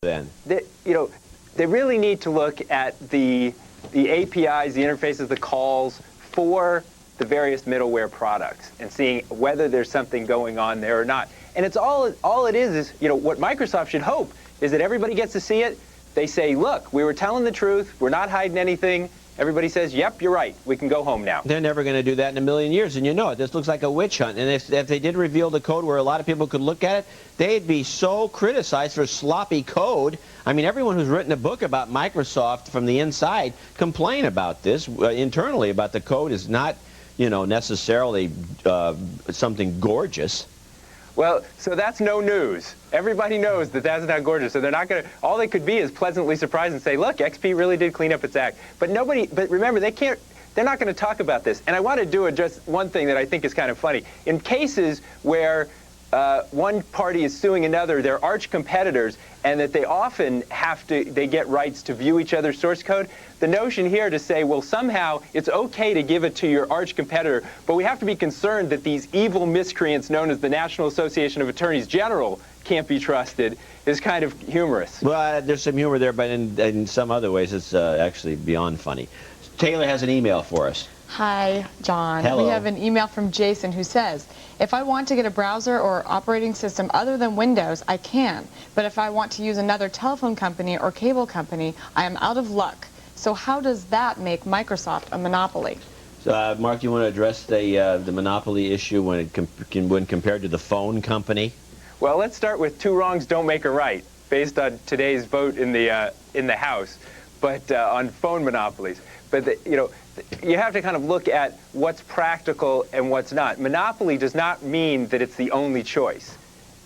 then? They really need to look at the APIs, the interfaces, the calls for the various middleware products and seeing whether there's something going on there or not. And it's all it is what Microsoft should hope is that everybody gets to see it. They say, look, we were telling the truth. We're not hiding anything. Everybody says, yep, you're right. We can go home now. They're never going to do that in a million years, and you know it. This looks like a witch hunt. And if they did reveal the code where a lot of people could look at it, they'd be so criticized for sloppy code. I mean, everyone who's written a book about Microsoft from the inside complain about this internally, about the code is not, necessarily something gorgeous. Well, so that's no news. Everybody knows that that's not gorgeous. So they're not going to, all they could be is pleasantly surprised and say, look, XP really did clean up its act. But remember, they're not going to talk about this. And I want to do just one thing that I think is kind of funny. In cases where one party is suing another, they're arch competitors, and that they often they get rights to view each other's source code. The notion here to say, well, somehow it's okay to give it to your arch competitor, but we have to be concerned that these evil miscreants known as the National Association of Attorneys General can't be trusted is kind of humorous. Well, there's some humor there, but in some other ways it's actually beyond funny. Taylor has an email for us. Hi, John. Hello. We have an email from Jason who says, if I want to get a browser or operating system other than Windows, I can. But if I want to use another telephone company or cable company, I am out of luck. So how does that make Microsoft a monopoly? Mark, you want to address the monopoly issue when compared to the phone company? Well, let's start with two wrongs don't make a right, based on today's vote in the House, but on phone monopolies. But you have to kind of look at what's practical and what's not. Monopoly does not mean that it's the only choice.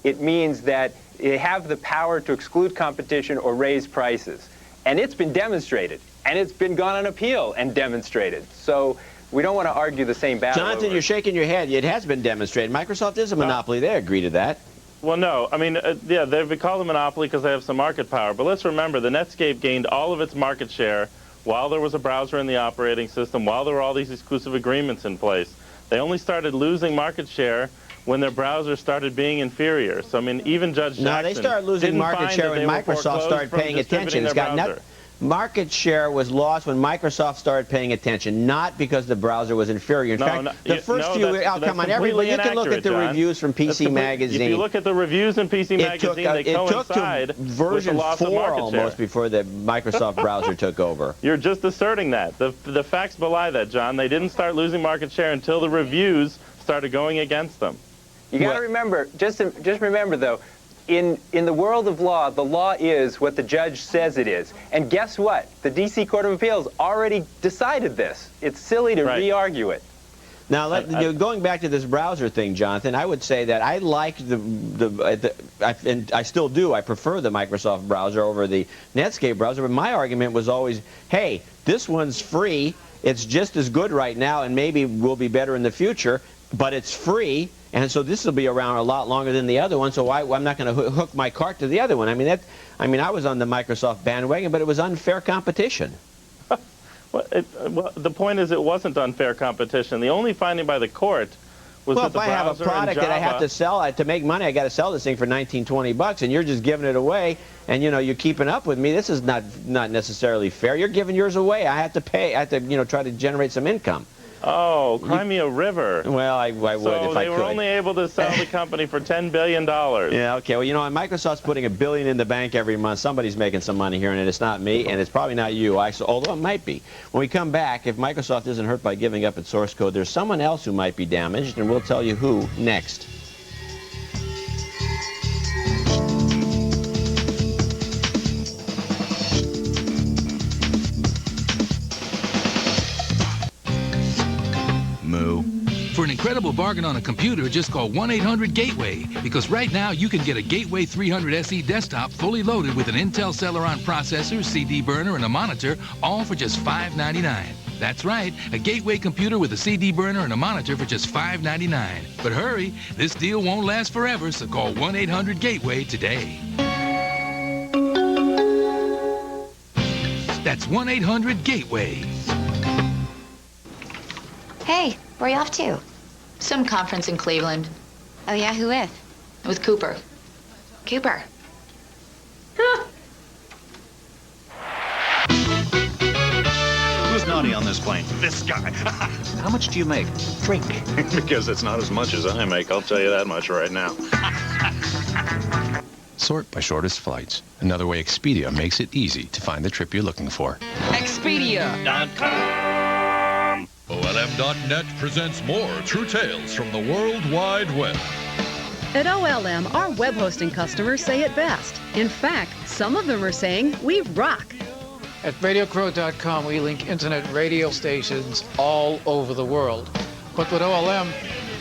It means that they have the power to exclude competition or raise prices. And it's been demonstrated. And it's been gone on appeal and demonstrated. So we don't want to argue the same battle. Jonathan, you're shaking your head. It has been demonstrated. Microsoft is a monopoly. They agree to that. Well, no. I mean, yeah, they've been called a monopoly because they have some market power. But let's remember, the Netscape gained all of its market share while there was a browser in the operating system, while there were all these exclusive agreements in place. They only started losing market share when their browser started being inferior. So, I mean, even Judge Jackson No, they started losing market share when Microsoft started paying attention. It's got market share was lost when Microsoft started paying attention, not because the browser was inferior. In fact, the first few, come on, everybody, you can look at the reviews from PC Magazine. If you look at the reviews in PC Magazine, they coincide with the loss of market share. It took to version 4 almost before the Microsoft browser took over. You're just asserting that. The facts belie that, John. They didn't start losing market share until the reviews started going against them. You got to remember, just remember though, in the world of law, the law is what the judge says it is. And guess what? The D.C. Court of Appeals already decided this. It's silly to re-argue it. Now, going back to this browser thing, Jonathan, I would say that I like and I still do, I prefer the Microsoft browser over the Netscape browser, but my argument was always, hey, this one's free, it's just as good right now, and maybe will be better in the future, but it's free, and so this will be around a lot longer than the other one, so I'm not going to hook my cart to the other one. I mean, I was on the Microsoft bandwagon, but it was unfair competition. Well, the point is it wasn't unfair competition. The only finding by the court was that the browser if I have a product that I have to sell, to make money, I got to sell this thing for $19, $20, and you're just giving it away, and you're keeping up with me. This is not necessarily fair. You're giving yours away. I have to pay. I have to try to generate some income. Oh, cry me a river. Well, I would if I could. So they were only able to sell the company for $10 billion. Yeah, okay. Well, Microsoft's putting $1 billion in the bank every month. Somebody's making some money here, and it's not me, and it's probably not you, although it might be. When we come back, if Microsoft isn't hurt by giving up its source code, there's someone else who might be damaged, and we'll tell you who next. For an incredible bargain on a computer, just call 1-800-GATEWAY, because right now you can get a Gateway 300 SE desktop fully loaded with an Intel Celeron processor, CD burner, and a monitor, all for just $5.99. That's right, a Gateway computer with a CD burner and a monitor for just $5.99. But hurry, this deal won't last forever, so call 1-800-GATEWAY today. That's 1-800-GATEWAY. Hey, where are you off to? Some conference in Cleveland. Oh, yeah? Who with? With Cooper. Cooper. this plane? This guy. How much do you make? Drink. Because it's not as much as I make, I'll tell you that much right now. Sort by shortest flights. Another way Expedia makes it easy to find the trip you're looking for. Expedia.com. OLM.net presents more true tales from the World Wide Web. At OLM, our web hosting customers say it best. In fact, some of them are saying we rock. At RadioCrow.com, we link internet radio stations all over the world. But with OLM,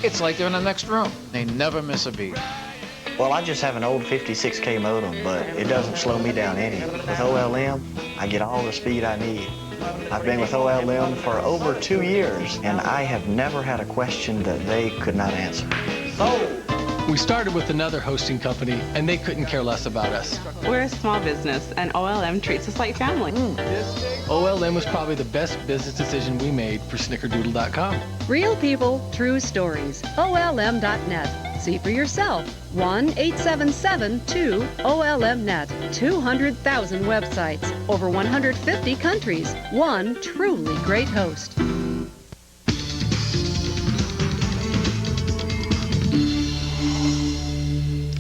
it's like they're in the next room. They never miss a beat. Well, I just have an old 56K modem, but it doesn't slow me down any. With OLM, I get all the speed I need. I've been with OLM for over 2 years, and I have never had a question that they could not answer. We started with another hosting company, and they couldn't care less about us. We're a small business, and OLM treats us like family. OLM was probably the best business decision we made for Snickerdoodle.com. Real people, true stories. OLM.net. See for yourself. 1-877-2-OLM-NET. 200,000 websites. Over 150 countries. One truly great host.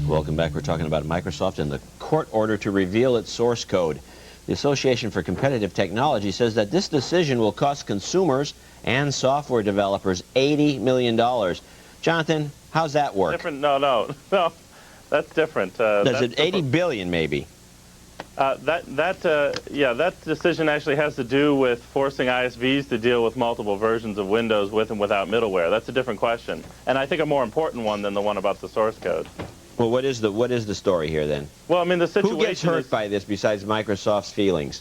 Welcome back. We're talking about Microsoft and the court order to reveal its source code. The Association for Competitive Technology says that this decision will cost consumers and software developers $80 million. Jonathan, how's that work? Different? No. That's different. Does it 80 billion maybe? That decision actually has to do with forcing ISVs to deal with multiple versions of Windows with and without middleware. That's a different question, and I think a more important one than the one about the source code. Well, what is the story here then? Well, I mean, the situation. Who gets hurt by this besides Microsoft's feelings?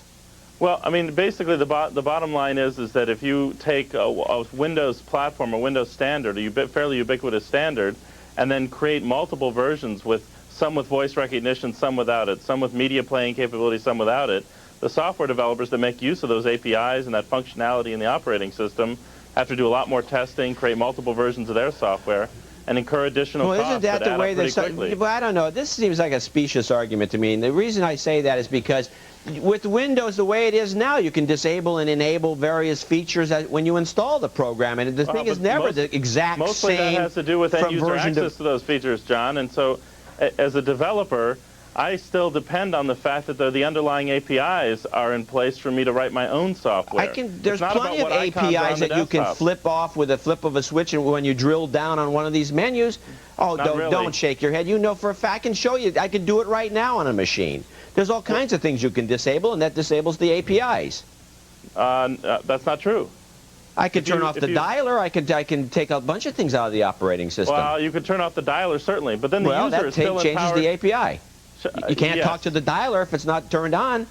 Well, I mean, basically the bottom line is that if you take a Windows platform, a Windows standard, a fairly ubiquitous standard, and then create multiple versions with some with voice recognition, some without it, some with media playing capability, some without it, the software developers that make use of those APIs and that functionality in the operating system have to do a lot more testing, create multiple versions of their software, and incur additional costs. Well, isn't that the way that? Well, I don't know. This seems like a specious argument to me, and the reason I say that is because with Windows, the way it is now, you can disable and enable various features when you install the program, and the thing is never the exact same. Mostly that has to do with end-user access to those features, John, and so as a developer, I still depend on the fact that the underlying APIs are in place for me to write my own software. There's plenty of APIs that you can flip off with a flip of a switch, and when you drill down on one of these menus, don't shake your head. You know for a fact, I can show you. I can do it right now on a machine. There's all kinds of things you can disable, and that disables the APIs. That's not true. I could turn off the dialer. I can take a bunch of things out of the operating system. Well, you could turn off the dialer, certainly, but then the user is still changes the API. You can't yes. talk to the dialer if it's not turned on.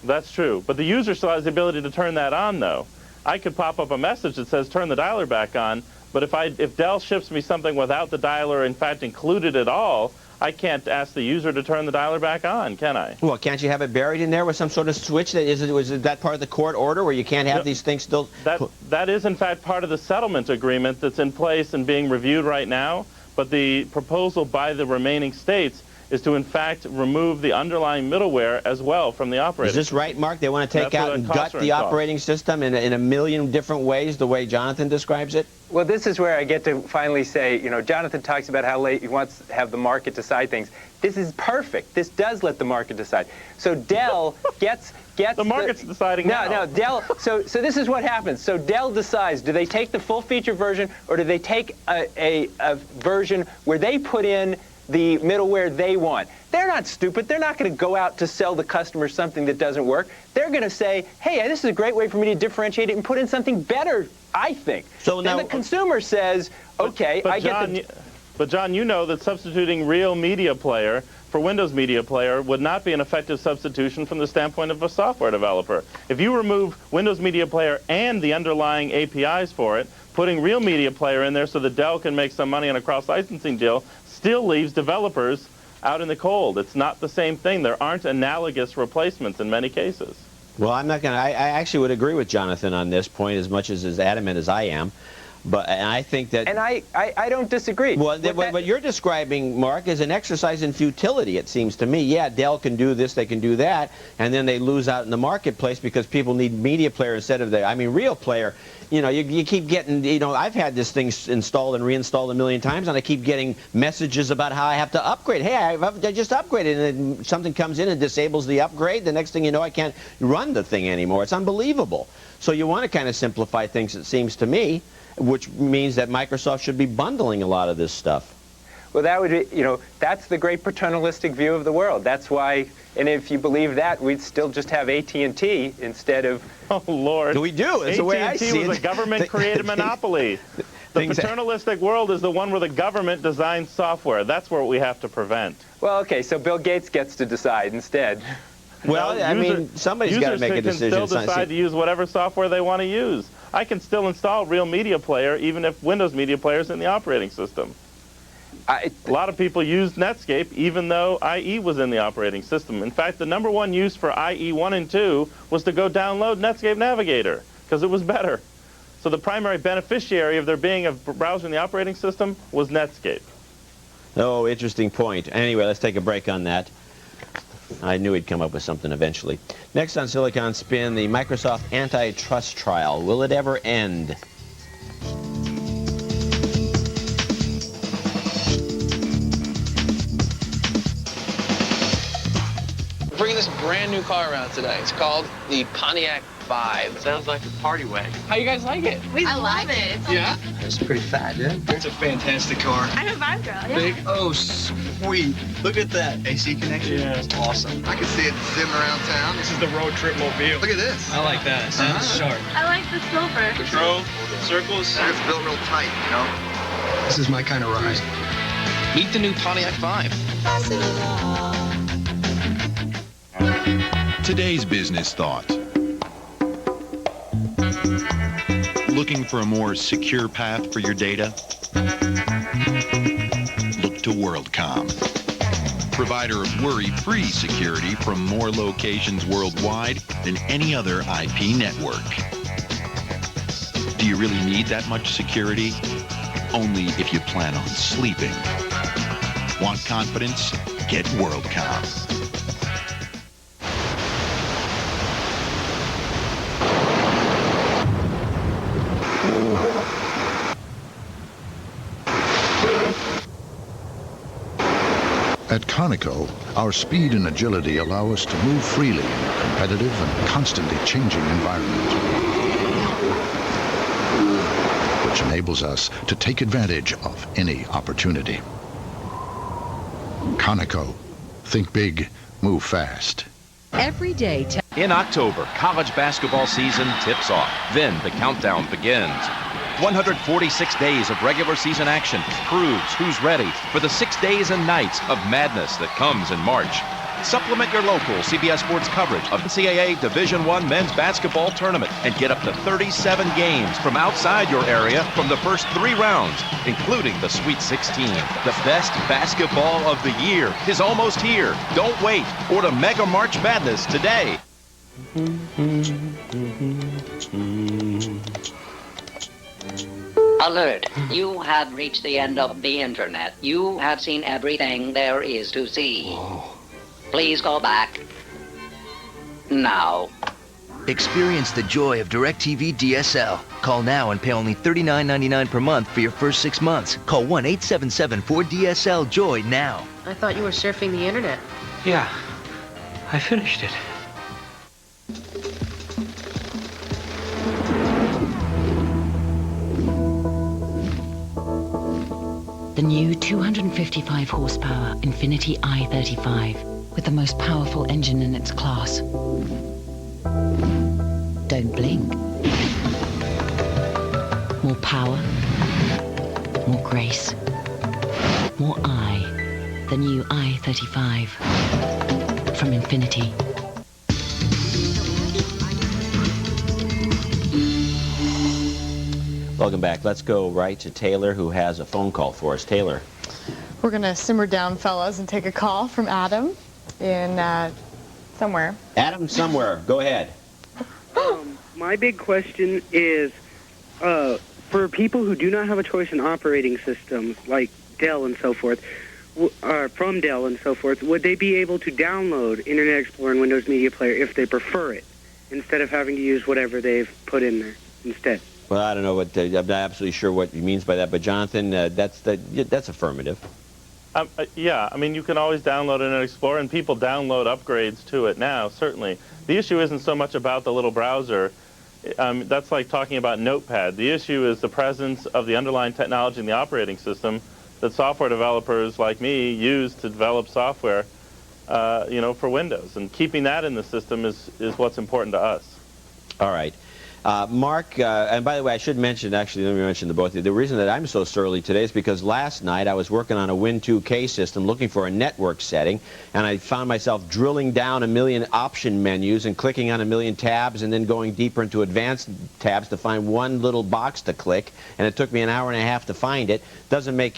That's true. But the user still has the ability to turn that on, though. I could pop up a message that says turn the dialer back on, but if Dell ships me something without the dialer, in fact, included at all, I can't ask the user to turn the dialer back on, can I? Well, can't you have it buried in there with some sort of switch? Was that part of the court order where you can't have these things still? That is, in fact, part of the settlement agreement that's in place and being reviewed right now, but the proposal by the remaining states is to, in fact, remove the underlying middleware as well from the operating system. Is this right, Mark? They want to take out and gut the operating system in a million different ways, the way Jonathan describes it? Well, this is where I get to finally say, Jonathan talks about how late he wants to have the market decide things. This is perfect. This does let the market decide. So Dell gets the market's deciding now. No, Dell. So this is what happens. So Dell decides: do they take the full feature version, or do they take a version where they put in the middleware they want? They're not stupid. They're not going to go out to sell the customer something that doesn't work. They're going to say, hey, this is a great way for me to differentiate it and put in something better, I think. So then the consumer says, okay, I get the... But John, you know that substituting Real Media Player for Windows Media Player would not be an effective substitution from the standpoint of a software developer. If you remove Windows Media Player and the underlying APIs for it, putting Real Media Player in there so that Dell can make some money on a cross-licensing deal still leaves developers out in the cold. It's not the same thing. There aren't analogous replacements in many cases. Well, I'm not going to. I actually would agree with Jonathan on this point as much as adamant as I am. And I think that... And I don't disagree. Well, what you're describing, Mark, is an exercise in futility, it seems to me. Yeah, Dell can do this, they can do that, and then they lose out in the marketplace because people need media player instead of real player. You know, you keep getting, I've had this thing installed and reinstalled a million times, and I keep getting messages about how I have to upgrade. Hey, I just upgraded, and then something comes in and disables the upgrade. The next thing you know, I can't run the thing anymore. It's unbelievable. So you want to kind of simplify things, it seems to me, which means that Microsoft should be bundling a lot of this stuff. Well, that would be, that's the great paternalistic view of the world. That's why, and if you believe that, we'd still just have AT&T instead of... Oh, Lord. We do. It's the way I see it. AT&T was a government-created monopoly. The paternalistic world is the one where the government designs software. That's what we have to prevent. Well, okay, so Bill Gates gets to decide instead. Well, somebody's got to make a decision. Users can still decide to use whatever software they want to use. I can still install Real Media Player even if Windows Media Player is in the operating system. A lot of people used Netscape even though IE was in the operating system. In fact, the #1 use for IE 1 and 2 was to go download Netscape Navigator because it was better. So the primary beneficiary of there being a browser in the operating system was Netscape. Oh, interesting point. Anyway, let's take a break on that. I knew he'd come up with something eventually. Next on Silicon Spin, the Microsoft antitrust trial. Will it ever end? Bringing this brand new car around today. It's called the Pontiac Vibe. Sounds like a party wagon. How you guys like it? I love it. Yeah? It's pretty fat, yeah? It's a fantastic car. I'm a Vibe girl, yeah. Big. Oh, sweet. Look at that. AC connection. Yeah. It's awesome. I can see it zipping around town. This is the road trip mobile. Look at this. I like that. It sounds sharp. I like the silver. Control, circles. And it's built real tight, This is my kind of ride. Meet the new Pontiac Vibe. Today's business thought. Looking for a more secure path for your data? Look to WorldCom. Provider of worry-free security from more locations worldwide than any other IP network. Do you really need that much security? Only if you plan on sleeping. Want confidence? Get WorldCom. At Conoco, our speed and agility allow us to move freely in a competitive and constantly changing environment, which enables us to take advantage of any opportunity. Conoco. Think big, move fast. Every day. In October, college basketball season tips off. Then the countdown begins. 146 days of regular season action proves who's ready for the 6 days and nights of madness that comes in March. Supplement your local CBS Sports coverage of NCAA Division I men's basketball tournament and get up to 37 games from outside your area from the first 3 rounds, including the Sweet 16. The best basketball of the year is almost here. Don't wait. Order Mega March Madness today. Alert! You have reached the end of the internet. You have seen everything there is to see. Please go back now. Experience the joy of DirecTV DSL. Call now and pay only $39.99 per month for your first 6 months. Call 1-877-4DSL-JOY now. I thought you were surfing the internet. Yeah, I finished it. The new 255 horsepower Infiniti i35 with the most powerful engine in its class. Don't blink. More power, more grace, more I. The new i35 from Infiniti. Welcome back. Let's go right to Taylor, who has a phone call for us. Taylor. We're going to simmer down, fellas, and take a call from Adam in somewhere. Adam somewhere. Go ahead. My big question is, For people who do not have a choice in operating systems, like Dell and so forth, from Dell and so forth, would they be able to download Internet Explorer and Windows Media Player if they prefer it, instead of having to use whatever they've put in there instead? Well, I don't know what I'm not absolutely sure what he means by that, but Jonathan, that's affirmative. Yeah, I mean, you can always download Internet Explorer, and people download upgrades to it now, certainly. The issue isn't so much about the little browser. That's like talking about Notepad. The issue is the presence of the underlying technology in the operating system that software developers like me use to develop software, for Windows. And keeping that in the system is what's important to us. All right. Mark, and by the way, I should mention, actually, let me mention to both of you, the reason that I'm so surly today is because last night I was working on a Win2K system looking for a network setting, and I found myself drilling down a million option menus and clicking on a million tabs and then going deeper into advanced tabs to find one little box to click, and it took me an hour and a half to find it. Doesn't make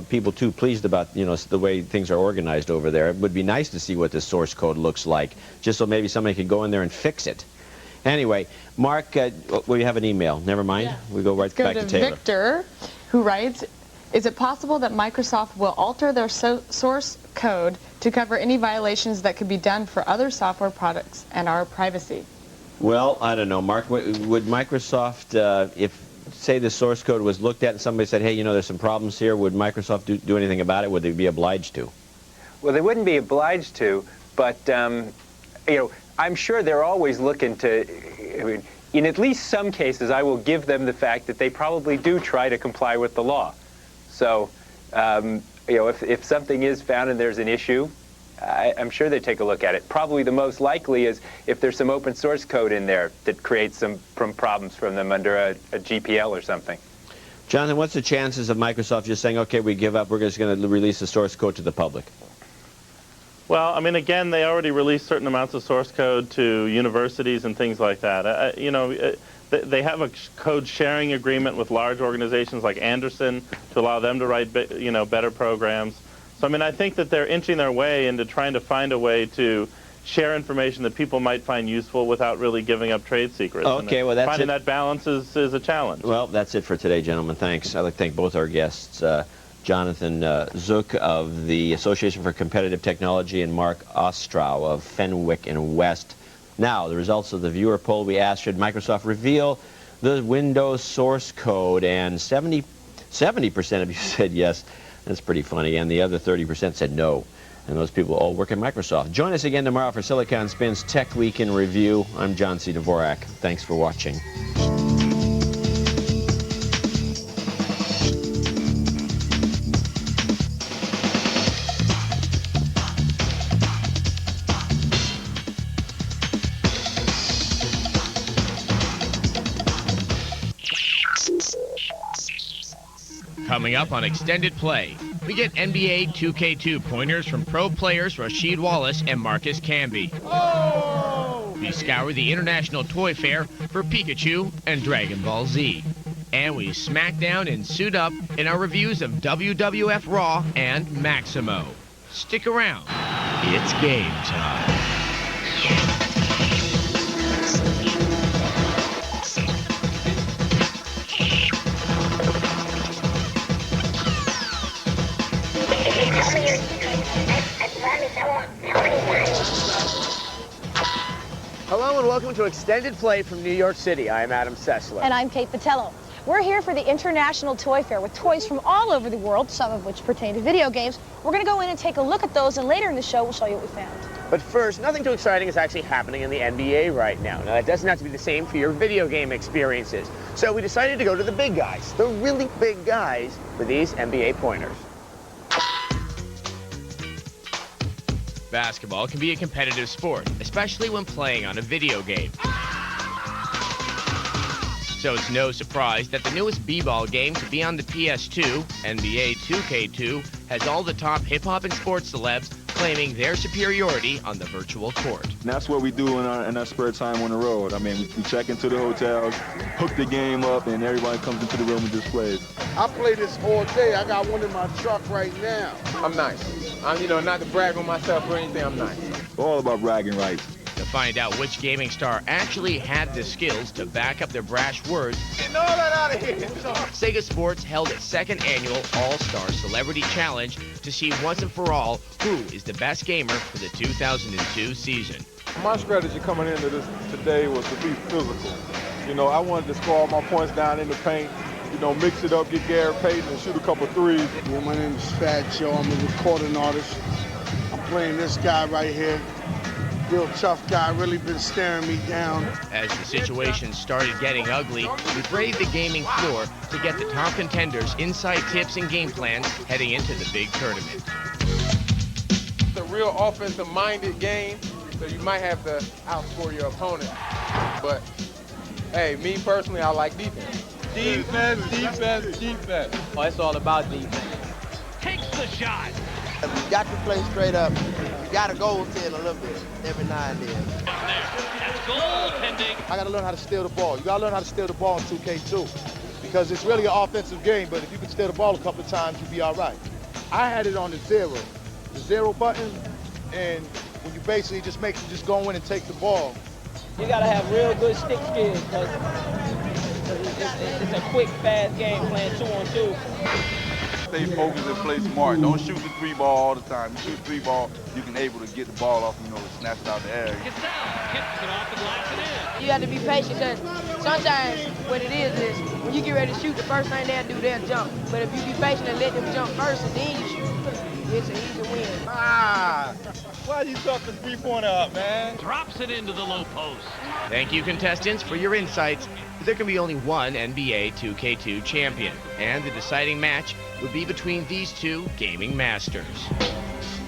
people too pleased about the way things are organized over there. It would be nice to see what the source code looks like, just so maybe somebody could go in there and fix it. Anyway, Mark, we have an email. Never mind. Yeah. We go right back to Taylor. Victor, who writes, is it possible that Microsoft will alter their source code to cover any violations that could be done for other software products and our privacy? Well, I don't know. Mark, would Microsoft, if, say, the source code was looked at and somebody said, hey, there's some problems here, would Microsoft do anything about it? Would they be obliged to? Well, they wouldn't be obliged to, but, I'm sure they're always looking to, in at least some cases, I will give them the fact that they probably do try to comply with the law. So, if something is found and there's an issue, I'm sure they take a look at it. Probably the most likely is if there's some open source code in there that creates some problems from them under a GPL or something. Jonathan, what's the chances of Microsoft just saying, okay, we give up, we're just going to release the source code to the public? Well, I mean, again, they already released certain amounts of source code to universities and things like that. They have a code sharing agreement with large organizations like Anderson to allow them to write, better programs. So, I mean, I think that they're inching their way into trying to find a way to share information that people might find useful without really giving up trade secrets. Okay, well, that's finding that balance is a challenge. Well, that's it for today, gentlemen. Thanks. I'd like to thank both our guests. Jonathan Zook of the Association for Competitive Technology and Mark Ostrow of Fenwick and West. Now, the results of the viewer poll we asked, should Microsoft reveal the Windows source code? And 70% of you said yes. That's pretty funny. And the other 30% said no. And those people all work at Microsoft. Join us again tomorrow for Silicon Spin's Tech Week in Review. I'm John C. Dvorak. Thanks for watching. Coming up on Extended Play, we get NBA 2K2 pointers from pro players Rasheed Wallace and Marcus Camby. Oh! We scour the International Toy Fair for Pikachu and Dragon Ball Z. And we smack down and suit up in our reviews of WWF Raw and Maximo. Stick around. It's game time. Hello and welcome to Extended Play from New York City. I am Adam Sessler. And I'm Kate Patello. We're here for the International Toy Fair with toys from all over the world, some of which pertain to video games. We're going to go in and take a look at those, and later in the show we'll show you what we found. But first, nothing too exciting is actually happening in the NBA right now. Now, that doesn't have to be the same for your video game experiences. So we decided to go to the big guys, the really big guys, for these NBA pointers. Basketball can be a competitive sport, especially when playing on a video game. So it's no surprise that the newest b-ball game to be on the PS2, NBA 2K2, has all the top hip-hop and sports celebs claiming their superiority on the virtual court. And that's what we do in our spare time on the road. I mean, we check into the hotels, hook the game up, and everybody comes into the room and just plays. I play this all day. I got one in my truck right now. I'm nice. I'm, not to brag on myself or anything, I'm nice. It's all about bragging rights. The find out which gaming star actually had the skills to back up their brash words, Getting all that out of here. Sega Sports held its second annual All-Star Celebrity Challenge to see once and for all who is the best gamer for the 2002 season. My strategy coming into this today was to be physical. You know, I wanted to score all my points down in the paint, you know, mix it up, get Gary Payton and shoot a couple threes. Yeah, my name is Fat Joe. I'm a recording artist. I'm playing this guy right here. Real tough guy, really been staring me down. As the situation started getting ugly, we braved the gaming floor to get the top contenders inside tips and game plans heading into the big tournament. It's a real offensive-minded game, so you might have to outscore your opponent. But, hey, me personally, I like defense. Defense, defense, defense. Oh, it's all about defense. Takes the shot. You got to play straight up. You got to goaltend a little bit every now and then. That's goaltending. I got to learn how to steal the ball. You got to learn how to steal the ball in 2K2 because it's really an offensive game, but if you can steal the ball a couple of times, you'll be all right. I had it on the zero button, and when you basically just go in and take the ball. You got to have real good stick skills because it's a quick, fast game playing 2-on-2. Stay focused and play smart. Don't shoot the three ball all the time. You shoot three ball, you can able to get the ball off, you know, and snatch it out the air. Gets down, kicks it off the glass and in. You have to be patient because sometimes what it is when you get ready to shoot, the first thing they'll do, they'll jump. But if you be patient and let them jump first and then you shoot, it's an easy win. Why you suck the three-pointer up, man? Drops it into the low post. Thank you, contestants, for your insights. There can be only one NBA 2K2 champion, and the deciding match would be between these two gaming masters.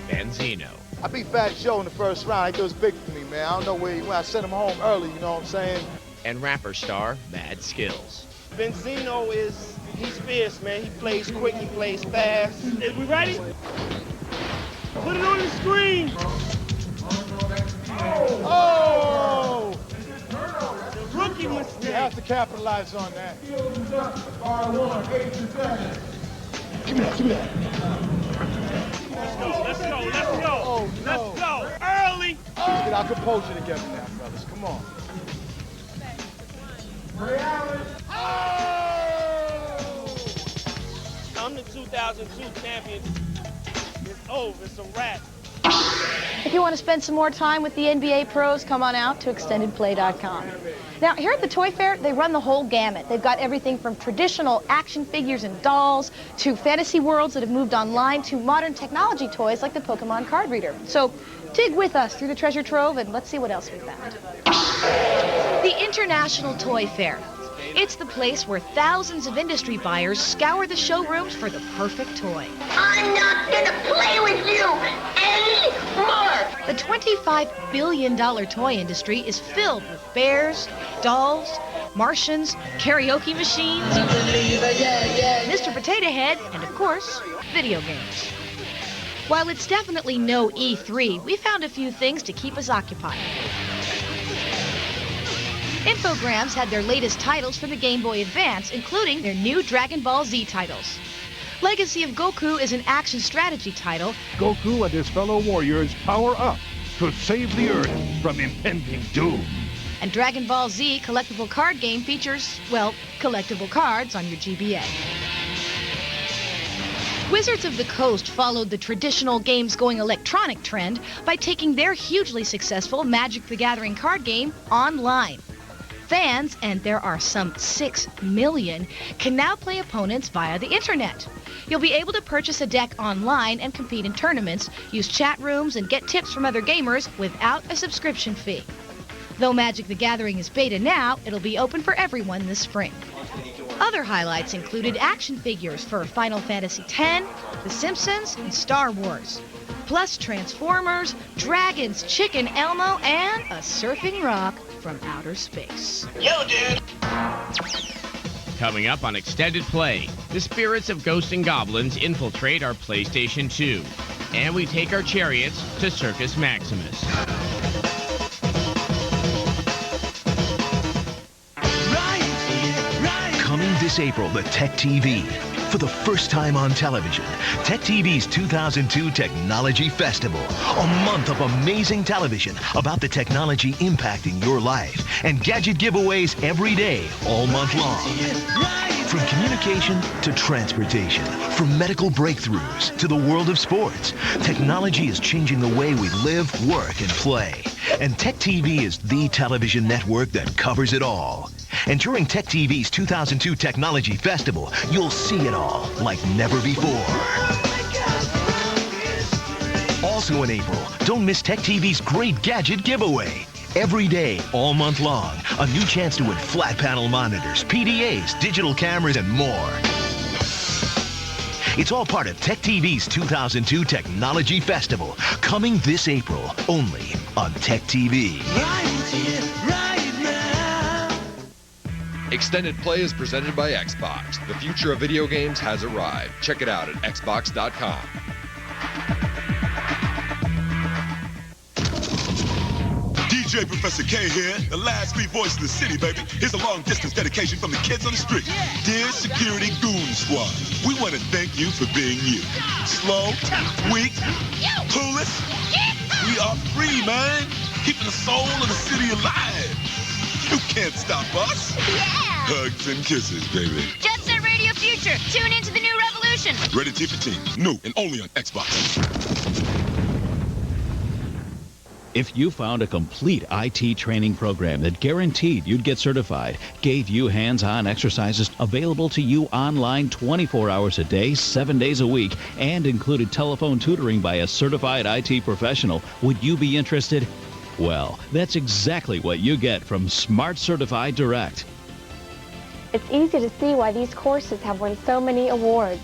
Benzino. I beat Fat Joe in the first round. It was big for me, man. I don't know where he went. I sent him home early, you know what I'm saying? And rapper star Mad Skills. Benzino he's fierce, man. He plays quick, he plays fast. Is we ready? Put it on the screen. Oh! Rookie mistake. You have to capitalize on that. Give me that. Let's go. Oh, no. Let's go. Early. Let's get our composure together now, fellas. Come on. I'm the 2002 champion. It's over. It's a wrap. If you want to spend some more time with the NBA pros, come on out to extendedplay.com. Now, here at the Toy Fair, they run the whole gamut. They've got everything from traditional action figures and dolls to fantasy worlds that have moved online to modern technology toys like the Pokemon card reader. So dig with us through the treasure trove and let's see what else we found. The International Toy Fair. It's the place where thousands of industry buyers scour the showrooms for the perfect toy. I'm not gonna play with you anymore! The $25 billion toy industry is filled with bears, dolls, Martians, karaoke machines, Mr. Potato Head, and of course, video games. While it's definitely no E3, we found a few things to keep us occupied. Infograms had their latest titles for the Game Boy Advance, including their new Dragon Ball Z titles. Legacy of Goku is an action strategy title. Goku and his fellow warriors power up to save the Earth from impending doom. And Dragon Ball Z collectible card game features, well, collectible cards on your GBA. Wizards of the Coast followed the traditional games going electronic trend by taking their hugely successful Magic the Gathering card game online. Fans, and there are some 6 million, can now play opponents via the internet. You'll be able to purchase a deck online and compete in tournaments, use chat rooms, and get tips from other gamers without a subscription fee. Though Magic the Gathering is beta now, it'll be open for everyone this spring. Other highlights included action figures for Final Fantasy X, The Simpsons, and Star Wars. Plus Transformers, dragons, Chicken Elmo, and a surfing rock from outer space. Yo, dude! Coming up on Extended Play, the spirits of ghosts and goblins infiltrate our PlayStation 2. And we take our chariots to Circus Maximus. Coming this April to TechTV. For the first time on television, TechTV's 2002 Technology Festival. A month of amazing television about the technology impacting your life. And gadget giveaways every day, all month long. From communication to transportation, from medical breakthroughs to the world of sports, technology is changing the way we live, work, and play. And TechTV is the television network that covers it all. And during TechTV's 2002 Technology Festival, you'll see it all like never before. Also in April, don't miss TechTV's great gadget giveaway. Every day, all month long, a new chance to win flat panel monitors, PDAs, digital cameras, and more. It's all part of TechTV's 2002 Technology Festival, coming this April, only on TechTV. Extended Play is presented by Xbox. The future of video games has arrived. Check it out at xbox.com. DJ Professor K here, the last free voice in the city, baby. Here's a long-distance dedication from the kids on the street. Dear Security Goon Squad, we want to thank you for being you. Slow, weak, clueless. We are free, man. Keeping the soul of the city alive. You can't stop us. Yeah. Hugs and kisses, baby. Jet Set Radio Future. Tune into the new revolution. Rated T for teen. New and only on Xbox. If you found a complete IT training program that guaranteed you'd get certified, gave you hands-on exercises available to you online 24 hours a day, 7 days a week, and included telephone tutoring by a certified IT professional, would you be interested? Well, that's exactly what you get from Smart Certified Direct. It's easy to see why these courses have won so many awards.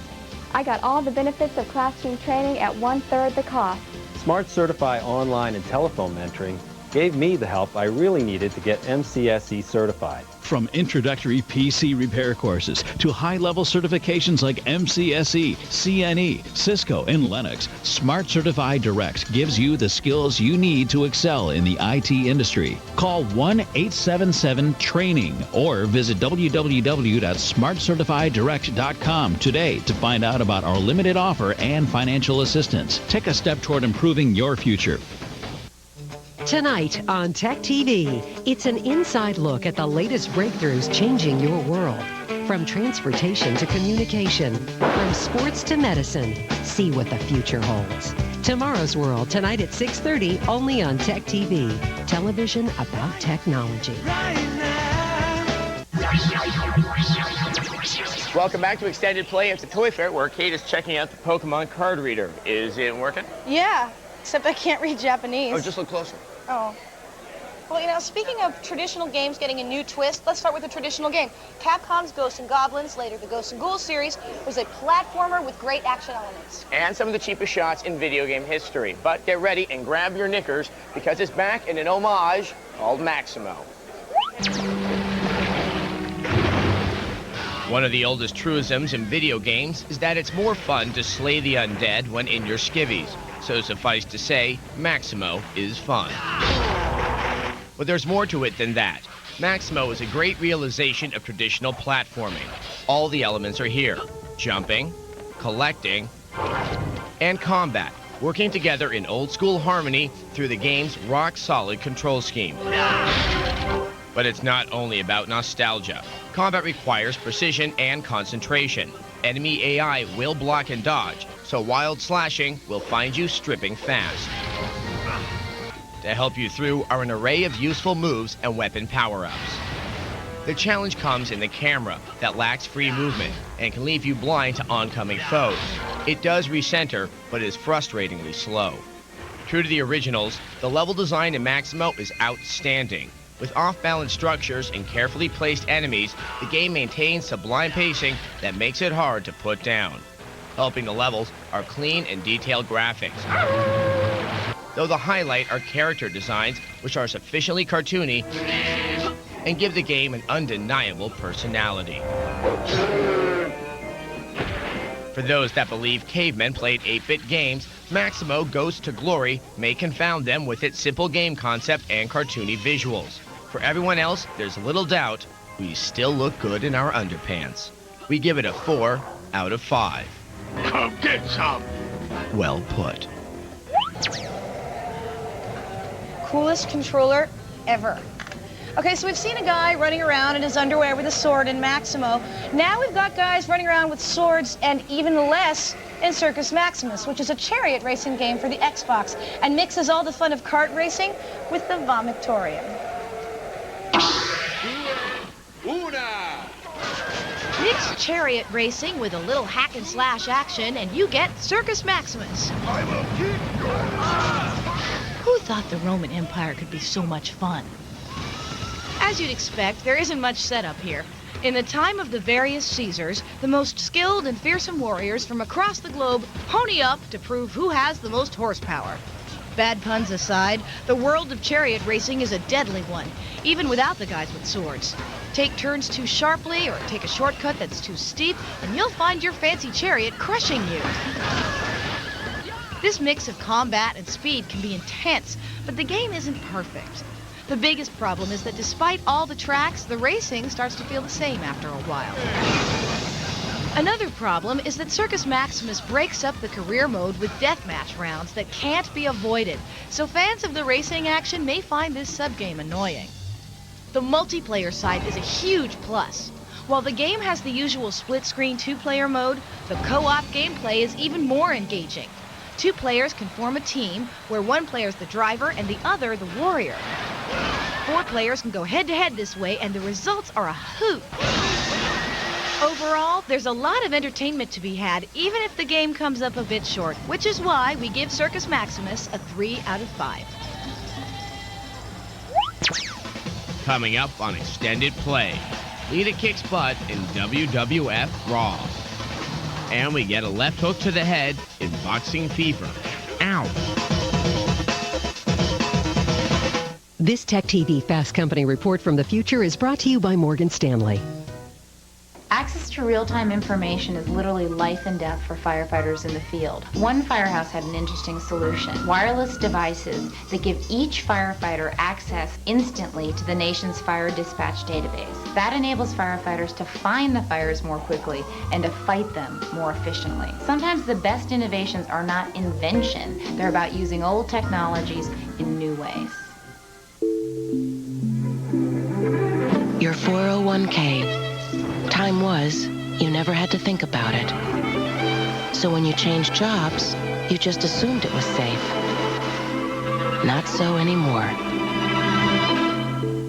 I got all the benefits of classroom training at 1/3 the cost. Smart Certify online and telephone mentoring gave me the help I really needed to get MCSE certified. From introductory PC repair courses to high-level certifications like MCSE, CNE, Cisco, and Linux, Smart Certified Direct gives you the skills you need to excel in the IT industry. Call 1-877-TRAINING or visit www.smartcertifieddirect.com today to find out about our limited offer and financial assistance. Take a step toward improving your future. Tonight on Tech TV, it's an inside look at the latest breakthroughs changing your world. From transportation to communication, from sports to medicine, see what the future holds. Tomorrow's World, tonight at 6:30, only on Tech TV. Television about technology. Welcome back to Extended Play at the Toy Fair, where Kate is checking out the Pokemon card reader. Is it working? Yeah, except I can't read Japanese. Oh, just look closer. Oh. Well, you know, speaking of traditional games getting a new twist, let's start with a traditional game. Capcom's Ghosts and Goblins, later the Ghosts and Ghouls series, was a platformer with great action elements. And some of the cheapest shots in video game history. But get ready and grab your knickers, because it's back in an homage called Maximo. One of the oldest truisms in video games is that it's more fun to slay the undead when in your skivvies. So suffice to say, Maximo is fun. But there's more to it than that. Maximo is a great realization of traditional platforming. All the elements are here: jumping, collecting, and combat, working together in old-school harmony through the game's rock-solid control scheme. But it's not only about nostalgia. Combat requires precision and concentration. Enemy AI will block and dodge, so wild slashing will find you stripping fast. To help you through are an array of useful moves and weapon power-ups. The challenge comes in the camera that lacks free movement and can leave you blind to oncoming foes. It does recenter, but is frustratingly slow. True to the originals, the level design in Maximo is outstanding. With off-balance structures and carefully placed enemies, the game maintains sublime pacing that makes it hard to put down. Helping the levels are clean and detailed graphics. Though the highlight are character designs, which are sufficiently cartoony and give the game an undeniable personality. For those that believe cavemen played 8-bit games, Maximo Ghost to Glory may confound them with its simple game concept and cartoony visuals. For everyone else, there's little doubt we still look good in our underpants. We give it a 4 out of 5. Come get some. Well put. Coolest controller ever. Okay, so we've seen a guy running around in his underwear with a sword in Maximo. Now we've got guys running around with swords and even less in Circus Maximus, which is a chariot racing game for the Xbox and mixes all the fun of kart racing with the vomitorium. Mix chariot racing with a little hack and slash action and you get Circus Maximus. I will keep your Who thought the Roman Empire could be so much fun? As you'd expect, there isn't much setup here. In the time of the various Caesars, the most skilled and fearsome warriors from across the globe pony up to prove who has the most horsepower. Bad puns aside, the world of chariot racing is a deadly one, even without the guys with swords. Take turns too sharply or take a shortcut that's too steep, and you'll find your fancy chariot crushing you. This mix of combat and speed can be intense, but the game isn't perfect. The biggest problem is that despite all the tracks, the racing starts to feel the same after a while. Another problem is that Circus Maximus breaks up the career mode with deathmatch rounds that can't be avoided, so fans of the racing action may find this subgame annoying. The multiplayer side is a huge plus. While the game has the usual split-screen two-player mode, the co-op gameplay is even more engaging. 2 players can form a team where one player is the driver and the other the warrior. 4 players can go head-to-head this way, and the results are a hoot. Overall, there's a lot of entertainment to be had, even if the game comes up a bit short, which is why we give Circus Maximus a 3 out of 5. Coming up on Extended Play, Lita kicks butt in WWF Raw. And we get a left hook to the head in Boxing Fever. Ow! This Tech TV Fast Company report from the future is brought to you by Morgan Stanley. Access to real-time information is literally life and death for firefighters in the field. One firehouse had an interesting solution. Wireless devices that give each firefighter access instantly to the nation's fire dispatch database. That enables firefighters to find the fires more quickly and to fight them more efficiently. Sometimes the best innovations are not invention. They're about using old technologies in new ways. Your 401k. Time was, you never had to think about it. So when you changed jobs, you just assumed it was safe. Not so anymore.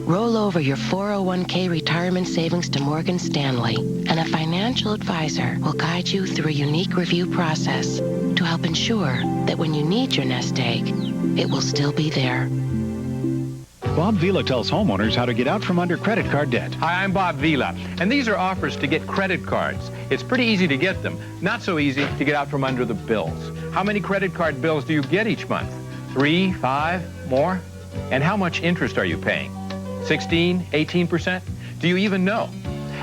Roll over your 401k retirement savings to Morgan Stanley, and a financial advisor will guide you through a unique review process to help ensure that when you need your nest egg, it will still be there. Bob Vila tells homeowners how to get out from under credit card debt. Hi, I'm Bob Vila, and these are offers to get credit cards. It's pretty easy to get them, not so easy to get out from under the bills. How many credit card bills do you get each month? 3, 5, more? And how much interest are you paying? 16, 18%? Do you even know?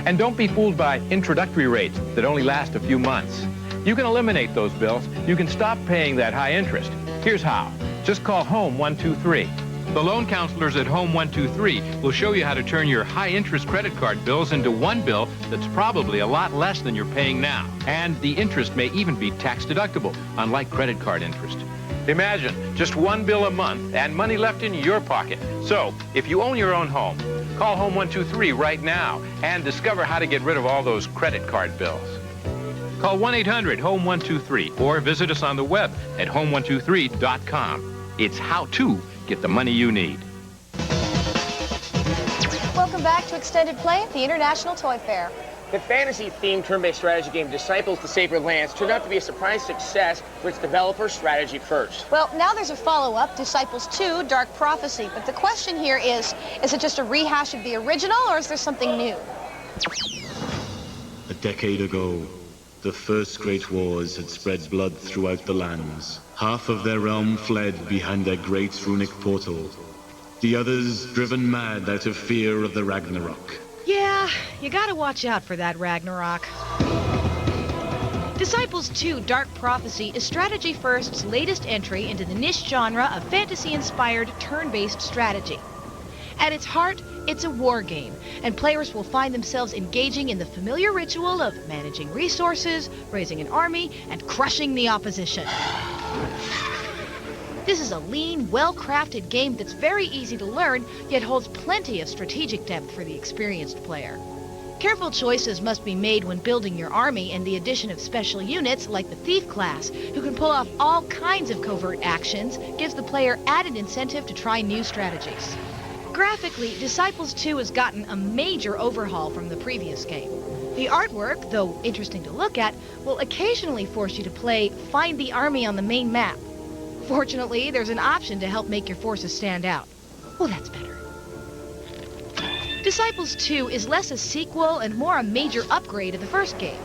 And don't be fooled by introductory rates that only last a few months. You can eliminate those bills. You can stop paying that high interest. Here's how. Just call Home 123. The loan counselors at Home 123 will show you how to turn your high-interest credit card bills into one bill that's probably a lot less than you're paying now. And the interest may even be tax-deductible, unlike credit card interest. Imagine just one bill a month and money left in your pocket. So, if you own your own home, call Home 123 right now and discover how to get rid of all those credit card bills. Call 1-800-HOME-123 or visit us on the web at home123.com. It's how to get the money you need. Welcome back to Extended Play at the International Toy Fair. The fantasy-themed turn-based strategy game Disciples: The Sacred Lands turned out to be a surprise success for its developer, Strategy First. Well, now there's a follow-up, Disciples 2, Dark Prophecy. But the question here is it just a rehash of the original, or is there something new? A decade ago, the first great wars had spread blood throughout the lands. Half of their realm fled behind their great runic portal. The others driven mad out of fear of the Ragnarok. Yeah, you gotta watch out for that Ragnarok. Disciples 2 Dark Prophecy is Strategy First's latest entry into the niche genre of fantasy-inspired turn-based strategy. At its heart, it's a war game, and players will find themselves engaging in the familiar ritual of managing resources, raising an army, and crushing the opposition. This is a lean, well-crafted game that's very easy to learn, yet holds plenty of strategic depth for the experienced player. Careful choices must be made when building your army, and the addition of special units like the Thief class, who can pull off all kinds of covert actions, gives the player added incentive to try new strategies. Graphically, Disciples 2 has gotten a major overhaul from the previous game. The artwork, though interesting to look at, will occasionally force you to play Find the Army on the main map. Fortunately, there's an option to help make your forces stand out. Oh, that's better. Disciples 2 is less a sequel and more a major upgrade of the first game.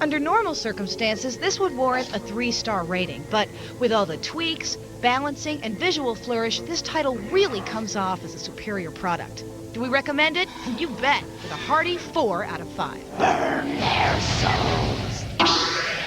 Under normal circumstances, this would warrant a 3-star rating, but with all the tweaks, balancing, and visual flourish, this title really comes off as a superior product. Do we recommend it? You bet, with a hearty 4 out of 5. Burn their souls.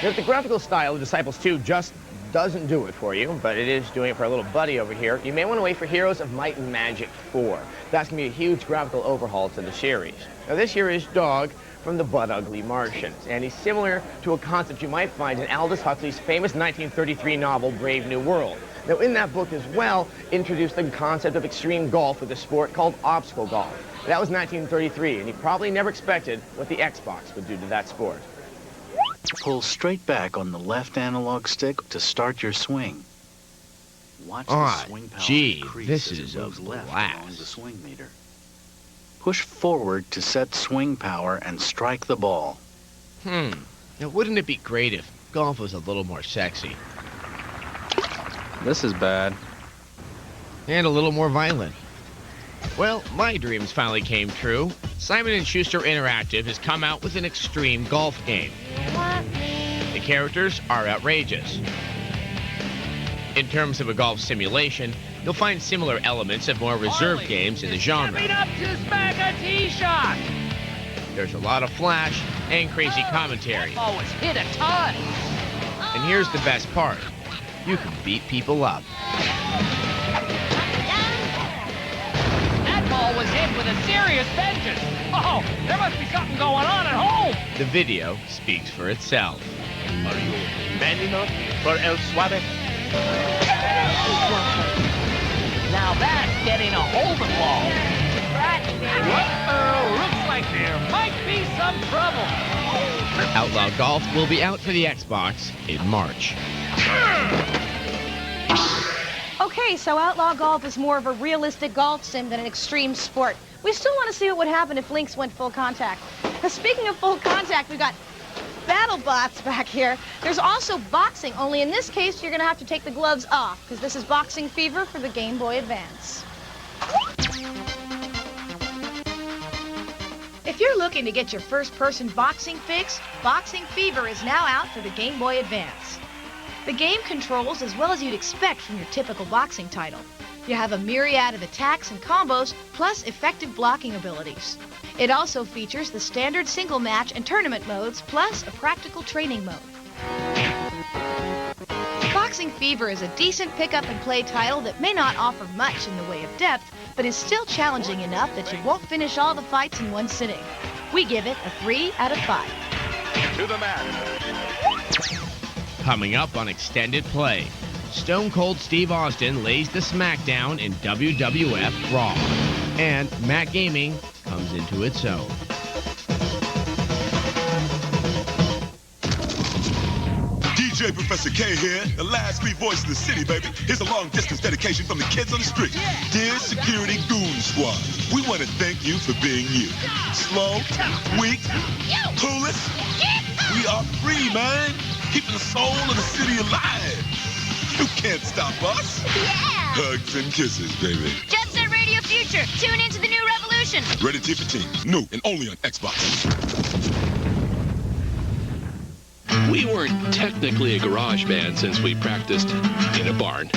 If the graphical style of Disciples 2 just doesn't do it for you, but it is doing it for our little buddy over here, you may want to wait for Heroes of Might and Magic 4. That's going to be a huge graphical overhaul to the series. Now, this here is Dog from the Butt Ugly Martians, and he's similar to a concept you might find in Aldous Huxley's famous 1933 novel, Brave New World. Now, in that book as well, introduced the concept of extreme golf with a sport called obstacle golf. That was 1933, and he probably never expected what the Xbox would do to that sport. Pull straight back on the left analog stick to start your swing. Watch the swing power increase this as is it moves a left blast. along the swing meter. Push forward to set swing power and strike the ball. Now, wouldn't it be great if golf was a little more sexy? This is bad. And a little more violent. Well, my dreams finally came true. Simon & Schuster Interactive has come out with an extreme golf game. The characters are outrageous. In terms of a golf simulation, you'll find similar elements of more reserved games in the genre. Up to smack a tee shot. There's a lot of flash and crazy commentary. Oh, it's hit a ton. And here's the best part. You can beat people up. That ball was hit with a serious vengeance. Oh, there must be something going on at home. The video speaks for itself. Are you man enough for El Suave? Now that's getting a hold of ball. Looks like there might be some trouble. Outlaw Golf will be out for the Xbox in March. Okay, so Outlaw Golf is more of a realistic golf sim than an extreme sport. We still want to see what would happen if Lynx went full contact. Now, speaking of full contact, we've got battle bots back here. There's also boxing, only in this case, you're going to have to take the gloves off, because this is Boxing Fever for the Game Boy Advance. If you're looking to get your first-person boxing fix, Boxing Fever is now out for the Game Boy Advance. The game controls as well as you'd expect from your typical boxing title. You have a myriad of attacks and combos, plus effective blocking abilities. It also features the standard single match and tournament modes, plus a practical training mode. Boxing Fever is a decent pick-up-and-play title that may not offer much in the way of depth, but is still challenging enough that you won't finish all the fights in one sitting. We give it a 3 out of 5. To the mat. Coming up on Extended Play, Stone Cold Steve Austin lays the smackdown in WWF Raw, and Matt Gaming comes into its own. DJ Professor K here, the last free voice in the city, baby. Here's a long-distance dedication from the kids on the street. Dear Security Goon Squad, we want to thank you for being you. Slow, weak, clueless. We are free, man. Keeping the soul of the city alive. You can't stop us. Yeah. Hugs and kisses, baby. Jet Set Radio Future. Tune into the new revolution. Ready T for Teen. New and only on Xbox. We weren't technically a garage band since we practiced in a barn.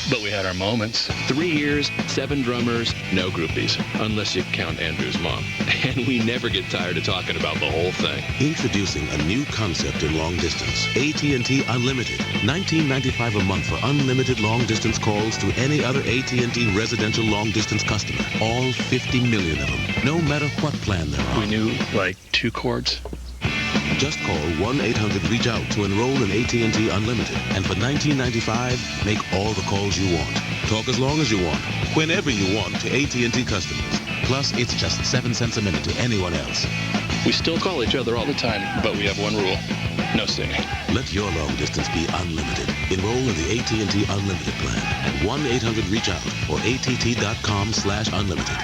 But we had had our moments. 3 years, 7 drummers, no groupies, unless you count Andrew's mom. And we never get tired of talking about the whole thing. Introducing a new concept in long distance. AT&T Unlimited. $19.95 a month for unlimited long distance calls to any other AT&T residential long distance customer. All 50 million of them, no matter what plan they're on. We knew like 2 chords. Just call 1-800-REACH-OUT to enroll in AT&T Unlimited. And for $19.95, make all the calls you want. Talk as long as you want, whenever you want to AT&T customers. Plus, it's just 7 cents a minute to anyone else. We still call each other all the time, but we have one rule. No singing. Let your long distance be unlimited. Enroll in the AT&T Unlimited plan at 1-800-REACH-OUT or att.com/unlimited.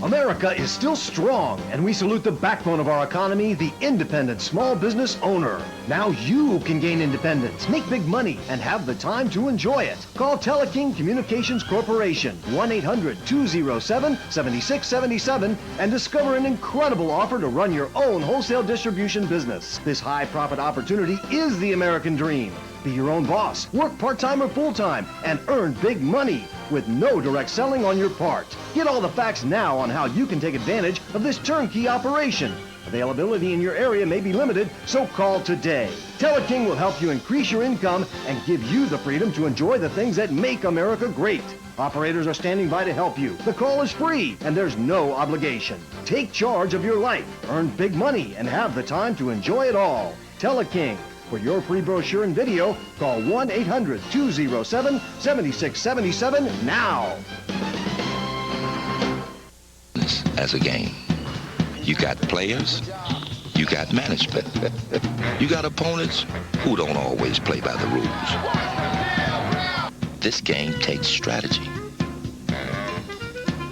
America is still strong, and we salute the backbone of our economy, the independent small business owner. Now you can gain independence, make big money, and have the time to enjoy it. Call Teleking Communications Corporation, 1-800-207-7677, and discover an incredible offer to run your own wholesale distribution business. This high-profit opportunity is the American dream. Be your own boss, work part-time or full-time, and earn big money with no direct selling on your part. Get all the facts now on how you can take advantage of this turnkey operation. Availability in your area may be limited, so call today. Teleking will help you increase your income and give you the freedom to enjoy the things that make America great. Operators are standing by to help you. The call is free, and there's no obligation. Take charge of your life, earn big money, and have the time to enjoy it all. Teleking. For your free brochure and video, call 1-800-207-7677 now. As a game, you got players, you got management, you got opponents who don't always play by the rules. This game takes strategy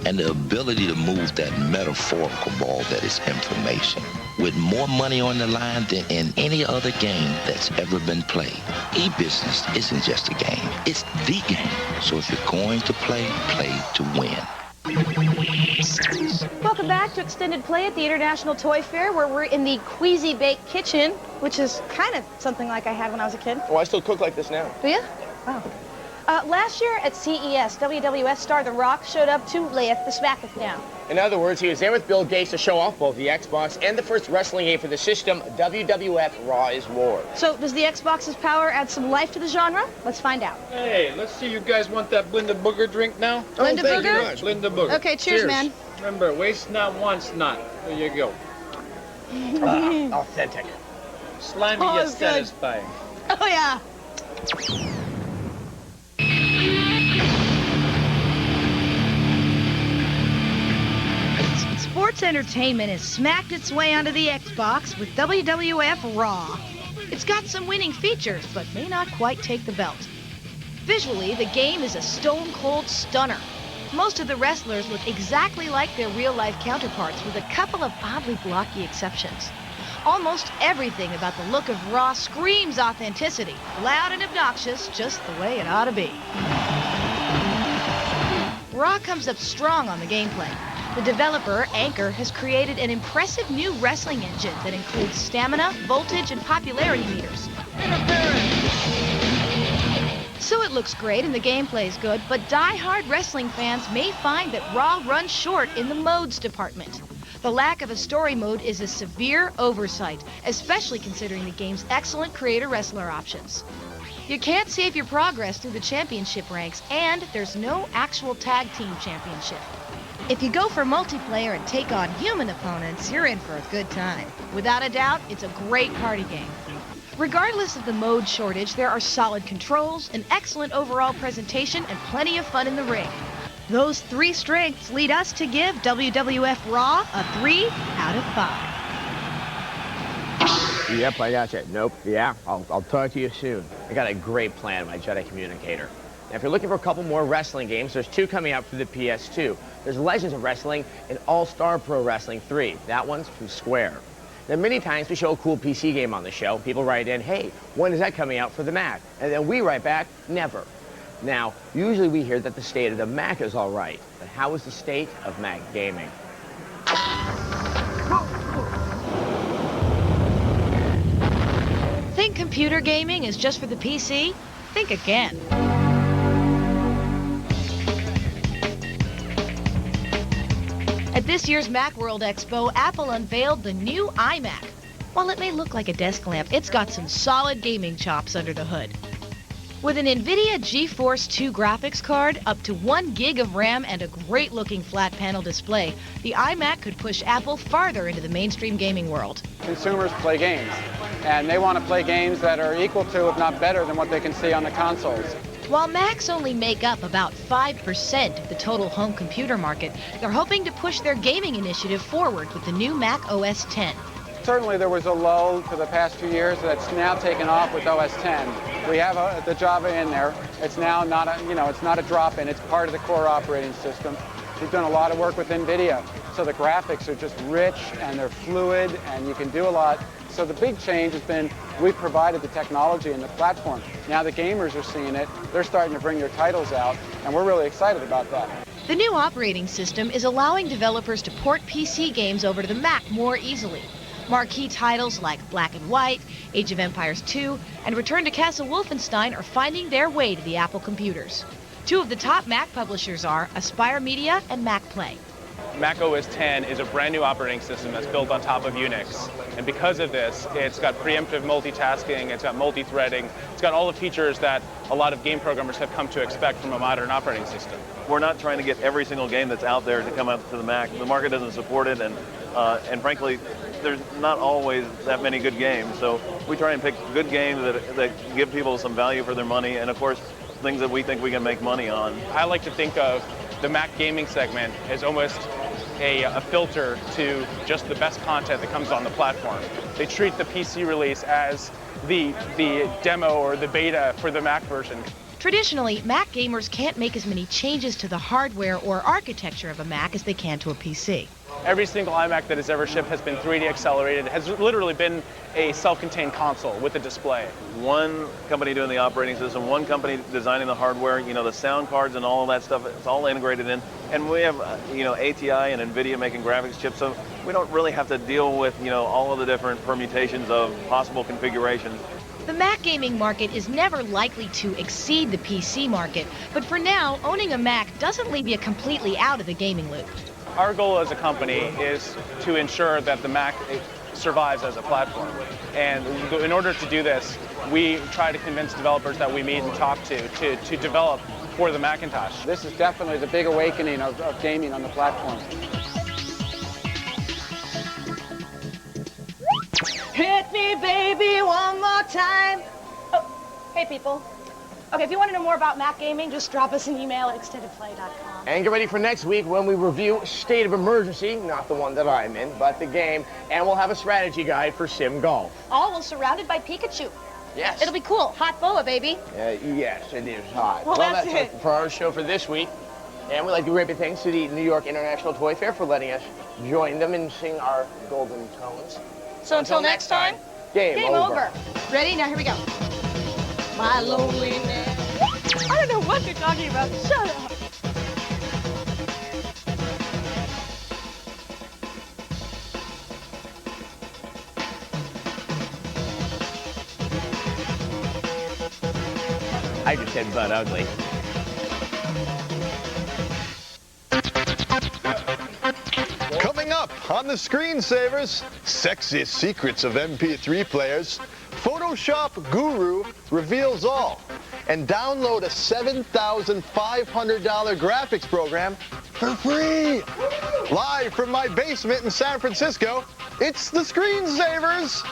and the ability to move that metaphorical ball that is information with more money on the line than in any other game that's ever been played. E-business isn't just a game, it's the game. So if you're going to play, play to win. Welcome back to Extended Play at the International Toy Fair, where we're in the Queasy Bake Kitchen, which is kind of something like I had when I was a kid. Oh, I still cook like this now. Do you? Wow. Last year at CES, WWF star The Rock showed up to layeth the smacketh down. In other words, he was there with Bill Gates to show off both the Xbox and the first wrestling game for the system, WWF Raw is War. So, does the Xbox's power add some life to the genre? Let's find out. Hey, let's see, you guys want that Blinda Booger drink now? Blinda Booger? Blinda Booger. Okay, cheers, man. Remember, waste not, wants not. There you go. Authentic. Slimy yet satisfying. Oh, yeah. Sports entertainment has smacked its way onto the Xbox with WWF Raw. It's got some winning features, but may not quite take the belt. Visually, the game is a stone-cold stunner. Most of the wrestlers look exactly like their real-life counterparts, with a couple of oddly blocky exceptions. Almost everything about the look of Raw screams authenticity, loud and obnoxious, just the way it ought to be. Raw comes up strong on the gameplay. The developer, Anchor, has created an impressive new wrestling engine that includes stamina, voltage, and popularity meters. So it looks great and the gameplay is good, but die-hard wrestling fans may find that Raw runs short in the modes department. The lack of a story mode is a severe oversight, especially considering the game's excellent creator-wrestler options. You can't save your progress through the championship ranks, and there's no actual tag team championship. If you go for multiplayer and take on human opponents, you're in for a good time. Without a doubt, it's a great party game. Regardless of the mode shortage, there are solid controls, an excellent overall presentation, and plenty of fun in the ring. Those 3 strengths lead us to give WWF Raw a 3 out of 5. Yep, I got you. Nope, yeah, I'll talk to you soon. I got a great plan, my Jedi communicator. Now, if you're looking for a couple more wrestling games, there's 2 coming out for the PS2. There's Legends of Wrestling and All-Star Pro Wrestling 3. That one's from Square. Now, many times we show a cool PC game on the show. People write in, hey, when is that coming out for the Mac? And then we write back, never. Now, usually we hear that the state of the Mac is all right. But how is the state of Mac gaming? Think computer gaming is just for the PC? think again. At this year's Macworld Expo, Apple unveiled the new iMac. While it may look like a desk lamp, it's got some solid gaming chops under the hood. With an NVIDIA GeForce 2 graphics card, up to 1 gig of RAM, and a great-looking flat panel display, the iMac could push Apple farther into the mainstream gaming world. Consumers play games, and they want to play games that are equal to, if not better, than what they can see on the consoles. While Macs only make up about 5% of the total home computer market, they're hoping to push their gaming initiative forward with the new Mac OS X. Certainly there was a lull for the past few years that's now taken off with OS X. We have the Java in there. It's now not a, it's not a drop-in. It's part of the core operating system. We've done a lot of work with NVIDIA. So the graphics are just rich and they're fluid and you can do a lot. So the big change has been we've provided the technology and the platform. Now the gamers are seeing it. They're starting to bring their titles out and we're really excited about that. The new operating system is allowing developers to port PC games over to the Mac more easily. Marquee titles like Black and White, Age of Empires 2, and Return to Castle Wolfenstein are finding their way to the Apple computers. Two of the top Mac publishers are Aspire Media and Mac Play. Mac OS X is a brand new operating system that's built on top of Unix. And because of this, it's got preemptive multitasking, it's got multi-threading, it's got all the features that a lot of game programmers have come to expect from a modern operating system. We're not trying to get every single game that's out there to come out to the Mac. The market doesn't support it, and frankly, there's not always that many good games. So we try and pick good games that give people some value for their money, and of course, things that we think we can make money on. I like to think of the Mac gaming segment as almost a filter to just the best content that comes on the platform. They treat the PC release as the demo or the beta for the Mac version. Traditionally, Mac gamers can't make as many changes to the hardware or architecture of a Mac as they can to a PC. Every single iMac that has ever shipped has been 3D accelerated, has literally been a self-contained console with a display. One company doing the operating system, one company designing the hardware, the sound cards and all of that stuff, it's all integrated in. And we have, ATI and NVIDIA making graphics chips, so we don't really have to deal with, all of the different permutations of possible configurations. The Mac gaming market is never likely to exceed the PC market, but for now, owning a Mac doesn't leave you completely out of the gaming loop. Our goal as a company is to ensure that the Mac survives as a platform. And in order to do this, we try to convince developers that we meet and talk to develop for the Macintosh. This is definitely the big awakening of gaming on the platform. Hit me, baby, one more time. Oh, hey, people. Okay, if you want to know more about Mac gaming, just drop us an email at extendedplay.com. And get ready for next week when we review State of Emergency, not the one that I'm in, but the game, and we'll have a strategy guide for Sim Golf. All while surrounded by Pikachu. Yes. It'll be cool. Hot boa, baby. Yes, it is hot. Well, that's it for our show for this week. And we'd like to give great thanks to the New York International Toy Fair for letting us join them and sing our golden tones. So until next time, game over. Ready? Now here we go. My loneliness. I don't know what you're talking about. Shut up. I just said butt ugly. Coming up on the Screensavers, sexiest secrets of MP3 players, Photoshop Guru reveals all, and download a $7,500 graphics program for free. Live from my basement in San Francisco, it's the Screensavers.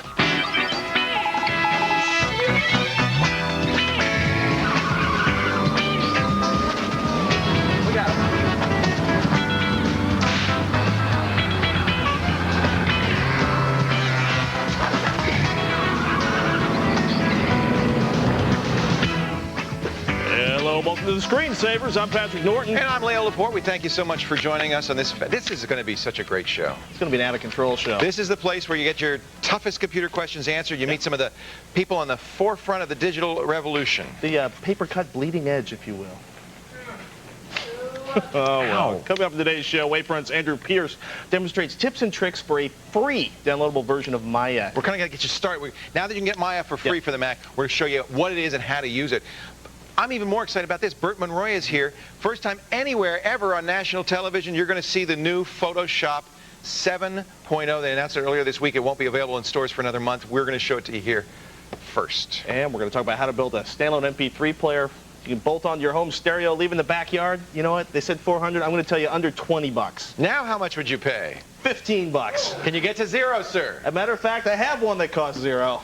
Welcome to the Screensavers. I'm Patrick Norton. And I'm Leo Laporte. We thank you so much for joining us on this. This is going to be such a great show. It's going to be an out-of-control show. This is the place where you get your toughest computer questions answered. You meet some of the people on the forefront of the digital revolution. The paper-cut bleeding edge, if you will. Oh, well. Coming up in today's show, Wavefront's Andrew Pierce demonstrates tips and tricks for a free downloadable version of Maya. We're kind of going to get you started. Now that you can get Maya for free for the Mac, we're going to show you what it is and how to use it. I'm even more excited about this. Burt Monroy is here. First time anywhere ever on national television, you're going to see the new Photoshop 7.0. They announced it earlier this week. It won't be available in stores for another month. We're going to show it to you here first. And we're going to talk about how to build a standalone MP3 player. You can bolt onto your home stereo, leave in the backyard. You know what? They said 400. I'm going to tell you under 20 bucks. Now how much would you pay? 15 bucks. Can you get to zero, sir? As a matter of fact, I have one that costs zero.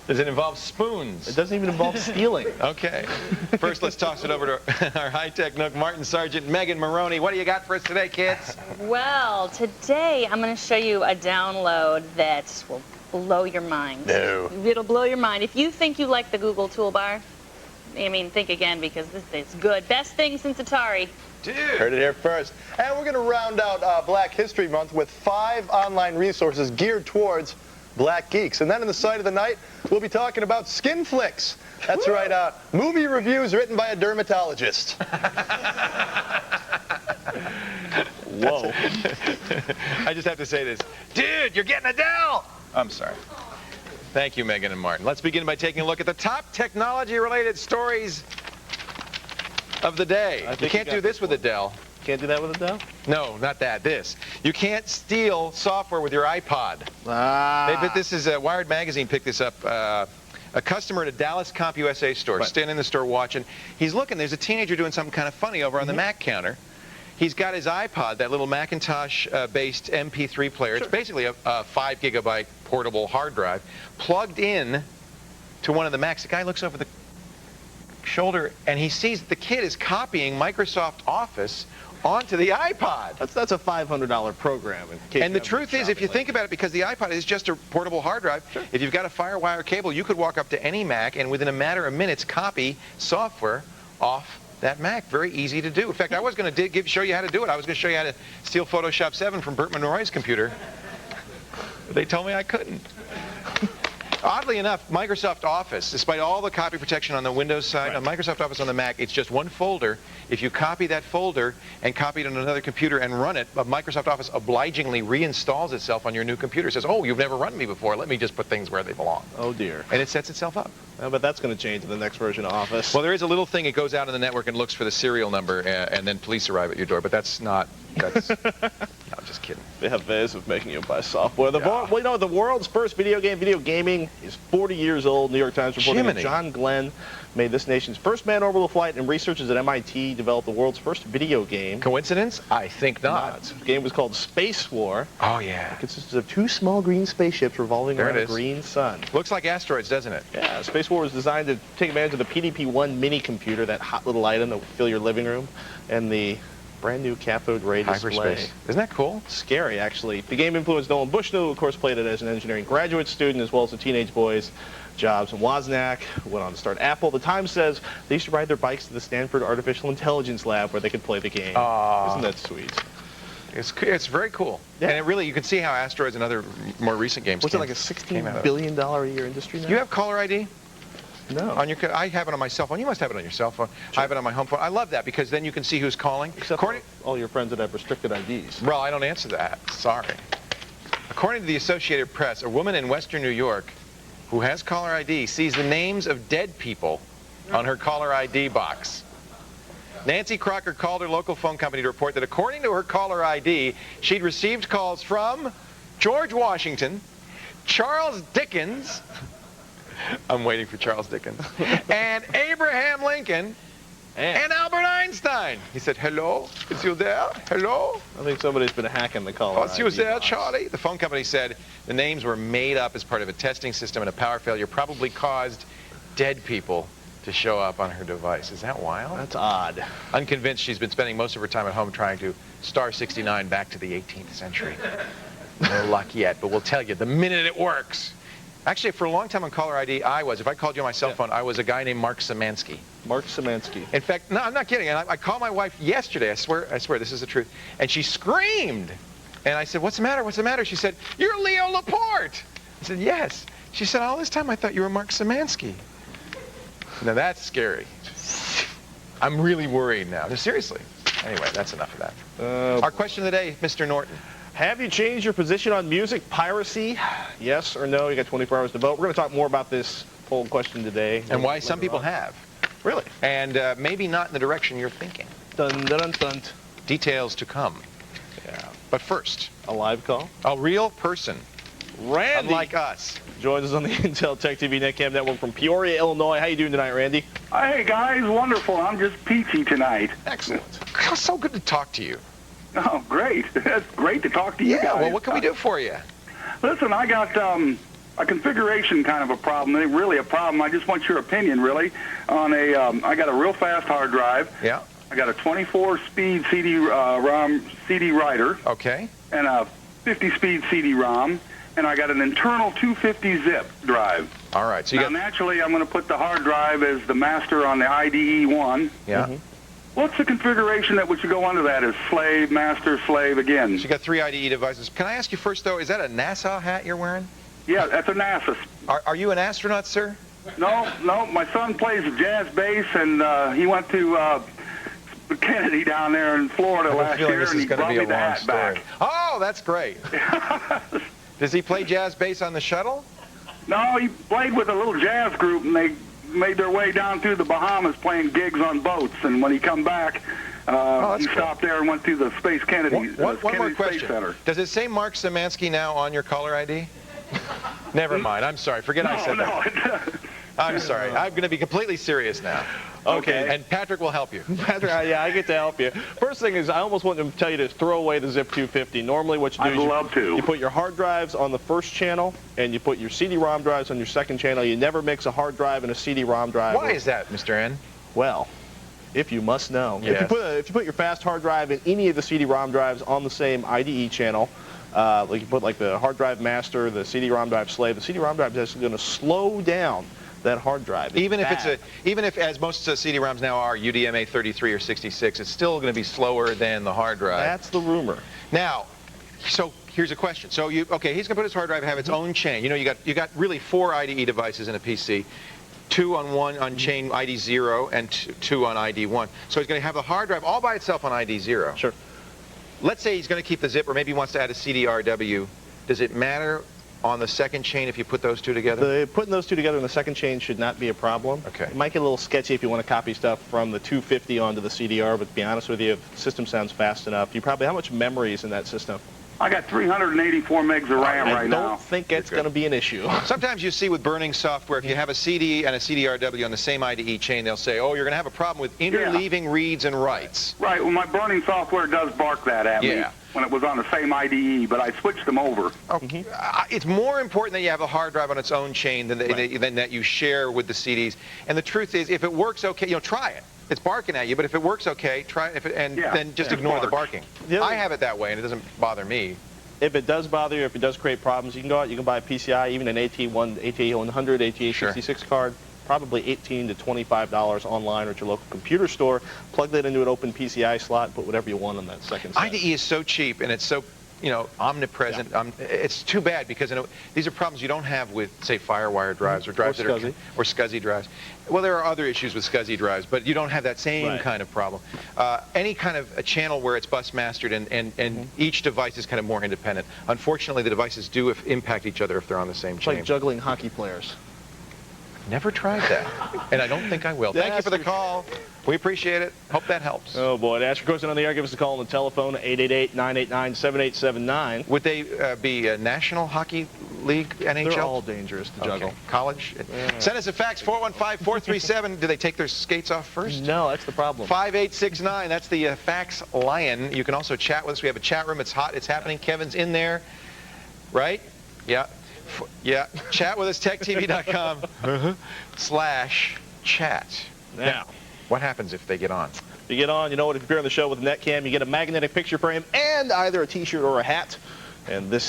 Does it involve spoons? It doesn't even involve stealing. Okay. First, let's toss it over to our high-tech nook, Martin Sargent, Megan Maroney. What do you got for us today, kids? Well, today I'm going to show you a download that will blow your mind. No. It'll blow your mind. If you think you like the Google toolbar, I mean, think again, because this is good. Best thing since Atari. Dude. Heard it here first. And we're going to round out Black History Month with 5 online resources geared towards Black geeks. And then in the sight of the night, we'll be talking about skin flicks. That's right, movie reviews written by a dermatologist. Whoa. I just have to say this. Dude, you're getting Adele! I'm sorry. Thank you, Megan and Martin. Let's begin by taking a look at the top technology-related stories of the day. You can't do this with Adele. Can't do that with Adele? No, not that. This. You can't steal software with your iPod. This is Wired Magazine picked this up. A customer at a Dallas CompUSA store, standing in the store watching. He's looking. There's a teenager doing something kind of funny over on the Mac counter. He's got his iPod, that little Macintosh-based MP3 player. It's basically a 5 gigabyte portable hard drive, plugged in to one of the Macs. The guy looks over the shoulder, and he sees that the kid is copying Microsoft Office onto the iPod. That's a $500 program. And the truth is, if you think about it, because the iPod is just a portable hard drive, if you've got a FireWire cable, you could walk up to any Mac and within a matter of minutes copy software off that Mac. Very easy to do. In fact, I was going to show you how to do it. I was going to show you how to steal Photoshop 7 from Burt Monroy's computer. They told me I couldn't. Oddly enough, Microsoft Office, despite all the copy protection on the Windows side, on Microsoft Office on the Mac, it's just one folder. If you copy that folder and copy it on another computer and run it, Microsoft Office obligingly reinstalls itself on your new computer. It says, oh, you've never run me before. Let me just put things where they belong. Oh, dear. And it sets itself up. But that's going to change in the next version of Office. Well, there is a little thing. It goes out in the network and looks for the serial number, and then police arrive at your door. But that's not... That's... No, I'm just kidding. They have ways of making you buy software. Well, you know, the world's first video gaming is 40 years old. New York Times reporting that John Glenn made this nation's first manned orbital flight, and researchers at MIT developed the world's first video game. Coincidence? I think not. The game was called Space War. Oh, yeah. It consisted of 2 small green spaceships revolving around a green sun. Looks like asteroids, doesn't it? Yeah, Space War was designed to take advantage of the PDP-1 mini computer, that hot little item that would fill your living room, and the brand new cathode ray display. Isn't that cool? Scary, actually. The game influenced Nolan Bushnell, who of course played it as an engineering graduate student, as well as the teenage boys, Jobs and Wozniak, who went on to start Apple. The Times says they used to ride their bikes to the Stanford Artificial Intelligence Lab where they could play the game. Isn't that sweet? It's very cool. Yeah. And it really, you can see how asteroids and other more recent games What's it, like a $16 billion a year industry now? You have caller ID? No. I have it on my cell phone. You must have it on your cell phone. Sure. I have it on my home phone. I love that because then you can see who's calling. Except all your friends that have restricted IDs. Well, I don't answer that. Sorry. According to the Associated Press, a woman in Western New York who has caller ID sees the names of dead people on her caller ID box. Nancy Crocker called her local phone company to report that according to her caller ID, she'd received calls from George Washington, Charles Dickens, I'm waiting for Charles Dickens, and Abraham Lincoln, and Albert Einstein. He said, hello, is you there? Hello? I think somebody's been hacking the caller ID. Is you there, Charlie? The phone company said the names were made up as part of a testing system and a power failure probably caused dead people to show up on her device. Is that wild? That's odd. Unconvinced, she's been spending most of her time at home trying to star 69 back to the 18th century. No luck yet, but we'll tell you the minute it works. Actually, for a long time on caller ID, if I called you on my cell phone, I was a guy named Mark Szymanski. Mark Szymanski. In fact, no, I'm not kidding. I called my wife yesterday. I swear, this is the truth. And she screamed. And I said, what's the matter? What's the matter? She said, you're Leo Laporte. I said, yes. She said, all this time I thought you were Mark Szymanski. Now that's scary. I'm really worried now. No, seriously. Anyway, that's enough of that. Our question of the day, Mr. Norton. Have you changed your position on music piracy? Yes or no? You got 24 hours to vote. We're going to talk more about this poll question today. And why some people have. Really? And maybe not in the direction you're thinking. Dun, dun, dun, dun. Details to come. Yeah. But first. A live call. A real person. Randy. Unlike us. Joins us on the Intel Tech TV Netcam Network from Peoria, Illinois. How you doing tonight, Randy? Hey, guys. Wonderful. I'm just peachy tonight. Excellent. It's so good to talk to you. Oh, great. It's great to talk to you guys. Well, what can we do for you? Listen, I got a configuration kind of a problem. It ain't really a problem. I just want your opinion, really, on I got a real fast hard drive. Yeah. I got a 24-speed CD writer. Okay. And a 50-speed CD-ROM. And I got an internal 250 zip drive. All right. So you naturally, I'm going to put the hard drive as the master on the IDE one. Yeah. Mm-hmm. What's the configuration that would you go under that as slave, master, slave again? So you got 3 IDE devices. Can I ask you first, though, is that a NASA hat you're wearing? Yeah, that's a NASA. Are you an astronaut, sir? No. My son plays jazz bass, and he went to Kennedy down there in Florida last year, and he brought me the hat back. Oh, that's great. Does he play jazz bass on the shuttle? No, he played with a little jazz group, and they made their way down through the Bahamas playing gigs on boats. And when he come back, he stopped there and went to the Space Kennedy. One more Space question. Center. Does it say Mark Szymanski now on your caller ID? Never mind. I'm sorry. Forget I said that. I'm sorry. I'm going to be completely serious now. Okay. And Patrick will help you. Patrick, yeah, I get to help you. First thing is, I almost want to tell you to throw away the Zip 250. Normally what you do is you put your hard drives on the first channel, and you put your CD-ROM drives on your second channel. You never mix a hard drive and a CD-ROM drive. Why is that, Mr. N? Well, if you must know. Yes. If you put your fast hard drive in any of the CD-ROM drives on the same IDE channel, like you put like the hard drive master, the CD-ROM drive slave, the CD-ROM drive is going to slow down that hard drive. Even if as most CD-ROMs now are UDMA 33 or 66, it's still going to be slower than the hard drive. That's the rumor. Now, so here's a question. So he's going to put his hard drive have its own chain. You know, you got really 4 IDE devices in a PC. 2 on one on chain ID 0 and 2 on ID 1. So he's going to have the hard drive all by itself on ID 0. Sure. Let's say he's going to keep the zip, or maybe he wants to add a CDRW. Does it matter on the second chain if you put those two together? Putting those two together in the second chain should not be a problem. Okay. It might get a little sketchy if you want to copy stuff from the 250 onto the CDR, but to be honest with you, if the system sounds fast enough, how much memory is in that system? I got 384 megs of RAM right now. I don't think it's going to be an issue. Sometimes you see with burning software, if you have a CD and a CDRW on the same IDE chain, they'll say, oh, you're going to have a problem with interleaving reads and writes. Right. Well, my burning software does bark that at me when it was on the same IDE, but I switched them over. Okay. It's more important that you have a hard drive on its own chain than that you share with the CDs. And the truth is, if it works okay, try it. It's barking at you, but if it works okay, try it, then just ignore the barking. I have it that way, and it doesn't bother me. If it does bother you, if it does create problems, you can go out, you can buy a PCI, even an AT100, ATA66 card, probably $18 to $25 online or at your local computer store. Plug that into an open PCI slot, put whatever you want on that second set. IDE is so cheap, and it's so omnipresent. It's too bad because these are problems you don't have with, say, FireWire drives or drives that are or SCSI drives. Well, there are other issues with SCSI drives, but you don't have that same kind of problem. Any kind of a channel where it's bus mastered and each device is kind of more independent. Unfortunately, the devices do impact each other if they're on the same chain. It's like juggling hockey players. Never tried that, and I don't think I will. Thank you for the call. We appreciate it. Hope that helps. Oh, boy. To ask your question on the air, give us a call on the telephone, 888-989-7879. Would they be a National Hockey League, NHL? They're all dangerous to juggle. College? Send us a fax, 415-437. Do they take their skates off first? No, that's the problem. 5869, that's the fax lion. You can also chat with us. We have a chat room. It's hot. It's happening. Kevin's in there, right? Yeah. Yeah. Chat with us, techtv.com/chat. Now, what happens if they get on? If you get on, you know what, if you appear on the show with a Netcam, you get a magnetic picture frame and either a t-shirt or a hat. And our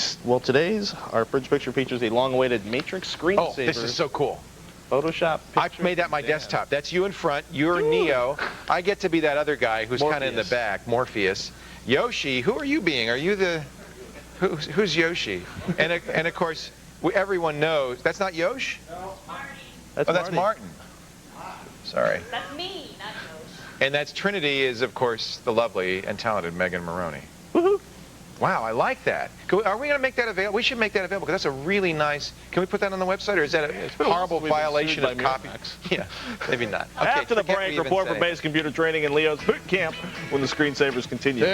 fridge picture features a long-awaited Matrix screensaver. Oh, this is so cool. Photoshop I've made that my desktop. That's you in front. You're Neo. I get to be that other guy who's kind of in the back, Morpheus. Yoshi, who are you being? Are you the... Who's Yoshi? And of course, everyone knows. That's not Yosh? No, Marty. That's Martin. Sorry. That's me, not Coach. And that's Trinity is, of course, the lovely and talented Megan Maroney. Woohoo! Wow, I like that. Are we going to make that available? We should make that available because that's a really nice. Can we put that on the website, or is that a horrible violation of copy? Yeah, maybe not. Okay, After the break, report from base computer training in Leo's boot camp when the screensavers continue.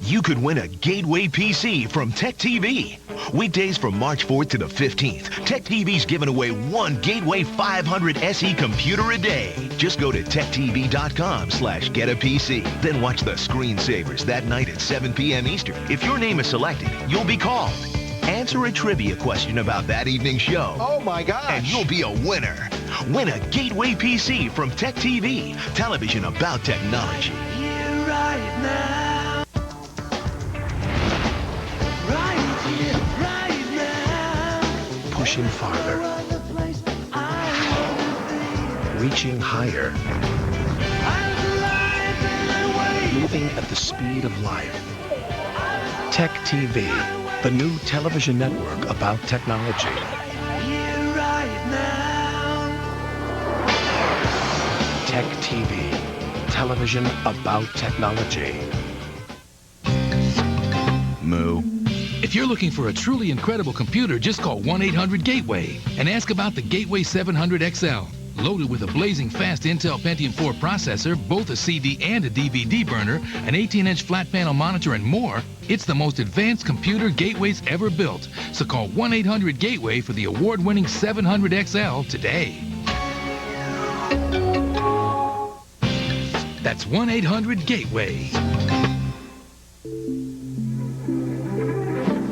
You could win a Gateway PC from TechTV. Weekdays from March 4th to the 15th, TechTV's giving away one Gateway 500 SE computer a day. Just go to techtv.com/getapc. Then watch the screensavers that night at 7 p.m. Eastern. If your name is selected, you'll be called. Answer a trivia question about that evening's show. Oh my gosh. And you'll be a winner. Win a Gateway PC from TechTV. Television about technology. Here right now. Pushing farther. Reaching higher. Moving at the speed of life. TechTV, the new television network about technology. TechTV, television about technology. Moo. If you're looking for a truly incredible computer, just call 1-800-GATEWAY and ask about the Gateway 700XL. Loaded with a blazing fast Intel Pentium 4 processor, both a CD and a DVD burner, an 18-inch flat panel monitor, and more, it's the most advanced computer Gateway's ever built. So call 1-800-GATEWAY for the award-winning 700XL today. That's 1-800-GATEWAY.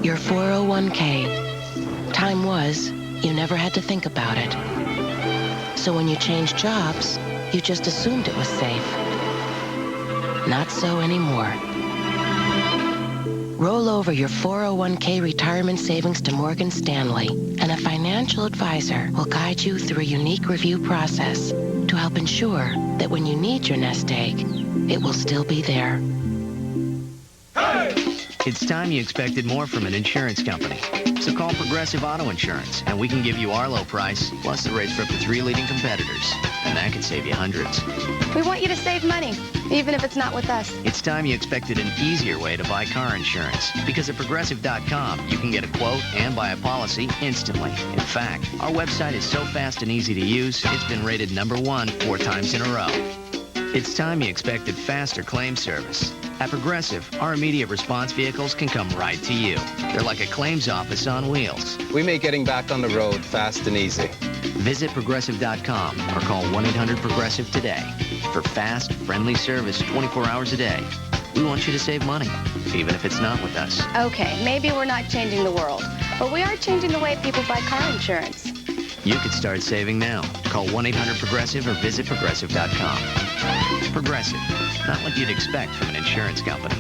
Your 401k. Time was, you never had to think about it. So when you changed jobs, you just assumed it was safe. Not so anymore. Roll over your 401k retirement savings to Morgan Stanley, and a financial advisor will guide you through a unique review process to help ensure that when you need your nest egg, it will still be there. It's time you expected more from an insurance company. So call Progressive Auto Insurance, and we can give you our low price, plus the rates for up to 3 leading competitors. And that could save you hundreds. We want you to save money, even if it's not with us. It's time you expected an easier way to buy car insurance. Because at Progressive.com, you can get a quote and buy a policy instantly. In fact, our website is so fast and easy to use, it's been rated #1 4 times in a row. It's time you expected faster claim service. At Progressive, our immediate response vehicles can come right to you. They're like a claims office on wheels. We make getting back on the road fast and easy. Visit Progressive.com or call 1-800-PROGRESSIVE today for fast, friendly service 24 hours a day. We want you to save money, even if it's not with us. Okay, maybe we're not changing the world, but we are changing the way people buy car insurance. You could start saving now. Call 1-800-PROGRESSIVE or visit Progressive.com. Progressive, not what you'd expect from an insurance company.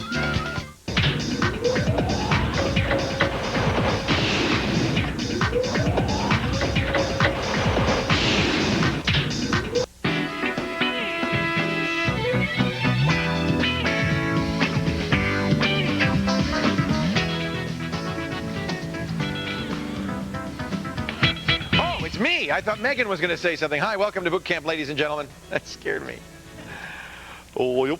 Oh, it's me. I thought Megan was going to say something. Hi, welcome to Boot Camp, ladies and gentlemen. That scared me. I'm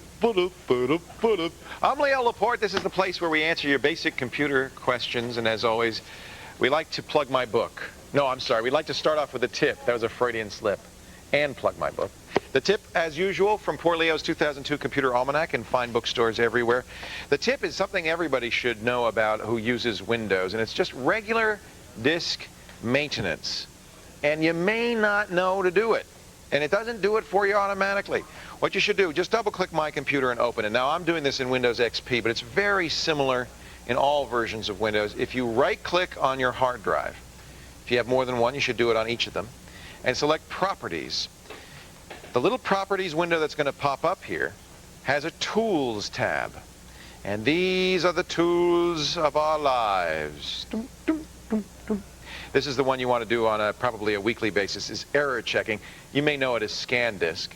Leo Laporte. This is the place where we answer your basic computer questions, and as always, we like to plug my book. No, I'm sorry. We'd like to start off with a tip. That was a Freudian slip. And plug my book. The tip, as usual, from Poor Leo's 2002 Computer Almanac in fine bookstores everywhere. The tip is something everybody should know about who uses Windows, and it's just regular disk maintenance. And you may not know to do it. And it doesn't do it for you automatically. What you should do, just double-click My Computer and open it. Now, I'm doing this in Windows XP, but it's very similar in all versions of Windows. If you right-click on your hard drive, if you have more than one, you should do it on each of them, and select Properties. The little Properties window that's going to pop up here has a Tools tab. And these are the tools of our lives. This is the one you want to do on probably a weekly basis, is error checking. You may know it as scan disk.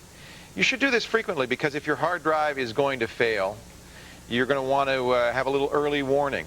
You should do this frequently because if your hard drive is going to fail, you're going to want to have a little early warning.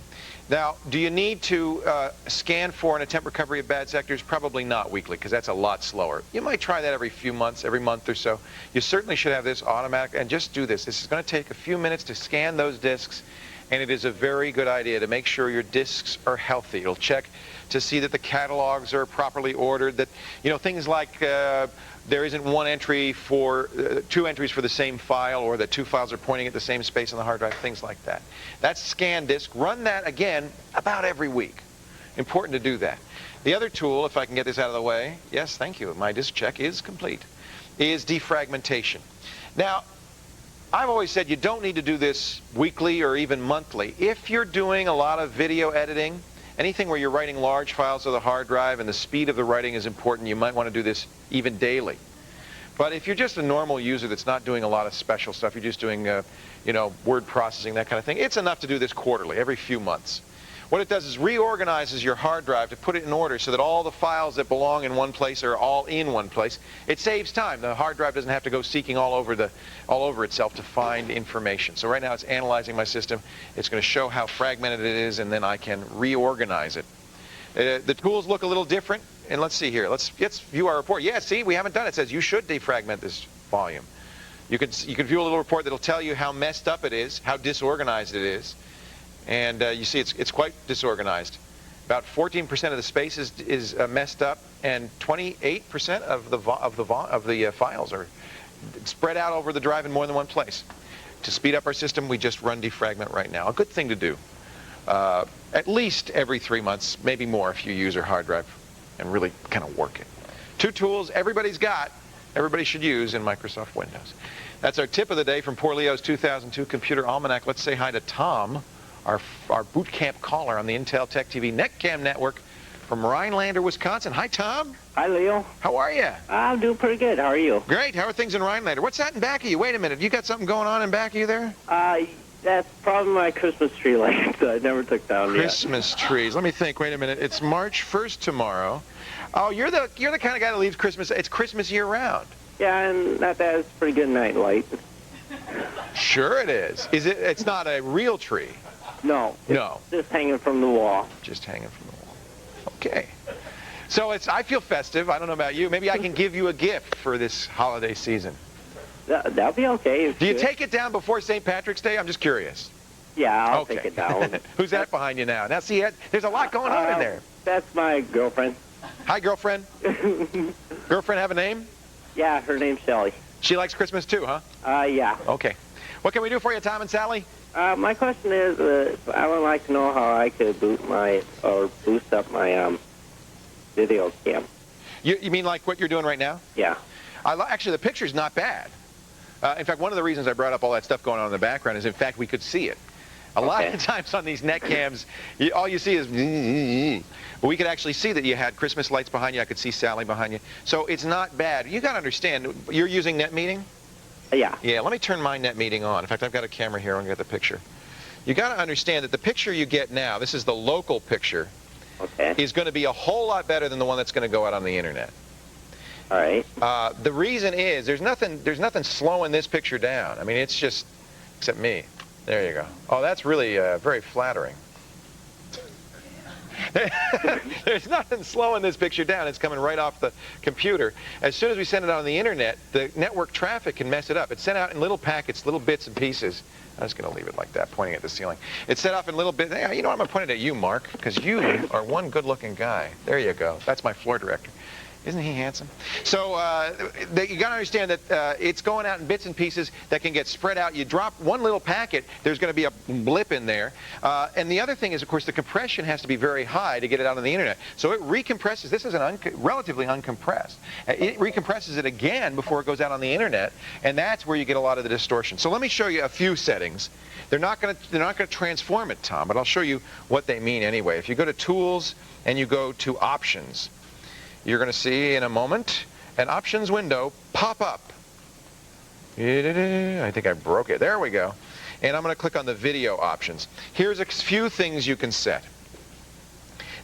Now, do you need to scan for and attempt recovery of bad sectors? Probably not weekly, because that's a lot slower. You might try that every few months, every month or so. You certainly should have this automatic, and just do this. This is going to take a few minutes to scan those disks, and it is a very good idea to make sure your disks are healthy. It'll check to see that the catalogs are properly ordered, that, you know, things like there isn't one entry for, two entries for the same file, or that two files are pointing at the same space on the hard drive, things like that. That's scan disk. Run that again about every week. Important to do that. The other tool, if I can get this out of the way, yes, thank you, my disk check is complete, is defragmentation. Now, I've always said you don't need to do this weekly or even monthly. If you're doing a lot of video editing, anything where you're writing large files to the hard drive and the speed of the writing is important, you might want to do this even daily. But if you're just a normal user that's not doing a lot of special stuff, you're just doing, you know, word processing, that kind of thing, it's enough to do this quarterly, every few months. What it does is reorganizes your hard drive to put it in order so that all the files that belong in one place are all in one place. It saves time. The hard drive doesn't have to go seeking all over itself to find information. So right now it's analyzing my system. It's going to show how fragmented it is, and then I can reorganize it. The tools look a little different, and let's see here. Let's view our report. Yeah, see, we haven't done it. It says you should defragment this volume. You can view a little report that'll tell you how messed up it is, how disorganized it is. And you see it's quite disorganized. About 14% of the space is messed up, and 28% of the files are spread out over the drive in more than one place. To speed up our system, we just run defragment right now. A good thing to do. At least every 3 months, maybe more if you use your hard drive and really kind of work it. Two tools everybody should use in Microsoft Windows. That's our tip of the day from Poor Leo's 2002 Computer Almanac. Let's say hi to Tom, our boot camp caller on the Intel Tech TV Netcam network from Rhinelander, Wisconsin. Hi, Tom. Hi, Leo. How are you? I'm doing pretty good. How are you? Great. How are things in Rhinelander? What's that in back of you? Wait a minute. You got something going on in back of you there? That's probably my Christmas tree lights I never took down yet. Christmas trees. Let me think. Wait a minute. It's March 1st tomorrow. Oh, you're the kind of guy that leaves Christmas. It's Christmas year round. Yeah, and that's a pretty good night light. Sure it is. It's not a real tree. No. No. Just hanging from the wall. Just hanging from the wall. Okay. So I feel festive. I don't know about you. Maybe I can give you a gift for this holiday season. That'll be okay. Do you take it down before St. Patrick's Day? I'm just curious. Yeah, I'll take it down. Who's that behind you now? Now, see, there's a lot going on in there. That's my girlfriend. Hi, girlfriend. Girlfriend have a name? Yeah, her name's Sally. She likes Christmas too, huh? Yeah. Okay. What can we do for you, Tom and Sally? My question is, I would like to know how I could boost up my video cam. You mean like what you're doing right now? Yeah. Actually, the picture's not bad. In fact, one of the reasons I brought up all that stuff going on in the background is, in fact, we could see it. A lot of times on these net cams, all you see is, but we could actually see that you had Christmas lights behind you. I could see Sally behind you. So it's not bad. You got to understand, you're using NetMeeting? Yeah. Yeah, let me turn my NetMeeting on. In fact, I've got a camera here. I'm going to get the picture. You got to understand that the picture you get now, this is the local picture, is going to be a whole lot better than the one that's going to go out on the internet. All right. The reason is there's nothing slowing this picture down. I mean, it's just, except me. There you go. Oh, that's really very flattering. There's nothing slowing this picture down. It's coming right off the computer. As soon as we send it out on the internet, the network traffic can mess it up. It's sent out in little packets, little bits and pieces. I'm just going to leave it like that, pointing at the ceiling. It's set off in little bits. Hey, you know what? I'm going to point it at you, Mark, because you are one good-looking guy. There you go. That's my floor director. Isn't he handsome? So you got to understand that it's going out in bits and pieces that can get spread out. You drop one little packet, there's going to be a blip in there. And the other thing is, of course, the compression has to be very high to get it out on the internet. So it recompresses. This is relatively uncompressed. It recompresses it again before it goes out on the internet, and that's where you get a lot of the distortion. So let me show you a few settings. They're not going to transform it, Tom, but I'll show you what they mean anyway. If you go to Tools and you go to Options, you're going to see in a moment an options window pop up. I think I broke it. There we go. And I'm going to click on the video options. Here's a few things you can set.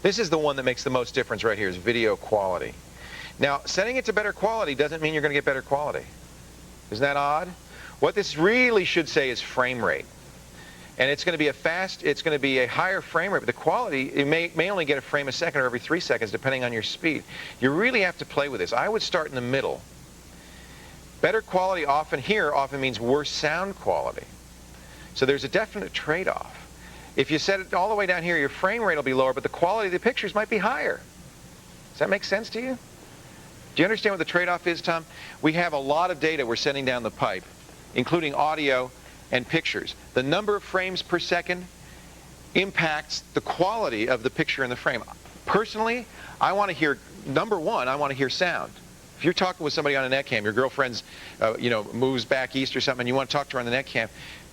This is the one that makes the most difference right here, is video quality. Now, setting it to better quality doesn't mean you're going to get better quality. Isn't that odd? What this really should say is frame rate. And it's going to be it's going to be a higher frame rate, but the quality, it may only get a frame a second or every 3 seconds, depending on your speed. You really have to play with this. I would start in the middle. Better quality often means worse sound quality. So there's a definite trade-off. If you set it all the way down here, your frame rate will be lower, but the quality of the pictures might be higher. Does that make sense to you? Do you understand what the trade-off is, Tom? We have a lot of data we're sending down the pipe, including audio and pictures. The number of frames per second impacts the quality of the picture in the frame. Personally, I want to hear, number one, I want to hear sound. If you're talking with somebody on a net cam, your girlfriend's, moves back east or something, and you want to talk to her on the net cam,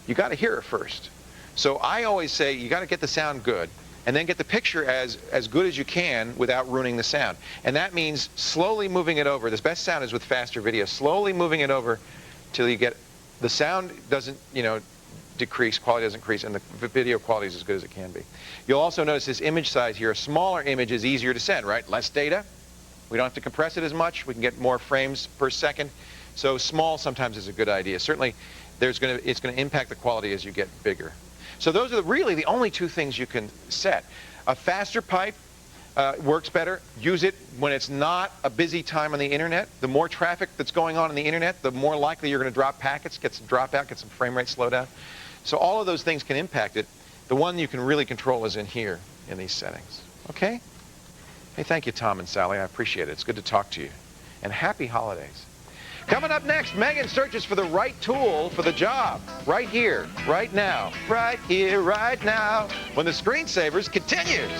you got to hear her first. So I always say you got to get the sound good, and then get the picture as good as you can without ruining the sound. And that means slowly moving it over. The best sound is with faster video. Slowly moving it over till you get the sound doesn't, decrease, quality doesn't increase, and the video quality is as good as it can be. You'll also notice this image size here. A smaller image is easier to send, right? Less data. We don't have to compress it as much. We can get more frames per second. So small sometimes is a good idea. Certainly, it's going to impact the quality as you get bigger. So those are really the only two things you can set. A faster pipe works better. Use it when it's not a busy time on the internet. The more traffic that's going on the internet, the more likely you're going to drop packets, get some dropout, get some frame rate slowdown. So all of those things can impact it. The one you can really control is in here in these settings. Okay? Hey, thank you, Tom and Sally. I appreciate it. It's good to talk to you. And happy holidays. Coming up next, Megan searches for the right tool for the job. Right here, right now. Right here, right now. When the Screensavers continues.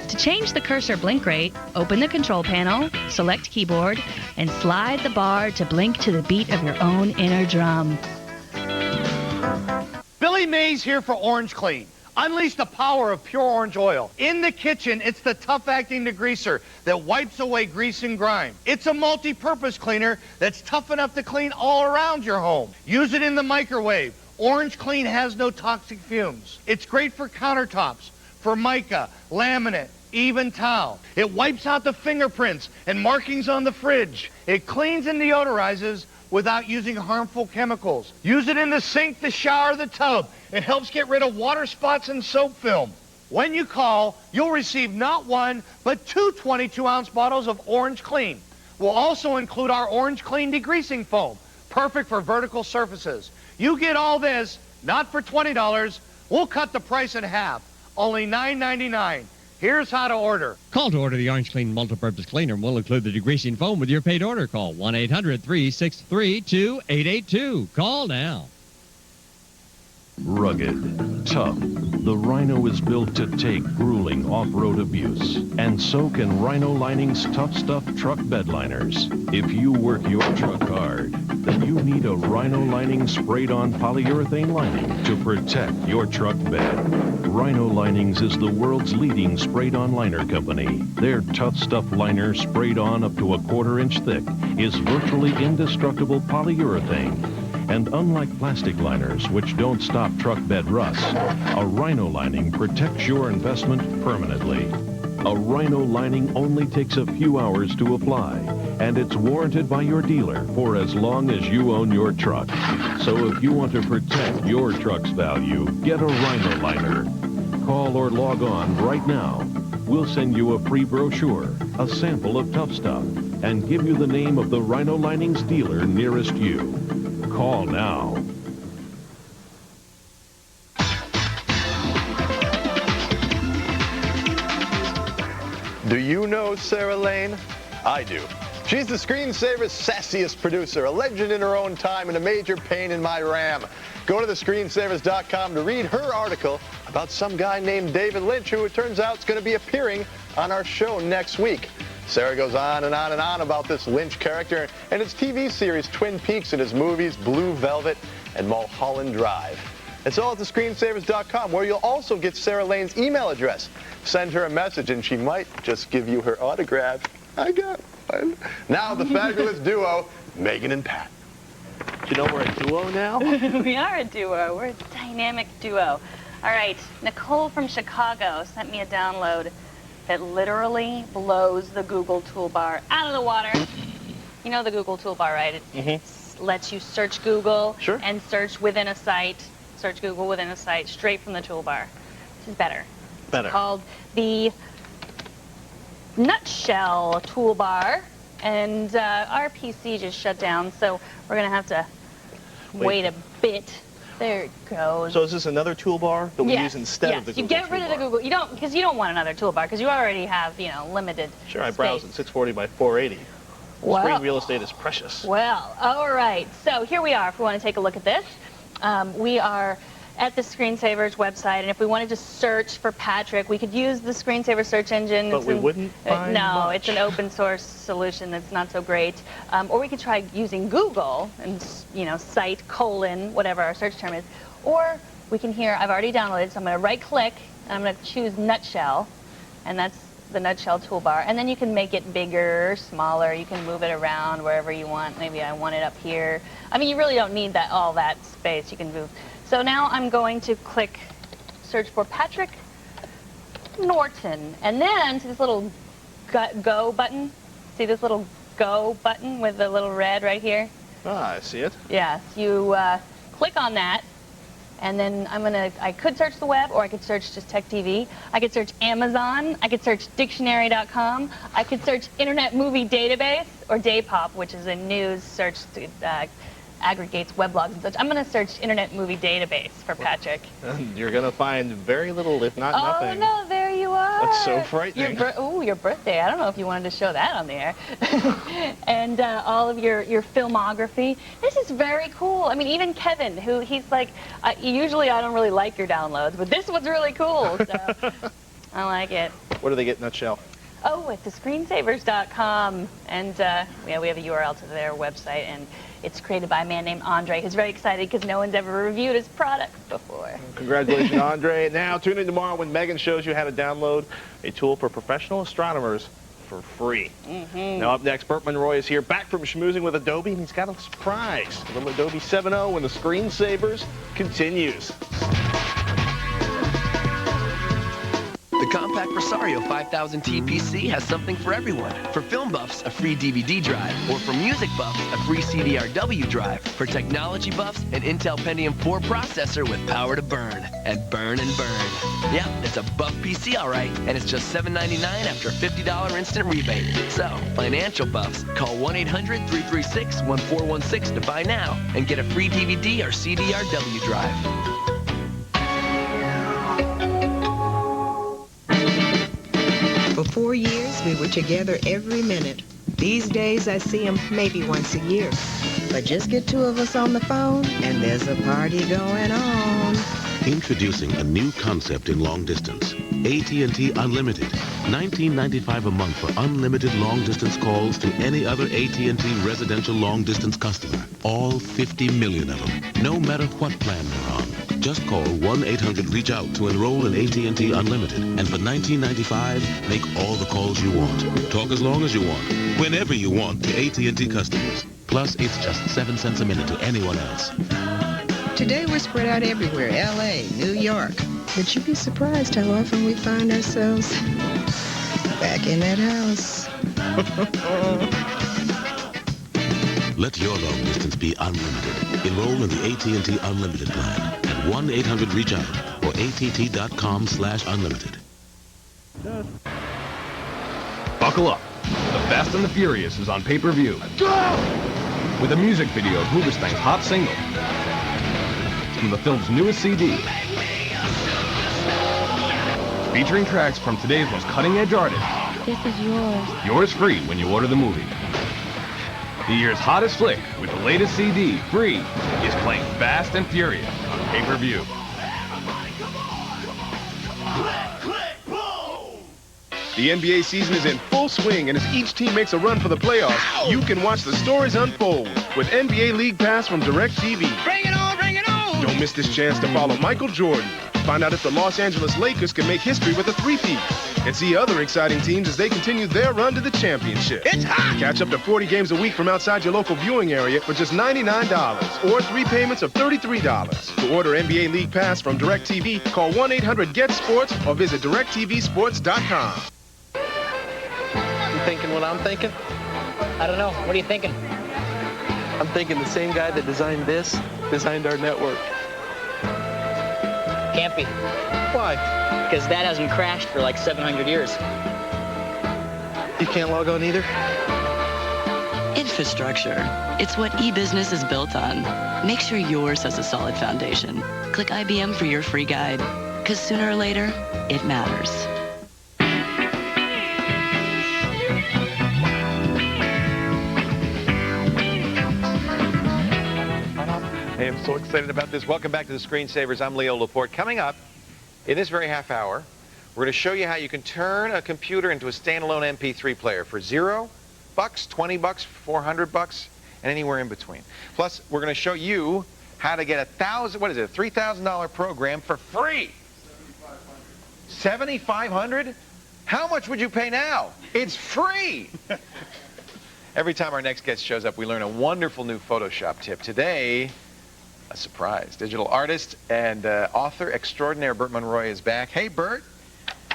To change the cursor blink rate, open the control panel, select keyboard, and slide the bar to blink to the beat of your own inner drum. Billy Mays here for Orange Clean. Unleash the power of pure orange oil. In the kitchen, it's the tough-acting degreaser that wipes away grease and grime. It's a multi-purpose cleaner that's tough enough to clean all around your home. Use it in the microwave. Orange Clean has no toxic fumes. It's great for countertops, for mica, laminate, even towel. It wipes out the fingerprints and markings on the fridge. It cleans and deodorizes without using harmful chemicals. Use it in the sink, the shower, the tub. It helps get rid of water spots and soap film. When you call, you'll receive not one, but 2 22-ounce bottles of Orange Clean. We'll also include our Orange Clean degreasing foam, perfect for vertical surfaces. You get all this, not for $20. We'll cut the price in half, only $9.99. Here's how to order. Call to order the Orange Clean multi-purpose cleaner, and we'll include the degreasing foam with your paid order. Call 1-800-363-2882. Call now. Rugged, tough, the Rhino is built to take grueling off-road abuse. And so can Rhino Lining's Tough Stuff truck bed liners. If you work your truck hard, then you need a Rhino Lining sprayed-on polyurethane lining to protect your truck bed. Rhino Linings is the world's leading sprayed-on liner company. Their Tough Stuff liner, sprayed on up to a 1/4 inch thick, is virtually indestructible polyurethane. And unlike plastic liners, which don't stop truck bed rust, a Rhino Lining protects your investment permanently. A Rhino Lining only takes a few hours to apply, and it's warranted by your dealer for as long as you own your truck. So if you want to protect your truck's value, get a Rhino Liner. Call or log on right now. We'll send you a free brochure, a sample of Tough Stuff, and give you the name of the Rhino Lining's dealer nearest you. Call now. Do you know Sarah Lane? I do. She's the Screensaver's sassiest producer, a legend in her own time and a major pain in my RAM. Go to thescreensavers.com to read her article about some guy named David Lynch, who it turns out is going to be appearing on our show next week. Sarah goes on and on and on about this Lynch character and his TV series Twin Peaks and his movies Blue Velvet and Mulholland Drive. It's all at thescreensavers.com, where you'll also get Sarah Lane's email address. Send her a message and she might just give you her autograph. I got one. Now the fabulous duo, Megan and Pat. Do you know we're a duo now? We are a duo. We're a dynamic duo. All right, Nicole from Chicago sent me a download that literally blows the Google toolbar out of the water. You know the Google toolbar, right? It lets you search Google and search within a site. search Google within a site straight from the toolbar, which is better. Better. It's called the Nutshell toolbar, and our PC just shut down, so we're going to have to wait a bit. There it goes. So is this another toolbar that we use instead of the Google you get rid of the Google. You don't, because you don't want another toolbar, because you already have, you know, limited Sure, I space. browse at 640 by 480. Well, Screen real estate is precious. Well, all right. So here we are. If we want to take a look at this, we are at the Screensavers website, and if we wanted to search for Patrick, we could use the Screensaver search engine. But we wouldn't find No, much. it's an open source solution that's not so great. Or we could try using Google and, you know, cite : whatever our search term is. Or we can hear, I've already downloaded, so I'm going to right click, and I'm going to choose Nutshell, and that's the Nutshell toolbar. And then you can make it bigger, smaller, you can move it around wherever you want. Maybe I want it up here. I mean, you really don't need all that space. You can move. So now I'm going to click search for Patrick Norton, and then to this little go button. See this little go button with the little red right here? Ah, I see it. Yes, you click on that, and then I could search the web, or I could search just TechTV. I could search Amazon. I could search dictionary.com. I could search Internet Movie Database, or Daypop, which is a news search aggregates weblogs and such. I'm going to search Internet Movie Database for Patrick. You're going to find very little, if not nothing. Oh, no, there you are. That's so frightening. Your birthday. I don't know if you wanted to show that on the air. And all of your filmography. This is very cool. I mean, even Kevin, he's like, usually I don't really like your downloads, but this one's really cool, so I like it. Where do they get Nutshell? Oh, it's thescreensavers.com, and we have a URL to their website, and it's created by a man named Andre, who's very excited because no one's ever reviewed his products before. Congratulations, Andre. Now, tune in tomorrow when Megan shows you how to download a tool for professional astronomers for free. Now, up next, Burt Monroy is here, back from schmoozing with Adobe, and he's got a surprise. A little Adobe 7.0 when the Screensavers continues. The compact Presario 5000 TPC has something for everyone. For film buffs, a free DVD drive. Or for music buffs, a free CDRW drive. For technology buffs, an Intel Pentium 4 processor with power to burn. And burn and burn. Yeah, it's a buff PC, all right. And it's just $7.99 after a $50 instant rebate. So, financial buffs, call 1-800-336-1416 to buy now and get a free DVD or CDRW drive. For 4 years, we were together every minute. These days, I see him maybe once a year. But just get two of us on the phone, and there's a party going on. Introducing a new concept in long distance. AT&T Unlimited. $19.95 a month for unlimited long-distance calls to any other AT&T residential long-distance customer. All 50 million of them, no matter what plan you're on. Just call 1-800-REACH-OUT to enroll in AT&T Unlimited. And for $19.95, make all the calls you want. Talk as long as you want, whenever you want to AT&T customers. Plus, it's just 7 cents a minute to anyone else. Today, we're spread out everywhere. L.A., New York. But you'd be surprised how often we find ourselves back in that house. Let your long distance be unlimited. Enroll in the AT&T Unlimited plan at 1-800-REACH-OUT or att.com/unlimited. Buckle up. The Fast and the Furious is on pay-per-view. With a music video of Hooverstein's hot single from the film's newest CD. Featuring tracks from today's most cutting-edge artists. This is yours. Yours free when you order the movie. The year's hottest flick with the latest CD, free, is playing Fast and Furious on pay-per-view. The NBA season is in full swing, and as each team makes a run for the playoffs, you can watch the stories unfold with NBA League Pass from DirecTV. Bring it on, bring it on! Don't miss this chance to follow Michael Jordan. Find out if the Los Angeles Lakers can make history with a three-peat. And see other exciting teams as they continue their run to the championship. It's hot! Catch up to 40 games a week from outside your local viewing area for just $99 or 3 payments of $33. To order NBA League Pass from DirecTV, call 1-800-GET-SPORTS or visit DirecTVSports.com. You thinking what I'm thinking? I don't know. What are you thinking? I'm thinking the same guy that designed this designed our network. Can't be. Why? Because that hasn't crashed for like 700 years. You can't log on either? Infrastructure. It's what e-business is built on. Make sure yours has a solid foundation. Click IBM for your free guide. Because sooner or later, it matters. I am so excited about this. Welcome back to the Screensavers. I'm Leo Laporte. Coming up in this very half hour, we're going to show you how you can turn a computer into a standalone MP3 player for $0, $20, $400, and anywhere in between. Plus, we're going to show you how to get a $3,000 program for free. $7,500? How much would you pay now? It's free. Every time our next guest shows up, we learn a wonderful new Photoshop tip. Today, a surprise. Digital artist and author extraordinaire Bert Monroy is back. Hey, Bert.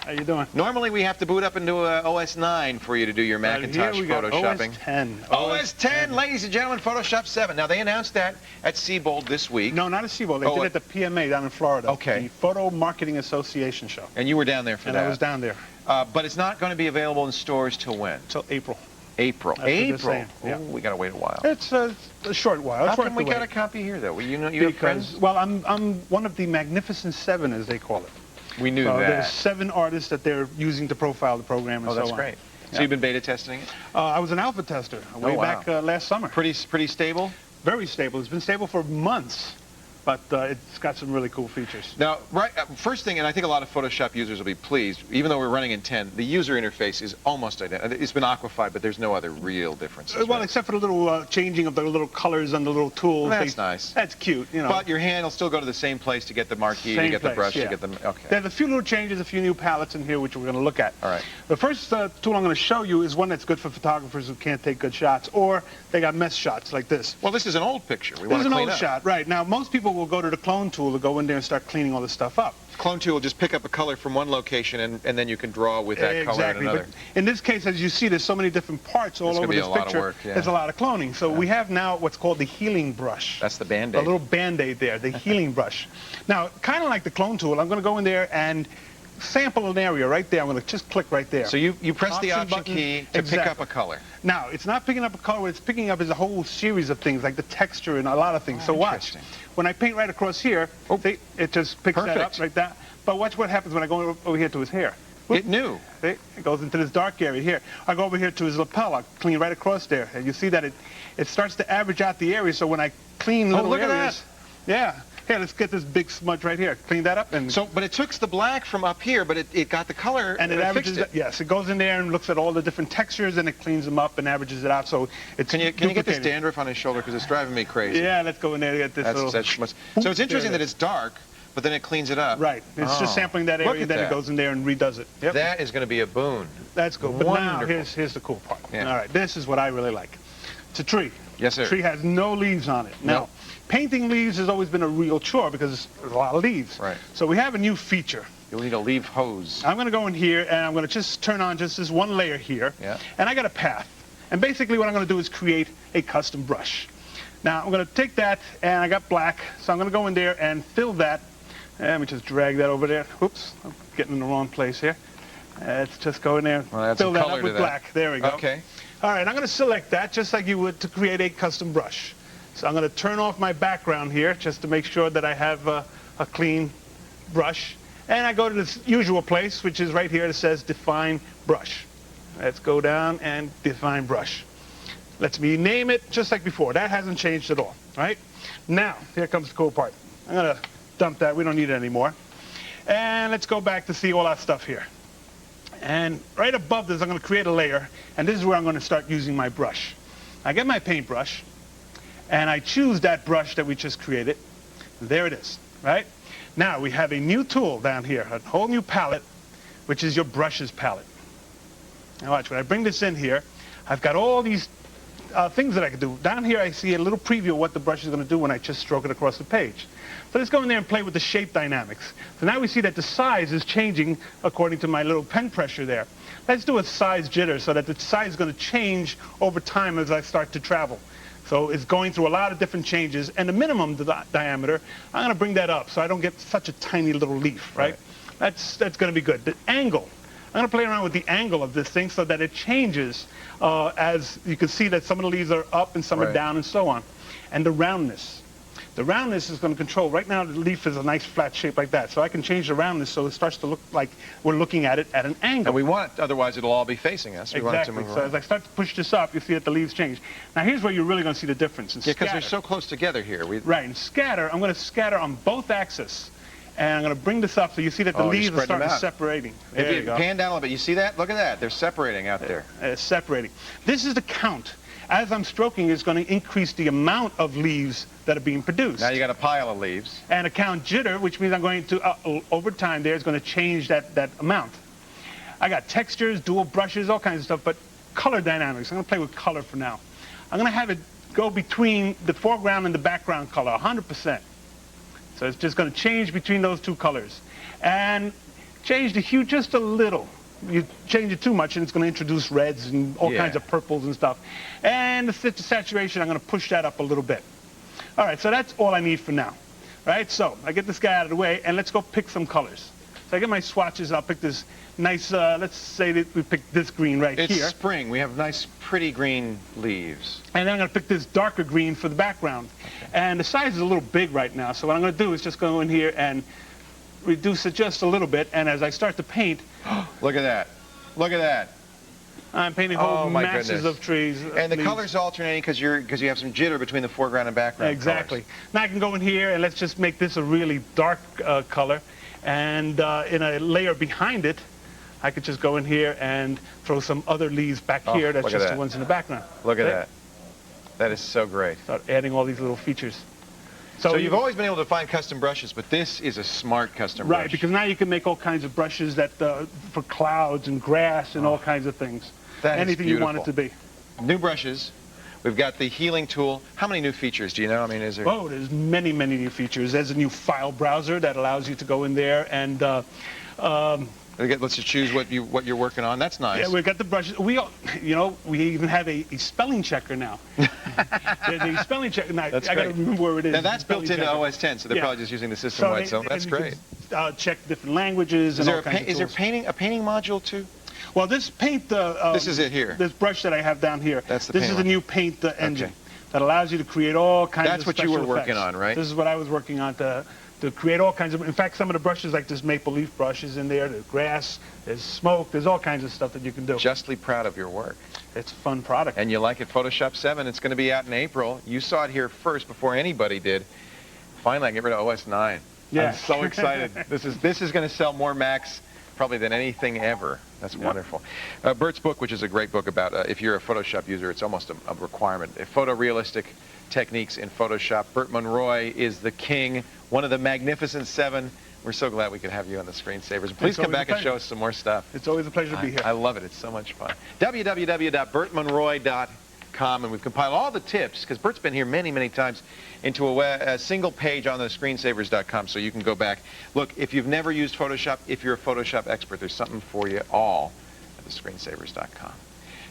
How you doing? Normally, we have to boot up into OS 9 for you to do your Macintosh here we got photoshopping. OS 10. OS 10, ladies and gentlemen, Photoshop 7. Now, they announced that at Seabold this week. No, not at Seabold. They did it at the PMA down in Florida. Okay. The Photo Marketing Association show. And you were down there for that. And I was down there. But it's not going to be available in stores till when? Till April. April. That's what they're April. saying. Oh, Yeah. we got to wait a while. It's a short while. How It's worth come we the got a wait. copy here, though? You have friends? Well, I'm one of the Magnificent Seven, as they call it. We knew so that. There's 7 artists that they're using to profile the program and so on. Oh, that's great. So you've been beta testing it? I was an alpha tester way back last summer. Pretty stable? Very stable. It's been stable for months, but it's got some really cool features. Now, first thing, and I think a lot of Photoshop users will be pleased, even though we're running in 10, the user interface is almost identical. It's been aquafied, but there's no other real differences. Well, except for the little changing of the little colors and the little tools. Well, that's nice. That's cute, you know. But your hand will still go to the same place to get the marquee, to get the brush, to get the... Okay. There's a few little changes, a few new palettes in here, which we're going to look at. All right. The first tool I'm going to show you is one that's good for photographers who can't take good shots, or they got mess shots like this. Well, this is an old picture. We This want is to an clean old up. shot, right. Now, most people will go to the clone tool to go in there and start cleaning all this stuff up. Clone tool will just pick up a color from one location, and then you can draw with that color in another. But in this case, as you see, there's so many different parts all over this picture. There's a lot of cloning. So we have now what's called the healing brush. That's the Band-Aid. A little Band-Aid there, the healing brush. Now, kind of like the clone tool, I'm going to go in there and sample an area right there. I'm going to just click right there. So you press the option button, key to pick up a color. Now, it's not picking up a color. What it's picking up is a whole series of things, like the texture and a lot of things. So watch. When I paint right across here, see, it just picks that up like that. But watch what happens when I go over here to his hair. It knew. See? It goes into this dark area here. I go over here to his lapel. I clean right across there. And you see that it starts to average out the area. So when I clean little look areas... at that. Yeah. Here, let's get this big smudge right here. Clean that up. And but it took the black from up here, but it got the color and it averages fixed it. Yes, it goes in there and looks at all the different textures and it cleans them up and averages it out. So it's Can you get this dandruff on his shoulder, because it's driving me crazy? Yeah, let's go in there and get this little... So it's interesting that it's dark, but then it cleans it up. Right. It's just sampling that area, and then it goes in there and redoes it. Yep. That is going to be a boon. That's cool. But now, here's the cool part. Yeah. All right, this is what I really like. It's a tree. Yes, sir. The tree has no leaves on it. Now, painting leaves has always been a real chore because there's a lot of leaves. Right. So we have a new feature. You'll need a leaf hose. I'm going to go in here, and I'm going to just turn on just this one layer here. Yeah. And I got a path. And basically what I'm going to do is create a custom brush. Now, I'm going to take that, and I got black, so I'm going to go in there and fill that. Let me just drag that over there. Oops, I'm getting in the wrong place here. Let's just go in there and fill that up with black. There we go. Okay. All right, I'm going to select that just like you would to create a custom brush. So I'm going to turn off my background here just to make sure that I have a clean brush. And I go to this usual place, which is right here. It says Define Brush. Let's go down and Define Brush. Lets me name it just like before. That hasn't changed at all, right? Now, here comes the cool part. I'm going to dump that. We don't need it anymore. And let's go back to see all that stuff here. And right above this, I'm going to create a layer. And this is where I'm going to start using my brush. I get my paintbrush, and I choose that brush that we just created. There it is, right? Now, we have a new tool down here, a whole new palette, which is your brushes palette. Now watch, when I bring this in here, I've got all these things that I can do. Down here, I see a little preview of what the brush is going to do when I just stroke it across the page. So let's go in there and play with the shape dynamics. So now we see that the size is changing according to my little pen pressure there. Let's do a size jitter so that the size is going to change over time as I start to travel. So it's going through a lot of different changes. And the minimum diameter, I'm going to bring that up so I don't get such a tiny little leaf, right? That's going to be good. The angle, I'm going to play around with the angle of this thing so that it changes as you can see that some of the leaves are up and some are down and so on. And the roundness. The roundness is going to control. Right now, the leaf is a nice flat shape like that. So I can change the roundness so it starts to look like we're looking at it at an angle. And we want it, otherwise it'll all be facing us. We want it to move so as I start to push this up, you see that the leaves change. Now here's where you're really going to see the difference. Yeah, because they're so close together here. Right, and scatter, I'm going to scatter on both axes. And I'm going to bring this up so you see that the leaves are starting separating. There you go. Pan down a little bit. You see that? Look at that. They're separating out there. Separating. This is the count. As I'm stroking, it's going to increase the amount of leaves that are being produced. Now you got a pile of leaves. And a count jitter, which means I'm going to, over time there, is going to change that amount. I got textures, dual brushes, all kinds of stuff, but color dynamics. I'm going to play with color for now. I'm going to have it go between the foreground and the background color, 100%. So it's just going to change between those two colors. And change the hue just a little. You change it too much and it's going to introduce reds and all kinds of purples and stuff. And the saturation, I'm going to push that up a little bit. All right, so that's all I need for now. Right, so I get this guy out of the way and let's go pick some colors. So I get my swatches, I'll pick this nice, let's say that we pick this green right here. It's spring. We have nice, pretty green leaves. And then I'm going to pick this darker green for the background. Okay. And the size is a little big right now, so what I'm going to do is just go in here and reduce it just a little bit. And as I start to paint... Look at that. Look at that. I'm painting whole masses of trees. And the color's alternating because you have some jitter between the foreground and background. Exactly. Colors. Now I can go in here and let's just make this a really dark color. And in a layer behind it, I could just go in here and throw some other leaves back here. That's just the ones in the background. Look at that. That is so great. Start adding all these little features. So you've always been able to find custom brushes, but this is a smart custom brush. Right, because now you can make all kinds of brushes that for clouds and grass and all kinds of things. Anything you want it to be. New brushes. We've got the healing tool. How many new features do you know? I mean, is there? Oh, there's many, many new features. There's a new file browser that allows you to go in there and let's just choose what you're working on. That's nice. Yeah, we've got the brushes. We even have a spelling checker now. There's a spelling checker. Now, that's I got to remember where it is. Now that's built into OS 10, so they're probably just using the system-wide. So that's great. Check different languages and all kinds of tools. Is there a painting module too? Well, this paint. This is it here. This brush that I have down here. That's the. This is the new paint engine that allows you to create all kinds of special effects. That's what you were working on, right? This is what I was working on to create all kinds of. In fact, some of the brushes, like this maple leaf brush, is in there. There's grass. There's smoke. There's all kinds of stuff that you can do. Justly proud of your work. It's a fun product. And you like it. Photoshop 7. It's going to be out in April. You saw it here first before anybody did. Finally, I can get rid of OS 9. Yeah. I'm so excited. This is going to sell more Macs probably than anything ever. That's wonderful. Bert's book, which is a great book about if you're a Photoshop user, it's almost a requirement. Photorealistic techniques in Photoshop. Bert Monroy is the king, one of the Magnificent Seven. We're so glad we could have you on the Screensavers. Please come back and show us some more stuff. It's always a pleasure to be here. I love it. It's so much fun. www.bertmonroy.com, and we've compiled all the tips, because Bert's been here many, many times, into a single page on the Screensavers.com, so you can go back. Look, if you've never used Photoshop, if you're a Photoshop expert, there's something for you all at the Screensavers.com.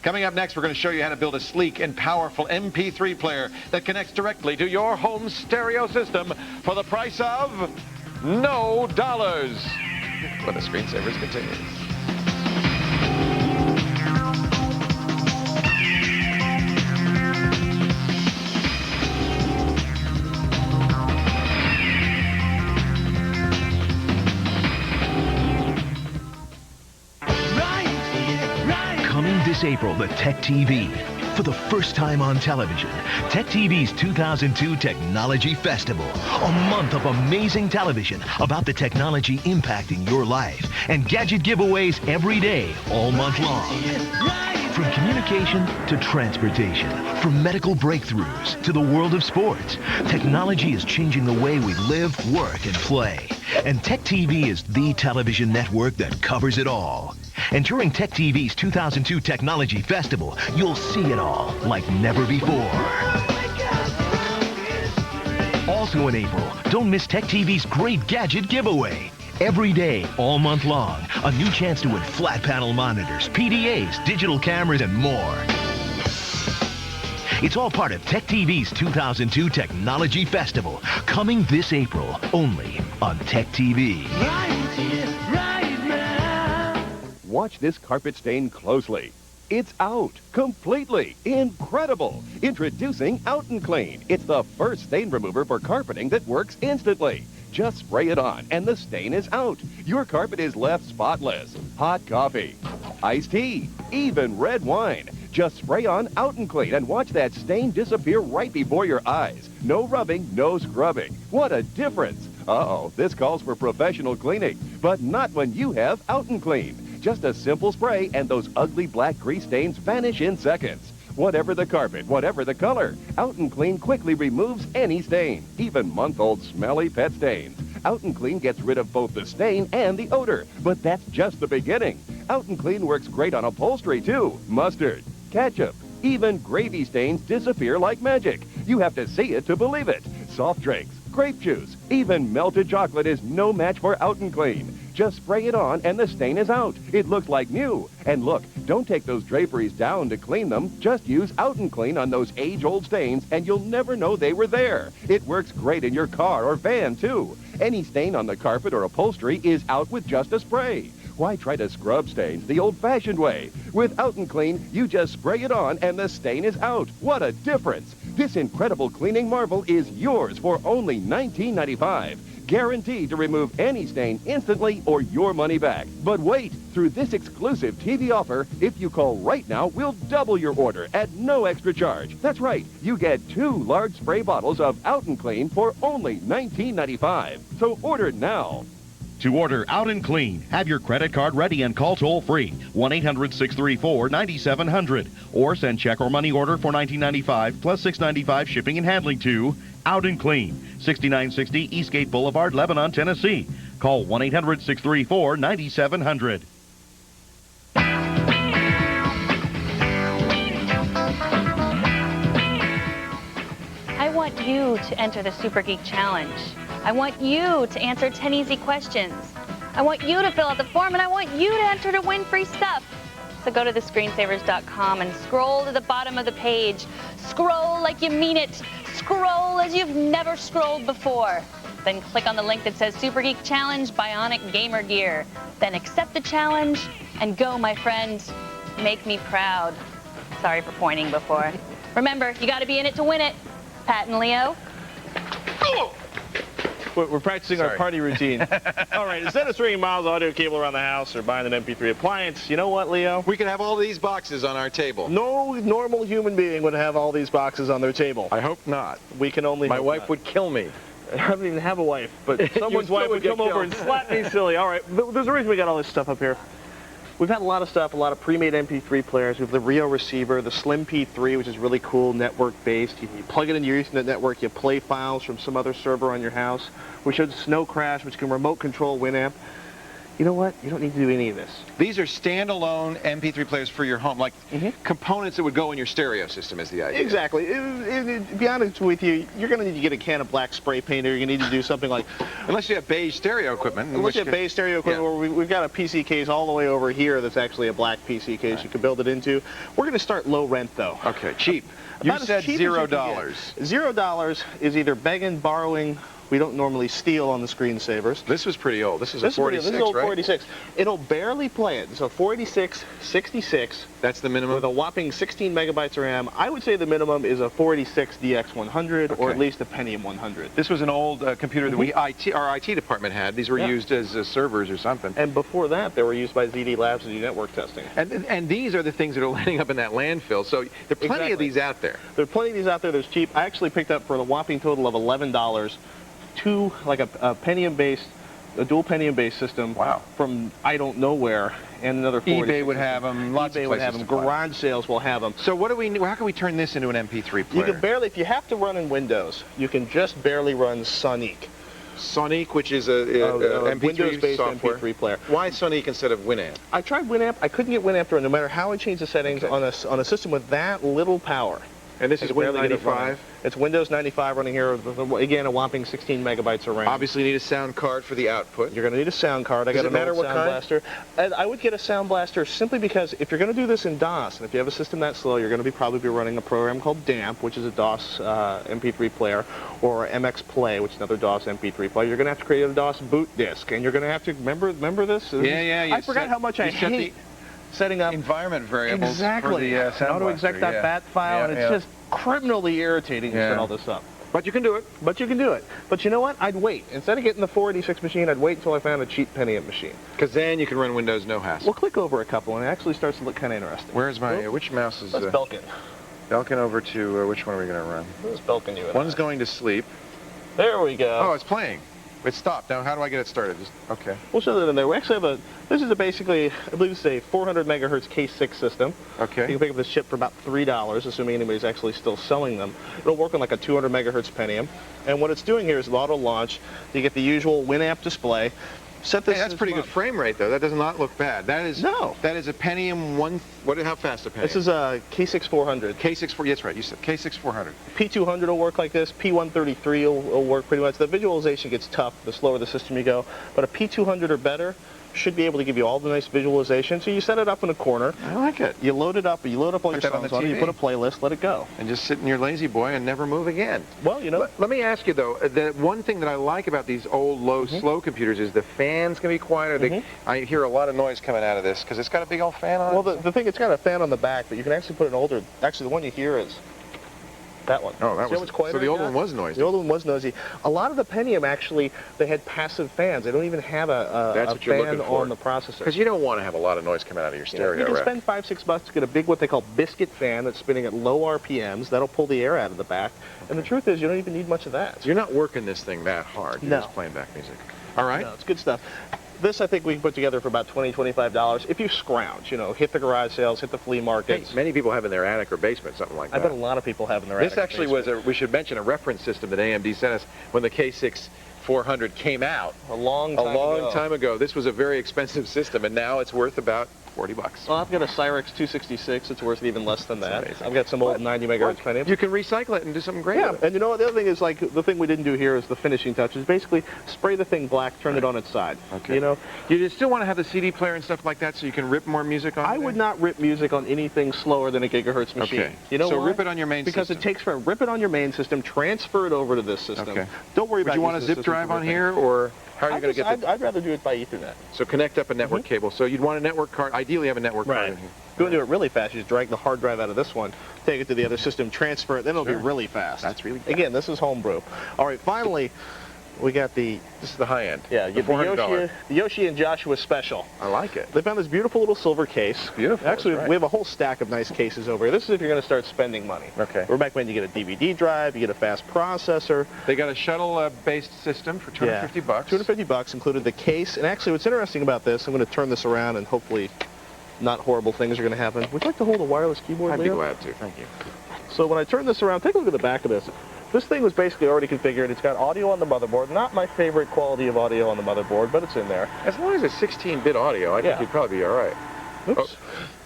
Coming up next, we're going to show you how to build a sleek and powerful MP3 player that connects directly to your home stereo system for the price of no dollars. When the Screensavers continues. Coming this April, the TechTV. For the first time on television, TechTV's 2002 Technology Festival. A month of amazing television about the technology impacting your life. And gadget giveaways every day, all month long. From communication to transportation, from medical breakthroughs to the world of sports, technology is changing the way we live, work, and play. And TechTV is the television network that covers it all. And during TechTV's 2002 Technology Festival, you'll see it all like never before. Also in April, don't miss TechTV's great gadget giveaway. Every day, all month long, a new chance to win flat panel monitors, PDAs, digital cameras, and more. It's all part of Tech TV's 2002 Technology Festival, coming this April, only on Tech TV. Watch this carpet stain closely. It's out. Completely. Incredible. Introducing Out and Clean. It's the first stain remover for carpeting that works instantly. Just spray it on and the stain is out. Your carpet is left spotless. Hot coffee, iced tea, even red wine. Just spray on Out and Clean and watch that stain disappear right before your eyes. No rubbing, no scrubbing. What a difference. Uh-oh, this calls for professional cleaning, but not when you have Out and Clean. Just a simple spray and those ugly black grease stains vanish in seconds. Whatever the carpet, whatever the color, Out and Clean quickly removes any stain, even month-old smelly pet stains. Out and Clean gets rid of both the stain and the odor, but that's just the beginning. Out and Clean works great on upholstery too. Mustard, ketchup, even gravy stains disappear like magic. You have to see it to believe it. Soft drinks, grape juice, even melted chocolate is no match for Out and Clean. Just spray it on and the stain is out. It looks like new. And look, don't take those draperies down to clean them. Just use Out and Clean on those age-old stains and you'll never know they were there. It works great in your car or van too. Any stain on the carpet or upholstery is out with just a spray. Why try to scrub stains the old-fashioned way? With Out and Clean, you just spray it on and the stain is out. What a difference! This incredible cleaning marvel is yours for only $19.95. Guaranteed to remove any stain instantly or your money back. But wait, through this exclusive TV offer, if you call right now, we'll double your order at no extra charge. That's right, you get 2 large spray bottles of Out and Clean for only $19.95. So order now. To order Out and Clean, have your credit card ready and call toll-free 1-800-634-9700 or send check or money order for $19.95 plus $6.95 shipping and handling to Out and Clean, 6960 Eastgate Boulevard, Lebanon, Tennessee. Call 1-800-634-9700. I want you to enter the Super Geek Challenge. I want you to answer 10 easy questions. I want you to fill out the form, and I want you to enter to win free stuff. So go to thescreensavers.com and scroll to the bottom of the page. Scroll like you mean it. Scroll as you've never scrolled before. Then click on the link that says Super Geek Challenge Bionic Gamer Gear. Then accept the challenge and go, my friend. Make me proud. Sorry for pointing before. Remember, you got to be in it to win it. Pat and Leo. We're practicing our party routine. All right, instead of stringing miles of audio cable around the house or buying an MP3 appliance, you know what, Leo? We can have all these boxes on our table. No normal human being would have all these boxes on their table. I hope not. We can only My hope wife not. would kill me. I don't even have a wife, but someone's wife would come over and slap me silly. All right, there's a reason we got all this stuff up here. We've had a lot of stuff, a lot of pre-made MP3 players. We have the Rio receiver, the Slim P3, which is really cool, network-based. You plug it into your Ethernet network, you play files from some other server on your house. We showed Snow Crash, which can remote control Winamp. You know what? You don't need to do any of this. These are standalone MP3 players for your home, like components that would go in your stereo system is the idea. Exactly. To be honest with you, you're going to need to get a can of black spray paint, or you're going to need to do something like... Unless you have beige stereo equipment. Unless you have beige stereo equipment, where we've got a PC case all the way over here that's actually a black PC case you can build it into. We're going to start low rent, though. Okay, cheap. You said $0. $0 is either begging, borrowing. We don't normally steal on the screensavers. This was pretty old. This is a 46, this is old right? 46. It'll barely play it. So 46, 66. That's the minimum? With a whopping 16 megabytes of RAM. I would say the minimum is a 46 DX100 or at least a Pentium 100. This was an old computer that our IT department had. These were used as servers or something. And before that, they were used by ZD Labs to do network testing. And these are the things that are landing up in that landfill. So there are plenty of these out there. There are plenty of these out there. There's cheap. I actually picked up for the whopping total of $11. Two, like a Pentium-based, a dual Pentium-based system from I don't know where, and another 40. eBay would have them. Lots of places would have them. Garage sales will have them. So what do we? How can we turn this into an MP3 player? You can barely, if you have to run in Windows, you can just barely run Sonic. Sonic, which is a MP3 Windows-based software. MP3 player. Why Sonic instead of Winamp? I tried Winamp. I couldn't get Winamp to run, no matter how I changed the settings on a system with that little power. And this is Win95? It's Windows 95 running here. Again, a whopping 16 megabytes of RAM. Obviously, you need a sound card for the output. You're going to need a sound card. Does it matter what Sound kind? Blaster. And I would get a Sound Blaster simply because if you're going to do this in DOS, and if you have a system that slow, you're going to probably be running a program called DAMP, which is a DOS MP3 player, or MX Play, which is another DOS MP3 player. You're going to have to create a DOS boot disk, and you're going to have to remember this. Yeah. I forgot how much I hate setting up environment variables exactly for the Sound Blaster. .exec.bat file, and it's just criminally irritating to set all this up. But you can do it. But you can do it. But you know what? I'd wait. Instead of getting the 486 machine, I'd wait until I found a cheap Pentium machine. Because then you can run Windows no hassle. We'll click over a couple, and it actually starts to look kind of interesting. Where's my, which mouse is... That's Belkin. Belkin over to, which one are we going to run? Where's Belkin you and One's going to sleep. There we go. Oh, it's playing. It stopped. Now, how do I get it started? Okay. We'll show that in there. We actually have this is basically, I believe it's a 400 megahertz K6 system. Okay. You can pick up this chip for about $3, assuming anybody's actually still selling them. It'll work on like a 200 megahertz Pentium. And what it's doing here is auto launch. You get the usual Winamp display. Set this. Hey, that's pretty good frame rate, though. That does not look bad. That is That is a Pentium how fast a Pentium? This is a K6 400. K6 400. That's right. You said K6 400. P200 will work like this. P133 will work pretty much. The visualization gets tough the slower the system you go. But a P200 or better should be able to give you all the nice visualization. So you set it up in a corner. I like it. You load it up. You load up all your Put that on songs the on it. TV. You put a playlist. Let it go. And just sit in your lazy boy and never move again. Well, you know. Let me ask you, though, the one thing that I like about these old, low, slow computers is the fans can be quieter. I hear a lot of noise coming out of this because it's got a big old fan on it. Well, the thing, it's got a fan on the back, but you can actually put an older, actually the one you hear is that one. Oh, that See how much quieter so the it old got? one was noisy. The old one was noisy. A lot of the Pentium, actually, they had passive fans. They don't even have That's a what you're fan looking for. on the processor. Because you don't want to have a lot of noise coming out of your stereo. You can right? spend $5, $6 to get a big, what they call biscuit fan that's spinning at low RPMs. That'll pull the air out of the back. And the truth is, you don't even need much of that. So you're not working this thing that hard. You're just playing back music. All right. No, it's good stuff. This, I think, we can put together for about $20, $25 if you scrounge. You know, hit the garage sales, hit the flea markets. Many people have in their attic or basement something like that. I bet a lot of people have in their attic. This actually was we should mention a reference system that AMD sent us when the K6 400 came out. A long time ago. This was a very expensive system, and now it's worth about $40. Well, I've got a Cyrix 266. It's worth even less than that. I've got some old 90 megahertz Pentium. You can recycle it and do something great with it. And you know what? The other thing is, like, the thing we didn't do here is the finishing touches. Basically, spray the thing black, turn it on its side. Okay. You know? You still want to have the CD player and stuff like that so you can rip more music on it? I would not rip music on anything slower than a gigahertz machine. Okay. You know so why? rip it on your main because system. it takes forever. Rip it on your main system, transfer it over to this system. Okay. Don't worry about Would you want a zip drive on here, or how are you going to get I'd rather do it by Ethernet. So connect up a network cable. So you'd want a network card, ideally have a network card in here. If you want to do it really fast, you just drag the hard drive out of this one, take it to the other system, transfer it, then it'll be really fast. That's really fast. Again, this is homebrew. All right, finally, we got this is the high end. Yeah, the $400. The Yoshi and Joshua special. I like it. They found this beautiful little silver case. Beautiful. Actually, we have a whole stack of nice cases over here. This is if you're going to start spending money. Okay. We're back when you get a DVD drive, you get a fast processor. They got a shuttle-based system for $250. $250 included the case. And actually, what's interesting about this, I'm going to turn this around and hopefully not horrible things are going to happen. Would you like to hold a wireless keyboard, I'd be Leo? glad to. Thank you. So when I turn this around, take a look at the back of this. This thing was basically already configured. It's got audio on the motherboard. Not my favorite quality of audio on the motherboard, but it's in there. As long as it's 16-bit audio, I think you'd probably be all right. Oops.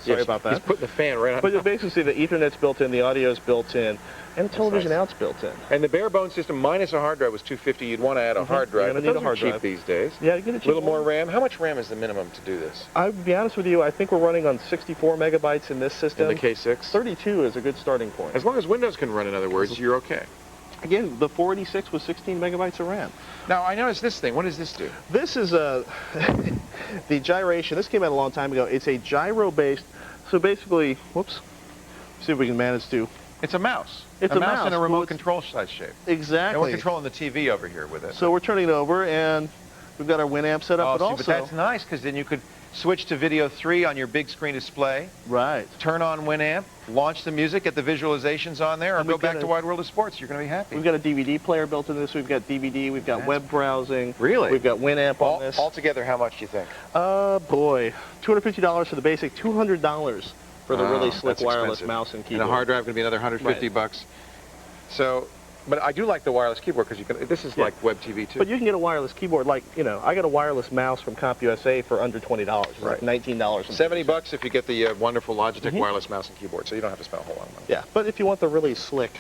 Sorry about that. He's putting the fan right on. But you'll basically see the Ethernet's built in, the audio's built in, and the television out's built in. And the bare bones system minus a hard drive was $250. You'd want to add a hard drive. You're But gonna need those a hard are cheap drive these days. Yeah, you get a cheap little more RAM. How much RAM is the minimum to do this? I'll be honest with you, I think we're running on 64 megabytes in this system. In the K6? 32 is a good starting point. As long as Windows can run, in other words, you're okay. Again, the 486 was 16 megabytes of RAM. Now, I noticed this thing. What does this do? This is the gyration. This came out a long time ago. It's a gyro-based, so basically, whoops, see if we can manage to. It's a mouse. It's a mouse in a well, remote control size shape. Exactly. And we're controlling the TV over here with it. So we're turning it over, and we've got our Winamp set up, but also... But that's nice, because then you could switch to video 3 on your big screen display. Right. Turn on Winamp, launch the music, get the visualizations on there, or go back to Wide World of Sports. You're going to be happy. We've got a DVD player built into this. We've got DVD. We've got web browsing. Really? We've got Winamp on this. Altogether, how much do you think? Boy, $250 for the basic, $200 for the really slick that's wireless expensive. mouse and keyboard. And a hard drive going to be another $150. So, but I do like the wireless keyboard because you can. This is like web TV too. But you can get a wireless keyboard, like, you know, I got a wireless mouse from CompUSA for under $20. It's like $19. $70 if you get the wonderful Logitech wireless mouse and keyboard, so you don't have to spend a whole lot of money. Yeah, but if you want the really slick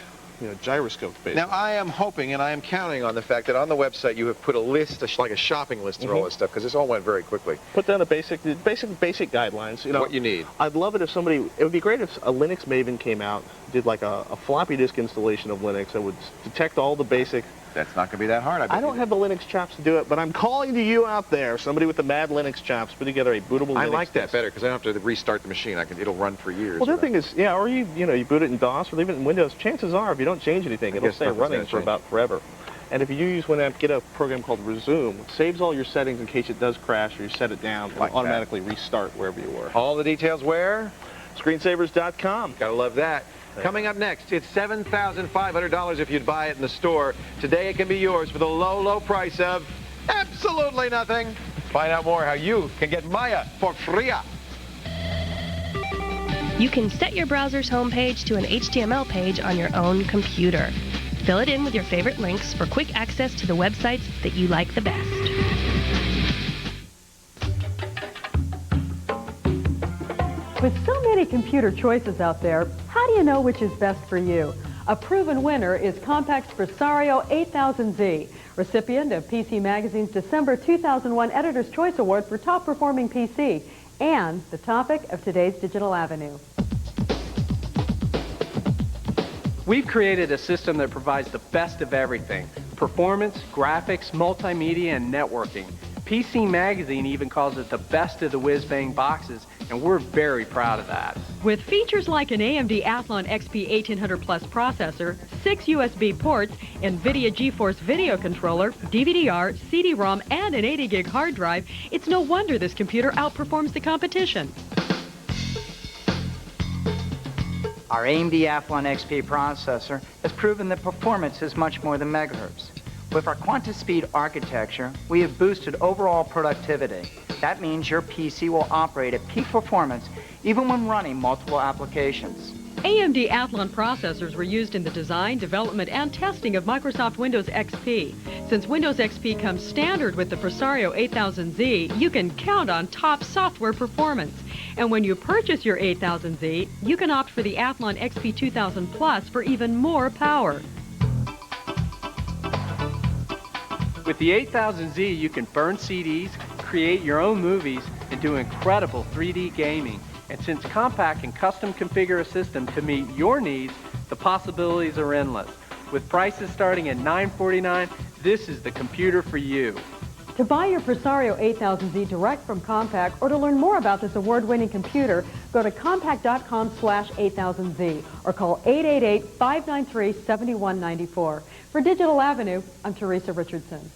gyroscopes, basically. Now, I am hoping and I am counting on the fact that on the website you have put a list, like a shopping list of all this stuff, because this all went very quickly. Put down a basic guidelines. What you need. I'd love it if it would be great if a Linux Maven came out, did like a floppy disk installation of Linux that would detect all the basic. That's not going to be that hard. I don't have the Linux chops to do it, but I'm calling to you out there, somebody with the mad Linux chops, put together a bootable Linux. I like that better because I don't have to restart the machine. It'll run for years. Well, the other thing is, or you boot it in DOS or leave it in Windows. Chances are, if you don't change anything, it'll stay running for about forever. And if you do use Winamp, get a program called Resume. It saves all your settings in case it does crash or you set it down. It'll automatically restart wherever you were. All the details where? Screensavers.com. Gotta love that. Coming up next, it's $7,500 if you'd buy it in the store. Today it can be yours for the low, low price of absolutely nothing. Find out more how you can get Maya for free. You can set your browser's homepage to an HTML page on your own computer. Fill it in with your favorite links for quick access to the websites that you like the best. With so many computer choices out there, how do you know which is best for you? A proven winner is Compact's Presario 8000Z, recipient of PC Magazine's December 2001 Editor's Choice Award for Top Performing PC, and the topic of today's Digital Avenue. We've created a system that provides the best of everything: performance, graphics, multimedia, and networking. PC Magazine even calls it the best of the whiz-bang boxes, and we're very proud of that. With features like an AMD Athlon XP 1800 Plus processor, 6 USB ports, NVIDIA GeForce video controller, DVD-R, CD-ROM, and an 80 gig hard drive, it's no wonder this computer outperforms the competition. Our AMD Athlon XP processor has proven that performance is much more than megahertz. With our QuantaSpeed architecture, we have boosted overall productivity. That means your PC will operate at peak performance even when running multiple applications. AMD Athlon processors were used in the design, development, and testing of Microsoft Windows XP. Since Windows XP comes standard with the Presario 8000Z, you can count on top software performance. And when you purchase your 8000Z, you can opt for the Athlon XP 2000 Plus for even more power. With the 8000Z, you can burn CDs, create your own movies, and do incredible 3D gaming. And since Compaq can custom configure a system to meet your needs, the possibilities are endless. With prices starting at $949, this is the computer for you. To buy your Presario 8000Z direct from Compaq or to learn more about this award-winning computer, go to compaq.com/8000Z or call 888-593-7194. For Digital Avenue, I'm Teresa Richardson.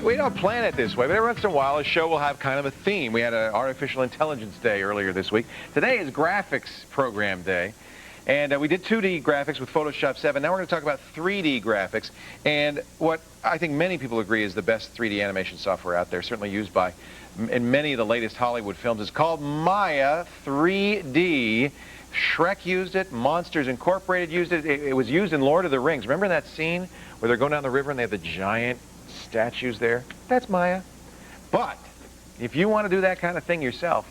We don't plan it this way, but every once in a while a show will have kind of a theme. We had an Artificial Intelligence Day earlier this week. Today is Graphics Program Day. And we did 2D graphics with Photoshop 7. Now we're going to talk about 3D graphics. And what I think many people agree is the best 3D animation software out there, certainly used by in many of the latest Hollywood films. It's called Maya 3D. Shrek used it. Monsters Incorporated used it. It was used in Lord of the Rings. Remember that scene where they're going down the river and they have the giant statues there? That's Maya. But if you want to do that kind of thing yourself,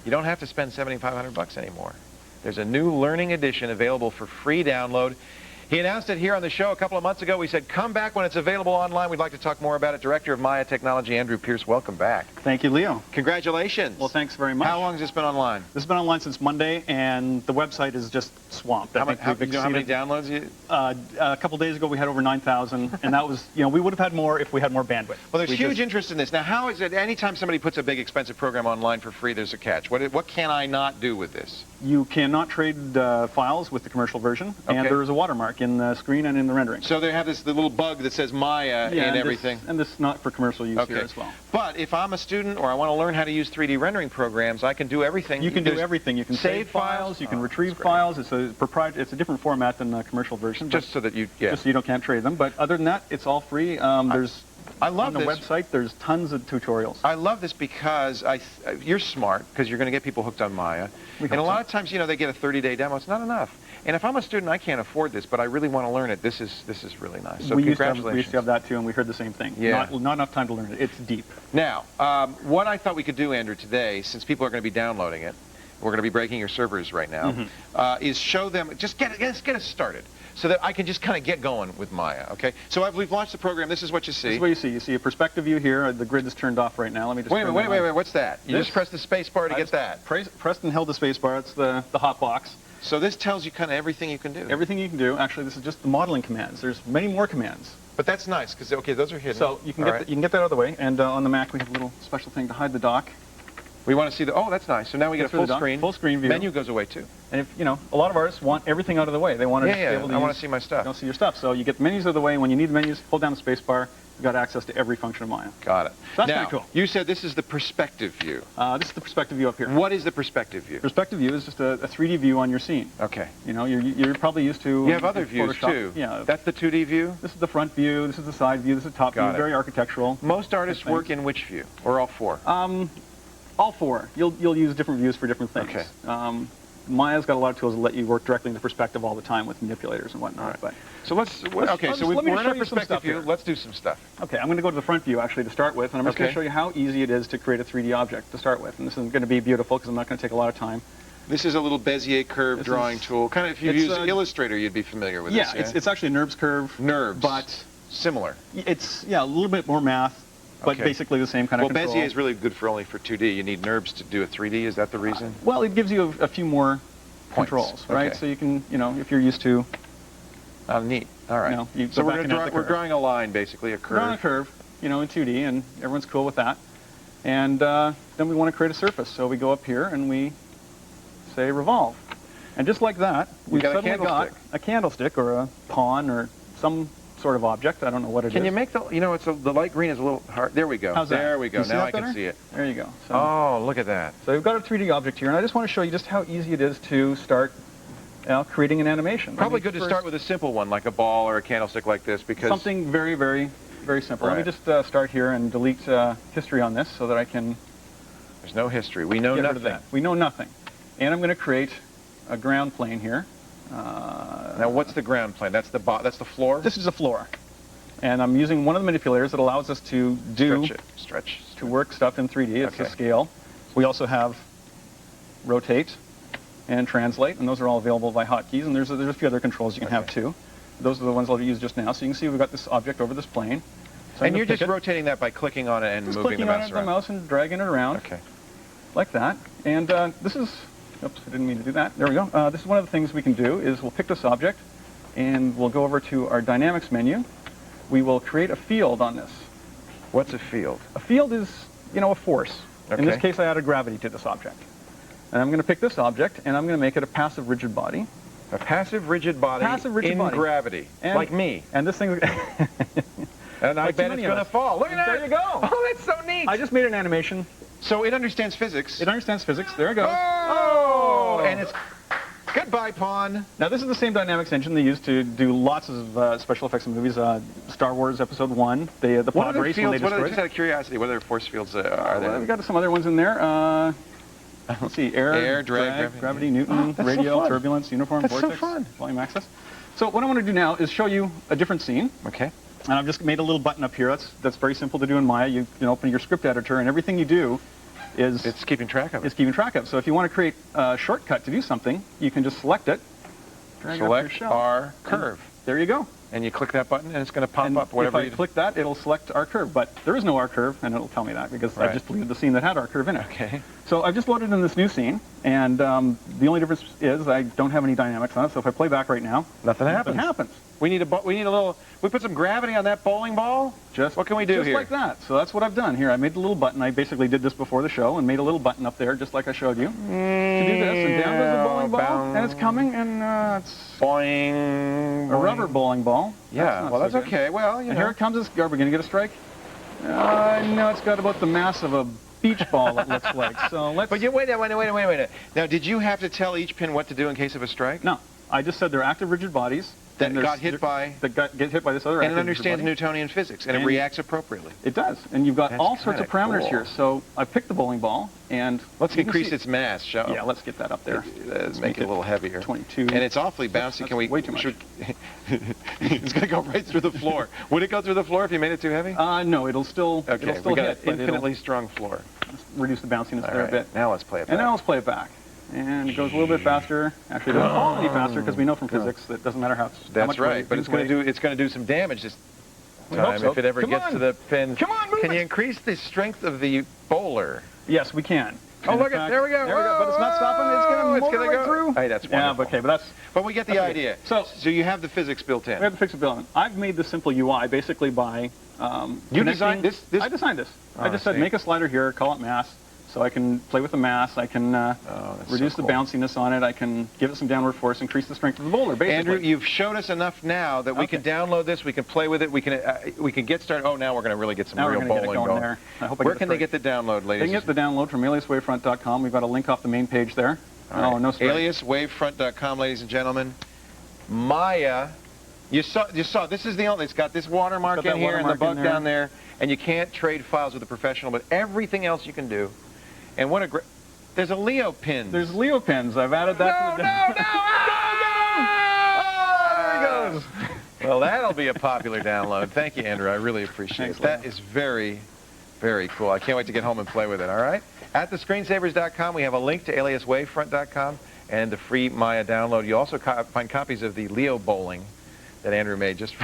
you don't have to spend $7,500 anymore. There's a new Learning Edition available for free download. He announced it here on the show a couple of months ago. We said, come back when it's available online. We'd like to talk more about it. Director of Maya Technology, Andrew Pierce, welcome back. Thank you, Leo. Congratulations. Well, thanks very much. How long has this been online? This has been online since Monday, and the website is just swamped. How many downloads? A couple days ago, we had over 9,000, and that was, we would have had more if we had more bandwidth. Well, there's huge interest in this. Now, how is it, anytime somebody puts a big, expensive program online for free, there's a catch. What can I not do with this? You cannot trade files with the commercial version, and there is a watermark in the screen and in the rendering. So they have the little bug that says Maya and everything. And this is not for commercial use here as well. But if I'm a student or I want to learn how to use 3D rendering programs, I can do everything. You can do everything. You can save files. You can retrieve files. It's a proprietary. It's a different format than the commercial version. Just so that you, just so you can't trade them. But other than that, it's all free. There's I love on the website. There's tons of tutorials. I love this because you're smart, because you're going to get people hooked on Maya. And a lot of times, you know, they get a 30-day demo. It's not enough. And if I'm a student, I can't afford this, but I really want to learn it. This is really nice. So we congratulations. used to have that too, and we heard the same thing. Yeah. Not enough time to learn it. It's deep. Now, what I thought we could do, Andrew, today, since people are going to be downloading it, we're going to be breaking your servers right now, is show them, just get us started, so that I can just kind of get going with Maya, okay? So we've launched the program. This is what you see. This is what you see. You see a perspective view here. The grid is turned off right now. Let me just wait, what's that? You just press the space bar to get that. Pressed and held the space bar. It's the hot box. So this tells you kind of everything you can do. Everything you can do. Actually, this is just the modeling commands. There's many more commands. But that's nice, because, okay, those are hidden. So you can get that out of the way. And on the Mac, we have a little special thing to hide the dock. We want to see the, oh, that's nice. So now we get a full screen. Full screen view. Menu goes away, too. And if, you know, a lot of artists want everything out of the way. They want to just be able to I want to see my stuff. You don't see your stuff. So you get the menus out of the way. And when you need the menus, hold down the space bar. You've got access to every function of Maya. Got it. So that's now, pretty cool. You said this is the perspective view. This is the perspective view up here. What is the perspective view? Perspective view is just a 3D view on your scene. Okay. You know, you're probably used to... You have other views, Photoshop. too. Yeah. That's the 2D view? This is the front view. This is the side view. This is the top view. Very architectural. Most artists work in which view? Or all four? All four. You'll use different views for different things. Okay. Maya's got a lot of tools that let you work directly in the perspective all the time with manipulators and whatnot. Right. But so we're in a perspective view. Let's do some stuff. Okay, I'm going to go to the front view actually to start with, and I'm just going to show you how easy it is to create a 3D object to start with. And this isn't going to be beautiful because I'm not going to take a lot of time. This is a little Bezier curve drawing tool. Kind of, if you use Illustrator, you'd be familiar with this. Yeah, it's actually a NURBS curve. NURBS. But similar. It's, a little bit more math. But basically the same kind of control. Bezier is really good for only for 2D. You need NURBS to do a 3D. Is that the reason? Well, it gives you a few more controls, right? Okay. So you can, you know, if you're used to... neat. All right. You know, so we're drawing a line, basically, a curve. Drawing a curve, you know, in 2D, and everyone's cool with that. And then we want to create a surface. So we go up here and we say revolve. And just like that, we've suddenly got a candlestick or a pawn or some sort of object. I don't know what it is. Can you make the, you know, the light green is a little hard. There we go. How's that? There we go. Now I can see it. There you go. So, oh, look at that. So we've got a 3D object here, and I just want to show you just how easy it is to start creating an animation. Probably good to start with a simple one, like a ball or a candlestick like this, because... Something very, very, very simple. Right. Let me just start here and delete history on this so that I can... There's no history. We know nothing. We know nothing. And I'm going to create a ground plane here. Now, what's the ground plane? That's the floor? This is the floor. And I'm using one of the manipulators that allows us to do... Stretch. To work stuff in 3D. It's a scale. We also have rotate and translate, and those are all available by hotkeys. And there's a few other controls you can have too. Those are the ones I'll use just now. So you can see we've got this object over this plane. So and you're just rotating that by clicking on it and moving the mouse around? Just clicking on the mouse and dragging it around. Okay. Like that. And this is... Oops, I didn't mean to do that. There we go. This is one of the things we can do is we'll pick this object and we'll go over to our dynamics menu. We will create a field on this. What's a field? A field is, you know, a force. Okay. In this case, I added gravity to this object. And I'm going to pick this object and I'm going to make it a passive rigid body. A passive rigid body in gravity, and, like me. And this thing... and I bet it's going to fall. Look at that. There you go. Oh, that's so neat. I just made an animation. So it understands physics. It understands physics. There it goes. Oh! And it's... Goodbye, pawn. Now, this is the same dynamics engine they used to do lots of special effects in movies. Star Wars Episode 1, the pod race when they destroyed it. Just out of curiosity, what other force fields are there? Well, we've got some other ones in there. Let's see, air, drag, gravity, Newton, radial, turbulence, uniform, vortex, volume access. So what I want to do now is show you a different scene. Okay. And I've just made a little button up here. That's very simple to do in Maya. You can open your script editor, and everything you do is... It's keeping track of it. It's keeping track of it. So if you want to create a shortcut to do something, you can just select it, drag it up your shell. Our curve. There you go. And you click that button, and it's going to pop up whatever if I click that, it'll select our curve. But there is no our curve, and it'll tell me that because I just deleted the scene that had our curve in it. Okay. So I've just loaded in this new scene, and the only difference is I don't have any dynamics on it. So if I play back right now, nothing happens. We need a little. We put some gravity on that bowling ball. What can we do here? Just like that. So that's what I've done here. I made the little button. I basically did this before the show and made a little button up there, just like I showed you, to do this. And down goes the bowling ball, and it's coming, and it's boing, a rubber bowling ball. Yeah. Well, that's okay. Well, you know. And here it comes. Are we going to get a strike? No, it's got about the mass of a beach ball, it looks like. So let's. But wait a minute. Now, did you have to tell each pin what to do in case of a strike? No. I just said they're active rigid bodies. That got hit by... That gets hit by this other And it active understands user Newtonian physics, and it reacts appropriately. It does, and you've got That's all sorts of parameters cool. here. So I picked the bowling ball, and let's increase its mass, shall we? Yeah, let's get that up there. Let's make it a little heavier. 22. And it's awfully bouncy. Can we? Way too much. It's going to go right through the floor. Would it go through the floor if you made it too heavy? No, it'll still. Okay, it'll still we got hit, an infinitely strong floor. Let's reduce the bounciness All there right. a bit. Now let's play it back. And now let's play it back. And it goes a little bit faster. Actually, it doesn't fall any faster because we know from physics that it doesn't matter how That's much right, but it's going to do some damage this time if it ever gets to the pin. Come on, move Can you increase the strength of the bowler? Yes, we can. Oh, look at there we go. There we go. But it's not stopping. It's going to go through. Hey, that's wonderful. Yeah, okay, but we get the idea. So you have the physics built in. We have the physics built in. I've made the simple UI basically by you designed this? I designed this. Oh, I just said make a slider here, call it mass. So I can play with the mass, I can reduce the bounciness on it, I can give it some downward force, increase the strength of the bowler, basically. Andrew, you've showed us enough now that we can download this, we can play with it, we can get started. Oh, now we're going to really get some real bowling going. There. I hope Where can they get the download, ladies? They can get the download from aliaswavefront.com. We've got a link off the main page there. Right. Oh, no strike. aliaswavefront.com, ladies and gentlemen. Maya, you saw, this is the only, it's got this watermark in here and the bug down there, and you can't trade files with a professional, but everything else you can do. And what a great... There's a Leo pin. There's Leo pins. I've added that to the... Oh, there he goes. Well, that'll be a popular download. Thank you, Andrew. I really appreciate it. That is very, very cool. I can't wait to get home and play with it, all right? At thescreensavers.com, we have a link to aliaswavefront.com and the free Maya download. You also find copies of the Leo bowling that Andrew made just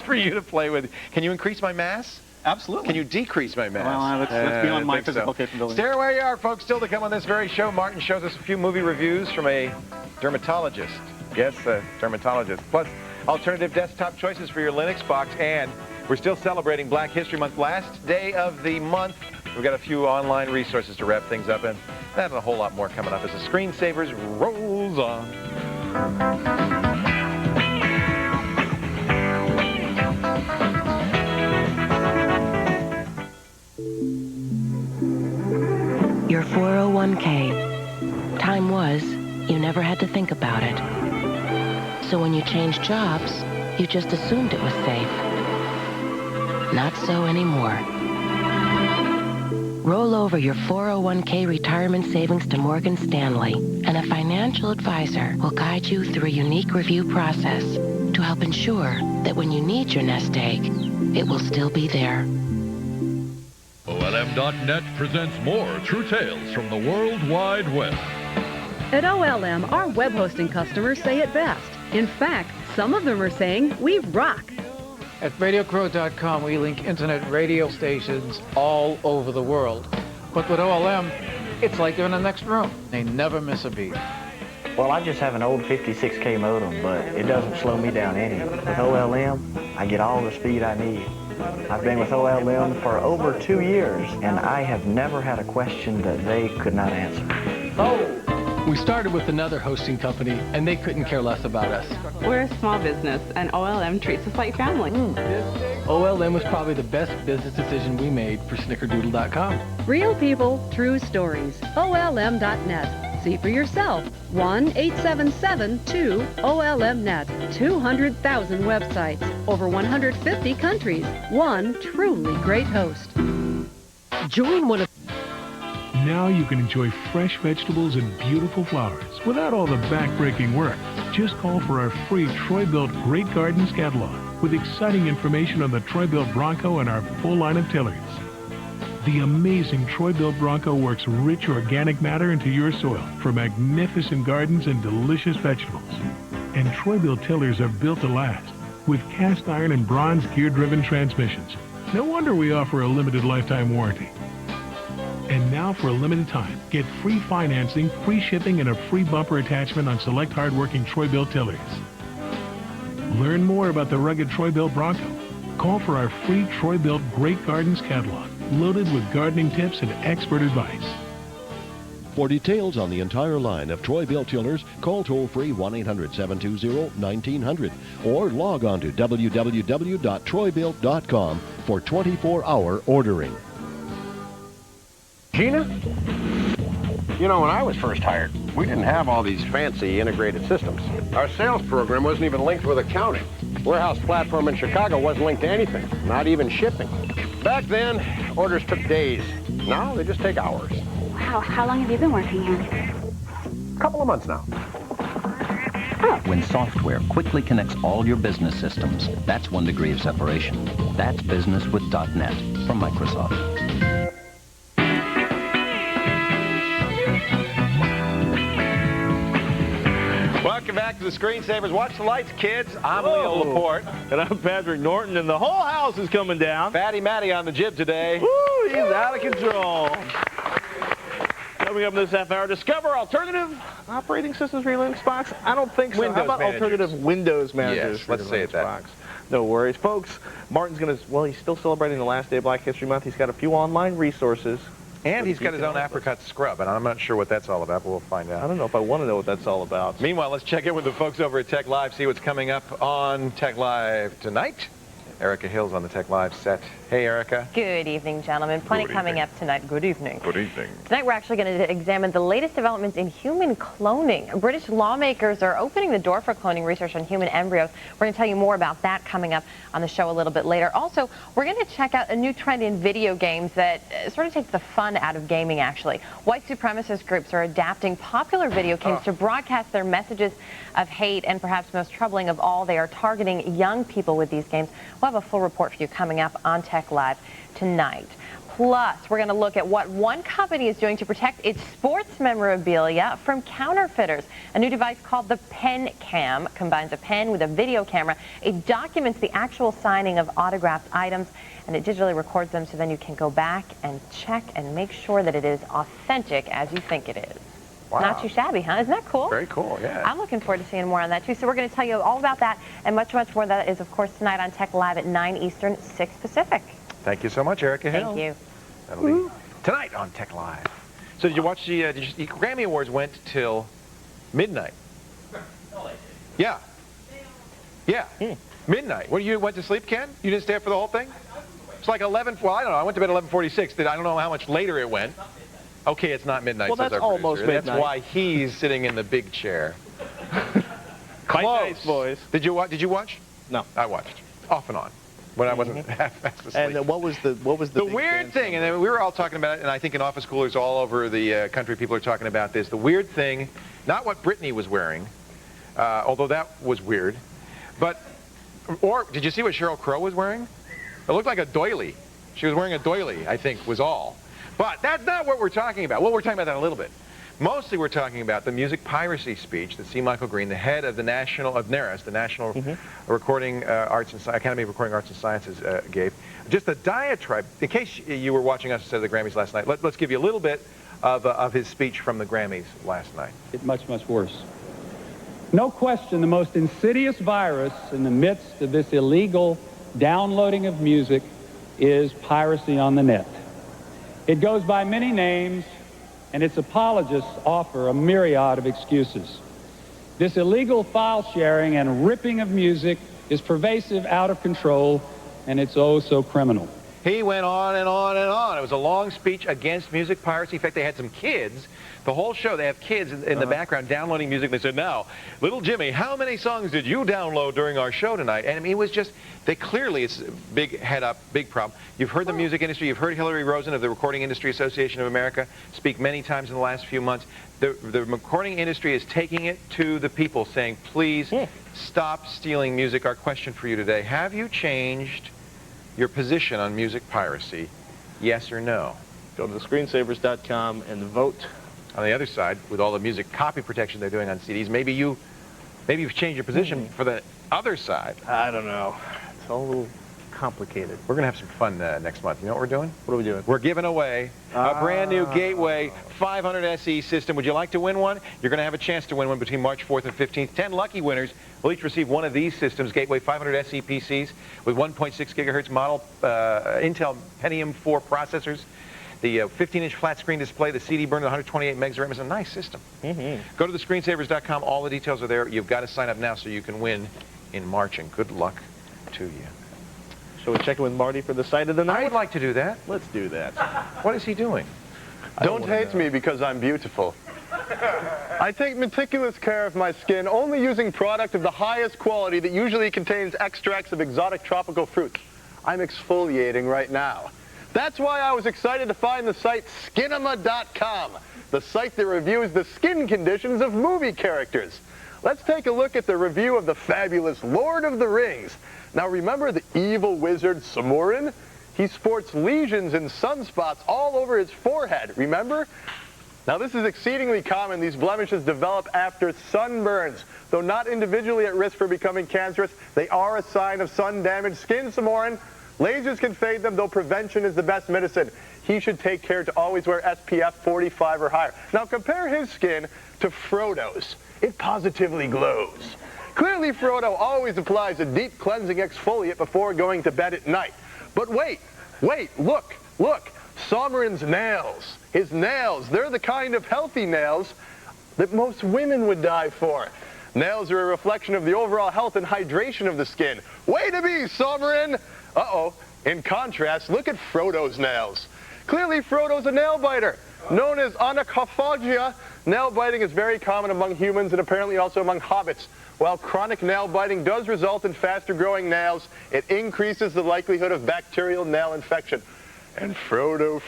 for you to play with. Can you increase my mass? Absolutely. Can you decrease my mass? Well, that's beyond my physical capability. Stay where you are, folks. Still to come on this very show, Martin shows us a few movie reviews from a dermatologist. Yes, a dermatologist. Plus, alternative desktop choices for your Linux box. And we're still celebrating Black History Month. Last day of the month. We've got a few online resources to wrap things up in. That and a whole lot more coming up as the Screensavers rolls on. Your 401k. Time was, you never had to think about it. So when you changed jobs, you just assumed it was safe. Not so anymore. Roll over your 401k retirement savings to Morgan Stanley, and a financial advisor will guide you through a unique review process to help ensure that when you need your nest egg, it will still be there. OLM.net presents more true tales from the World Wide Web. At OLM, our web hosting customers say it best. In fact, some of them are saying we rock. At RadioCrow.com, we link internet radio stations all over the world. But with OLM, it's like they're in the next room. They never miss a beat. Well, I just have an old 56K modem, but it doesn't slow me down any. With OLM, I get all the speed I need. I've been with OLM for over 2 years, and I have never had a question that they could not answer. We started with another hosting company, and they couldn't care less about us. We're a small business, and OLM treats us like family. OLM was probably the best business decision we made for Snickerdoodle.com. Real people, true stories. OLM.net. See for yourself. 1-877-2-OLM-NET. 200,000 websites. Over 150 countries. One truly great host. Join one of... Now you can enjoy fresh vegetables and beautiful flowers without all the back-breaking work. Just call for our free Troy-Built Great Gardens catalog with exciting information on the Troy-Built Bronco and our full line of tillers. The amazing Troy-Built Bronco works rich organic matter into your soil for magnificent gardens and delicious vegetables. And Troy-Built tillers are built to last with cast iron and bronze gear-driven transmissions. No wonder we offer a limited lifetime warranty. And now for a limited time, get free financing, free shipping, and a free bumper attachment on select hardworking Troy-Built tillers. Learn more about the rugged Troy-Built Bronco. Call for our free Troy-Built Great Gardens catalog, loaded with gardening tips and expert advice. For details on the entire line of Troy-Built tillers, call toll-free 1-800-720-1900 or log on to www.troybuilt.com for 24-hour ordering. Gina? You know, when I was first hired, We didn't have all these fancy integrated systems. Our sales program wasn't even linked with accounting. Warehouse platform in Chicago wasn't linked to anything, not even shipping. Back then, orders took days. Now they just take hours. Wow, how long have you been working here? A couple of months now. When software quickly connects all your business systems, that's 1 degree of separation. That's business with .NET from Microsoft. Welcome back to the Screensavers. Watch the lights, kids. I'm Leo Laporte. And I'm Patrick Norton, and the whole house is coming down. Fatty Matty on the jib today. Woo, he's out of control. Coming up in this half hour, discover alternative operating systems for your Linux box. I don't think so. Windows How about managers. alternative Windows managers? Yes, for let's your say Linux it that. box? No worries, folks. Martin's going to, well, he's still celebrating the last day of Black History Month. He's got a few online resources. And he's got his own apricot scrub, and I'm not sure what that's all about, but we'll find out. I don't know if I want to know what that's all about. Meanwhile, let's check in with the folks over at Tech Live, see what's coming up on Tech Live tonight. Erica Hill's on the Tech Live set. Hey, Erica. Good evening, gentlemen. Plenty coming up tonight. Good evening. Good evening. Tonight, we're actually going to examine the latest developments in human cloning. British lawmakers are opening the door for cloning research on human embryos. We're going to tell you more about that coming up on the show a little bit later. Also, we're going to check out a new trend in video games that sort of takes the fun out of gaming, actually. White supremacist groups are adapting popular video games to broadcast their messages of hate, and perhaps most troubling of all, they are targeting young people with these games. We'll have a full report for you coming up on Tech Live tonight. Plus, we're going to look at what one company is doing to protect its sports memorabilia from counterfeiters. A new device called the Pen Cam combines a pen with a video camera. It documents the actual signing of autographed items, and it digitally records them, so then you can go back and check and make sure that it is authentic as you think it is. Wow. Not too shabby, huh? Isn't that cool? Very cool, yeah. I'm looking forward to seeing more on that, too. So we're going to tell you all about that and much, much more. That is, of course, tonight on Tech Live at 9 Eastern, 6 Pacific. Thank you so much, Erica Hill. Thank you. That'll be tonight on Tech Live. So did you watch the Grammy Awards went till midnight? Yeah. Yeah. Midnight. When you went to sleep, Ken? You didn't stay up for the whole thing? It's like 11, well, I don't know. I went to bed at 11:46. I don't know how much later it went. Okay, it's not midnight. Well, says that's our almost producer. midnight. That's why he's sitting in the big chair. Bite Close. face, boys. Did you watch? No. I watched. Off and on. When I wasn't half fast asleep. And what was the The weird thing, and then we were all talking about it, and I think in office coolers all over the country, people are talking about this. The weird thing, not what Britney was wearing, although that was weird, but, or did you see what Sheryl Crow was wearing? It looked like a doily. She was wearing a doily, I think, was all. But that's not what we're talking about. Well, we're talking about that in a little bit. Mostly we're talking about the music piracy speech that C. Michael Green, the head of the NARAS, the National Recording Academy of Recording Arts and Sciences, gave. Just a diatribe. In case you were watching us instead of the Grammys last night, let's give you a little bit of his speech from the Grammys last night. It's much, much worse. No question, the most insidious virus in the midst of this illegal downloading of music is piracy on the net. It goes by many names, and its apologists offer a myriad of excuses. This illegal file sharing and ripping of music is pervasive, out of control, and it's oh so criminal. He went on and on and on. It was a long speech against music piracy. In fact, they had some kids. The whole show, they have kids in the background downloading music. They said, now, little Jimmy, how many songs did you download during our show tonight? And I mean, it was just, they clearly, it's a big head up, big problem. You've heard the music industry. You've heard Hillary Rosen of the Recording Industry Association of America speak many times in the last few months. The recording industry is taking it to the people, saying, please stop stealing music. Our question for you today, have you changed your position on music piracy? Yes or no? Go to thescreensavers.com and vote. On the other side, with all the music copy protection they're doing on CDs, maybe you've changed your position for the other side. I don't know. It's all a little complicated. We're going to have some fun next month. You know what we're doing? What are we doing? We're giving away a brand new Gateway 500 SE system. Would you like to win one? You're going to have a chance to win one between March 4th and 15th. 10 lucky winners will each receive one of these systems, Gateway 500 SE PCs with 1.6 gigahertz model Intel Pentium 4 processors. The 15-inch flat screen display, the CD burner, 128 megs of RAM. Is a nice system. Go to thescreensavers.com. All the details are there. You've got to sign up now so you can win in March, and good luck to you. Shall we check in with Marty for the sight of the night? I would like to do that. Let's do that. What is he doing? Don't hate me because I'm beautiful. I take meticulous care of my skin, only using product of the highest quality that usually contains extracts of exotic tropical fruits. I'm exfoliating right now. That's why I was excited to find the site Skinema.com, the site that reviews the skin conditions of movie characters. Let's take a look at the review of the fabulous Lord of the Rings. Now remember the evil wizard Samurin? He sports lesions and sunspots all over his forehead, remember? Now this is exceedingly common. These blemishes develop after sunburns. Though not individually at risk for becoming cancerous, they are a sign of sun-damaged skin, Samorin. Lasers can fade them, though prevention is the best medicine. He should take care to always wear SPF 45 or higher. Now compare his skin to Frodo's. It positively glows. Clearly Frodo always applies a deep cleansing exfoliate before going to bed at night. But wait, look. Sombrin's nails. His nails, they're the kind of healthy nails that most women would die for. Nails are a reflection of the overall health and hydration of the skin. Way to be, Sombrin! Uh-oh. In contrast, look at Frodo's nails. Clearly, Frodo's a nail biter. Known as onychophagia, nail biting is very common among humans and apparently also among hobbits. While chronic nail biting does result in faster growing nails, it increases the likelihood of bacterial nail infection. And Frodo,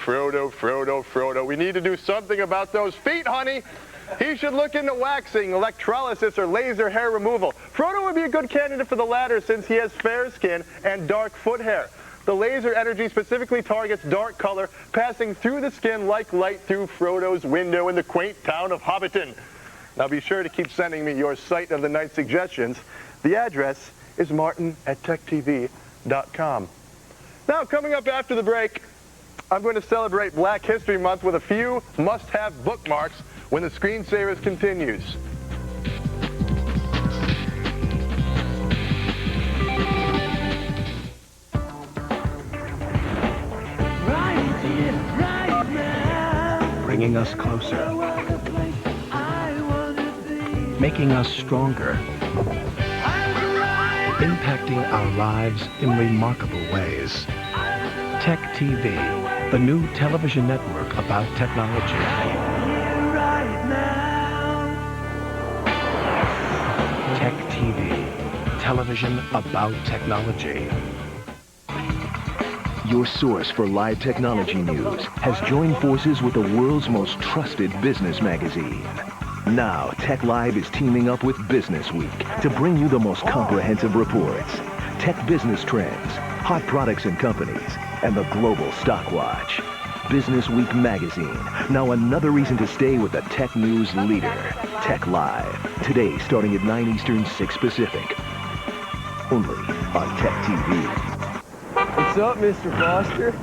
we need to do something about those feet, honey. He should look into waxing, electrolysis, or laser hair removal. Frodo would be a good candidate for the latter since he has fair skin and dark foot hair. The laser energy specifically targets dark color, passing through the skin like light through Frodo's window in the quaint town of Hobbiton. Now be sure to keep sending me your sight of the night suggestions. The address is martin@techtv.com. Now coming up after the break, I'm going to celebrate Black History Month with a few must-have bookmarks when the Screensavers continues. Bringing us closer, making us stronger, impacting our lives in remarkable ways. Tech TV, the new television network about technology. Tech TV, television about technology. Your source for live technology news has joined forces with the world's most trusted business magazine. Now, Tech Live is teaming up with Business Week to bring you the most comprehensive reports, tech business trends, hot products and companies, and the global stock watch. Business Week magazine, now another reason to stay with the tech news leader, Tech Live. Today, starting at 9 Eastern, 6 Pacific. Only on Tech TV. What's up, Mr. Foster?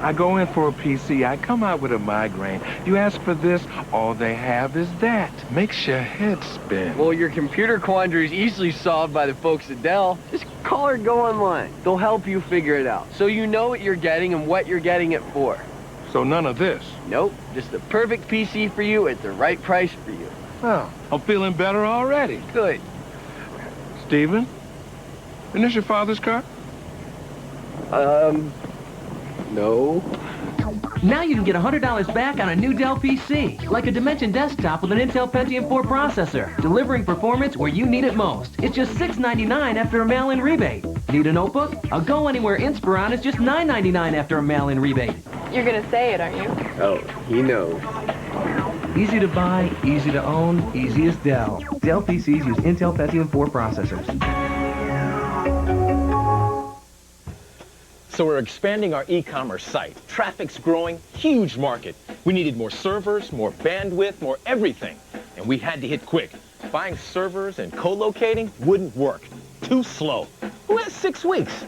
I go in for a PC, I come out with a migraine. You ask for this, all they have is that. Makes your head spin. Well, your computer quandary is easily solved by the folks at Dell. Just call or go online. They'll help you figure it out, so you know what you're getting and what you're getting it for. So none of this? Nope, just the perfect PC for you at the right price for you. Oh, I'm feeling better already. Good. Stephen, isn't this your father's car? No. Now you can get $100 back on a new Dell PC, like a Dimension desktop with an Intel Pentium 4 processor, delivering performance where you need it most. It's just $6.99 after a mail-in rebate. Need a notebook? A Go Anywhere Inspiron is just $9.99 after a mail-in rebate. You're gonna say it, aren't you? Oh, he knows. Easy to buy, easy to own, easy as Dell. Dell PCs use Intel Pentium 4 processors. So we're expanding our e-commerce site. Traffic's growing, huge market. We needed more servers, more bandwidth, more everything. And we had to hit quick. Buying servers and co-locating wouldn't work. Too slow. Who has 6 weeks?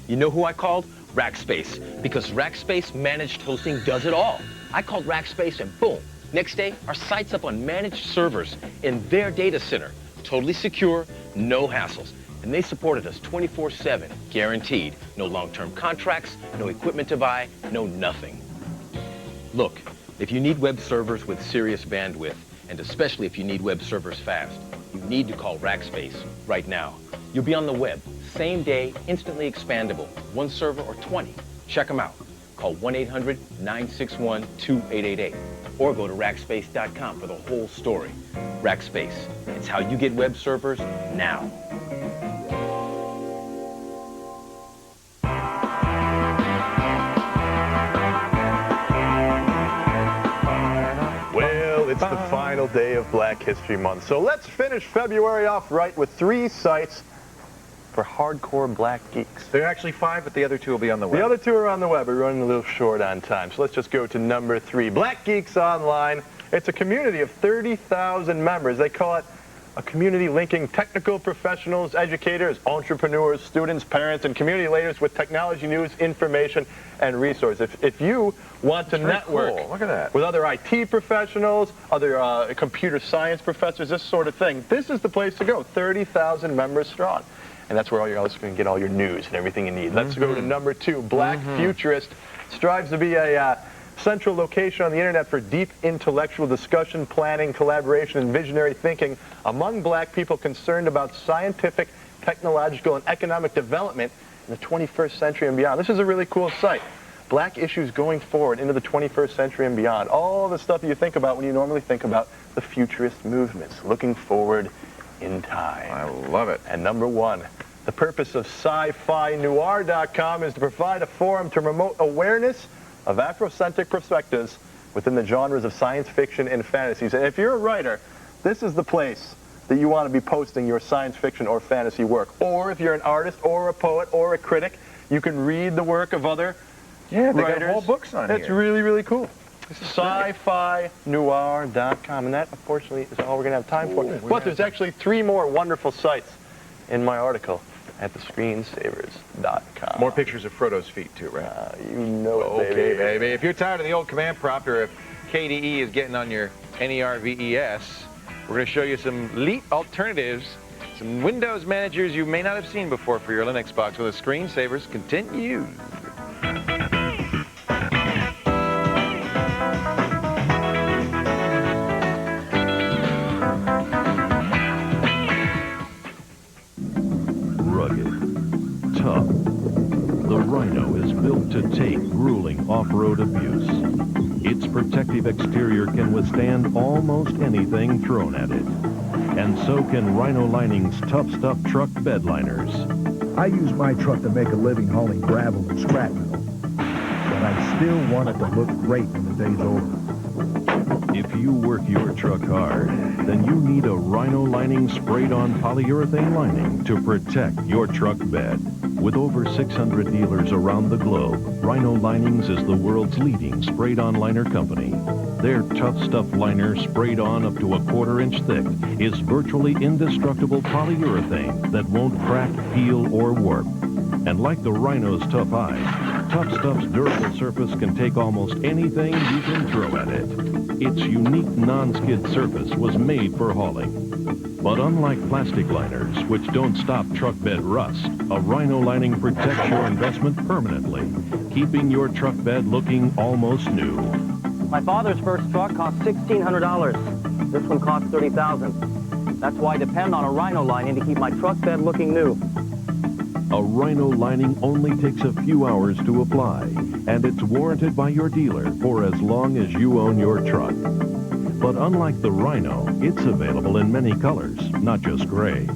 You know who I called? Rackspace. Because Rackspace Managed Hosting does it all. I called Rackspace and boom. Next day, our site's up on managed servers in their data center. Totally secure, no hassles. And they supported us 24/7, guaranteed. No long-term contracts, no equipment to buy, no nothing. Look, if you need web servers with serious bandwidth, and especially if you need web servers fast, you need to call Rackspace right now. You'll be on the web, same day, instantly expandable, 1 server or 20. Check them out. Call 1-800-961-2888. or go to rackspace.com for the whole story. Rackspace, it's how you get web servers now. Well, it's the final day of Black History Month, so let's finish February off right with 3 sites for hardcore black geeks. There are actually 5, but the other 2 will be on the web. The other 2 are on the web. We're running a little short on time, so let's just go to number 3. Black Geeks Online. It's a community of 30,000 members. They call it a community linking technical professionals, educators, entrepreneurs, students, parents, and community leaders with technology news, information, and resources. If you want to network cool. Look at that. with other IT professionals, other computer science professors, this sort of thing, this is the place to go. 30,000 members strong. And that's where all your can get all your news and everything you need. Let's go to number 2. Black Futurist strives to be a central location on the internet for deep intellectual discussion, planning, collaboration, and visionary thinking among black people concerned about scientific, technological, and economic development in the 21st century and beyond. This is a really cool site. Black issues going forward into the 21st century and beyond. All the stuff you think about when you normally think about the futurist movements, looking forward in time. I love it. And number 1, the purpose of sci-fi-noir.com is to provide a forum to promote awareness of Afrocentric perspectives within the genres of science fiction and fantasies. And if you're a writer, this is the place that you want to be posting your science fiction or fantasy work. Or if you're an artist or a poet or a critic, you can read the work of other they writers. got whole books on here. It's really, really cool. Sci-fi-noir.com, and that, unfortunately, is all we're going to have time for. But there's actually 3 more wonderful sites in my article at thescreensavers.com. More pictures of Frodo's feet, too, right? You know it, baby. Okay, baby. If you're tired of the old command prompt, or if KDE is getting on your NERVES, we're going to show you some elite alternatives, some Windows managers you may not have seen before for your Linux box. So the Screensavers continue. Tough. The Rhino is built to take grueling off-road abuse. Its protective exterior can withstand almost anything thrown at it. And so can Rhino Lining's Tough Stuff truck bed liners. I use my truck to make a living hauling gravel and scrap metal, but I still want it to look great when the day's over. If you work your truck hard, then you need a Rhino Lining sprayed-on polyurethane lining to protect your truck bed. With over 600 dealers around the globe, Rhino Linings is the world's leading sprayed-on liner company. Their Tough Stuff liner, sprayed on up to a 1/4 inch thick, is virtually indestructible polyurethane that won't crack, peel, or warp. And like the Rhino's tough eyes, Tough Stuff's durable surface can take almost anything you can throw at it. Its unique non-skid surface was made for hauling. But unlike plastic liners, which don't stop truck bed rust, a Rhino Lining protects your investment permanently, keeping your truck bed looking almost new. My father's first truck cost $1,600. This one cost $30,000. That's why I depend on a Rhino Lining to keep my truck bed looking new. A Rhino Lining only takes a few hours to apply, and it's warranted by your dealer for as long as you own your truck. But unlike the Rhino, it's available in many colors, not just gray.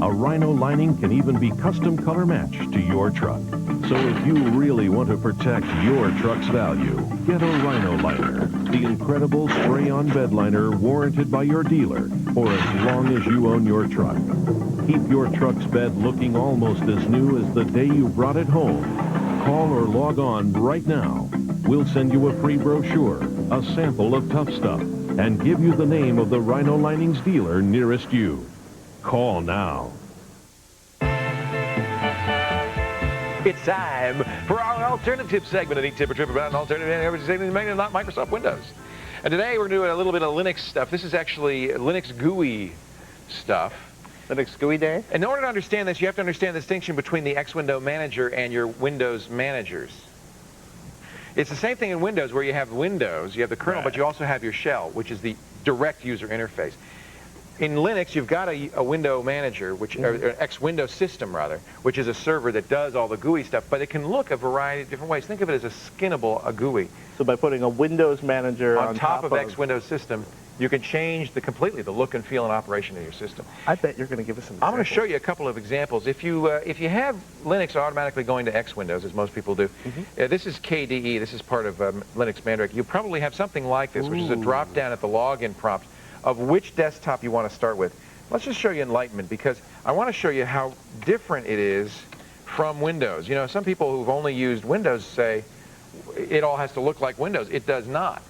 A Rhino Lining can even be custom color matched to your truck. So if you really want to protect your truck's value, get a Rhino Liner, the incredible spray-on bed liner warranted by your dealer for as long as you own your truck. Keep your truck's bed looking almost as new as the day you brought it home. Call or log on right now. We'll send you a free brochure, a sample of Tough Stuff, and give you the name of the Rhino Linings dealer nearest you. Call now. It's time for our alternative segment, a neat tip or trip about an alternative segment, not Microsoft Windows. And today we're doing a little bit of Linux stuff. This is actually Linux GUI stuff. Linux GUI day? In order to understand this, you have to understand the distinction between the X Window Manager and your Windows managers. It's the same thing in Windows where you have Windows, you have the kernel, but you also have your shell, which is the direct user interface. In Linux, you've got a window manager, which or an X window system rather, which is a server that does all the GUI stuff, but it can look a variety of different ways. Think of it as a skinnable GUI. So by putting a Windows manager on top of X Windows system, you can change completely the look and feel and operation of your system. I bet you're going to give us some examples. I'm going to show you a couple of examples. If you have Linux automatically going to X Windows, as most people do, this is KDE. This is part of Linux Mandrake. You probably have something like this, which is a drop down at the login prompt of which desktop you want to start with. Let's just show you Enlightenment, because I want to show you how different it is from Windows. You know, some people who've only used Windows say it all has to look like Windows. It does not.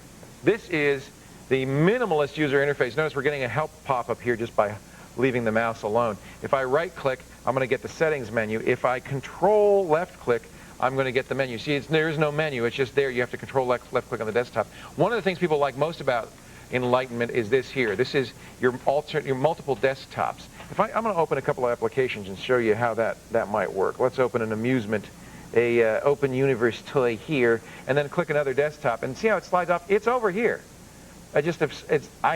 This is the minimalist user interface. Notice we're getting a help pop-up here just by leaving the mouse alone. If I right-click, I'm going to get the settings menu. If I control left-click, I'm going to get the menu. See, there is no menu. It's just there. You have to control left-click on the desktop. One of the things people like most about Enlightenment is this here. This is your multiple desktops. I'm going to open a couple of applications and show you how that might work. Let's open an amusement, open universe toy here, and then click another desktop. And see how it slides off? It's over here. I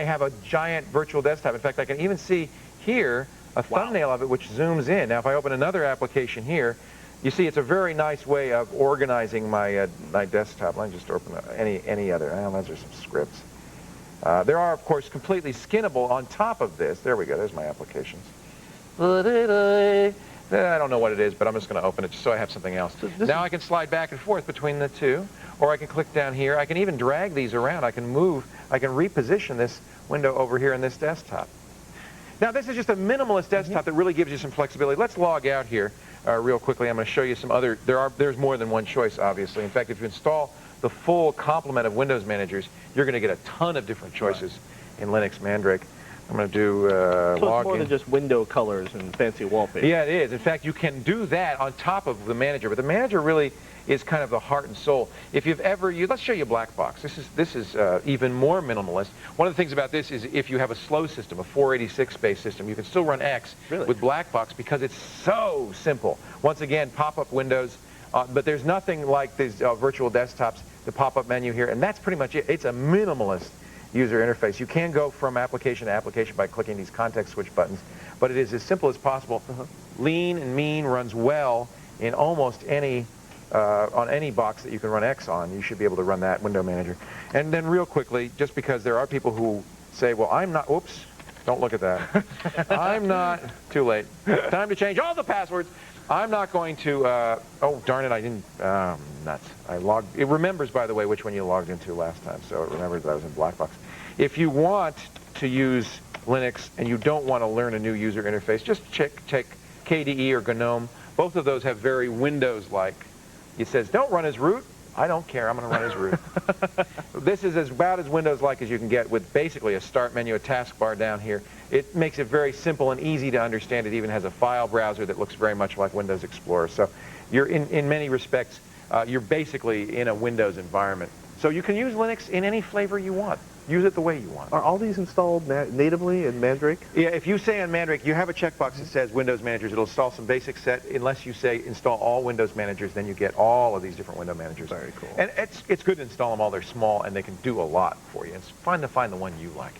have a giant virtual desktop. In fact, I can even see here a thumbnail of it which zooms in. Now, if I open another application here, you see it's a very nice way of organizing my desktop. Let me just open any other. Those are some scripts. There are, of course, completely skinnable on top of this. There we go. There's my applications. I don't know what it is, but I'm just going to open it just so I have something else. Now I can slide back and forth between the two, or I can click down here. I can even drag these around. I can move. I can reposition this window over here in this desktop. Now, this is just a minimalist desktop that really gives you some flexibility. Let's log out here real quickly. I'm going to show you some other. There's more than one choice, obviously. In fact, if you install the full complement of Windows managers, you're going to get a ton of different choices in Linux Mandrake. I'm going to do so it's log more in. than just window colors and fancy wallpaper. Yeah, it is. In fact, you can do that on top of the manager, but the manager really is kind of the heart and soul. If you've ever, let's show you Black Box. This is even more minimalist. One of the things about this is if you have a slow system, a 486-based system, you can still run X with Black Box because it's so simple. Once again, pop-up windows, but there's nothing like these virtual desktops, the pop-up menu here, and that's pretty much it. It's a minimalist user interface. You can go from application to application by clicking these context switch buttons, but it is as simple as possible. Lean and mean runs well in almost any on any box that you can run X on. You should be able to run that window manager. And then real quickly, just because there are people who say, well, I'm not, whoops, don't look at that. I'm not, too late. Time to change all the passwords. I'm not going to, oh, darn it, I didn't, nuts. It remembers, by the way, which one you logged into last time, so it remembers that I was in Black Box. If you want to use Linux and you don't want to learn a new user interface, just check KDE or GNOME. Both of those have very Windows-like. It says, don't run as root. I don't care. I'm going to run as root. This is about as Windows-like as you can get with basically a start menu, a taskbar down here. It makes it very simple and easy to understand. It even has a file browser that looks very much like Windows Explorer. So you're in many respects, you're basically in a Windows environment. So you can use Linux in any flavor you want. Use it the way you want. Are all these installed natively in Mandrake? Yeah, if you say on Mandrake, you have a checkbox that says Windows Managers. It'll install some basic set. Unless you say install all Windows Managers, then you get all of these different window managers. Very cool. And it's good to install them all. They're small, and they can do a lot for you. It's fun to find the one you like.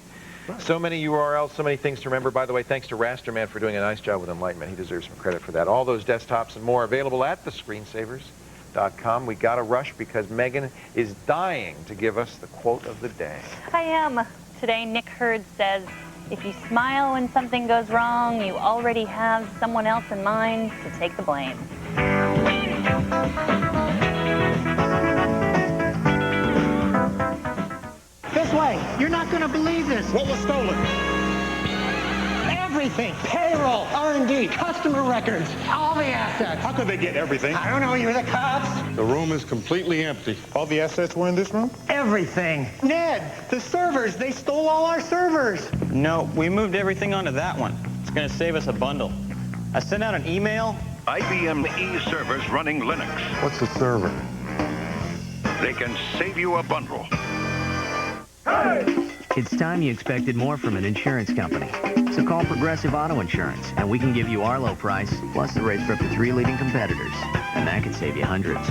Right. So many URLs, so many things to remember. By the way, thanks to Rasterman for doing a nice job with Enlightenment. He deserves some credit for that. All those desktops and more available at thescreensavers.com. We got to rush because Megan is dying to give us the quote of the day. I am. Today, Nick Hurd says, if you smile when something goes wrong, you already have someone else in mind to take the blame. This way. You're not going to believe this. What was stolen? Everything. Payroll, R&D, customer records, all the assets. How could they get everything? I don't know. You're the cops. The room is completely empty. All the assets were in this room? Everything. Ned, the servers. They stole all our servers. No, we moved everything onto that one. It's going to save us a bundle. I sent out an email. IBM e-servers running Linux. What's a server? They can save you a bundle. It's time you expected more from an insurance company. So call Progressive Auto Insurance, and we can give you our low price, plus the rates for up to 3 leading competitors. And that could save you hundreds.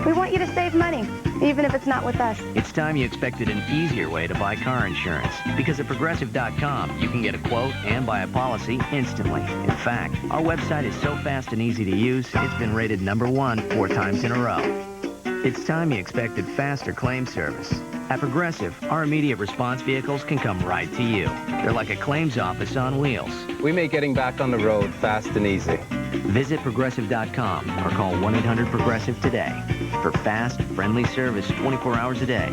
We want you to save money, even if it's not with us. It's time you expected an easier way to buy car insurance. Because at Progressive.com, you can get a quote and buy a policy instantly. In fact, our website is so fast and easy to use, it's been rated #1 4 times in a row. It's time you expected faster claim service. At Progressive, our immediate response vehicles can come right to you. They're like a claims office on wheels. We make getting back on the road fast and easy. Visit Progressive.com or call 1-800-PROGRESSIVE today for fast, friendly service 24 hours a day.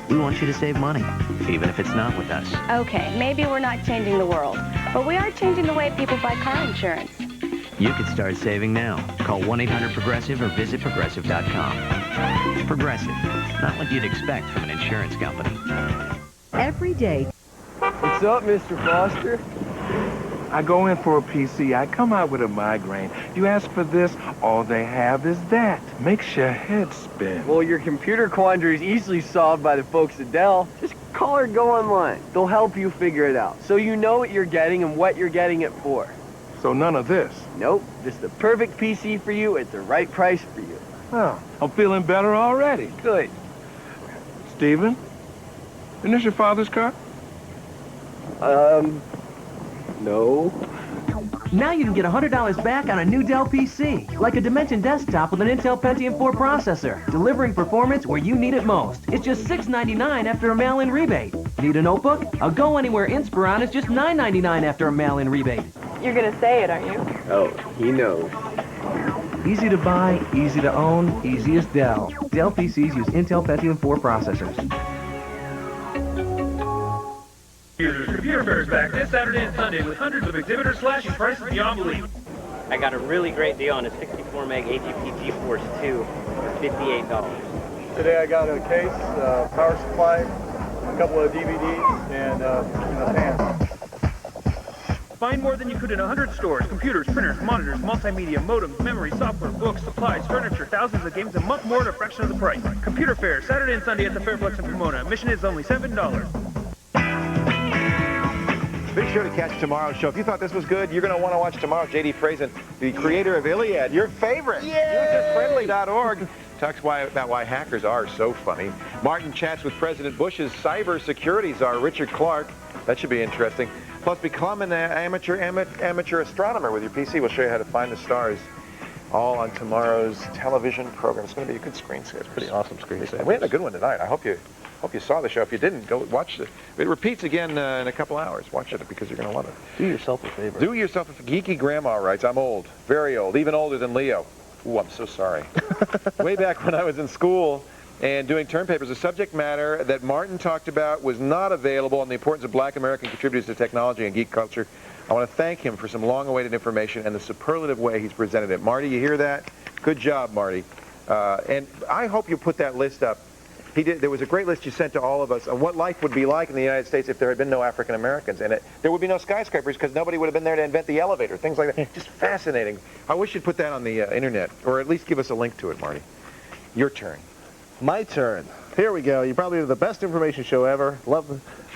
We want you to save money, even if it's not with us. Okay, maybe we're not changing the world, but we are changing the way people buy car insurance. You can start saving now. Call 1-800-PROGRESSIVE or visit Progressive.com. Progressive, not what you'd expect from an insurance company. Every day. What's up, Mr. Foster? I go in for a PC, I come out with a migraine. You ask for this, all they have is that. Makes your head spin. Well, your computer quandary is easily solved by the folks at Dell. Just call or go online. They'll help you figure it out, so you know what you're getting and what you're getting it for. So none of this? Nope, just the perfect PC for you at the right price for you. Oh, I'm feeling better already. Good. Steven, isn't this your father's car? No. Now you can get $100 back on a new Dell PC, like a Dimension desktop with an Intel Pentium 4 processor, delivering performance where you need it most. It's just $6.99 after a mail-in rebate. Need a notebook? A Go Anywhere Inspiron is just $9.99 after a mail-in rebate. You're gonna say it, aren't you? Oh, he knows. Easy to buy, easy to own, easy as Dell. Dell PCs use Intel Pentium 4 processors. Computer Fair is back this Saturday and Sunday with hundreds of exhibitors slashing prices beyond belief. I got a really great deal on a 64 meg AGP GeForce 2 for $58. Today I got a case, power supply, a couple of DVDs, and a fan. Find more than you could in 100 stores: computers, printers, monitors, multimedia, modems, memory, software, books, supplies, furniture, thousands of games, and much more at a fraction of the price. Computer Fair, Saturday and Sunday at the Fairplex in Pomona. Admission is only $7. Be sure to catch tomorrow's show. If you thought this was good, you're going to want to watch tomorrow. J.D. Frazen, the creator of Iliad, your favorite. Userfriendly.org talks about why hackers are so funny. Martin chats with President Bush's cybersecurity czar, Richard Clark. That should be interesting. Plus, become an amateur astronomer with your PC. We'll show you how to find the stars. All on tomorrow's television program. It's going to be a good screensaver. It's pretty awesome screensaver. We had a good one tonight. I hope you saw the show. If you didn't, go watch it. It repeats again in a couple hours. Watch it because you're going to love it. Do yourself a favor. Do yourself a favor. Geeky Grandma writes, I'm old, very old, even older than Leo. Ooh, I'm so sorry. Way back when I was in school and doing term papers, the subject matter that Martin talked about was not available on the importance of black American contributors to technology and geek culture. I want to thank him for some long-awaited information and the superlative way he's presented it. Marty, you hear that? Good job, Marty. And I hope you put that list up. There was a great list you sent to all of us on what life would be like in the United States if there had been no African Americans in it. There would be no skyscrapers because nobody would have been there to invent the elevator, things like that. Just fascinating. I wish you'd put that on the internet, or at least give us a link to it, Marty. Your turn. My turn. Here we go. You probably have the best information show ever. Well,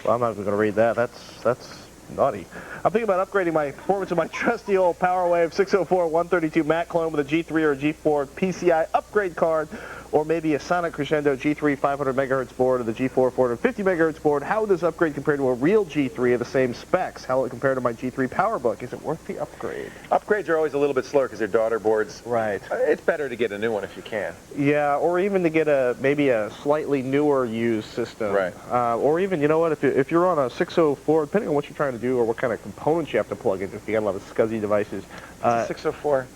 I'm not going to read that. That's naughty. I'm thinking about upgrading my performance of my trusty old PowerWave 604-132 Mac clone with a G3 or a G4 PCI upgrade card, or maybe a Sonic Crescendo G3 500 megahertz board or the G4 450 megahertz board. How would this upgrade compare to a real G3 of the same specs? How will it compare to my G3 PowerBook? Is it worth the upgrade? Upgrades are always a little bit slower because they're daughter boards. Right. It's better to get a new one if you can. Yeah, or even to get maybe a slightly newer used system. Right. Or even, you know what, if you're on a 604, depending on what you're trying to do or what kind of components you have to plug in, if you got a lot of SCSI devices. It's a 604.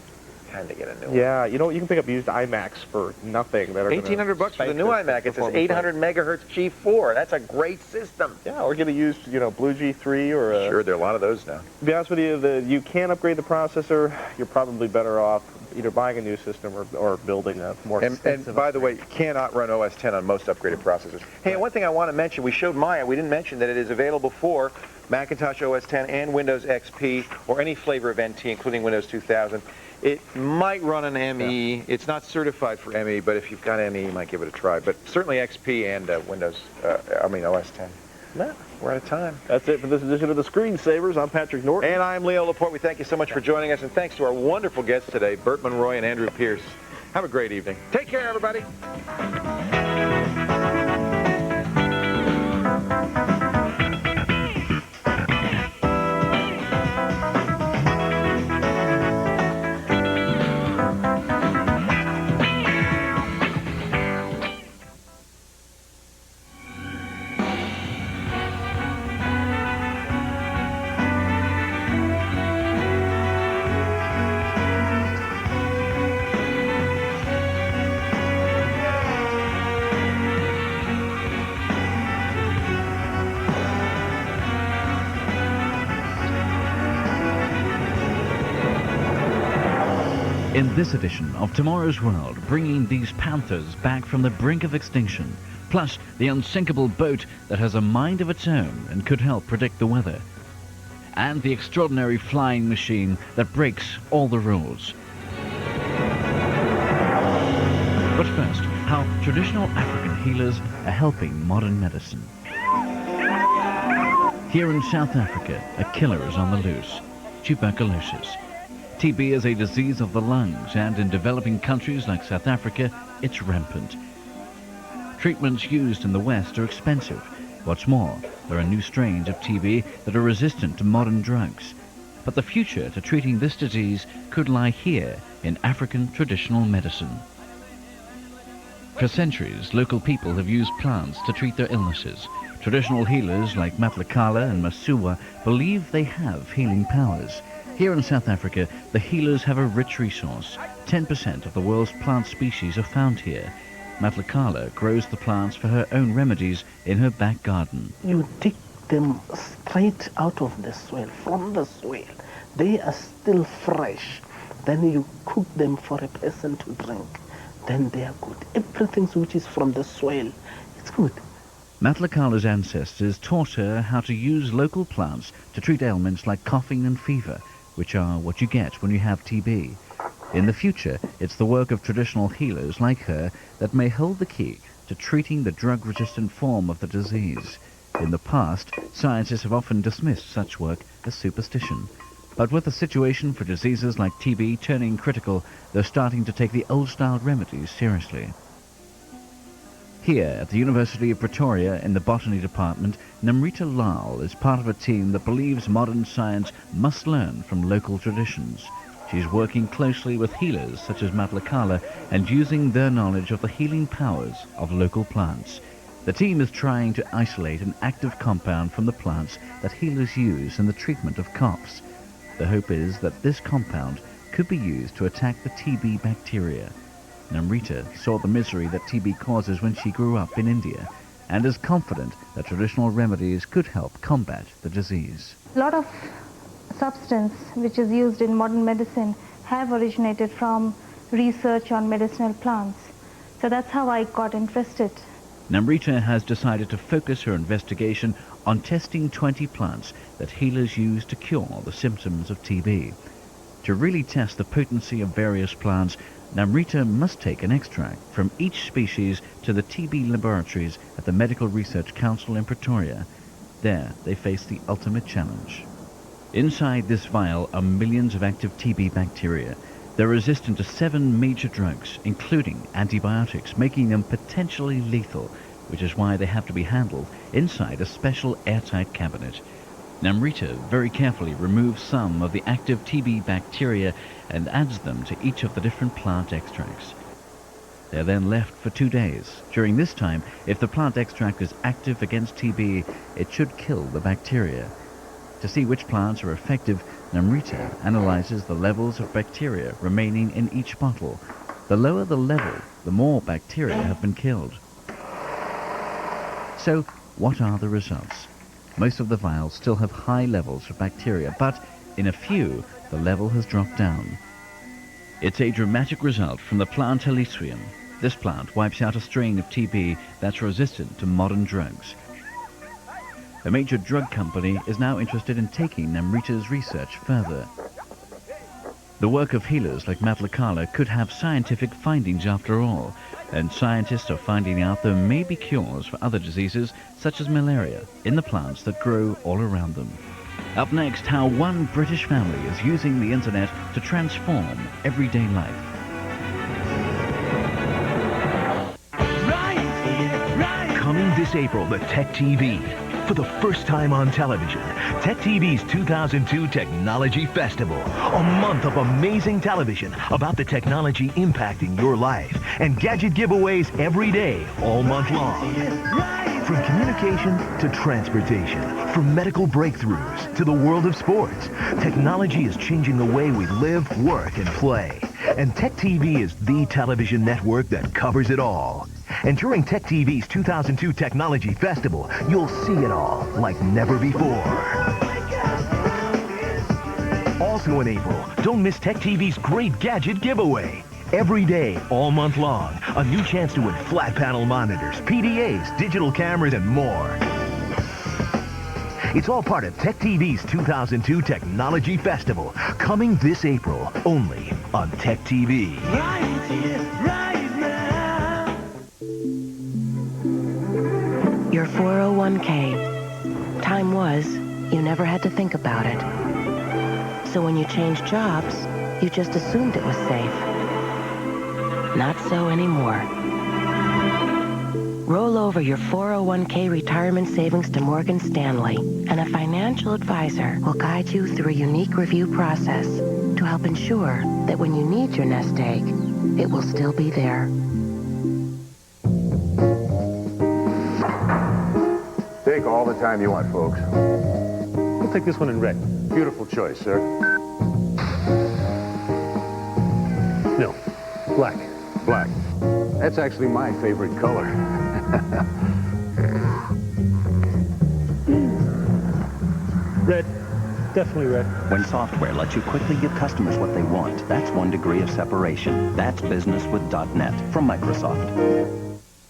Time to get a new one. Yeah, you know what? You can pick up used iMacs for nothing. That are $1,800 for the new iMac. It says 800 megahertz G4. That's a great system. Yeah, or get a used, Blue G3 or a... Sure, there are a lot of those now. To be honest with you, you can upgrade the processor. You're probably better off either buying a new system or building a more expensive And by the way, you cannot run OS X on most upgraded processors. Hey, and one thing I want to mention, we showed Maya. We didn't mention that it is available for Macintosh OS X and Windows XP or any flavor of NT, including Windows 2000. It might run an ME. Yeah. It's not certified for ME, but if you've got ME, you might give it a try. But certainly XP and OS X. No, we're out of time. That's it for this edition of the Screensavers. I'm Patrick Norton. And I'm Leo Laporte. We thank you so much for joining us, and thanks to our wonderful guests today, Bert Monroy and Andrew Pierce. Have a great evening. Take care, everybody. In this edition of Tomorrow's World, bringing these panthers back from the brink of extinction, plus the unsinkable boat that has a mind of its own and could help predict the weather, and the extraordinary flying machine that breaks all the rules. But first, how traditional African healers are helping modern medicine. Here in South Africa, a killer is on the loose: tuberculosis. TB is a disease of the lungs, and in developing countries like South Africa, it's rampant. Treatments used in the West are expensive. What's more, there are new strains of TB that are resistant to modern drugs. But the future to treating this disease could lie here in African traditional medicine. For centuries, local people have used plants to treat their illnesses. Traditional healers like Matlakala and Masuwa believe they have healing powers. Here in South Africa, the healers have a rich resource. 10% of the world's plant species are found here. Matlakala grows the plants for her own remedies in her back garden. You dig them straight out of the soil, from the soil. They are still fresh. Then you cook them for a person to drink. Then they are good. Everything which is from the soil, it's good. Matlakala's ancestors taught her how to use local plants to treat ailments like coughing and fever, which are what you get when you have TB. In the future, it's the work of traditional healers like her that may hold the key to treating the drug-resistant form of the disease. In the past, scientists have often dismissed such work as superstition. But with the situation for diseases like TB turning critical, they're starting to take the old-style remedies seriously. Here at the University of Pretoria in the Botany Department, Namrita Lal is part of a team that believes modern science must learn from local traditions. She's working closely with healers such as Matlakala and using their knowledge of the healing powers of local plants. The team is trying to isolate an active compound from the plants that healers use in the treatment of coughs. The hope is that this compound could be used to attack the TB bacteria. Namrita saw the misery that TB causes when she grew up in India and is confident that traditional remedies could help combat the disease. A lot of substance which is used in modern medicine have originated from research on medicinal plants. So that's how I got interested. Namrita has decided to focus her investigation on testing 20 plants that healers use to cure the symptoms of TB. To really test the potency of various plants, Namrita must take an extract from each species to the TB laboratories at the Medical Research Council in Pretoria. There, they face the ultimate challenge. Inside this vial are millions of active TB bacteria. They're resistant to 7 major drugs, including antibiotics, making them potentially lethal, which is why they have to be handled inside a special airtight cabinet. Namrita very carefully removes some of the active TB bacteria and adds them to each of the different plant extracts. They're then left for 2 days. During this time, if the plant extract is active against TB, it should kill the bacteria. To see which plants are effective, Namrita analyzes the levels of bacteria remaining in each bottle. The lower the level, the more bacteria have been killed. So, what are the results? Most of the vials still have high levels of bacteria, but in a few, the level has dropped down. It's a dramatic result from the plant Helicerium. This plant wipes out a strain of TB that's resistant to modern drugs. A major drug company is now interested in taking Namrita's research further. The work of healers like Matt Lacala could have scientific findings after all, and scientists are finding out there may be cures for other diseases such as malaria in the plants that grow all around them. Up next, how one British family is using the internet to transform everyday life. Coming this April, the Tech TV. For the first time on television, Tech TV's 2002 Technology Festival. A month of amazing television about the technology impacting your life. And gadget giveaways every day, all month long. From communication to transportation, from medical breakthroughs to the world of sports, technology is changing the way we live, work, and play. And Tech TV is the television network that covers it all. And during Tech TV's 2002 Technology Festival, you'll see it all like never before. Also in April, don't miss Tech TV's great gadget giveaway. Every day, all month long, a new chance to win flat panel monitors, PDAs, digital cameras, and more. It's all part of Tech TV's 2002 Technology Festival, coming this April, only on Tech TV. Right here, right now. Your 401k. Time was, you never had to think about it. So when you changed jobs, you just assumed it was safe. Not so anymore. Roll over your 401k retirement savings to Morgan Stanley, and a financial advisor will guide you through a unique review process to help ensure that when you need your nest egg, it will still be there. Take all the time you want, folks. We'll take this one in red. Beautiful choice, sir. No, black. Black. That's actually my favorite color. Red. Definitely red. When software lets you quickly give customers what they want, that's one degree of separation. That's business with .NET from Microsoft.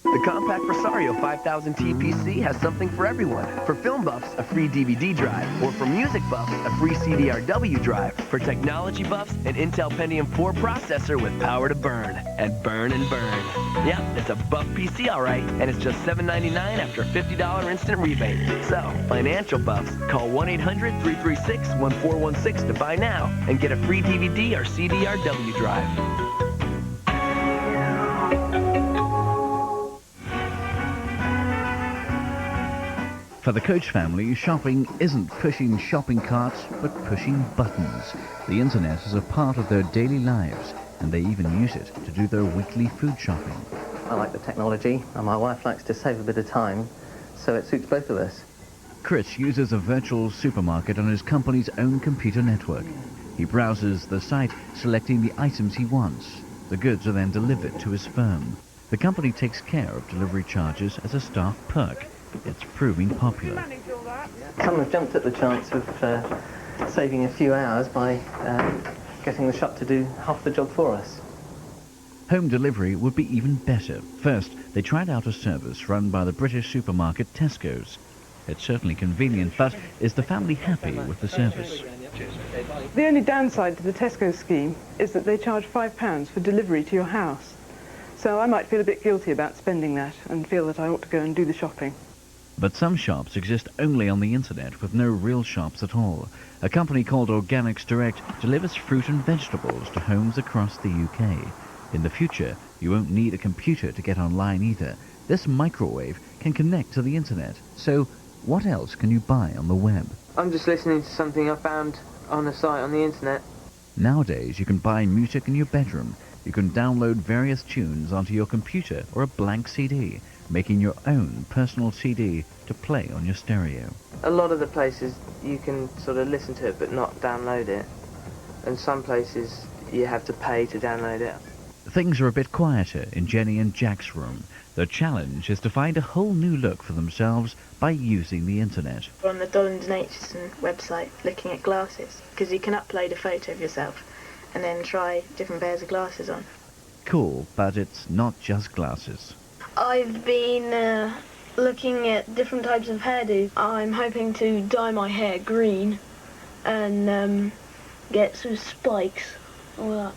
The compact Presario 5000 TPC has something for everyone. For film buffs, a free DVD drive. Or for music buffs, a free CDRW drive. For technology buffs, an Intel Pentium 4 processor with power to burn. And burn and burn. Yep, it's a buff PC all right. And it's just $7.99 after a $50 instant rebate. So, financial buffs, call 1-800-336-1416 to buy now. And get a free DVD or CDRW drive. For the Coach family, shopping isn't pushing shopping carts, but pushing buttons. The internet is a part of their daily lives, and they even use it to do their weekly food shopping. I like the technology, and my wife likes to save a bit of time, so it suits both of us. Chris uses a virtual supermarket on his company's own computer network. He browses the site, selecting the items he wants. The goods are then delivered to his firm. The company takes care of delivery charges as a staff perk. It's proving popular. Some have jumped at the chance of saving a few hours by getting the shop to do half the job for us. Home delivery would be even better. First, they tried out a service run by the British supermarket Tesco's. It's certainly convenient, but is the family happy with the service? The only downside to the Tesco scheme is that they charge £5 for delivery to your house. So I might feel a bit guilty about spending that and feel that I ought to go and do the shopping. But some shops exist only on the internet with no real shops at all. A company called Organics Direct delivers fruit and vegetables to homes across the UK. In the future, you won't need a computer to get online either. This microwave can connect to the internet. So what else can you buy on the web? I'm just listening to something I found on a site on the internet. Nowadays, you can buy music in your bedroom. You can download various tunes onto your computer or a blank CD, making your own personal CD to play on your stereo. A lot of the places you can sort of listen to it but not download it. And some places you have to pay to download it. Things are a bit quieter in Jenny and Jack's room. Their challenge is to find a whole new look for themselves by using the internet. On the Dolland & Aitchison website looking at glasses, because you can upload a photo of yourself and then try different pairs of glasses on. Cool, but it's not just glasses. I've been looking at different types of hairdo. I'm hoping to dye my hair green and get some spikes What?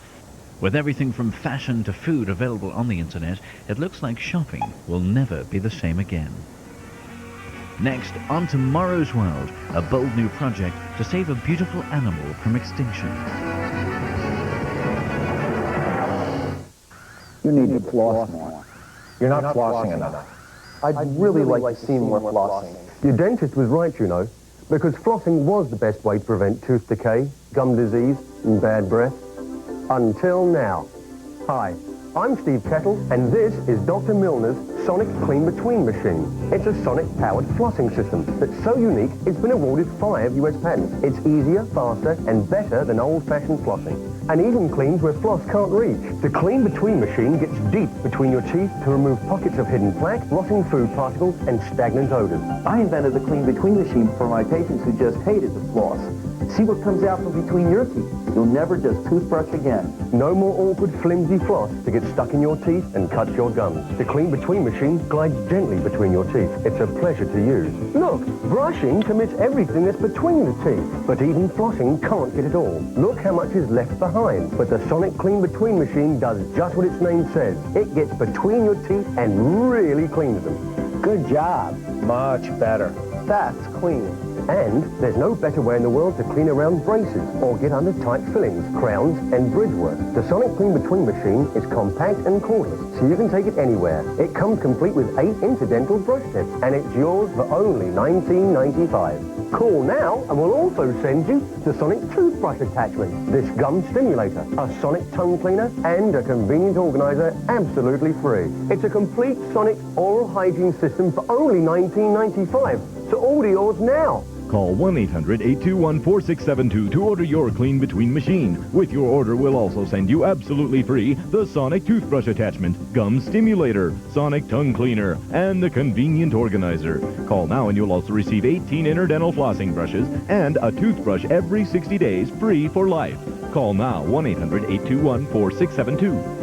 With everything from fashion to food available on the internet, it looks like shopping will never be the same again. Next, on Tomorrow's World, a bold new project to save a beautiful animal from extinction. You need to floss more. You're not flossing enough. I'd really like to see more flossing. Your dentist was right, you know, because flossing was the best way to prevent tooth decay, gum disease, and bad breath. Until now. Hi, I'm Steve Kettle, and this is Dr. Milner's Sonic Clean Between machine. It's a sonic-powered flossing system that's so unique it's been awarded 5 US patents. It's easier, faster, and better than old-fashioned flossing. And even cleans where floss can't reach. The Clean Between machine gets deep between your teeth to remove pockets of hidden plaque, rotting food particles, and stagnant odors. I invented the Clean Between machine for my patients who just hated the floss. See what comes out from between your teeth. You'll never just toothbrush again. No more awkward, flimsy floss to get stuck in your teeth and cut your gums. The Clean Between machine glides gently between your teeth. It's a pleasure to use. Look, brushing commits everything that's between the teeth, but even flossing can't get it all. Look how much is left behind. But the Sonic Clean Between machine does just what its name says. It gets between your teeth and really cleans them. Good job. Much better. That's clean. And there's no better way in the world to clean around braces or get under tight fillings, crowns, and bridge work. The Sonic Clean Between machine is compact and cordless, so you can take it anywhere. It comes complete with 8 incidental brush tips, and it's yours for only $19.95. Call now, and we'll also send you the Sonic Toothbrush attachment, this gum stimulator, a Sonic tongue cleaner, and a convenient organizer absolutely free. It's a complete Sonic oral hygiene system for only $19.95, so order yours now. Call 1-800-821-4672 to order your Clean Between machine. With your order, we'll also send you absolutely free the Sonic Toothbrush Attachment, Gum Stimulator, Sonic Tongue Cleaner, and the Convenient Organizer. Call now and you'll also receive 18 interdental flossing brushes and a toothbrush every 60 days free for life. Call now 1-800-821-4672.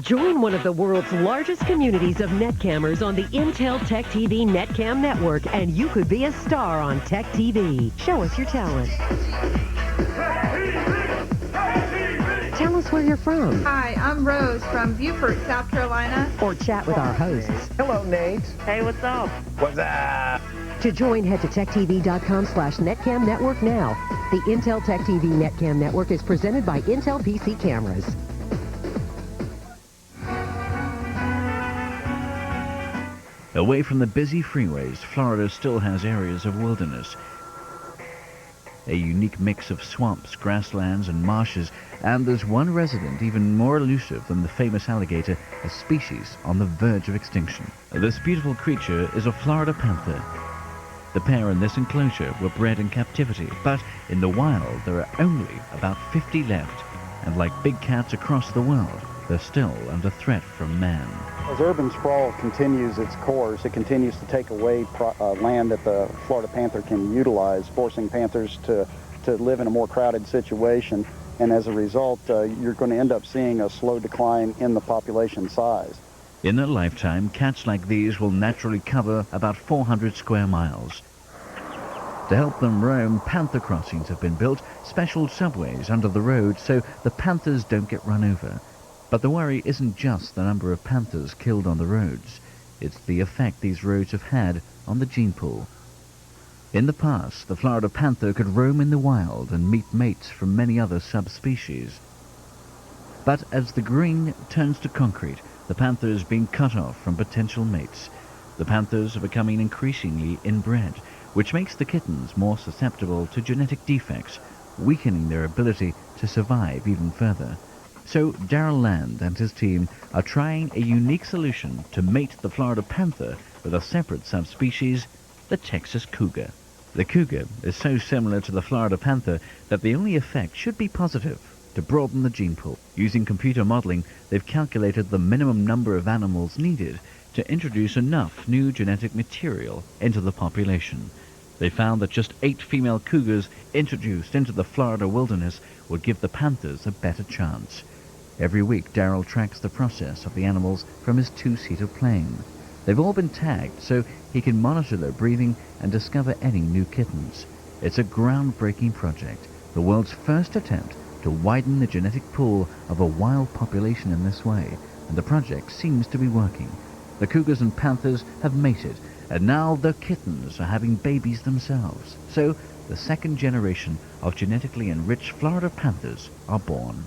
Join one of the world's largest communities of netcammers on the Intel Tech TV Netcam network, and you could be a star on Tech TV. Show us your talent. Tell us where you're from. Hi, I'm Rose from Beaufort, South Carolina. Or chat with our hosts. Hello, Nate. Hey, what's up? What's up? To join, head to techtv.com/netcam network now. The Intel Tech TV Netcam network is presented by Intel PC Cameras. Away from the busy freeways, Florida still has areas of wilderness. A unique mix of swamps, grasslands, and marshes, and there's one resident even more elusive than the famous alligator, a species on the verge of extinction. This beautiful creature is a Florida panther. The pair in this enclosure were bred in captivity, but in the wild there are only about 50 left, and like big cats across the world, they're still under threat from man. As urban sprawl continues its course, it continues to take away land that the Florida panther can utilize, forcing panthers to live in a more crowded situation. And as a result, you're going to end up seeing a slow decline in the population size. In their lifetime, cats like these will naturally cover about 400 square miles. To help them roam, panther crossings have been built, special subways under the road so the panthers don't get run over. But the worry isn't just the number of panthers killed on the roads. It's the effect these roads have had on the gene pool. In the past, the Florida panther could roam in the wild and meet mates from many other subspecies. But as the green turns to concrete, the panther is being cut off from potential mates. The panthers are becoming increasingly inbred, which makes the kittens more susceptible to genetic defects, weakening their ability to survive even further. So Darrell Land and his team are trying a unique solution to mate the Florida panther with a separate subspecies, the Texas cougar. The cougar is so similar to the Florida panther that the only effect should be positive, to broaden the gene pool. Using computer modeling, they've calculated the minimum number of animals needed to introduce enough new genetic material into the population. They found that just 8 female cougars introduced into the Florida wilderness would give the panthers a better chance. Every week, Darrell tracks the process of the animals from his 2-seater plane. They've all been tagged so he can monitor their breathing and discover any new kittens. It's a groundbreaking project, the world's first attempt to widen the genetic pool of a wild population in this way, and the project seems to be working. The cougars and panthers have mated, and now their kittens are having babies themselves. So the second generation of genetically enriched Florida panthers are born.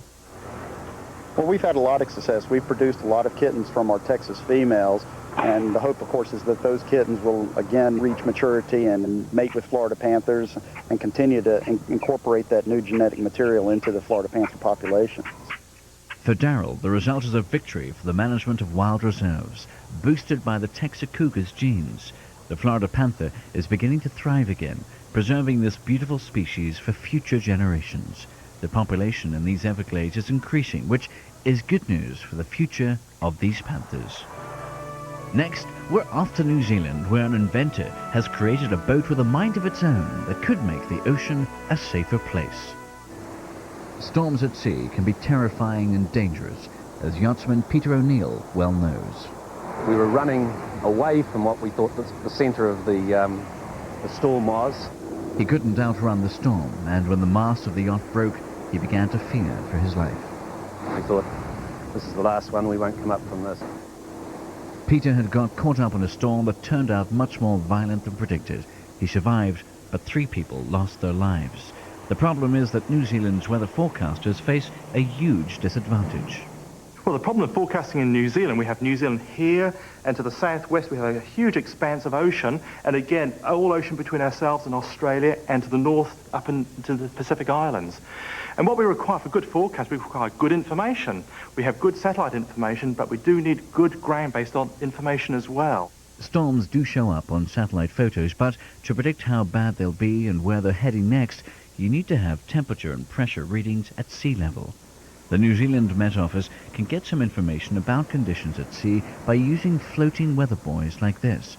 Well, we've had a lot of success. We've produced a lot of kittens from our Texas females, and the hope, of course, is that those kittens will again reach maturity and mate with Florida panthers and continue to incorporate that new genetic material into the Florida panther population. For Darrell, the result is a victory for the management of wild reserves, boosted by the Texacougars genes. The Florida panther is beginning to thrive again, preserving this beautiful species for future generations. The population in these Everglades is increasing, which is good news for the future of these panthers. Next, we're off to New Zealand, where an inventor has created a boat with a mind of its own that could make the ocean a safer place. Storms at sea can be terrifying and dangerous, as yachtsman Peter O'Neill well knows. We were running away from what we thought the centre of the storm was. He couldn't outrun the storm, and when the mast of the yacht broke, he began to fear for his life. We thought, this is the last one, we won't come up from this. Peter had got caught up in a storm that turned out much more violent than predicted. He survived, but 3 people lost their lives. The problem is that New Zealand's weather forecasters face a huge disadvantage. Well, the problem of forecasting in New Zealand, we have New Zealand here, and to the southwest we have a huge expanse of ocean, and again, all ocean between ourselves and Australia, and to the north up into the Pacific Islands. And what we require for good forecast, we require good information. We have good satellite information, but we do need good ground-based information as well. Storms do show up on satellite photos, but to predict how bad they'll be and where they're heading next, you need to have temperature and pressure readings at sea level. The New Zealand Met Office can get some information about conditions at sea by using floating weather buoys like this.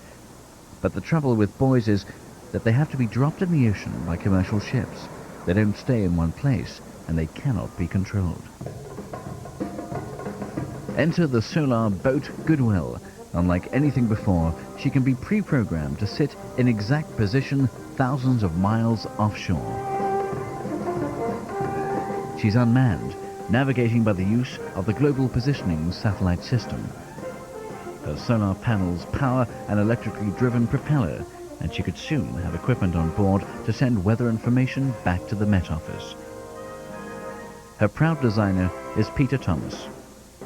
But the trouble with buoys is that they have to be dropped in the ocean by commercial ships. They don't stay in one place, and they cannot be controlled. Enter the solar boat Goodwill. Unlike anything before, she can be pre-programmed to sit in exact position thousands of miles offshore. She's unmanned, navigating by the use of the Global Positioning Satellite System. Her solar panels power an electrically driven propeller, and she could soon have equipment on board to send weather information back to the Met Office. Her proud designer is Peter Thomas.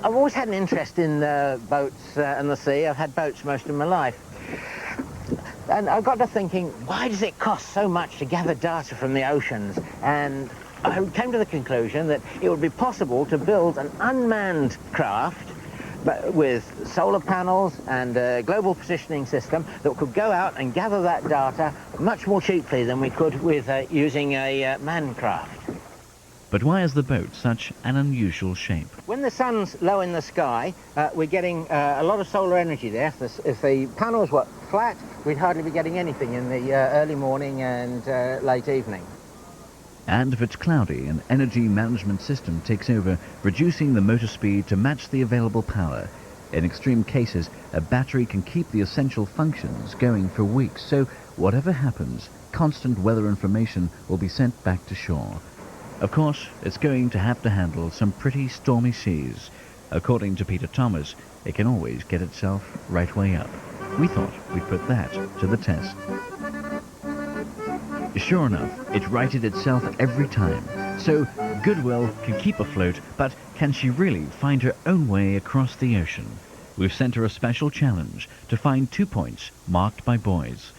I've always had an interest in boats and the sea. I've had boats most of my life. And I got to thinking, why does it cost so much to gather data from the oceans? And I came to the conclusion that it would be possible to build an unmanned craft but with solar panels and a global positioning system that could go out and gather that data much more cheaply than we could with using a manned craft. But why is the boat such an unusual shape? When the sun's low in the sky, we're getting a lot of solar energy there. If the panels were flat, we'd hardly be getting anything in the early morning and late evening. And if it's cloudy, an energy management system takes over, reducing the motor speed to match the available power. In extreme cases, a battery can keep the essential functions going for weeks, so whatever happens, constant weather information will be sent back to shore. Of course, it's going to have to handle some pretty stormy seas. According to Peter Thomas, it can always get itself right way up. We thought we'd put that to the test. Sure enough, it righted itself every time. So Goodwill can keep afloat, but can she really find her own way across the ocean? We've sent her a special challenge to find 2 points marked by buoys.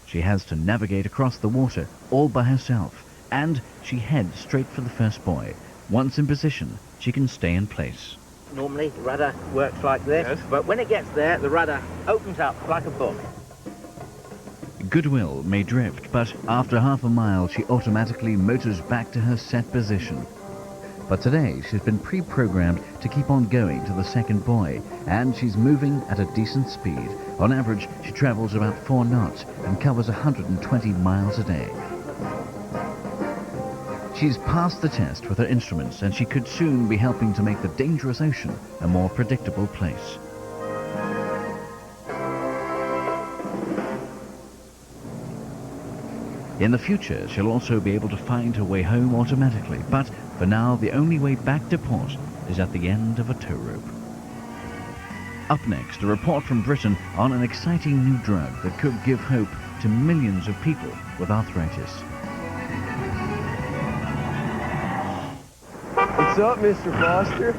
She has to navigate across the water all by herself, and she heads straight for the first buoy. Once in position, she can stay in place. Normally, the rudder works like this, but when it gets there, the rudder opens up like a book. Goodwill may drift, but after half a mile, she automatically motors back to her set position. But today, she's been pre-programmed to keep on going to the second buoy, and she's moving at a decent speed. On average, she travels about 4 knots and covers 120 miles a day. She's passed the test with her instruments, and she could soon be helping to make the dangerous ocean a more predictable place. In the future, she'll also be able to find her way home automatically, but for now, the only way back to port is at the end of a tow rope. Up next, a report from Britain on an exciting new drug that could give hope to millions of people with arthritis. What's up, Mr. Foster?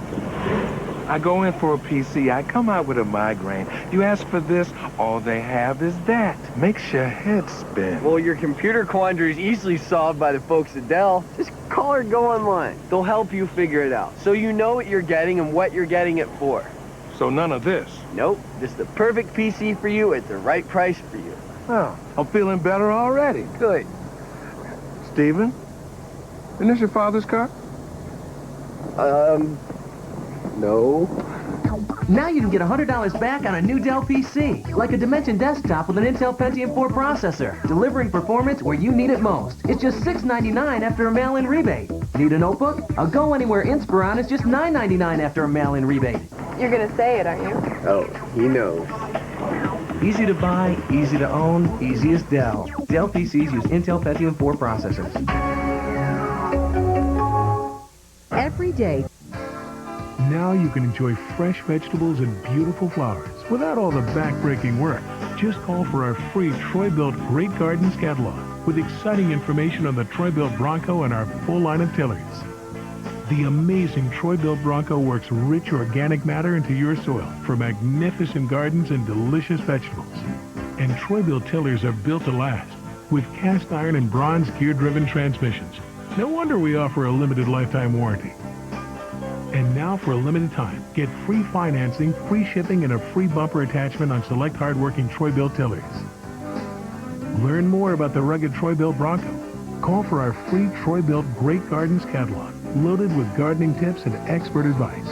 I go in for a PC, I come out with a migraine. You ask for this, all they have is that. Makes your head spin. Well, your computer quandary is easily solved by the folks at Dell. Just call or go online. They'll help you figure it out, so you know what you're getting and what you're getting it for. So none of this? Nope, just the perfect PC for you at the right price for you. Oh, I'm feeling better already. Good. Stephen, isn't this your father's car? No. Now you can get $100 back on a new Dell PC, like a Dimension desktop with an Intel Pentium 4 processor, delivering performance where you need it most. It's just $6.99 after a mail-in rebate. Need a notebook? A Go Anywhere Inspiron is just $9.99 after a mail-in rebate. You're gonna say it, aren't you? Oh, he knows. Easy to buy, easy to own, easy as Dell. Dell PCs use Intel Pentium 4 processors. Every day. Now you can enjoy fresh vegetables and beautiful flowers without all the back-breaking work. Just call for our free Troy-Bilt Great Gardens catalog with exciting information on the Troy-Bilt Bronco and our full line of tillers. The amazing Troy-Bilt Bronco works rich organic matter into your soil for magnificent gardens and delicious vegetables. And Troy-Bilt tillers are built to last with cast iron and bronze gear-driven transmissions. No wonder we offer a limited lifetime warranty. And now for a limited time, get free financing, free shipping, and a free bumper attachment on select hard-working Troy-Bilt tillers. Learn more about the rugged Troy-Bilt Bronco. Call for our free Troy-Bilt Great Gardens catalog, loaded with gardening tips and expert advice.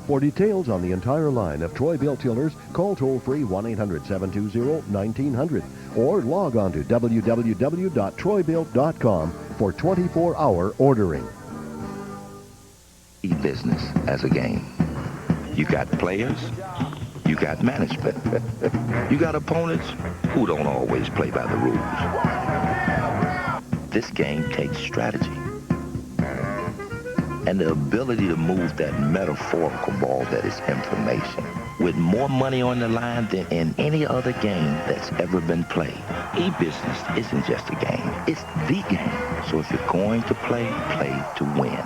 For details on the entire line of Troy-Bilt tillers, call toll-free 1-800-720-1900 or log on to www.troybilt.com for 24-hour ordering. E-business as a game. You got players, you got management, you got opponents who don't always play by the rules. This game takes strategy and the ability to move that metaphorical ball that is information with more money on the line than in any other game that's ever been played. E-business isn't just a game, it's the game. So if you're going to play, play to win.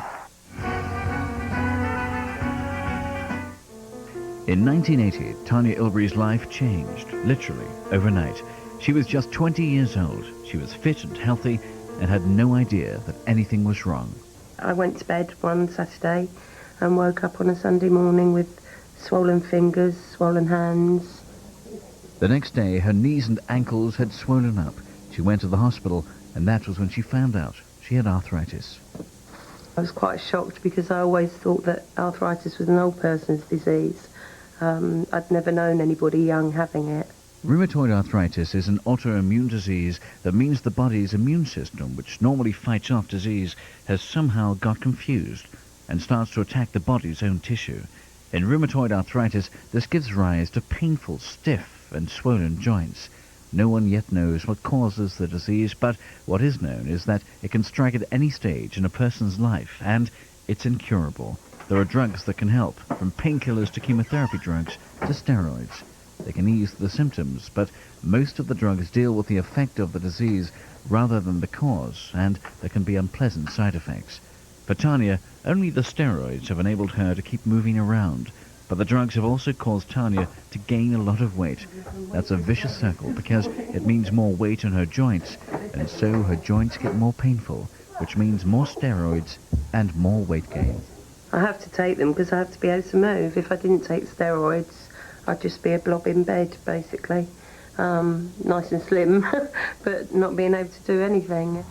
In 1980, Tanya Ilbury's life changed, literally, overnight. She was just 20 years old. She was fit and healthy and had no idea that anything was wrong. I went to bed one Saturday and woke up on a Sunday morning with swollen fingers, swollen hands. The next day, her knees and ankles had swollen up. She went to the hospital, and that was when she found out she had arthritis. I was quite shocked because I always thought that arthritis was an old person's disease. I'd never known anybody young having it. Rheumatoid arthritis is an autoimmune disease that means the body's immune system, which normally fights off disease, has somehow got confused and starts to attack the body's own tissue. In rheumatoid arthritis, this gives rise to painful, stiff and swollen joints. No one yet knows what causes the disease, but what is known is that it can strike at any stage in a person's life, and it's incurable. There are drugs that can help, from painkillers to chemotherapy drugs to steroids. They can ease the symptoms, but most of the drugs deal with the effect of the disease rather than the cause, and there can be unpleasant side effects. For Tanya, only the steroids have enabled her to keep moving around, but the drugs have also caused Tanya to gain a lot of weight. That's a vicious circle because it means more weight on her joints, and so her joints get more painful, which means more steroids and more weight gain. I have to take them because I have to be able to move. If I didn't take steroids, I'd just be a blob in bed, basically. Nice and slim, but not being able to do anything.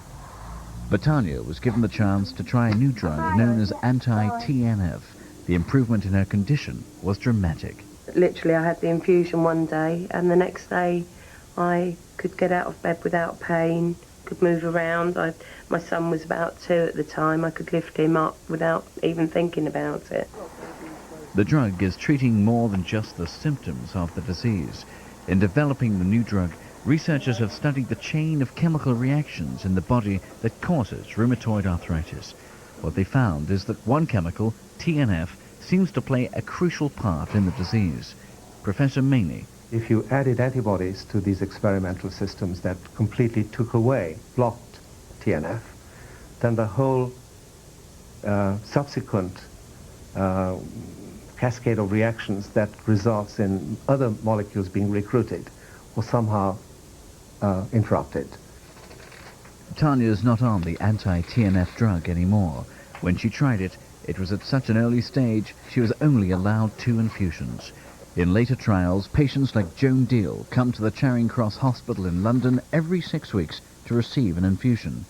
But Tanya was given the chance to try a new drug known as anti-TNF. The improvement in her condition was dramatic. Literally, I had the infusion one day, and the next day I could get out of bed without pain, could move around. My son was about 2 at the time. I could lift him up without even thinking about it. The drug is treating more than just the symptoms of the disease. In developing the new drug, researchers have studied the chain of chemical reactions in the body that causes rheumatoid arthritis. What they found is that one chemical, TNF, seems to play a crucial part in the disease. Professor Maney. If you added antibodies to these experimental systems that completely blocked TNF, then the whole subsequent cascade of reactions that results in other molecules being recruited was somehow interrupted. Tanya's not on the anti-TNF drug anymore. When she tried it, it was at such an early stage she was only allowed 2 infusions. In later trials, patients like Joan Deal come to the Charing Cross Hospital in London every 6 weeks to receive an infusion.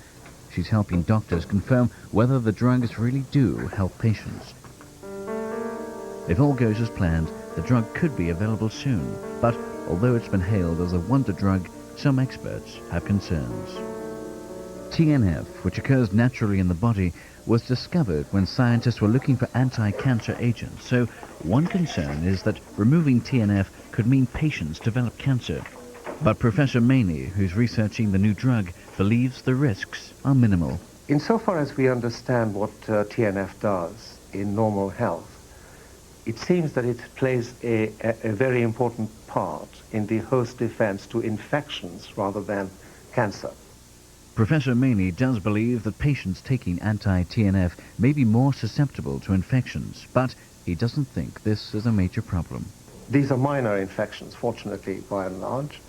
She's helping doctors confirm whether the drugs really do help patients. If all goes as planned, the drug could be available soon, but although it's been hailed as a wonder drug, some experts have concerns. TNF, which occurs naturally in the body, was discovered when scientists were looking for anti-cancer agents, so one concern is that removing TNF could mean patients develop cancer. But Professor Maney, who's researching the new drug, believes the risks are minimal. Insofar as we understand what TNF does in normal health, it seems that it plays a very important part in the host defense to infections rather than cancer. Professor Maney does believe that patients taking anti-TNF may be more susceptible to infections, but he doesn't think this is a major problem. These are minor infections, fortunately, by and large,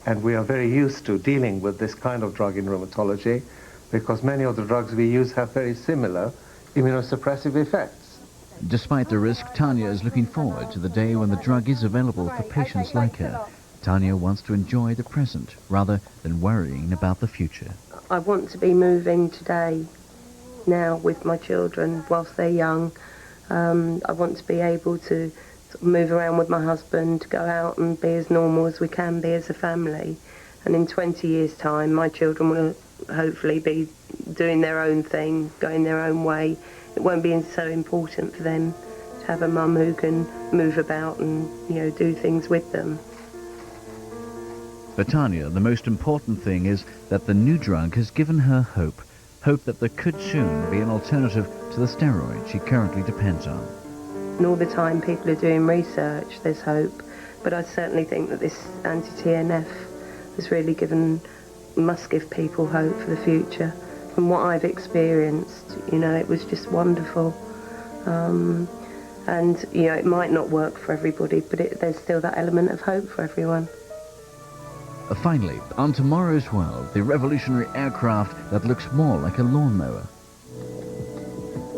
and we are very used to dealing with this kind of drug in rheumatology because many of the drugs we use have very similar immunosuppressive effects. Despite the risk, Tanya is looking forward to the day when the drug is available for patients like her. Tanya wants to enjoy the present rather than worrying about the future. I want to be moving today, now, with my children whilst they're young. I want to be able to sort of move around with my husband, go out and be as normal as we can be as a family. And in 20 years' time, my children will hopefully be doing their own thing, going their own way. It won't be so important for them to have a mum who can move about and, do things with them. For Tanya, the most important thing is that the new drug has given her hope that there could soon be an alternative to the steroid she currently depends on. And all the time people are doing research, there's hope. But I certainly think that this anti-TNF has really must give people hope for the future. From what I've experienced, it was just wonderful. And, it might not work for everybody, but there's still that element of hope for everyone. Finally, on tomorrow's world, the revolutionary aircraft that looks more like a lawnmower.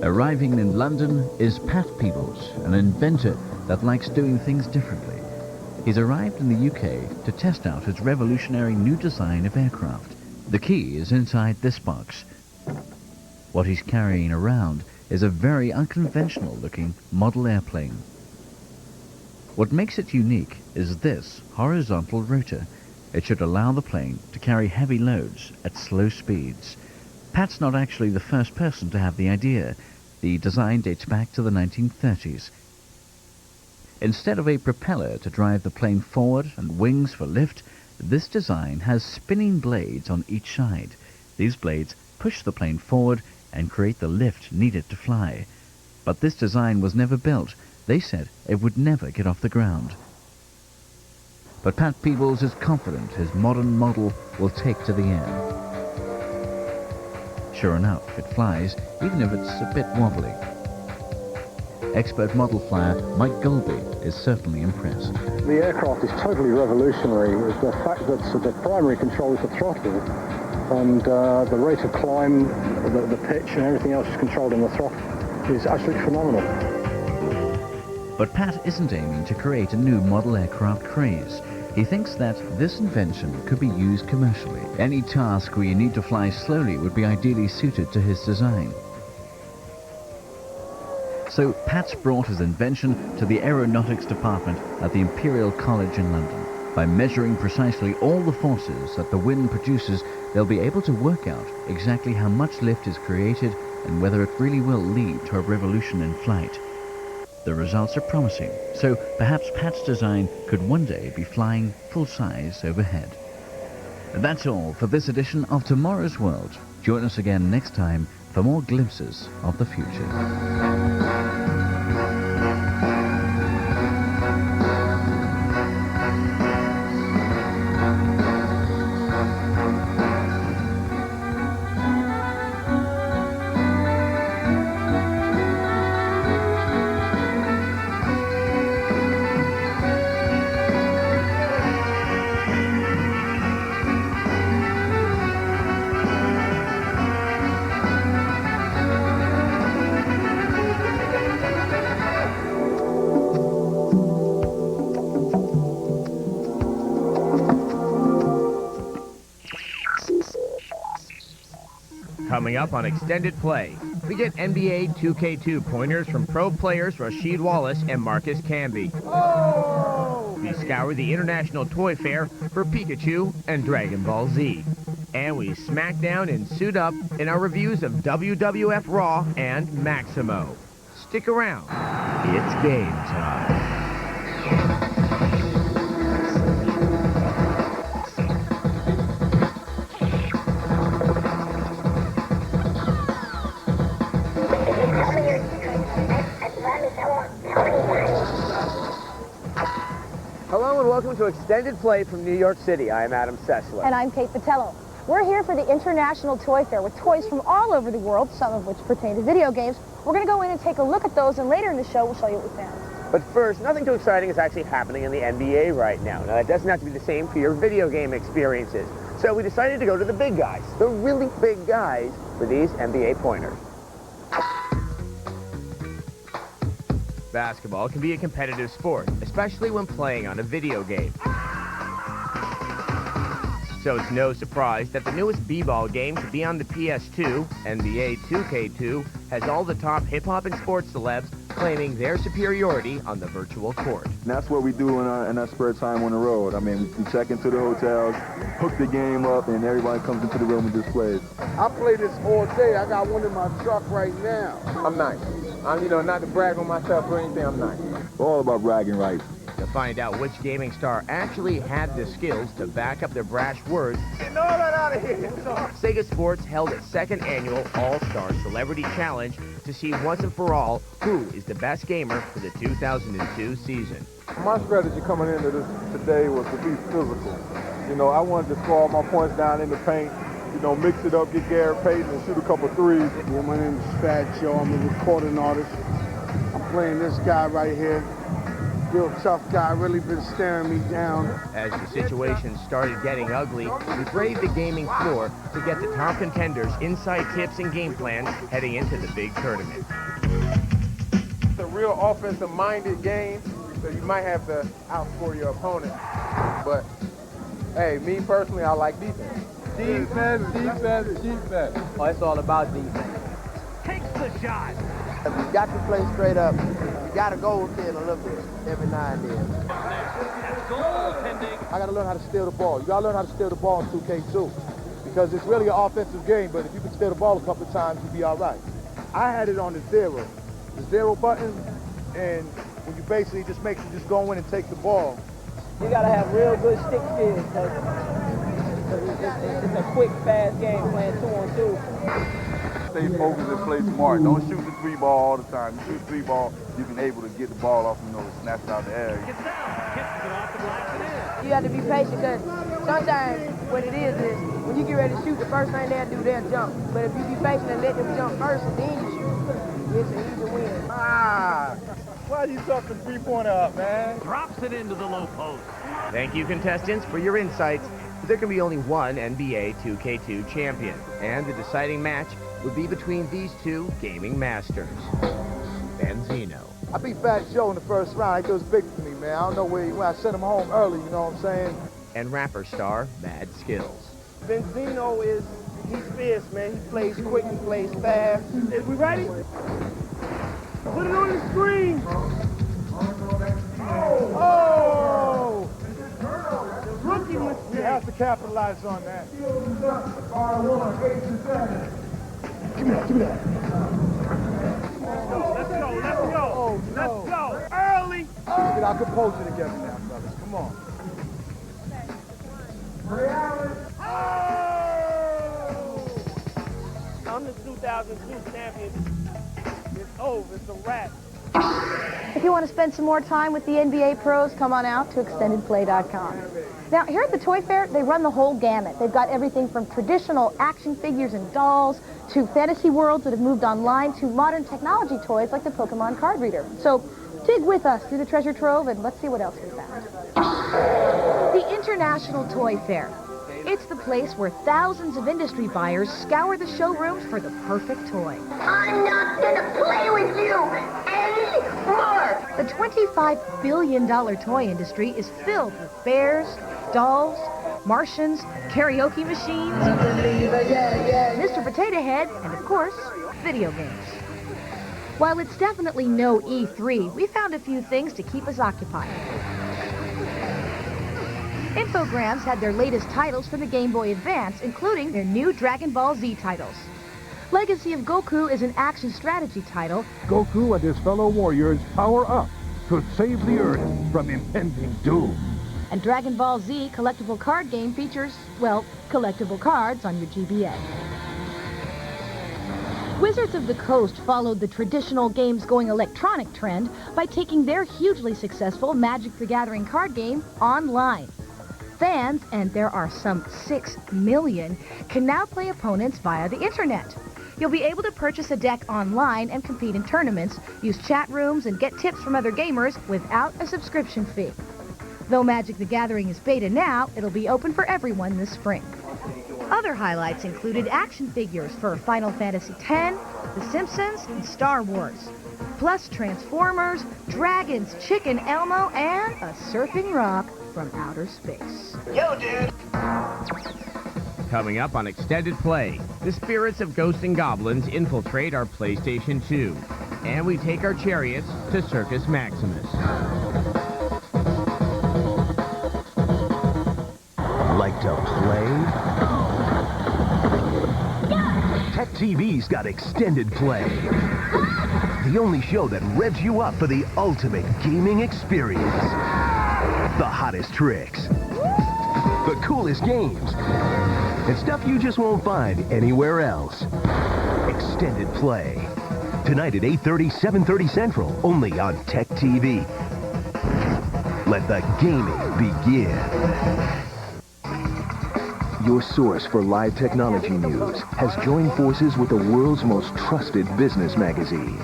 Arriving in London is Pat Peebles, an inventor that likes doing things differently. He's arrived in the UK to test out his revolutionary new design of aircraft. The key is inside this box. What he's carrying around is a very unconventional-looking model airplane. What makes it unique is this horizontal rotor. It should allow the plane to carry heavy loads at slow speeds. Pat's not actually the first person to have the idea. The design dates back to the 1930s. Instead of a propeller to drive the plane forward and wings for lift, this design has spinning blades on each side. These blades push the plane forward and create the lift needed to fly. But this design was never built. They said it would never get off the ground. But Pat Peebles is confident his modern model will take to the air. Sure enough, it flies, even if it's a bit wobbly. Expert model flyer Mike Golby is certainly impressed. The aircraft is totally revolutionary. The fact that the primary control is the throttle, and the rate of climb, the pitch and everything else is controlled in the throttle is absolutely phenomenal. But Pat isn't aiming to create a new model aircraft craze. He thinks that this invention could be used commercially. Any task where you need to fly slowly would be ideally suited to his design. So Pat's brought his invention to the aeronautics department at the Imperial College in London. By measuring precisely all the forces that the wind produces, they'll be able to work out exactly how much lift is created and whether it really will lead to a revolution in flight. The results are promising, so perhaps Pat's design could one day be flying full size overhead. That's all for this edition of Tomorrow's World. Join us again next time for more glimpses of the future. Coming up on Extended Play, we get NBA 2K2 pointers from pro players Rasheed Wallace and Marcus Camby. We scour the International Toy Fair for Pikachu and Dragon Ball Z. And we smack down and suit up in our reviews of WWF Raw and Maximo. Stick around. It's game time. Hello and welcome to Extended Play from New York City. I am Adam Sessler. And I'm Kate Patello. We're here for the International Toy Fair with toys from all over the world, some of which pertain to video games. We're going to go in and take a look at those, and later in the show we'll show you what we found. But first, nothing too exciting is actually happening in the NBA right now. Now, that doesn't have to be the same for your video game experiences. So we decided to go to the big guys, the really big guys, for these NBA pointers. Basketball can be a competitive sport, especially when playing on a video game. So it's no surprise that the newest b-ball game to be on the PS2, NBA 2K2, has all the top hip-hop and sports celebs claiming their superiority on the virtual court. And that's what we do in our spare time on the road. I mean, we check into the hotels, hook the game up, and everybody comes into the room and just plays. I play this all day. I got one in my truck right now. I'm nice. You know, not to brag on myself or anything, I'm nice. It's all about bragging rights. To find out which gaming star actually had the skills to back up their brash words, Get all that out of here. Sega Sports held its second annual All-Star Celebrity Challenge to see once and for all who is the best gamer for the 2002 season. My strategy coming into this today was to be physical. You know, I wanted to score all my points down in the paint, you know, mix it up, get Gary Payton and shoot a couple threes. Yeah, my name is Fat Joe. I'm a recording artist. I'm playing this guy right here. Real tough guy, really been staring me down. As the situation started getting ugly, we braved the gaming floor to get the top contenders inside tips and game plans heading into the big tournament. It's a real offensive-minded game, so you might have to outscore your opponent. But, hey, me personally, I like defense. Defense, defense, defense. Oh, it's all about defense. Takes the shot. You got to play straight up. You got to go with it a little bit every now and then. I got to learn how to steal the ball. You got to learn how to steal the ball in 2K2 because it's really an offensive game, but if you can steal the ball a couple of times, you'll be all right. I had it on the zero button, and when you basically just make you just go in and take the ball. You got to have real good stick skills because it's a quick, fast game playing 2-on-2. Stay focused and play smart. Don't shoot the three ball all the time. You shoot three ball, you can able to get the ball off, you know, snatch it out the air. You have to be patient because sometimes what it is when you get ready to shoot, the first thing they'll do, they'll jump. But if you be patient and let them jump first and then you shoot, it's an easy win. Why you suck the three-pointer up, man? Drops it into the low post. Thank you, contestants, for your insights. There can be only one NBA 2K2 champion, and the deciding match would be between these two gaming masters. Benzino. I beat Fat Joe in the first round. It was big for me, man. I don't know where he went. I sent him home early, you know what I'm saying? And rapper star Mad Skills. Benzino he's fierce, man. He plays quick, he plays fast. Is we ready? Put it on the screen. Oh! Rookie mistake. You have to capitalize on that. Give me that. Let's go. Oh, no. Let's go. Early. Get our composure together now, brothers. Come on. 2002 champion. It's over. It's a wrap. If you want to spend some more time with the NBA pros, come on out to extendedplay.com. Now, here at the Toy Fair, they run the whole gamut. They've got everything from traditional action figures and dolls to fantasy worlds that have moved online to modern technology toys like the Pokemon card reader. So dig with us through the treasure trove and let's see what else we found. The International Toy Fair. It's the place where thousands of industry buyers scour the showrooms for the perfect toy. I'm not gonna play with you anymore! The $25 billion toy industry is filled with bears, dolls, Martians, karaoke machines, Mr. Potato Head, and of course, video games. While it's definitely no E3, we found a few things to keep us occupied. Infograms had their latest titles for the Game Boy Advance, including their new Dragon Ball Z titles. Legacy of Goku is an action strategy title. Goku and his fellow warriors power up to save the Earth from impending doom. And Dragon Ball Z collectible card game features, well, collectible cards on your GBA. Wizards of the Coast followed the traditional games-going electronic trend by taking their hugely successful Magic the Gathering card game online. Fans, and there are some 6 million, can now play opponents via the internet. You'll be able to purchase a deck online and compete in tournaments, use chat rooms, and get tips from other gamers without a subscription fee. Though Magic the Gathering is beta now, it'll be open for everyone this spring. Other highlights included action figures for Final Fantasy X, The Simpsons, and Star Wars. Plus Transformers, Dragons, Chicken Elmo, and a surfing rock from outer space. Yo, dude! Coming up on Extended Play, the spirits of ghosts and goblins infiltrate our PlayStation 2. And we take our chariots to Circus Maximus. Like to play? TechTV's got Extended Play. The only show that revs you up for the ultimate gaming experience. The hottest tricks. The coolest games. And stuff you just won't find anywhere else. Extended Play. Tonight at 8:30, 7:30 Central, only on TechTV. Let the gaming begin. Your source for live technology news has joined forces with the world's most trusted business magazine.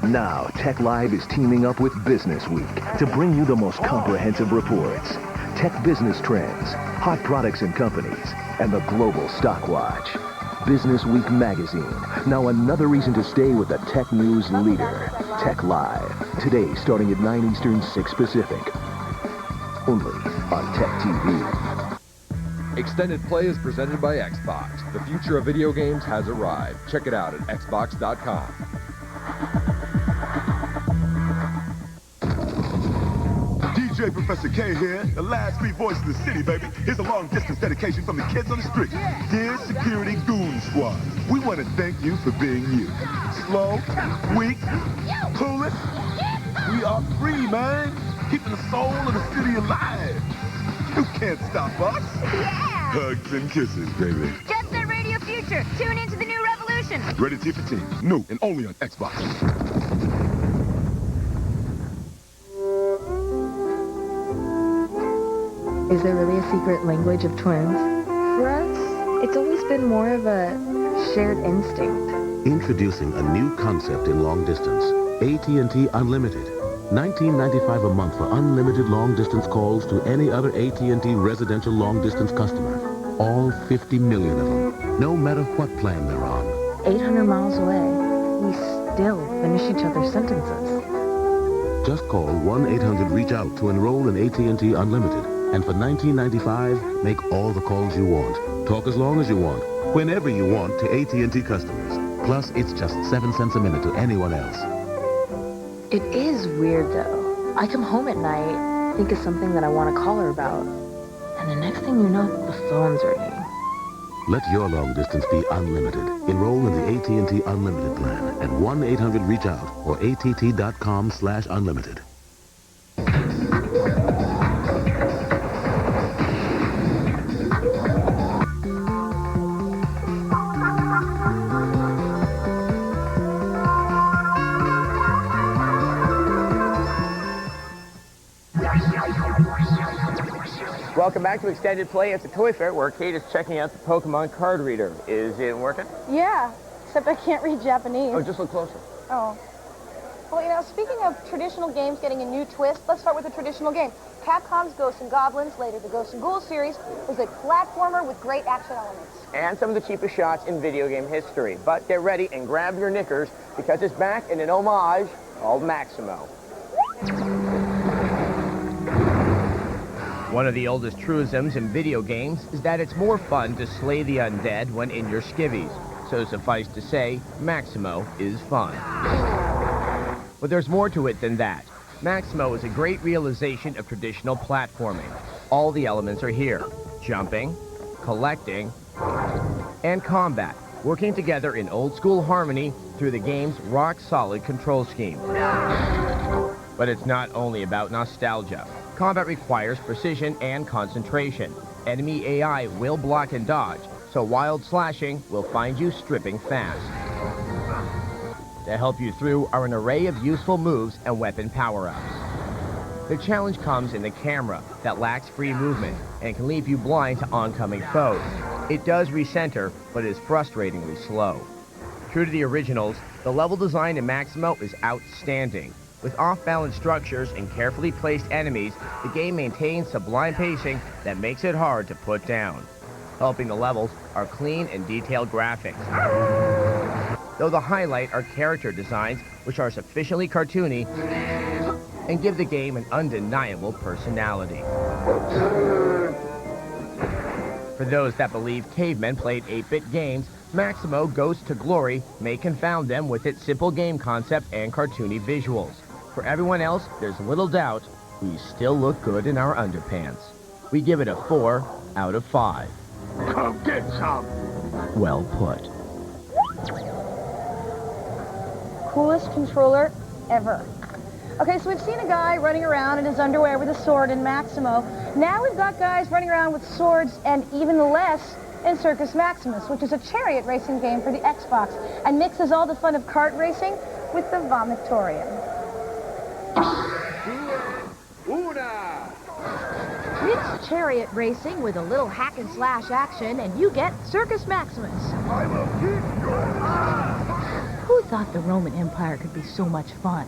Now, Tech Live is teaming up with Business Week to bring you the most comprehensive reports, tech business trends, hot products and companies, and the global stock watch. Business Week magazine, now another reason to stay with the tech news leader, Tech Live. Today, starting at 9 Eastern, 6 Pacific. Only on Tech TV. Extended Play is presented by Xbox. The future of video games has arrived. Check it out at xbox.com. DJ Professor K here, the last free voice of the city, baby. Here's a long-distance dedication from the kids on the street. Dear Security Goon Squad, we want to thank you for being you. Slow, weak, clueless. We are free, man. Keeping the soul of the city alive. You can't stop us. Yeah! Hugs and kisses, baby. Jet Set Radio Future. Tune into the new revolution. Ready T for team. New and only on Xbox. Is there really a secret language of twins? For us, it's always been more of a shared instinct. Introducing a new concept in long distance. AT&T Unlimited. $19.95 a month for unlimited long-distance calls to any other AT&T residential long-distance customer. All 50 million of them, no matter what plan they're on. 800 miles away, we still finish each other's sentences. Just call 1-800-REACH-OUT to enroll in AT&T Unlimited. And for $19.95, make all the calls you want. Talk as long as you want, whenever you want to AT&T customers. Plus, it's just 7 cents a minute to anyone else. It is weird, though. I come home at night, think of something that I want to call her about, and the next thing you know, the phone's ringing. Let your long distance be unlimited. Enroll in the AT&T Unlimited plan at 1-800-REACH-OUT or att.com/unlimited. Welcome back to Extended Play at the Toy Fair, where Kate is checking out the Pokemon card reader. Is it working? Yeah, except I can't read Japanese. Oh, just look closer. Oh. Well, you know, speaking of traditional games getting a new twist, let's start with a traditional game. Capcom's Ghosts and Goblins, later the Ghosts and Ghouls series, was a platformer with great action elements. And some of the cheapest shots in video game history. But get ready and grab your knickers, because it's back in an homage called Maximo. One of the oldest truisms in video games is that it's more fun to slay the undead when in your skivvies. So suffice to say, Maximo is fun. But there's more to it than that. Maximo is a great realization of traditional platforming. All the elements are here: jumping, collecting, and combat, working together in old-school harmony through the game's rock-solid control scheme. But it's not only about nostalgia. Combat requires precision and concentration. Enemy AI will block and dodge, so wild slashing will find you stripping fast. To help you through are an array of useful moves and weapon power-ups. The challenge comes in the camera that lacks free movement and can leave you blind to oncoming foes. It does recenter, but is frustratingly slow. True to the originals, the level design in Maximo is outstanding. With off-balance structures and carefully placed enemies, the game maintains sublime pacing that makes it hard to put down. Helping the levels are clean and detailed graphics, though the highlight are character designs, which are sufficiently cartoony and give the game an undeniable personality. For those that believe cavemen played 8-bit games, Maximo Ghost to Glory may confound them with its simple game concept and cartoony visuals. For everyone else, there's little doubt we still look good in our underpants. We give it a 4 out of 5. Come get some! Well put. Coolest controller ever. Okay, so we've seen a guy running around in his underwear with a sword in Maximo. Now we've got guys running around with swords and even less in Circus Maximus, which is a chariot racing game for the Xbox and mixes all the fun of kart racing with the vomitorium. Mix chariot racing with a little hack and slash action and you get Circus Maximus. I will keep your ass! Who thought the Roman Empire could be so much fun?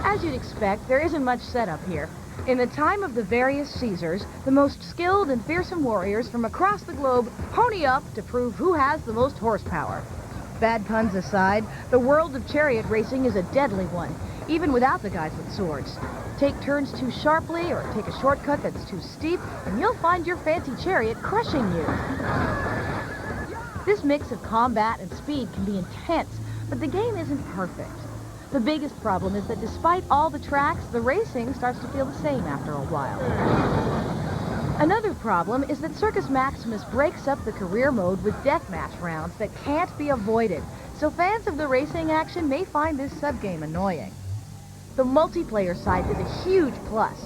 As you'd expect, there isn't much setup here. In the time of the various Caesars, the most skilled and fearsome warriors from across the globe pony up to prove who has the most horsepower. Bad puns aside, the world of chariot racing is a deadly one, even without the guys with swords. Take turns too sharply or take a shortcut that's too steep, and you'll find your fancy chariot crushing you. This mix of combat and speed can be intense, but the game isn't perfect. The biggest problem is that despite all the tracks, the racing starts to feel the same after a while. Another problem is that Circus Maximus breaks up the career mode with deathmatch rounds that can't be avoided, so fans of the racing action may find this subgame annoying. The multiplayer side is a huge plus.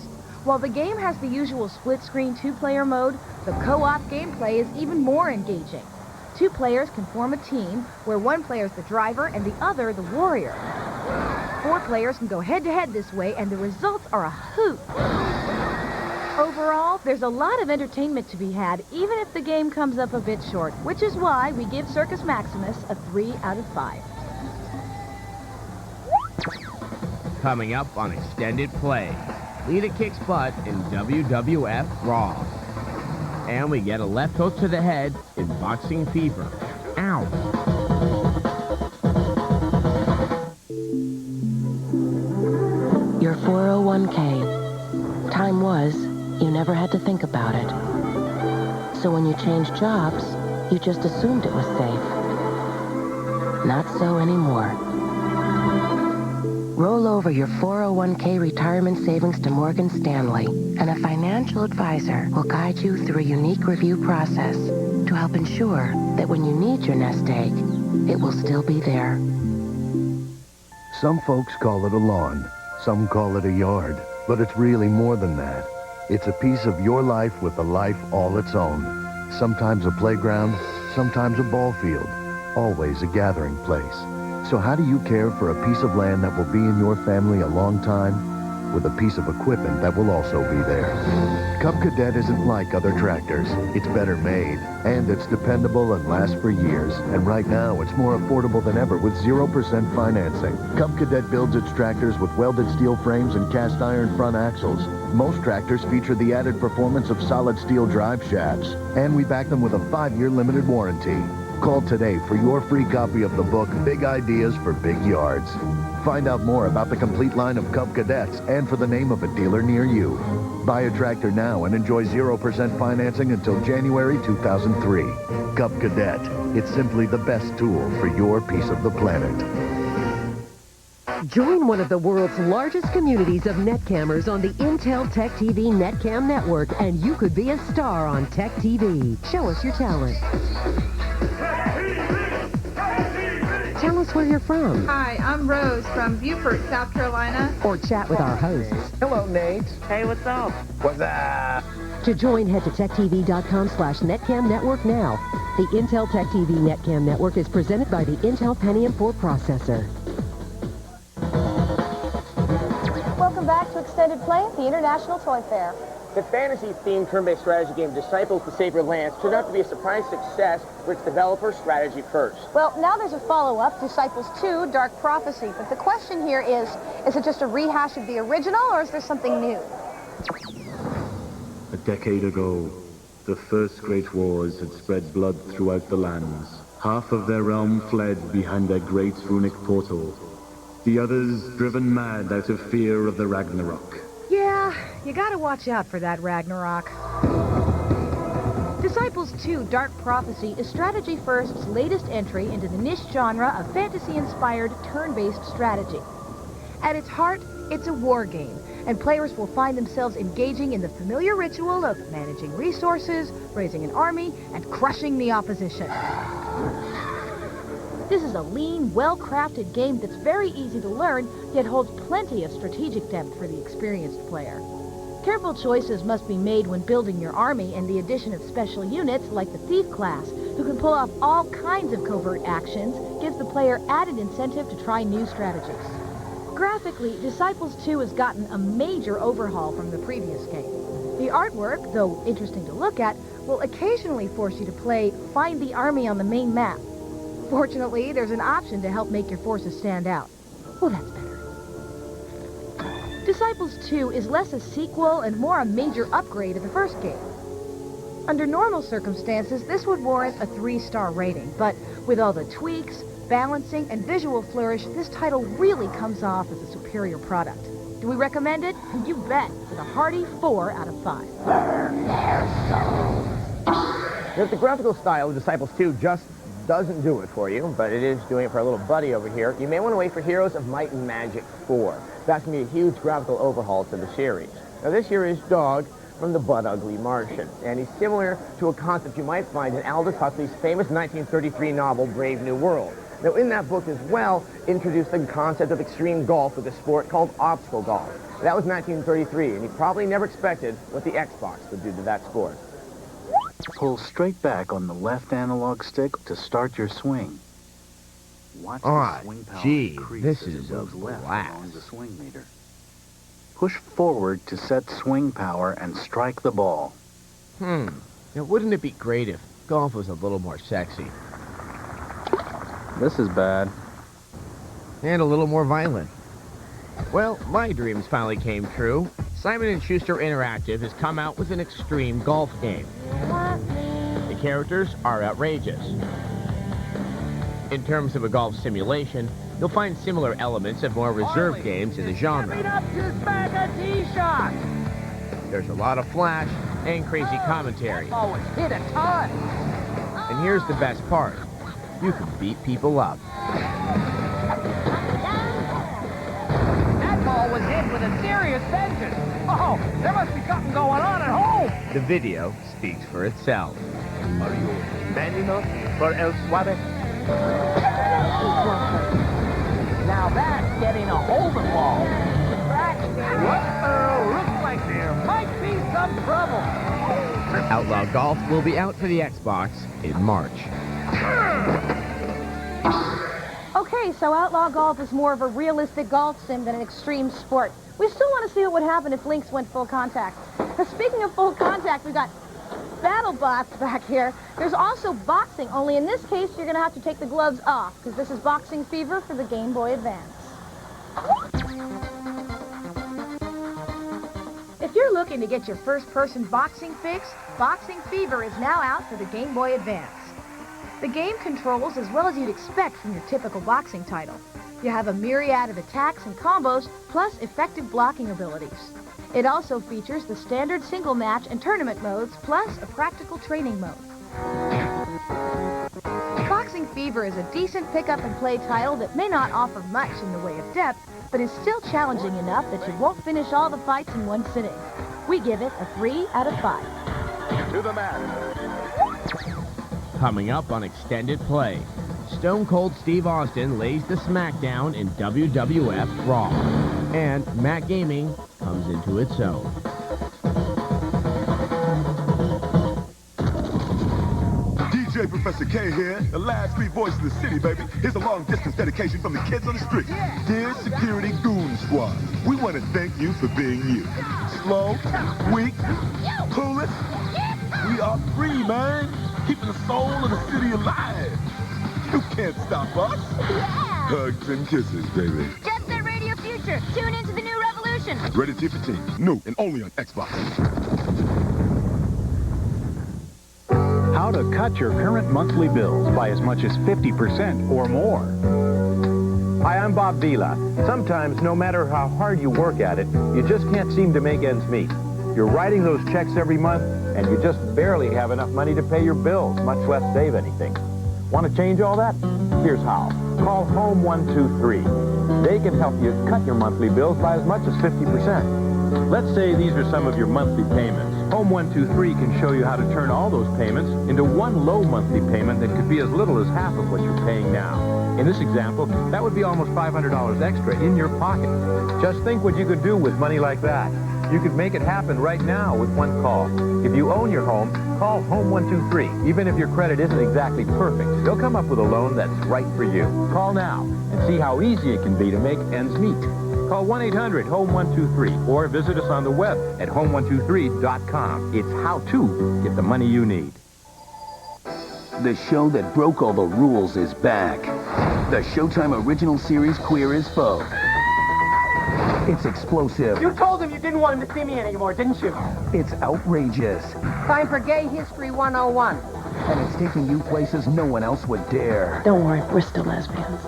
While the game has the usual split-screen two-player mode, the co-op gameplay is even more engaging. 2 players can form a team where one player is the driver and the other the warrior. 4 players can go head-to-head this way, and the results are a hoot. Overall, there's a lot of entertainment to be had, even if the game comes up a bit short, which is why we give Circus Maximus a 3 out of 5. Coming up on Extended Play, Lita kicks butt in WWF Raw. And we get a left hook to the head in Boxing Fever. Ow! Your 401k. Time was, you never had to think about it. So when you changed jobs, you just assumed it was safe. Not so anymore. Roll over your 401k retirement savings to Morgan Stanley, and a financial advisor will guide you through a unique review process to help ensure that when you need your nest egg, it will still be there. Some folks call it a lawn, some call it a yard, but it's really more than that. It's a piece of your life with a life all its own. Sometimes a playground, sometimes a ball field, always a gathering place. So how do you care for a piece of land that will be in your family a long time? with a piece of equipment that will also be there. Cub Cadet isn't like other tractors. It's better made, and it's dependable and lasts for years. And right now, it's more affordable than ever with 0% financing. Cub Cadet builds its tractors with welded steel frames and cast iron front axles. Most tractors feature the added performance of solid steel drive shafts, and we back them with a 5-year limited warranty. Call today for your free copy of the book, Big Ideas for Big Yards. Find out more about the complete line of Cub Cadets and for the name of a dealer near you. Buy a tractor now and enjoy 0% financing until January 2003. Cub Cadet. It's simply the best tool for your piece of the planet. Join one of the world's largest communities of netcammers on the Intel TechTV Netcam network, and you could be a star on TechTV. Show us your talent. Tell us where you're from. Hi, I'm Rose from Beaufort, South Carolina. Or chat with our hosts. Hello, Nate. Hey, what's up? What's up? To join, head to techtv.com/netcam network now. The Intel TechTV Netcam network is presented by the Intel Pentium 4 processor. Welcome back to Extended Play at the International Toy Fair. The fantasy-themed turn-based strategy game Disciples to Save Your Lands turned out to be a surprise success for its developer, Strategy First. Well, now there's a follow-up, Disciples 2, Dark Prophecy. But the question here is it just a rehash of the original, or is there something new? A decade ago, the first great wars had spread blood throughout the lands. Half of their realm fled behind their great runic portal. The others driven mad out of fear of the Ragnarok. Yeah, you gotta watch out for that Ragnarok. Disciples 2 Dark Prophecy is Strategy First's latest entry into the niche genre of fantasy-inspired turn-based strategy. At its heart, it's a war game, and players will find themselves engaging in the familiar ritual of managing resources, raising an army, and crushing the opposition. This is a lean, well-crafted game that's very easy to learn, yet holds plenty of strategic depth for the experienced player. Careful choices must be made when building your army, and the addition of special units like the Thief class, who can pull off all kinds of covert actions, gives the player added incentive to try new strategies. Graphically, Disciples 2 has gotten a major overhaul from the previous game. The artwork, though interesting to look at, will occasionally force you to play Find the Army on the main map. Fortunately, there's an option to help make your forces stand out. Well, that's better. Disciples 2 is less a sequel and more a major upgrade of the first game. Under normal circumstances, this would warrant a 3-star rating, but with all the tweaks, balancing, and visual flourish, this title really comes off as a superior product. Do we recommend it? You bet, with a hearty 4 out of 5. Now, the graphical style of Disciples 2 just doesn't do it for you, but it is doing it for our little buddy over here. You may want to wait for Heroes of Might and Magic 4. That's going to be a huge graphical overhaul to the series. Now, this here is Dog from the Butt Ugly Martian, and he's similar to a concept you might find in Aldous Huxley's famous 1933 novel, Brave New World. Now, in that book as well, introduced the concept of extreme golf with a sport called obstacle golf. That was 1933, and he probably never expected what the Xbox would do to that sport. Pull straight back on the left analog stick to start your swing. Watch the swing power increase this as is it a moves left blast. along the swing meter. Push forward to set swing power and strike the ball. Now, wouldn't it be great if golf was a little more sexy? This is bad. And a little more violent. Well, my dreams finally came true. Simon & Schuster Interactive has come out with an extreme golf game. The characters are outrageous. In terms of a golf simulation, you'll find similar elements of more reserved games in the genre. There's a lot of flash and crazy commentary. Hit a ton. And here's the best part. You can beat people up. That ball was hit with a serious vengeance. Oh, there must be something going on at home. The video speaks for itself. Are you man enough for El Suave? Now that's getting a hold of the ball. Uh-oh, looks like there might be some trouble. Outlaw Golf will be out for the Xbox in March. Okay, Okay, so outlaw golf is more of a realistic golf sim than an extreme sport. We still want to see what would happen if Lynx went full contact. Now, speaking of full contact, we've got battle bots back here. There's also boxing, only in this case, you're going to have to take the gloves off, because this is Boxing Fever for the Game Boy Advance. If you're looking to get your first-person boxing fix, Boxing Fever is now out for the Game Boy Advance. The game controls as well as you'd expect from your typical boxing title. You have a myriad of attacks and combos, plus effective blocking abilities. It also features the standard single match and tournament modes, plus a practical training mode. Boxing Fever is a decent pick-up-and-play title that may not offer much in the way of depth, but is still challenging enough that you won't finish all the fights in one sitting. We give it a 3 out of 5. To the mat. Coming up on Extended Play, Stone Cold Steve Austin lays the smackdown in WWF Raw, and Mac Gaming comes into its own. DJ Professor K here, the last free voice of the city, baby. Here's a long-distance dedication from the kids on the street. Dear Security Goon Squad, we want to thank you for being you. Slow, weak, clueless. We are free, man. Keeping the soul of the city alive. You can't stop us. Hugs and kisses, baby. Jet Set Radio Future. Tune into the new revolution. Rated T for teens. New and only on Xbox. How to cut your current monthly bills by as much as 50% or more. Hi, I'm Bob Vila. Sometimes, no matter how hard you work at it, you just can't seem to make ends meet. You're writing those checks every month, and you just barely have enough money to pay your bills, much less save anything. Want to change all that? Here's how. Call Home 123. They can help you cut your monthly bills by as much as 50%. Let's say these are some of your monthly payments. Home 123 can show you how to turn all those payments into one low monthly payment that could be as little as half of what you're paying now. In this example, that would be almost $500 extra in your pocket. Just think what you could do with money like that. You could make it happen right now with one call. If you own your home, call Home 123. Even if your credit isn't exactly perfect, they'll come up with a loan that's right for you. Call now and see how easy it can be to make ends meet. Call 1-800-HOME-123 or visit us on the web at home123.com. It's how to get the money you need. The show that broke all the rules is back. The Showtime original series Queer as Folk. It's explosive. You told him you didn't want him to see me anymore, didn't you? It's outrageous. Time for Gay History 101. And it's taking you places no one else would dare. Don't worry, we're still lesbians.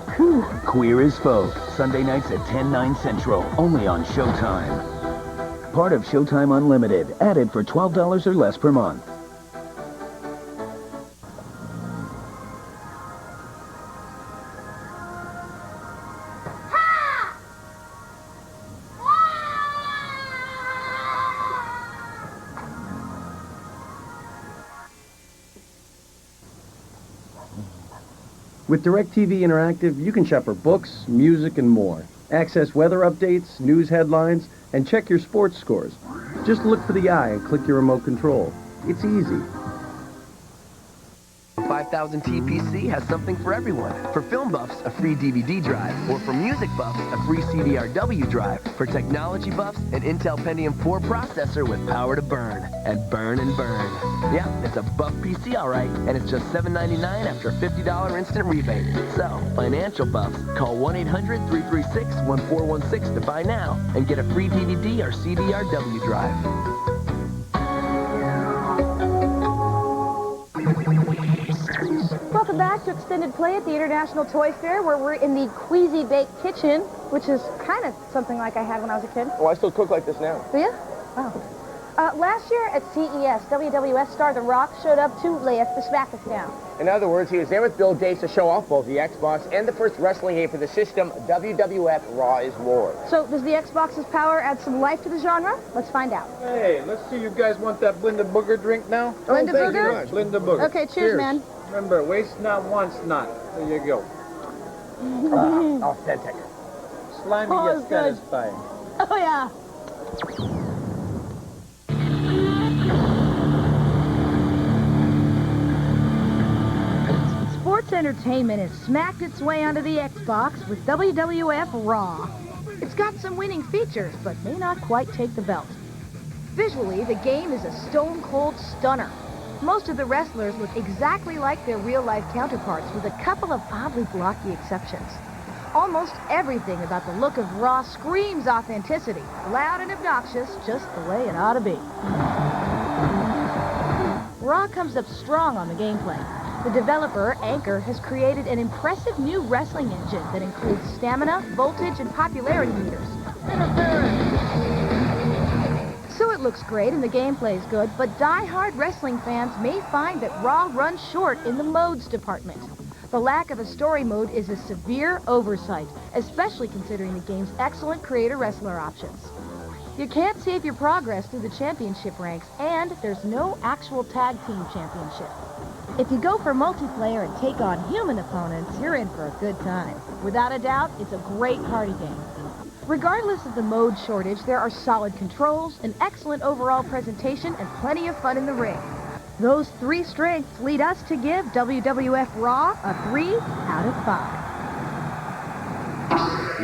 Queer as Folk. Sunday nights at 10/9 Central. Only on Showtime. Part of Showtime Unlimited. Added for $12 or less per month. With DirecTV Interactive, you can shop for books, music, and more. Access weather updates, news headlines, and check your sports scores. Just look for the eye and click your remote control. It's easy. 5000 TPC has something for everyone. For film buffs, a free DVD drive. Or for music buffs, a free CDRW drive. For technology buffs, an Intel Pentium 4 processor with power to burn. And burn and burn. Yeah, it's a buff PC, all right. And it's just $7.99 after a $50 instant rebate. So, financial buffs, call 1-800-336-1416 to buy now. And get a free DVD or CDRW drive. Welcome back to Extended Play at the International Toy Fair, where we're in the Queasy Baked Kitchen, which is kind of something like I had when I was a kid. Oh, I still cook like this now. Do you? Wow. Last year at CES, WWF star The Rock showed up to lay us the smack-us-down. In other words, he was there with Bill Gates to show off both the Xbox and the first wrestling game for the system, WWF Raw is War. So, does the Xbox's power add some life to the genre? Let's find out. Hey, let's see, you guys want that Blinda Booger drink now? Blinda Booger? Much. Blinda Booger. Okay, cheers, man. Remember, waste not, wants not. There you go. Authentic. Slimy yet satisfying. Oh, yeah. Sports This entertainment has smacked its way onto the Xbox with WWF Raw. It's got some winning features, but may not quite take the belt. Visually, the game is a stone-cold stunner. Most of the wrestlers look exactly like their real-life counterparts, with a couple of oddly blocky exceptions. Almost everything about the look of Raw screams authenticity, loud and obnoxious, just the way it ought to be. Raw comes up strong on the gameplay. The developer, Anchor, has created an impressive new wrestling engine that includes stamina, voltage, and popularity meters. So it looks great and the gameplay is good, but die-hard wrestling fans may find that Raw runs short in the modes department. The lack of a story mode is a severe oversight, especially considering the game's excellent creator-wrestler options. You can't save your progress through the championship ranks, and there's no actual tag team championship. If you go for multiplayer and take on human opponents, you're in for a good time. Without a doubt, it's a great party game. Regardless of the mode shortage, there are solid controls, an excellent overall presentation, and plenty of fun in the ring. Those three strengths lead us to give WWF Raw a 3 out of 5.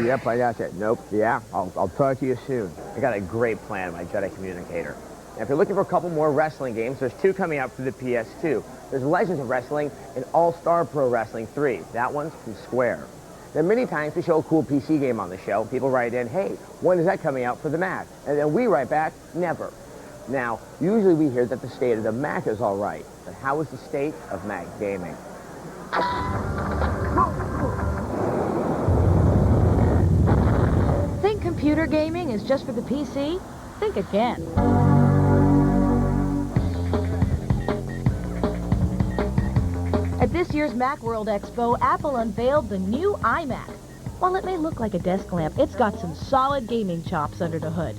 Yep, I got it. Nope. Yeah, I'll talk to you soon. I got a great plan, my Jedi communicator. Now, if you're looking for a couple more wrestling games, there's 2 coming out for the PS2. There's Legends of Wrestling and All-Star Pro Wrestling 3. That one's from Square. Now, many times we show a cool PC game on the show. People write in, hey, when is that coming out for the Mac? And then we write back, never. Now, usually we hear that the state of the Mac is all right, but how is the state of Mac gaming? Think computer gaming is just for the PC? Think again. At this year's Macworld Expo, Apple unveiled the new iMac. While it may look like a desk lamp, it's got some solid gaming chops under the hood.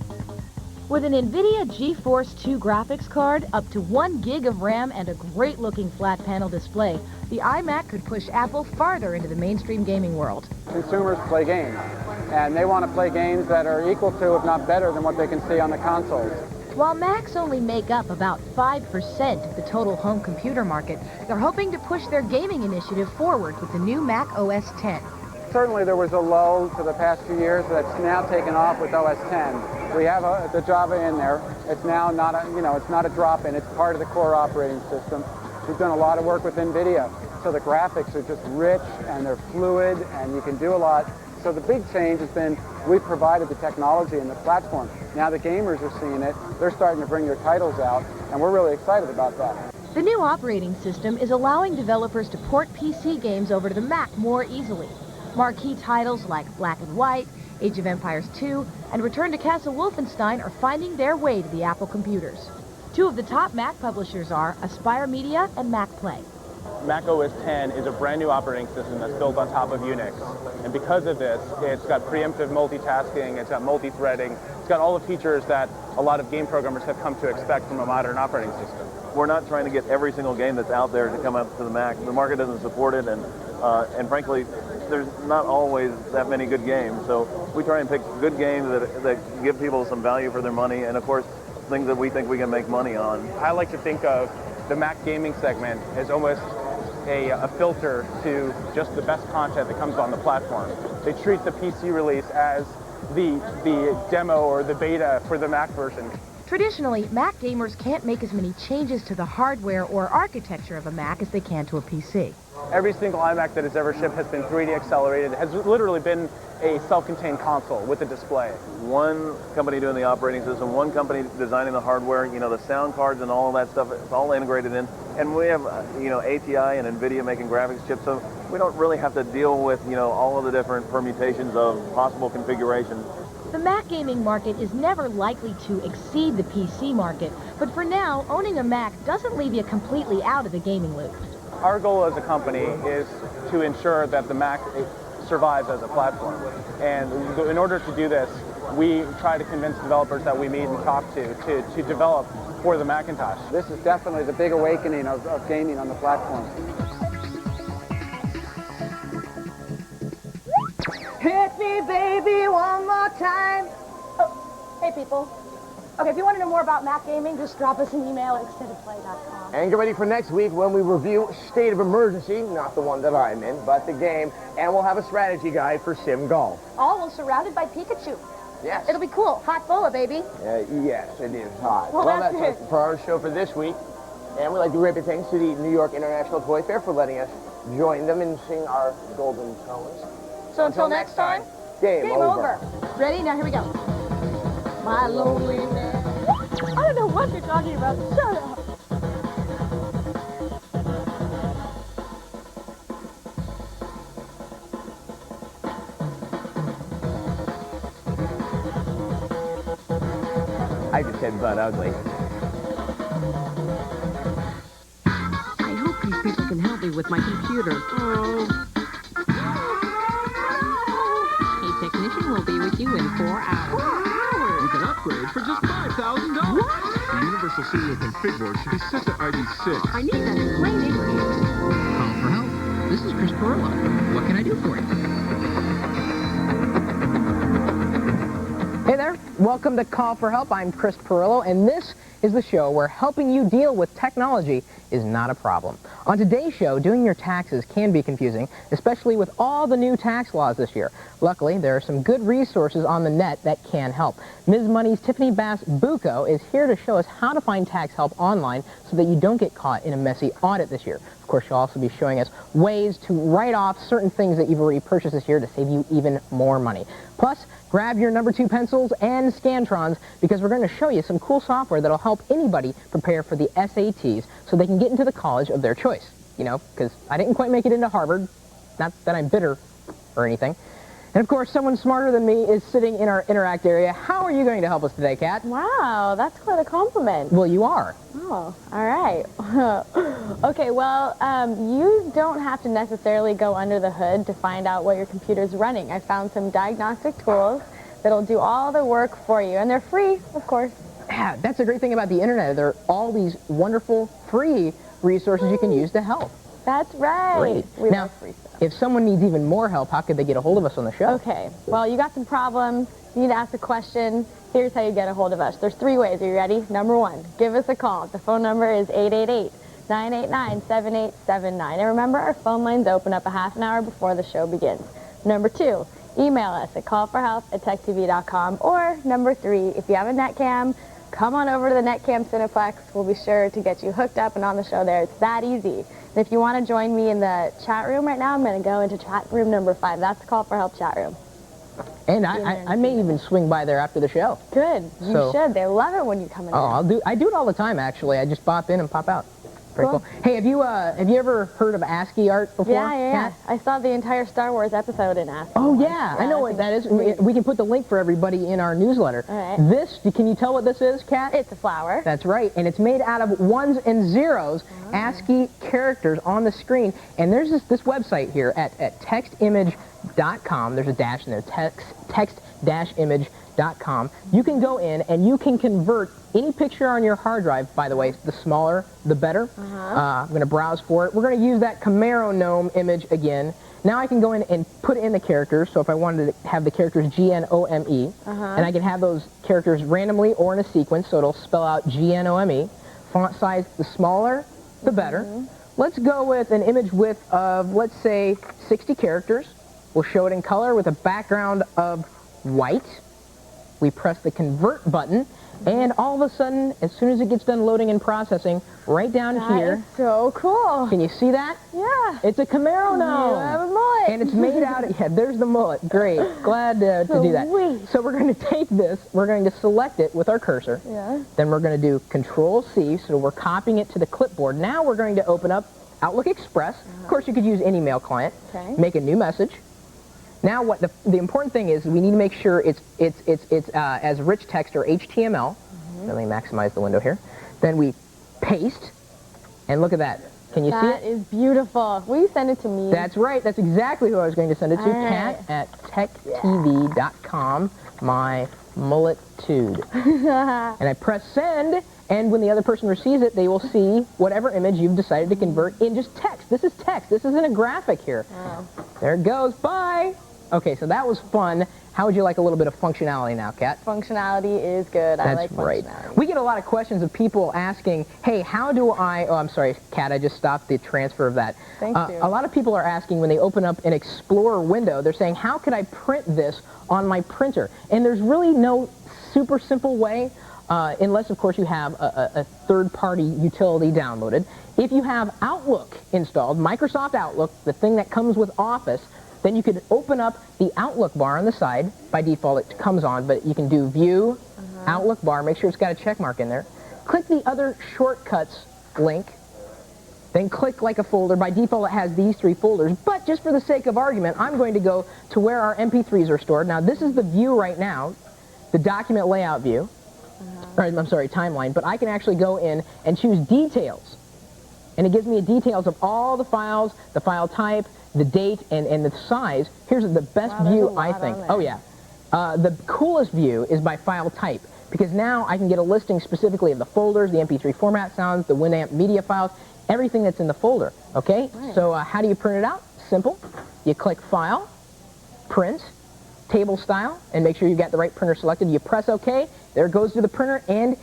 With an NVIDIA GeForce 2 graphics card, up to 1 gig of RAM, and a great-looking flat panel display, the iMac could push Apple farther into the mainstream gaming world. Consumers play games, and they want to play games that are equal to, if not better, than what they can see on the consoles. While Macs only make up about 5% of the total home computer market, they're hoping to push their gaming initiative forward with the new Mac OS X. Certainly there was a lull for the past few years that's now taken off with OS X. We have the Java in there. It's now not a, it's not a drop-in. It's part of the core operating system. We've done a lot of work with NVIDIA. So the graphics are just rich and they're fluid and you can do a lot. So the big change has been we've provided the technology and the platform. Now the gamers are seeing it. They're starting to bring their titles out and we're really excited about that. The new operating system is allowing developers to port PC games over to the Mac more easily. Marquee titles like Black and White, Age of Empires 2, and Return to Castle Wolfenstein are finding their way to the Apple computers. 2 of the top Mac publishers are Aspire Media and Mac Play. Mac OS X is a brand new operating system that's built on top of Unix. And because of this, it's got preemptive multitasking, it's got multi-threading, it's got all the features that a lot of game programmers have come to expect from a modern operating system. We're not trying to get every single game that's out there to come up to the Mac. The market doesn't support it, and frankly, there's not always that many good games. So we try and pick good games that give people some value for their money, and of course, things that we think we can make money on. I like to think of the Mac gaming segment as almost a filter to just the best content that comes on the platform. They treat the PC release as the demo or the beta for the Mac version. Traditionally, Mac gamers can't make as many changes to the hardware or architecture of a Mac as they can to a PC. Every single iMac that has ever shipped has been 3D accelerated, has literally been a self-contained console with a display. One company doing the operating system, one company designing the hardware, the sound cards and all of that stuff, it's all integrated in. And we have, ATI and NVIDIA making graphics chips, so we don't really have to deal with, all of the different permutations of possible configurations. The Mac gaming market is never likely to exceed the PC market, but for now, owning a Mac doesn't leave you completely out of the gaming loop. Our goal as a company is to ensure that the Mac survives as a platform. And in order to do this, we try to convince developers that we meet and talk to develop for the Macintosh. This is definitely the big awakening of gaming on the platform. Hit me, baby, one more time. Oh, hey, people. Okay, if you want to know more about Mac gaming, just drop us an email at extendedplay.com. And get ready for next week when we review State of Emergency, not the one that I'm in, but the game, and we'll have a strategy guide for Sim Golf. All while surrounded by Pikachu. Yes. It'll be cool. Hot boa, baby. Yes, it is hot. Well, That's that's it for our show for this week. And we'd like to give big thanks to the New York International Toy Fair for letting us join them and sing our golden tones. So until next time, game over. Ready? Now here we go. My loneliness. I don't know what you're talking about. Shut up. I just said butt ugly. I hope these people can help me with my computer. Oh. A technician will be with you in 4 hours. 4 hours? You can upgrade for just $5,000. What? The Universal Serial Config board should be set to ID6. I need that in plain English. Call for help. This is Chris Perla. What can I do for you? Hey there, welcome to Call for Help. I'm Chris Perillo, and this is the show where helping you deal with technology is not a problem. On today's show, doing your taxes can be confusing, especially with all the new tax laws this year. Luckily, there are some good resources on the net that can help. Ms. Money's Tiffany Bass-Bucco is here to show us how to find tax help online so that you don't get caught in a messy audit this year. Of course, she'll also be showing us ways to write off certain things that you've already purchased this year to save you even more money. Plus, grab your number 2 pencils and Scantrons because we're going to show you some cool software that'll help anybody prepare for the SATs so they can get into the college of their choice. You know, because I didn't quite make it into Harvard. Not that I'm bitter or anything. And of course, someone smarter than me is sitting in our Interact area. How are you going to help us today, Kat? Wow, that's quite a compliment. Well, you are. Oh, all right. Okay, well, you don't have to necessarily go under the hood to find out what your computer's running. I found some diagnostic tools that'll do all the work for you, and they're free, of course. Yeah, that's the great thing about the internet. There are all these wonderful free resources you can use to help. That's right. Great. We Now, love free stuff. if someone needs even more help, how could they get a hold of us on the show? Okay, well, you got some problems, you need to ask a question, here's how you get a hold of us. There's 3 ways. Are you ready? Number 1, give us a call. The phone number is 888-989-7879. And remember, our phone lines open up a half an hour before the show begins. Number 2, email us at callforhelp@techtv.com. Or number 3, if you have a netcam, come on over to the Netcam Cineplex. We'll be sure to get you hooked up and on the show there. It's that easy. And if you want to join me in the chat room right now, I'm going to go into chat room number 5. That's the Call for Help chat room. And I may even swing by there after the show. Good. You should. They love it when you come in. Oh, I do it all the time, actually. I just pop in and pop out. Very cool. Hey, have you ever heard of ASCII art before? Yeah. I saw the entire Star Wars episode in ASCII. Oh, yeah. I know what that is. We can put the link for everybody in our newsletter. All right. Can you tell what this is, Kat? It's a flower. That's right. And it's made out of 1s and 0s, ASCII characters on the screen. And there's this website here at textimage.com. There's a dash in there, text-image.com. You can go in and you can convert any picture on your hard drive. By the way, the smaller, the better. I'm going to browse for it. We're going to use that Camaro gnome image again. Now I can go in and put in the characters. So if I wanted to have the characters G-N-O-M-E, and I can have those characters randomly or in a sequence, so it'll spell out G-N-O-M-E. Font size, the smaller, the better. Let's go with an image width of, let's say, 60 characters. We'll show it in color with a background of white. We press the convert button, and all of a sudden, as soon as it gets done loading and processing, right down here. That is so cool. Can you see that? Yeah. It's a Camaro gnome. You have a mullet. And it's made out of, yeah, there's the mullet. Great. Glad to do that. So we're going to take this, we're going to select it with our cursor. Yeah. Then we're going to do Control-C, so we're copying it to the clipboard. Now we're going to open up Outlook Express. Of course, you could use any mail client. Okay. Make a new message. Now, what the important thing is, we need to make sure it's as rich text or HTML. Let me maximize the window here. Then we paste, and look at that. Can you see it? That is beautiful. Will you send it to me? That's right. That's exactly who I was going to send it to. All right. Kat at techtv.com. My mulletitude. And I press send, and when the other person receives it, they will see whatever image you've decided to convert in just text. This is text. This isn't a graphic here. Oh. There it goes. Bye. Okay, so that was fun. How would you like a little bit of functionality now, Kat? Functionality is good. I like right. functionality. We get a lot of questions of people asking, hey, how do I... Oh, I'm sorry, Kat, I just stopped the transfer of that. Thank you. A lot of people are asking when they open up an Explorer window, they're saying, how could I print this on my printer? And there's really no super simple way, unless, of course, you have a third-party utility downloaded. If you have Outlook installed, Microsoft Outlook, the thing that comes with Office, then you could open up the Outlook bar on the side. By default, it comes on, but you can do View, Outlook bar, make sure it's got a check mark in there. Click the other shortcuts link, then click like a folder. By default, it has these 3 folders, but just for the sake of argument, I'm going to go to where our MP3s are stored. Now, this is the view right now, the document layout view, or I'm sorry, timeline, but I can actually go in and choose details. And it gives me details of all the files, the file type, the date, and the size. Here's the best view, I think. Oh, yeah. The coolest view is by file type, because now I can get a listing specifically of the folders, the MP3 format sounds, the Winamp media files, everything that's in the folder, okay? Right. So how do you print it out? Simple. You click File, Print, Table Style, and make sure you've got the right printer selected. You press OK, there it goes to the printer, and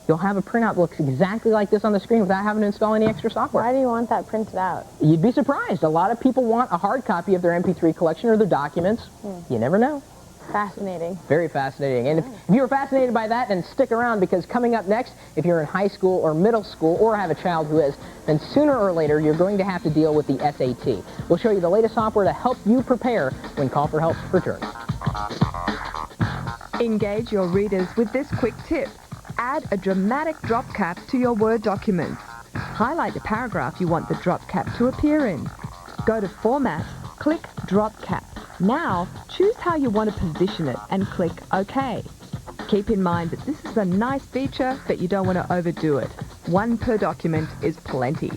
you'll have a printout that looks exactly like this on the screen without having to install any extra software. Why do you want that printed out? You'd be surprised. A lot of people want a hard copy of their MP3 collection or their documents. You never know. Fascinating. Very fascinating. And if you were fascinated by that, then stick around, because coming up next, if you're in high school or middle school or have a child who is, then sooner or later you're going to have to deal with the SAT. We'll show you the latest software to help you prepare when Call for Help returns. Engage your readers with this quick tip. Add a dramatic drop cap to your Word documents. Highlight the paragraph you want the drop cap to appear in. Go to Format, click Drop Cap. Now, choose how you want to position it and click OK. Keep in mind that this is a nice feature, but you don't want to overdo it. 1 per document is plenty.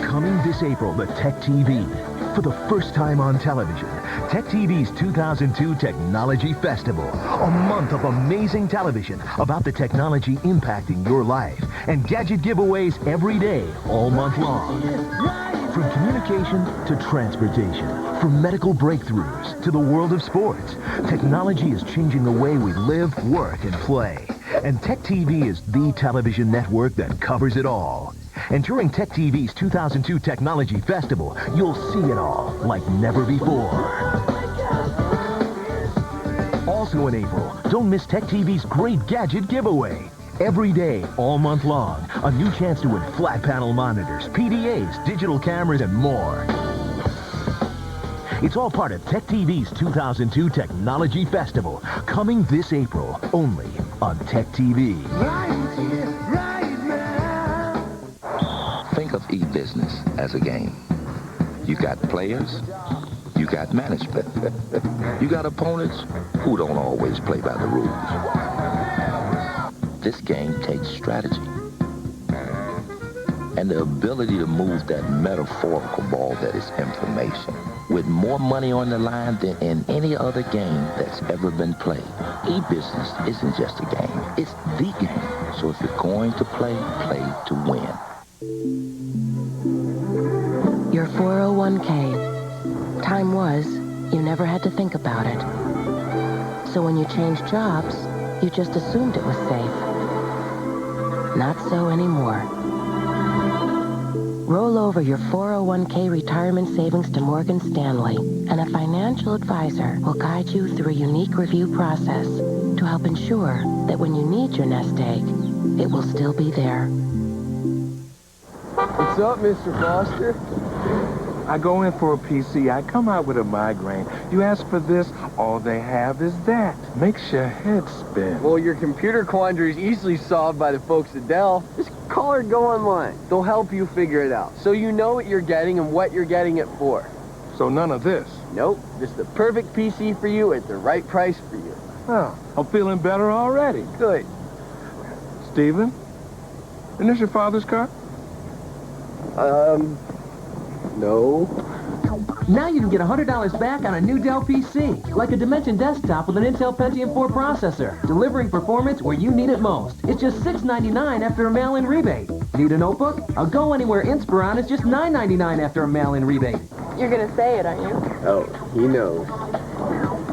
Coming this April, the Tech TV. For the first time on television, Tech TV's 2002 Technology Festival. A month of amazing television about the technology impacting your life. And gadget giveaways every day, all month long. From communication to transportation, from medical breakthroughs to the world of sports, technology is changing the way we live, work, and play. And Tech TV is the television network that covers it all. And during Tech TV's 2002 Technology Festival, you'll see it all like never before. Also in April, don't miss Tech TV's great gadget giveaway. Every day, all month long, a new chance to win flat panel monitors, PDAs, digital cameras, and more. It's all part of Tech TV's 2002 Technology Festival, coming this April, only on Tech TV. Think of e-business as a game. You got players, you got management. You got opponents who don't always play by the rules. This game takes strategy and the ability to move that metaphorical ball that is information with more money on the line than in any other game that's ever been played. E-business isn't just a game, it's the game. So if you're going to play, play to win. Your 401k. Time was, you never had to think about it. So when you changed jobs, you just assumed it was safe. Not so anymore. Roll over your 401k retirement savings to Morgan Stanley, and a financial advisor will guide you through a unique review process to help ensure that when you need your nest egg, it will still be there. What's up, Mr. Foster? I go in for a PC, I come out with a migraine. You ask for this, all they have is that. Makes your head spin. Well, your computer quandary is easily solved by the folks at Dell. Just call or go online. They'll help you figure it out, so you know what you're getting and what you're getting it for. So none of this? Nope, just the perfect PC for you at the right price for you. Oh, I'm feeling better already. Good. Steven, isn't this your father's car? No. Now you can get $100 back on a new Dell PC, like a Dimension desktop with an Intel Pentium 4 processor, delivering performance where you need it most. It's just $6.99 after a mail-in rebate. Need a notebook? A Go Anywhere Inspiron is just $9.99 after a mail-in rebate. You're gonna say it, aren't you? Oh, he knows.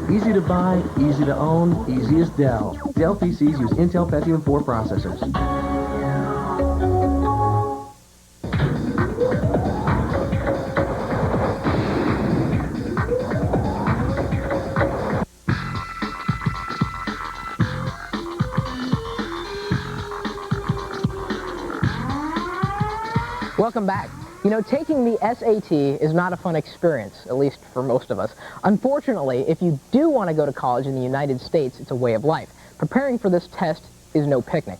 Easy to buy, easy to own, easy as Dell. Dell PCs use Intel Pentium 4 processors. Welcome back. You know, taking the SAT is not a fun experience, at least for most of us. Unfortunately, if you do want to go to college in the United States, it's a way of life. Preparing for this test is no picnic.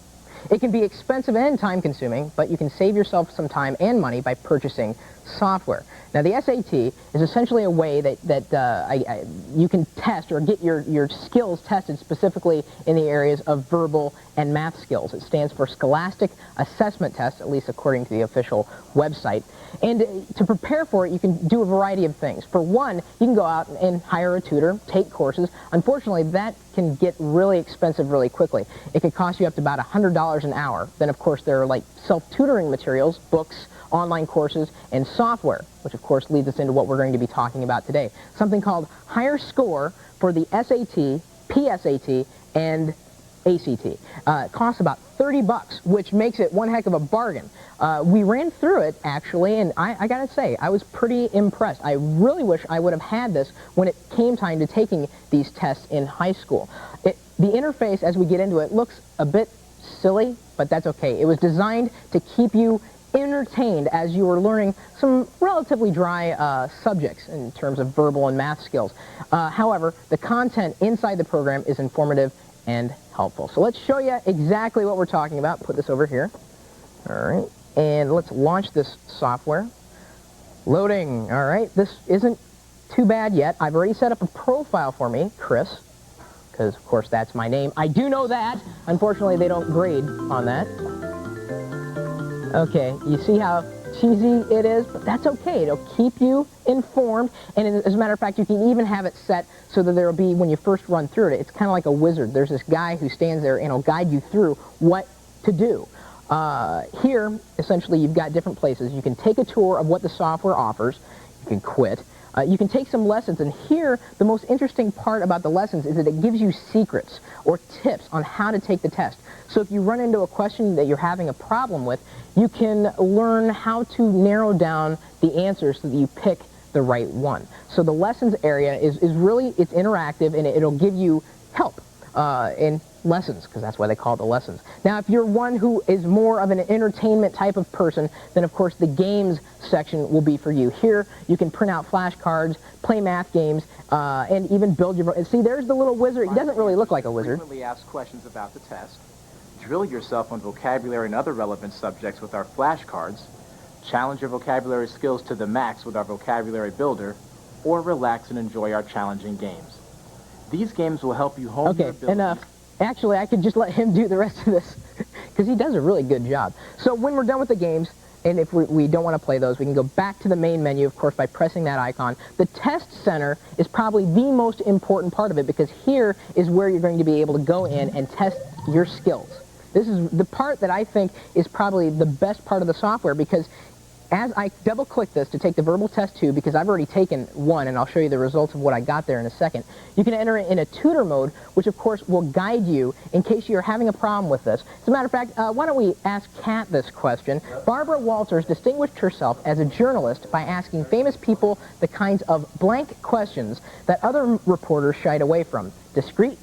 It can be expensive and time-consuming, but you can save yourself some time and money by purchasing software. Now, the SAT is essentially a way that you can test or get your skills tested specifically in the areas of verbal and math skills. It stands for Scholastic Assessment Test, at least according to the official website. And to prepare for it, you can do a variety of things. For one, you can go out and hire a tutor, take courses. Unfortunately, that can get really expensive really quickly. It can cost you up to about $100 an hour. Then, of course, there are like self-tutoring materials, books, online courses, and software, which of course leads us into what we're going to be talking about today. Something called Higher Score for the SAT, PSAT, and ACT. It costs about $30, which makes it one heck of a bargain. We ran through it, actually, and I gotta say, I was pretty impressed. I really wish I would have had this when it came time to taking these tests in high school. The interface, as we get into it, looks a bit silly, but that's okay. It was designed to keep you entertained as you were learning some relatively dry subjects in terms of verbal and math skills. However, the content inside the program is informative and helpful. So let's show you exactly what we're talking about. Put this over here. All right. And let's launch this software. Loading. All right. This isn't too bad yet. I've already set up a profile for me, Chris, because, of course, that's my name. I do know that. Unfortunately, they don't grade on that. Okay, you see how cheesy it is? But that's okay. It'll keep you informed. And as a matter of fact, you can even have it set so that there will be, when you first run through it, it's kind of like a wizard. There's this guy who stands there and will guide you through what to do. Here, essentially, you've got different places. You can take a tour of what the software offers. You can quit. You can take some lessons, and here, the most interesting part about the lessons is that it gives you secrets or tips on how to take the test. So if you run into a question that you're having a problem with, you can learn how to narrow down the answers so that you pick the right one. So the lessons area is really, it's interactive, and it'll give you help in lessons, because that's why they call it the lessons. Now, if you're one who is more of an entertainment type of person, then of course the games section will be for you. Here, you can print out flashcards, play math games, and even build your... See, there's the little wizard. He doesn't really look like a wizard. Frequently asked questions about the test. Drill yourself on vocabulary and other relevant subjects with our flashcards. Challenge your vocabulary skills to the max with our vocabulary builder, or relax and enjoy our challenging games. These games will help you hone your abilities. Enough. Actually, I could just let him do the rest of this, because he does a really good job. So when we're done with the games, and if we don't want to play those, we can go back to the main menu, of course, by pressing that icon. The test center is probably the most important part of it, because here is where you're going to be able to go in and test your skills. This is the part that I think is probably the best part of the software, because as I double-click this to take the verbal test 2, because I've already taken 1, and I'll show you the results of what I got there in a second, you can enter it in a tutor mode, which of course will guide you in case you're having a problem with this. As a matter of fact, why don't we ask Kat this question? Barbara Walters distinguished herself as a journalist by asking famous people the kinds of blank questions that other reporters shied away from. Discreet,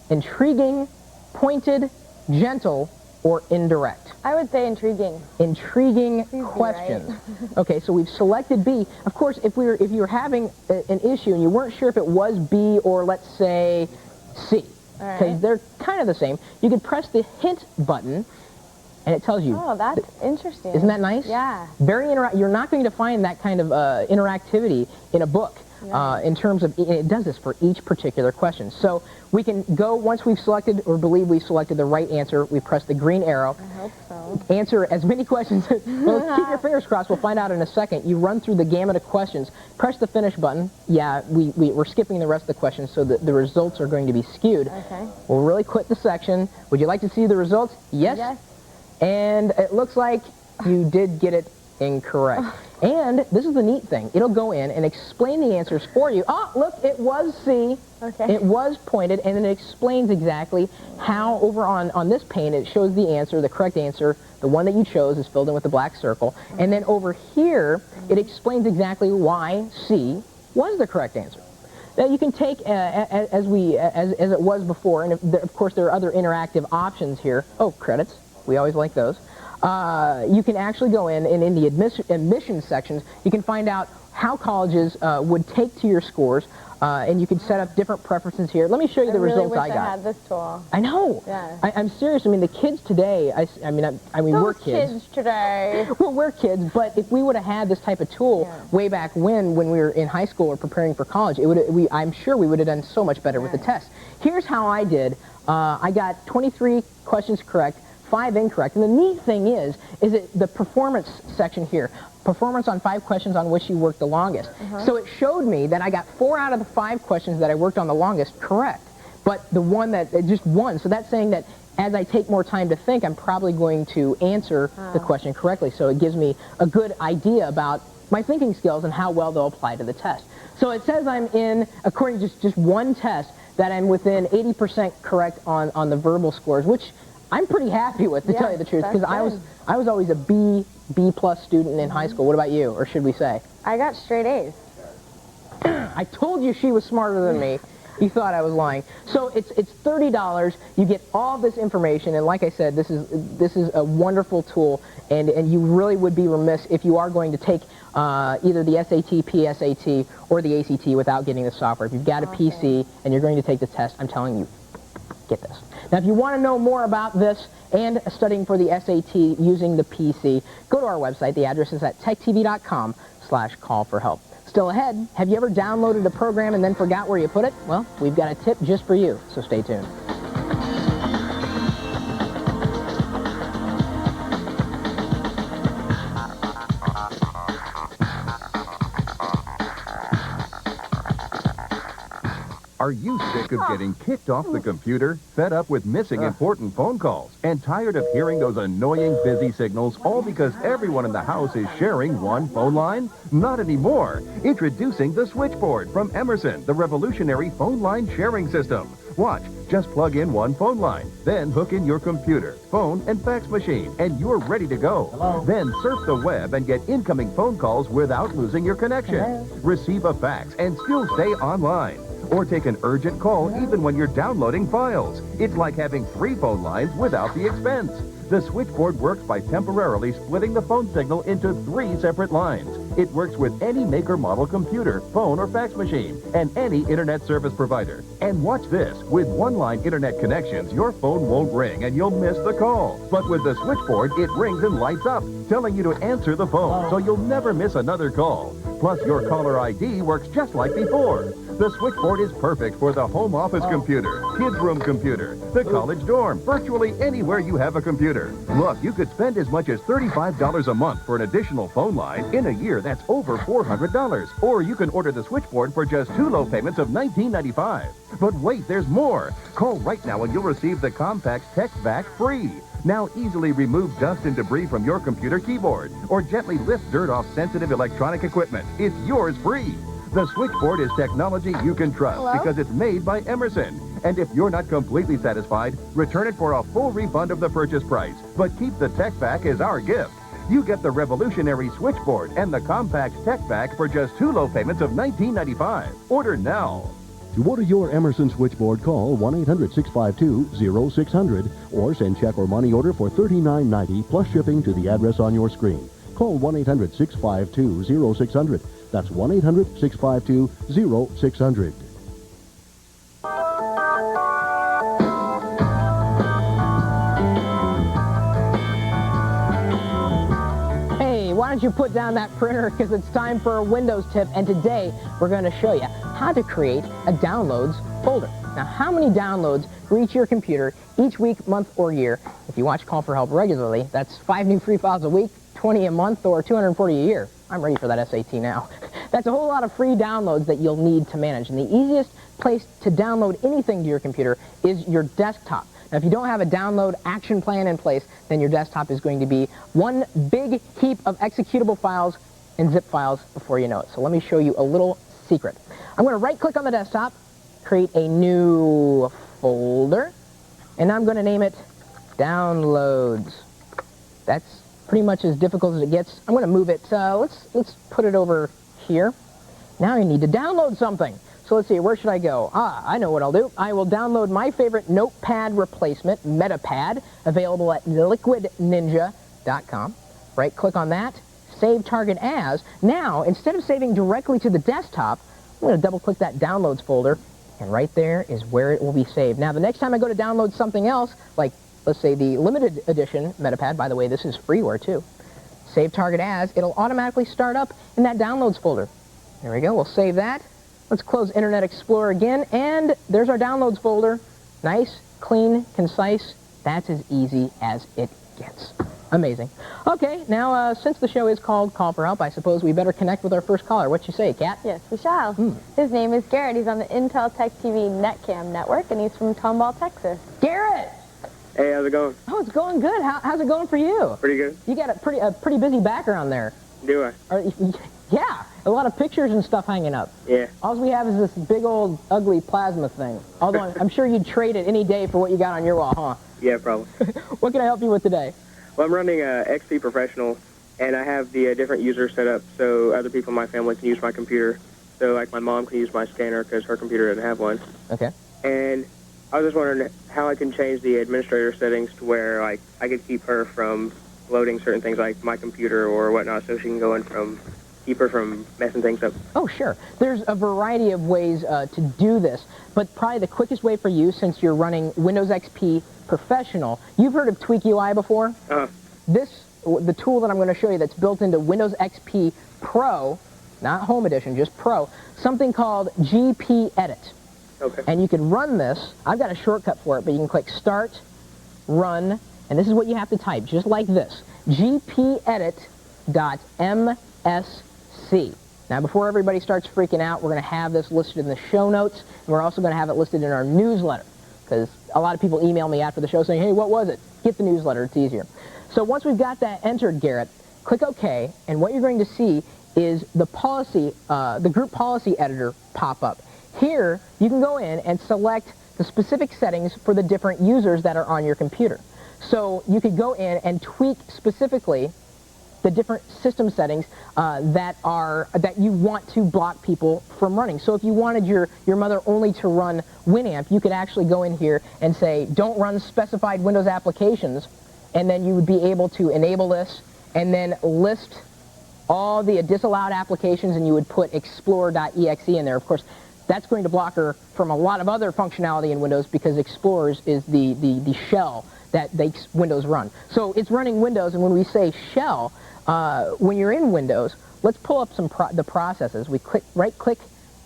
intriguing, pointed, gentle, or indirect? I would say intriguing. Intriguing questions. Right. Okay, so we've selected B. Of course, if you were having an issue and you weren't sure if it was B or, let's say, C, because they're kind of the same, you could press the hint button and it tells you. Oh, that's interesting. Isn't that nice? Yeah. Very interactive. You're not going to find that kind of interactivity in a book. in terms of, it does this for each particular question. So we can go, once we've selected or believe we've selected the right answer, we press the green arrow. I hope so. Answer as many questions. Well, keep your fingers crossed. We'll find out in a second. You run through the gamut of questions. Press the finish button. Yeah, we're skipping the rest of the questions so that the results are going to be skewed. Okay. We'll really quit the section. Would you like to see the results? Yes. Yes. And it looks like you did get it incorrect. And this is the neat thing. It'll go in and explain the answers for you. Oh, look, it was C. Okay. It was pointed, and then it explains exactly how over on this pane it shows the answer, the correct answer. The one that you chose is filled in with the black circle. And then over here, it explains exactly why C was the correct answer. Now you can take, as it was before, and of course there are other interactive options here. Oh, credits. We always like those. You can actually go in, and in the admission sections, you can find out how colleges would take to your scores, and you can set up different preferences here. Let me show you the results I got. I had this tool. I know. Yeah. I'm serious. I mean, the kids today, I mean, we're kids. Kids today. Well, we're kids, but if we would have had this type of tool way back when we were in high school or preparing for college, I'm sure we would have done so much better with the test. Here's how I did. I got 23 questions correct, 5 incorrect. And the neat thing is it the performance section here. Performance on 5 questions on which you worked the longest. So it showed me that I got 4 out of the 5 questions that I worked on the longest correct. But the one that, just one. So that's saying that as I take more time to think, I'm probably going to answer the question correctly. So it gives me a good idea about my thinking skills and how well they'll apply to the test. So it says I'm in, according to just one test, that I'm within 80% correct on the verbal scores, which I'm pretty happy with, to tell you the truth, because I was always a B plus student in high school. What about you, or should we say? I got straight A's. I told you she was smarter than me. You thought I was lying. So it's $30. You get all this information, and like I said, this is a wonderful tool, and you really would be remiss if you are going to take either the SAT, PSAT, or the ACT without getting the software. If you've got a PC and you're going to take the test, I'm telling you, get this. Now, if you want to know more about this and studying for the SAT using the PC, go to our website. The address is at techtv.com/call-for-help. Still ahead, have you ever downloaded a program and then forgot where you put it? Well, we've got a tip just for you, so stay tuned. Are you sick of getting kicked off the computer, fed up with missing important phone calls, and tired of hearing those annoying busy signals, all because everyone in the house is sharing one phone line? Not anymore. Introducing the switchboard from Emerson, the revolutionary phone line sharing system. Watch, just plug in one phone line, then hook in your computer, phone, and fax machine, and you're ready to go. Hello? Then surf the web and get incoming phone calls without losing your connection. Hello? Receive a fax and still stay online. Or take an urgent call even when you're downloading files. It's like having 3 phone lines without the expense. The switchboard works by temporarily splitting the phone signal into 3 separate lines. It works with any make or model computer, phone, or fax machine, and any internet service provider. And watch this. With one-line internet connections, your phone won't ring and you'll miss the call. But with the switchboard, it rings and lights up, telling you to answer the phone, so you'll never miss another call. Plus, your caller ID works just like before. The switchboard is perfect for the home office computer, kids' room computer, the college dorm, virtually anywhere you have a computer. Look, you could spend as much as $35 a month for an additional phone line. In a year, that's over $400. Or you can order the switchboard for just 2 low payments of $19.95. But wait, there's more. Call right now and you'll receive the Compact Tech Vac free. Now easily remove dust and debris from your computer keyboard or gently lift dirt off sensitive electronic equipment. It's yours free. The switchboard is technology you can trust because it's made by Emerson. And if you're not completely satisfied, return it for a full refund of the purchase price. But keep the Tech Vac as our gift. You get the revolutionary switchboard and the Compact Tech Vac for just 2 low payments of $19.95. Order now. To order your Emerson switchboard, call 1-800-652-0600 or send check or money order for $39.90 plus shipping to the address on your screen. Call 1-800-652-0600. That's 1-800-652-0600. Hey, why don't you put down that printer, because it's time for a Windows tip, and today we're going to show you how to create a downloads folder. Now, how many downloads reach your computer each week, month, or year? If you watch Call for Help regularly, that's 5 new free files a week, 20 a month, or 240 a year. I'm ready for that SAT now. That's a whole lot of free downloads that you'll need to manage, and the easiest place to download anything to your computer is your desktop. Now, if you don't have a download action plan in place, then your desktop is going to be one big heap of executable files and zip files before you know it. So let me show you a little secret. I'm going to right-click on the desktop, create a new folder, and I'm going to name it Downloads. That's pretty much as difficult as it gets. I'm going to move it. Let's put it over here. Now I need to download something. So let's see, where should I go? I know what I'll do. I will download my favorite notepad replacement, MetaPad, available at liquidninja.com. Right-click on that, save target as. Now, instead of saving directly to the desktop, I'm going to double-click that downloads folder, and right there is where it will be saved. Now, the next time I go to download something else, like, let's say the limited edition MetaPad, by the way, this is freeware too, save target as, it'll automatically start up in that downloads folder. There we go, we'll save that. Let's close Internet Explorer again, and there's our downloads folder. Nice, clean, concise. That's as easy as it gets. Amazing. Okay, now, since the show is called Call for Help, I suppose we better connect with our first caller. What you say, Kat? Yes, we shall. His name is Garrett. He's on the Intel Tech TV Netcam network, and he's from Tomball, Texas. Garrett! Hey, how's it going? Oh, it's going good. How's it going for you? Pretty good. You got a pretty busy background there. Do I? Yeah, a lot of pictures and stuff hanging up. Yeah. All we have is this big old ugly plasma thing. Although I'm sure you'd trade it any day for what you got on your wall, huh? Yeah, probably. What can I help you with today? Well, I'm running XP Professional, and I have the different users set up so other people in my family can use my computer. So, like, my mom can use my scanner because her computer doesn't have one. Okay. And I was just wondering how I can change the administrator settings to where, like, I could keep her from loading certain things like my computer or whatnot so she can go in from... keep her from messing things up. Oh, sure. There's a variety of ways to do this, but probably the quickest way for you, since you're running Windows XP Professional, you've heard of Tweak UI before? The tool that I'm going to show you that's built into Windows XP Pro, not Home Edition, just Pro, something called GP Edit. Okay. And you can run this. I've got a shortcut for it, but you can click Start, Run, and this is what you have to type, just like this, gpedit.msc. Now, before everybody starts freaking out, we're going to have this listed in the show notes, and we're also going to have it listed in our newsletter, because a lot of people email me after the show saying, hey, what was it? Get the newsletter, it's easier. So once we've got that entered, Garrett, click OK, and what you're going to see is the policy, the group policy editor pop up. Here, you can go in and select the specific settings for the different users that are on your computer. So you could go in and tweak specifically the different system settings that you want to block people from running. So if you wanted your mother only to run Winamp, you could actually go in here and say, don't run specified Windows applications, and then you would be able to enable this and then list all the disallowed applications, and you would put explorer.exe in there. Of course, that's going to block her from a lot of other functionality in Windows because Explorers is the shell that makes Windows run. So it's running Windows, and when we say shell, when you're in Windows, let's pull up the processes. We right-click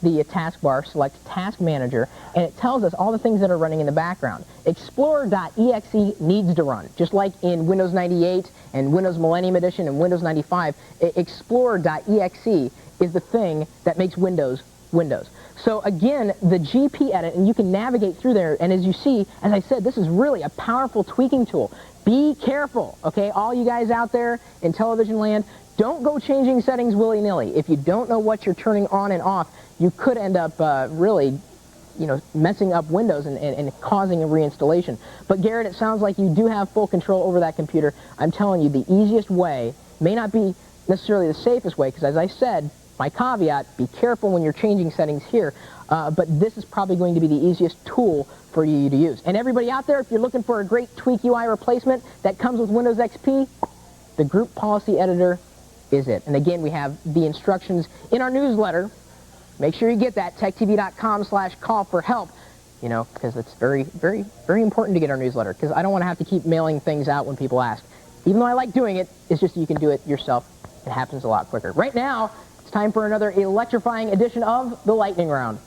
the taskbar, select Task Manager, and it tells us all the things that are running in the background. Explorer.exe needs to run, just like in Windows 98 and Windows Millennium Edition and Windows 95. Explorer.exe is the thing that makes Windows Windows. So again, the GP edit, and you can navigate through there, and as you see, as I said, this is really a powerful tweaking tool. Be careful, okay? All you guys out there in television land, don't go changing settings willy-nilly. If you don't know what you're turning on and off, you could end up really, messing up Windows and causing a reinstallation. But Garrett, it sounds like you do have full control over that computer. I'm telling you, the easiest way may not be necessarily the safest way, because as I said, my caveat, be careful when you're changing settings here, but this is probably going to be the easiest tool for you to use. And everybody out there, if you're looking for a great Tweak UI replacement that comes with Windows XP, the Group Policy Editor is it. And again, we have the instructions in our newsletter. Make sure you get that, techtv.com/call-for-help, because it's very, very, very important to get our newsletter, because I don't want to have to keep mailing things out when people ask. Even though I like doing it, it's just you can do it yourself it happens a lot quicker. Right now, it's time for another electrifying edition of the Lightning Round.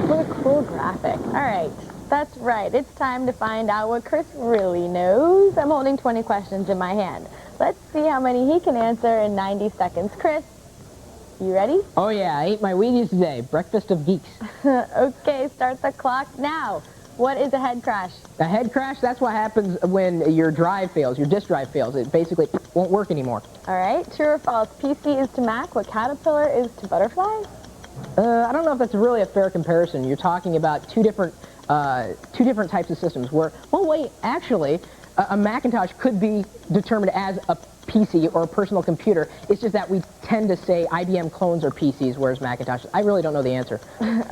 What a cool graphic. All right, that's right. It's time to find out what Chris really knows. I'm holding 20 questions in my hand. Let's see how many he can answer in 90 seconds. Chris, you ready? Oh yeah, I ate my Wheaties today. Breakfast of geeks. Okay, start the clock now. What is a head crash? A head crash, that's what happens when your drive fails, your disk drive fails. It basically won't work anymore. All right, true or false? PC is to Mac what Caterpillar is to Butterfly? I don't know if that's really a fair comparison. You're talking about two different types of systems where, well, wait, actually, a Macintosh could be determined as a PC or a personal computer. It's just that we tend to say IBM clones are PCs, whereas Macintoshes. I really don't know the answer.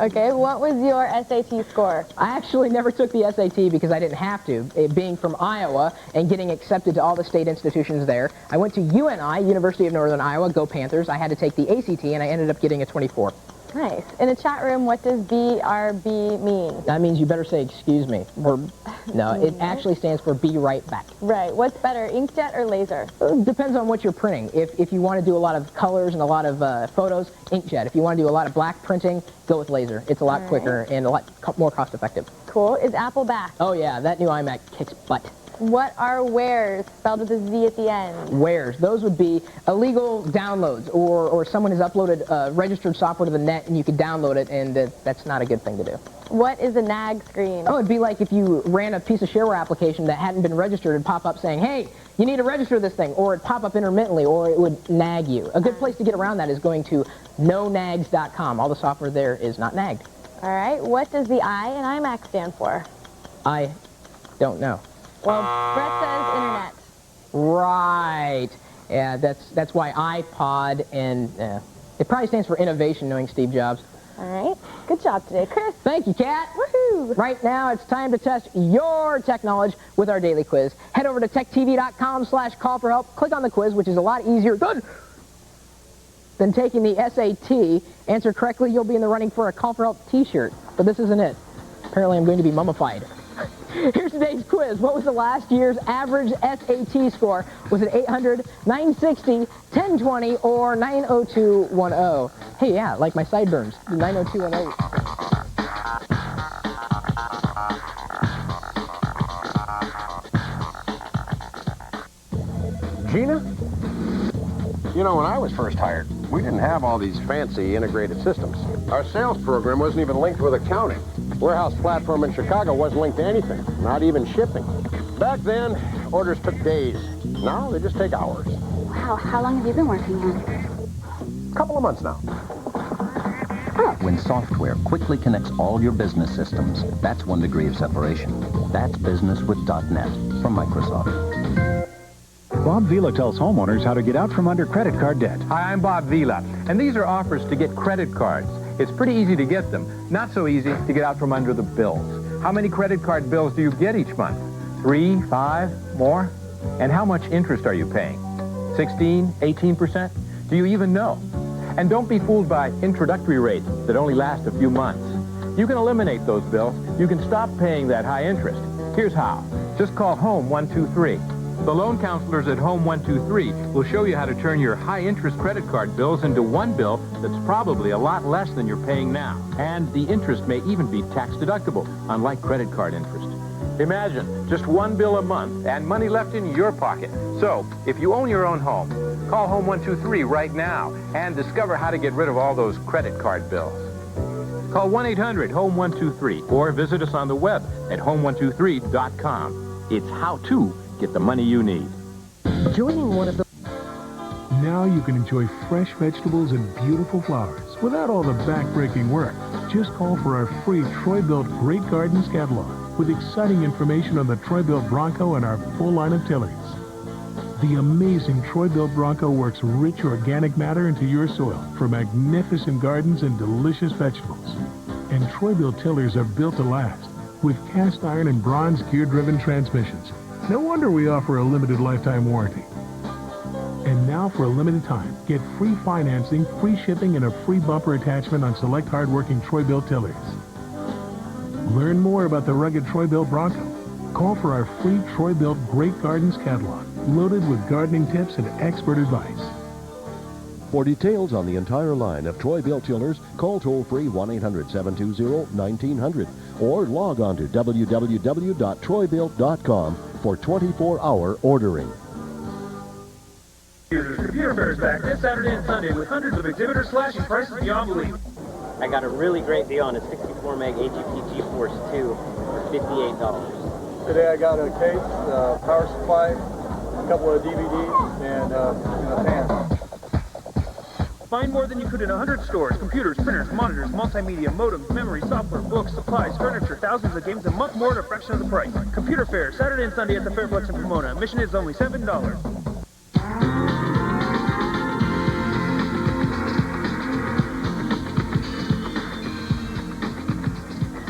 Okay, what was your SAT score? I actually never took the SAT because I didn't have to. Being from Iowa and getting accepted to all the state institutions there, I went to UNI, University of Northern Iowa, go Panthers. I had to take the ACT, and I ended up getting a 24. Nice. In a chat room, what does BRB mean? That means you better say excuse me. Or, no, it actually stands for be right back. Right. What's better, inkjet or laser? Depends on what you're printing. If you want to do a lot of colors and a lot of photos, inkjet. If you want to do a lot of black printing, go with laser. It's a lot quicker and a lot more cost effective. Cool. Is Apple back? Oh yeah, that new iMac kicks butt. What are wares, spelled with a Z at the end? Wares. Those would be illegal downloads, or someone has uploaded registered software to the net and you could download it, and that's not a good thing to do. What is a nag screen? Oh, it'd be like if you ran a piece of shareware application that hadn't been registered and pop up saying, hey, you need to register this thing, or it'd pop up intermittently, or it would nag you. A good place to get around that is going to nonags.com. All the software there is not nagged. All right. What does the I in iMac stand for? I don't know. Well, Brett says internet. Right. Yeah, that's why iPod and it probably stands for innovation, knowing Steve Jobs. All right. Good job today, Chris. Thank you, Kat. Woohoo! Right now, it's time to test your tech knowledge with our daily quiz. Head over to techtv.com/call for help. Click on the quiz, which is a lot easier than taking the SAT. Answer correctly, you'll be in the running for a Call for Help t-shirt. But this isn't it. Apparently, I'm going to be mummified. Here's today's quiz. What was the last year's average SAT score? Was it 800, 960, 1020, or 90210? Hey, yeah, like my sideburns. 90210. Gina? You know, when I was first hired, we didn't have all these fancy integrated systems. Our sales program wasn't even linked with accounting. Warehouse platform in Chicago wasn't linked to anything, not even shipping. Back then, orders took days. Now, they just take hours. Wow, how long have you been working here? A couple of months now. When software quickly connects all your business systems, that's 1 degree of separation. That's business with .NET from Microsoft. Bob Vila tells homeowners how to get out from under credit card debt. Hi, I'm Bob Vila, and these are offers to get credit cards. It's pretty easy to get them, not so easy to get out from under the bills. How many credit card bills do you get each month? 3, 5, more? And how much interest are you paying? 16, 18%? Do you even know? And don't be fooled by introductory rates that only last a few months. You can eliminate those bills. You can stop paying that high interest. Here's how. Just call Home 123. The loan counselors at Home 123 will show you how to turn your high-interest credit card bills into one bill that's probably a lot less than you're paying now. And the interest may even be tax-deductible, unlike credit card interest. Imagine, just one bill a month and money left in your pocket. So, if you own your own home, call Home 123 right now and discover how to get rid of all those credit card bills. Call 1-800-HOME-123 or visit us on the web at home123.com. It's how to get the money you need. Joining one of the... Now you can enjoy fresh vegetables and beautiful flowers without all the back-breaking work. Just call for our free Troy-Bilt Great Gardens catalog with exciting information on the Troy-Bilt Bronco and our full line of tillers. The amazing Troy-Bilt Bronco works rich organic matter into your soil for magnificent gardens and delicious vegetables. And Troy-Bilt tillers are built to last with cast iron and bronze gear-driven transmissions. No wonder we offer a limited lifetime warranty. And now for a limited time, get free financing, free shipping, and a free bumper attachment on select hard-working Troy-Bilt tillers. Learn more about the rugged Troy-Bilt Bronco Call for our free Troy-Built Great Gardens catalog, loaded with gardening tips and expert advice. For details on the entire line of Troy-Built chillers, call toll-free 1-800-720-1900 or log on to www.troybuilt.com for 24-hour ordering. Computer Fair is back this Saturday and Sunday with hundreds of exhibitors slashing prices beyond belief. I got a really great deal on a 64 meg AGP GeForce 2 for $58. Today I got a case, power supply, a couple of DVDs, and a fan. Find more than you could in 100 stores. Computers, printers, monitors, multimedia, modems, memory, software, books, supplies, furniture, thousands of games, and much more at a fraction of the price. Computer Fair, Saturday and Sunday at the Fairplex in Pomona. Admission is only $7.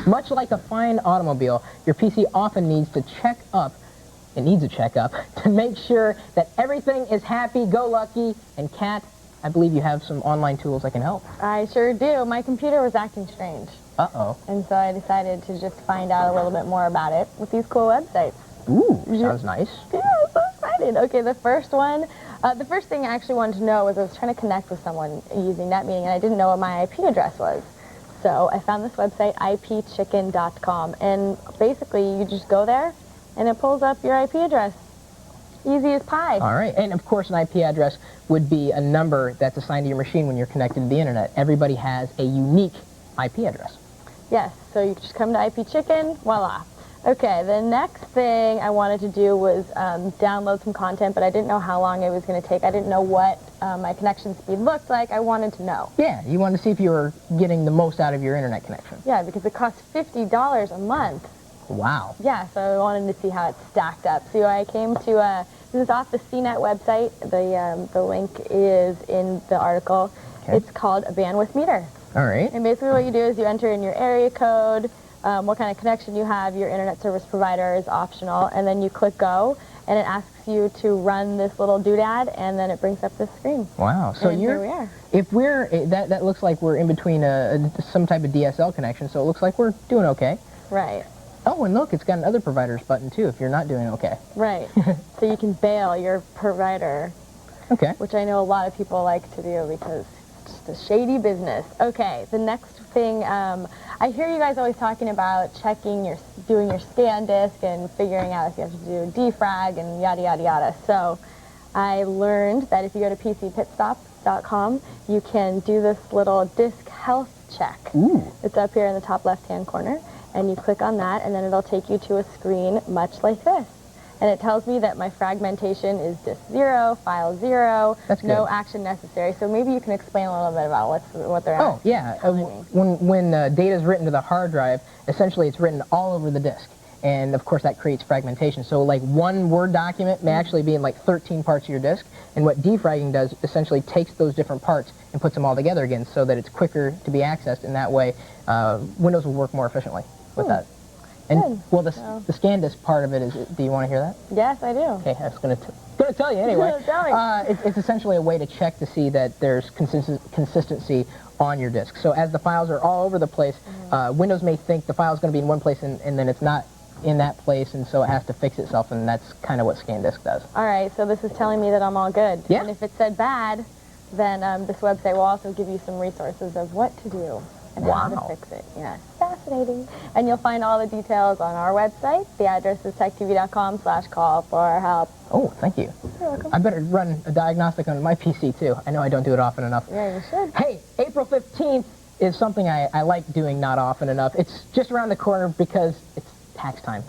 Much like a fine automobile, your PC often needs a checkup to make sure that everything is happy-go-lucky. And Kat, I believe you have some online tools that can help. I sure do. My computer was acting strange. Uh-oh. And so I decided to just find out a little bit more about it with these cool websites. Ooh, sounds nice. Yeah, I'm so excited. Okay, the first thing I actually wanted to know was I was trying to connect with someone using NetMeeting, and I didn't know what my IP address was. So I found this website, ipchicken.com, and basically you just go there, and it pulls up your IP address. Easy as pie. All right, and of course an IP address would be a number that's assigned to your machine when you're connected to the internet. Everybody has a unique IP address. Yes, so you just come to ipchicken, voila. Okay, the next thing I wanted to do was download some content, but I didn't know how long it was going to take. I didn't know what my connection speed looked like. I wanted to know. Yeah, you wanted to see if you were getting the most out of your internet connection. Yeah, because it costs $50 a month. Wow. Yeah, so I wanted to see how it stacked up. So I came to, this is off the CNET website. The link is in the article. Okay. It's called a bandwidth meter. All right. And basically what you do is you enter in your area code, what kind of connection you have, your internet service provider is optional, and then you click go, and it asks you to run this little doodad, and then it brings up this screen. Wow. So here we are. If we're, that looks like we're in between some type of DSL connection, so it looks like we're doing okay. Right. Oh, and look, it's got an other provider's button, too, if you're not doing okay. Right. So you can bail your provider. Okay. Which I know a lot of people like to do because it's just a shady business. Okay, the next thing, I hear you guys always talking about doing your scan disk and figuring out if you have to do defrag and yada, yada, yada. So I learned that if you go to PCPitstop.com, you can do this little disk health check. Ooh. It's up here in the top left-hand corner. And you click on that, and then it'll take you to a screen much like this. And it tells me that my fragmentation is disk 0, file 0, no action necessary. So maybe you can explain a little bit about what they're Oh, yeah. When data is written to the hard drive, essentially it's written all over the disk. And, of course, that creates fragmentation. So, like, one Word document may actually be in, like, 13 parts of your disk. And what defragging does essentially takes those different parts and puts them all together again so that it's quicker to be accessed. And that way, Windows will work more efficiently with that. And well, the scan disk part of it is. Do you want to hear that? Yes, I do. Okay, I was going to tell you anyway. Tell me. It's essentially a way to check to see that there's consistency on your disk. So as the files are all over the place, Windows may think the file is going to be in one place and then it's not in that place, and so it has to fix itself, and that's kind of what scan disk does. All right, so this is telling me that I'm all good. Yeah. And if it said bad, then this website will also give you some resources of what to do. And how to fix it. Yeah, fascinating. And you'll find all the details on our website. The address is techtv.com/call for help. Oh, thank you. You're welcome. I better run a diagnostic on my PC, too. I know I don't do it often enough. Yeah, you should. Hey, April 15th is something I like doing not often enough. It's just around the corner because it's tax time.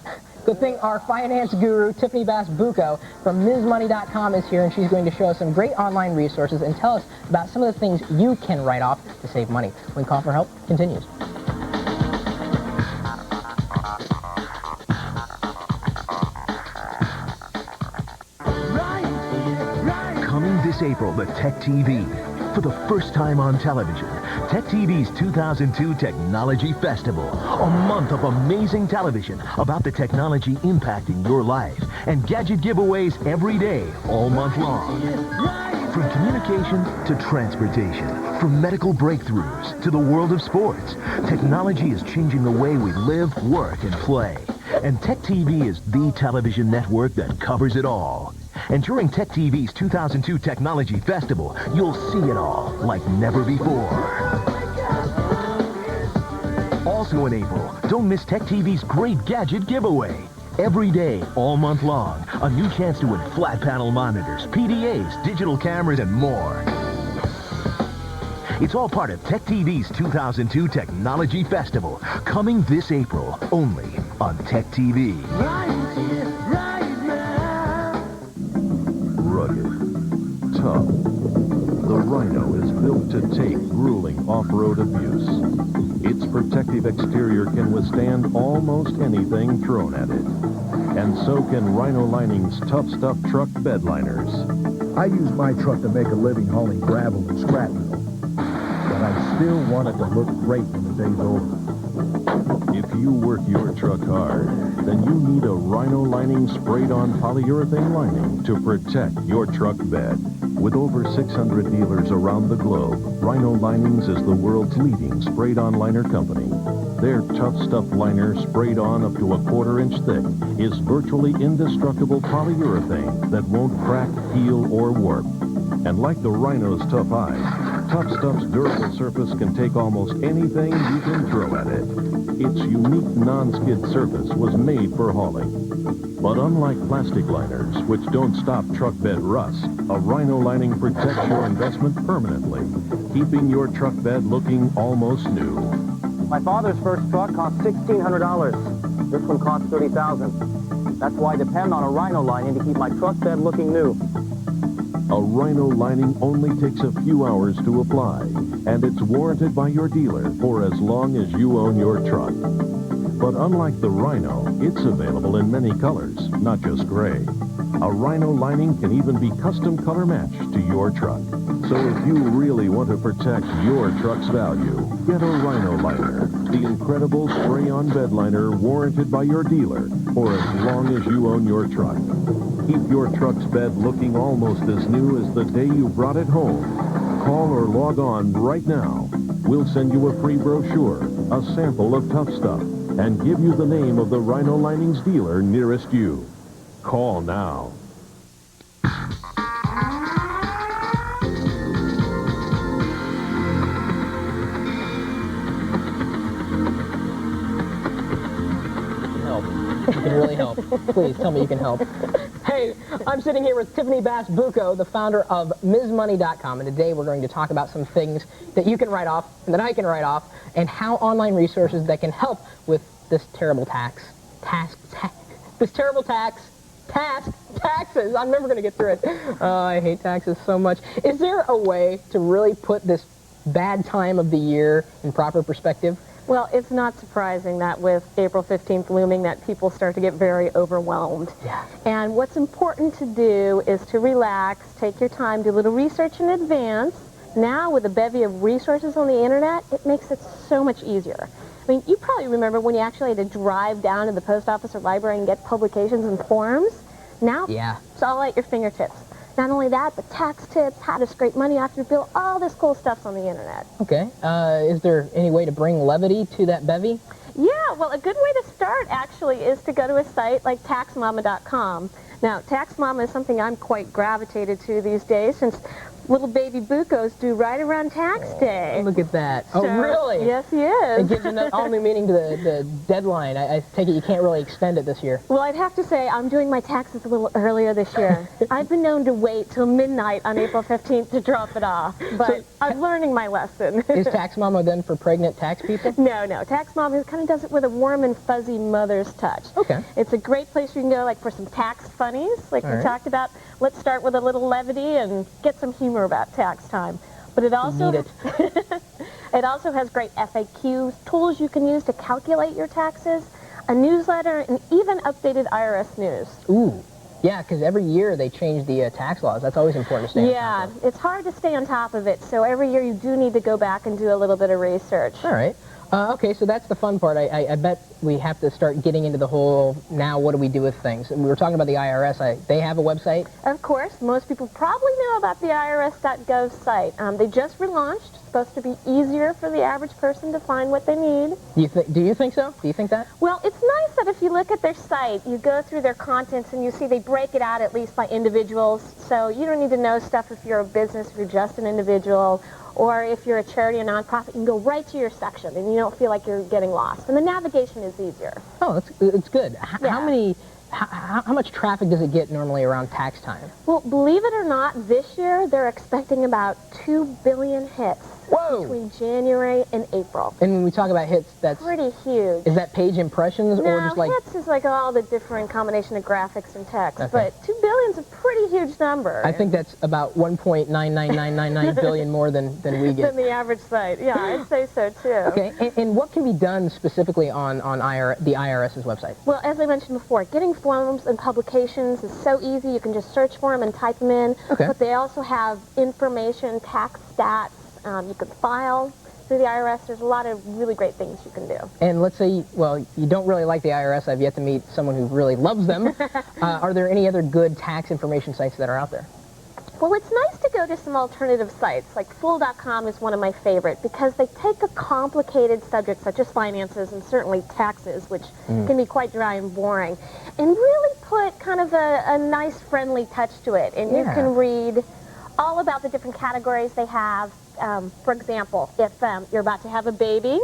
Good thing our finance guru, Tiffany Bass-Bucco from MsMoney.com is here, and she's going to show us some great online resources and tell us about some of the things you can write off to save money. When Call for Help continues. Coming this April to Tech TV. For the first time on television, Tech TV's 2002 Technology Festival. A month of amazing television about the technology impacting your life. And gadget giveaways every day, all month long. From communication to transportation, from medical breakthroughs to the world of sports, technology is changing the way we live, work, and play. And Tech TV is the television network that covers it all. And during Tech TV's 2002 Technology Festival, you'll see it all like never before. Also in April, don't miss Tech TV's great gadget giveaway. Every day, all month long, a new chance to win flat panel monitors, PDAs, digital cameras, and more. It's all part of Tech TV's 2002 Technology Festival, coming this April, only on Tech TV. Rugged, tough. The Rhino is built to take grueling off-road abuse. Its protective exterior can withstand almost anything thrown at it. And so can Rhino Lining's Tough Stuff truck bed liners. I use my truck to make a living hauling gravel and scrap metal. But I still want it to look great when the day's over. If you work your truck hard, then you need a Rhino Lining sprayed-on polyurethane lining to protect your truck bed. With over 600 dealers around the globe, Rhino Linings is the world's leading sprayed-on liner company. Their Tough Stuff liner, sprayed on up to a 1/4 inch thick, is virtually indestructible polyurethane that won't crack, peel, or warp. And like the Rhino's tough eyes, Tough Stuff's durable surface can take almost anything you can throw at it. Its unique non-skid surface was made for hauling. But unlike plastic liners, which don't stop truck bed rust, a Rhino Lining protects your investment permanently, keeping your truck bed looking almost new. My father's first truck cost $1,600. This one cost $30,000. That's why I depend on a Rhino Lining to keep my truck bed looking new. A Rhino Lining only takes a few hours to apply, and it's warranted by your dealer for as long as you own your truck. But unlike the Rhino, it's available in many colors, not just gray. A Rhino Lining can even be custom color matched to your truck. So if you really want to protect your truck's value, get a Rhino Liner, the incredible spray-on bed liner warranted by your dealer for as long as you own your truck. Keep your truck's bed looking almost as new as the day you brought it home. Call or log on right now. We'll send you a free brochure, a sample of Tough Stuff, and give you the name of the Rhino Linings dealer nearest you. Call now. Help. You can really help. Please tell me you can help. Hey, I'm sitting here with Tiffany Bass-Bucco, the founder of MsMoney.com, and today we're going to talk about some things that you can write off and that I can write off, and how online resources that can help with this terrible taxes. I'm never going to get through it. Oh, I hate taxes so much. Is there a way to really put this bad time of the year in proper perspective? Well, it's not surprising that with April 15th looming that people start to get very overwhelmed. Yeah. And what's important to do is to relax, take your time, do a little research in advance. Now, with a bevy of resources on the internet, it makes it so much easier. I mean, you probably remember when you actually had to drive down to the post office or library and get publications and forms. Now, yeah, it's all at your fingertips. Not only that, but tax tips, how to scrape money off your bill, all this cool stuff's on the internet. Okay. Is there any way to bring levity to that bevy? Yeah, well, a good way to start, actually, is to go to a site like TaxMama.com. Now, TaxMama is something I'm quite gravitated to these days, since little baby Buccos due right around tax day. Look at that. So, oh, really? Yes, he is. It gives all new meaning to the deadline. I take it you can't really extend it this year. Well, I'd have to say I'm doing my taxes a little earlier this year. I've been known to wait till midnight on April 15th to drop it off, but I'm learning my lesson. Is Tax Mama then for pregnant tax people? No, no. Tax Mama kind of does it with a warm and fuzzy mother's touch. Okay. It's a great place you can go, like, for some tax funnies, like we talked about. Let's start with a little levity and get some humor about tax time. But it also it also has great FAQs, tools you can use to calculate your taxes, a newsletter, and even updated IRS news. Ooh. Yeah, because every year they change the tax laws. That's always important to stay on top of. It's hard to stay on top of it, so every year you do need to go back and do a little bit of research. All right. Okay, so that's the fun part. I bet we have to start getting into the whole, now what do we do with things? And we were talking about the IRS. They have a website? Of course. Most people probably know about the IRS.gov site. They just relaunched. It's supposed to be easier for the average person to find what they need. Do you think so? Do you think that? Well, it's nice that if you look at their site, you go through their contents and you see they break it out at least by individuals. So you don't need to know stuff if you're a business, if you're just an individual, or if you're a charity or nonprofit. You can go right to your section and you don't feel like you're getting lost. And the navigation is easier. Oh, it's good. How much traffic does it get normally around tax time? Well, believe it or not, this year they're expecting about 2 billion hits. Whoa! Between January and April. And when we talk about hits, that's pretty huge. Is that page impressions or just like hits is like all the different combination of graphics and text. Okay. But 2 billion is a pretty huge number. I think that's about 1.99999 billion more than we get. Than the average site. Yeah, I'd say so too. Okay, and what can be done specifically on the IRS's website? Well, as I mentioned before, getting forms and publications is so easy. You can just search for them and type them in. Okay. But they also have information, tax stats. You can file through the IRS. There's a lot of really great things you can do. And let's say, well, you don't really like the IRS. I've yet to meet someone who really loves them. Are there any other good tax information sites that are out there? Well, it's nice to go to some alternative sites. Like Fool.com is one of my favorite because they take a complicated subject such as finances and certainly taxes, which can be quite dry and boring, and really put kind of a nice, friendly touch to it. And you can read all about the different categories they have. For example, if you're about to have a baby,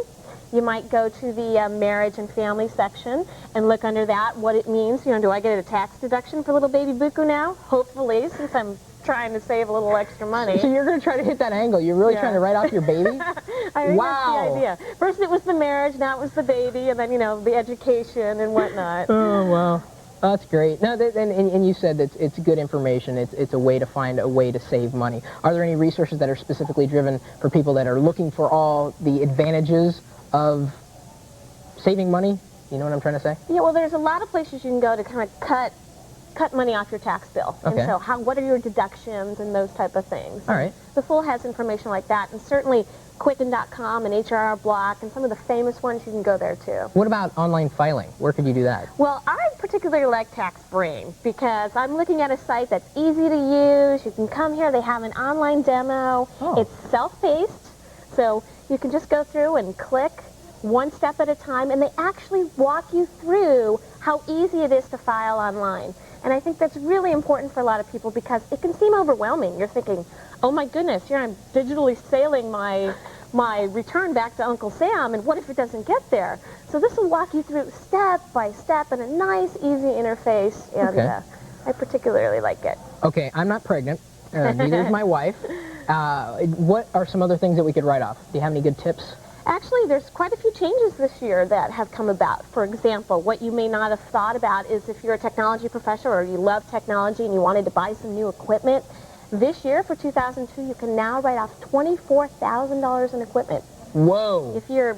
you might go to the marriage and family section and look under that what it means. You know, do I get a tax deduction for little baby buku now? Hopefully, since I'm trying to save a little extra money. So you're going to try to hit that angle. You're really trying to write off your baby? I think that's the idea. First it was the marriage, now it was the baby, and then, you know, the education and whatnot. Oh, wow. That's great. No, and you said that it's good information. It's a way to find a way to save money. Are there any resources that are specifically driven for people that are looking for all the advantages of saving money? You know what I'm trying to say? Yeah, well, there's a lot of places you can go to kind of cut money off your tax bill. Okay. And so what are your deductions and those type of things. All right. The Fool has information like that, and certainly Quicken.com and HRR Block and some of the famous ones, you can go there too. What about online filing? Where could you do that? Well, I particularly like TaxBrain because I'm looking at a site that's easy to use. You can come here. They have an online demo. Oh. It's self-paced, so you can just go through and click one step at a time, and they actually walk you through how easy it is to file online. And I think that's really important for a lot of people because it can seem overwhelming. You're thinking, oh my goodness, here I'm digitally sailing my return back to Uncle Sam, and what if it doesn't get there? So this will walk you through step by step in a nice, easy interface, and I particularly like it. Okay, I'm not pregnant. Neither is my wife. What are some other things that we could write off? Do you have any good tips? Actually, there's quite a few changes this year that have come about. For example, what you may not have thought about is if you're a technology professional or you love technology and you wanted to buy some new equipment, this year for 2002, you can now write off $24,000 in equipment. Whoa! If you're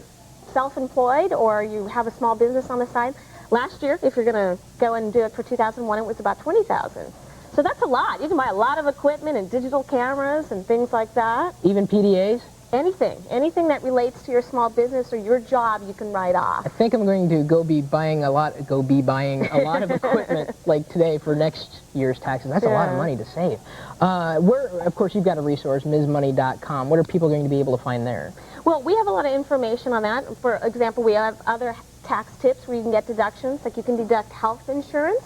self-employed or you have a small business on the side, last year, if you're going to go and do it for 2001, it was about $20,000. So that's a lot. You can buy a lot of equipment and digital cameras and things like that. Even PDAs? Anything that relates to your small business or your job, you can write off. I think I'm going to be buying a lot of equipment like today for next year's taxes. That's a lot of money to save. Of course, you've got a resource, MsMoney.com. What are people going to be able to find there? Well, we have a lot of information on that. For example, we have other tax tips where you can get deductions, like you can deduct health insurance,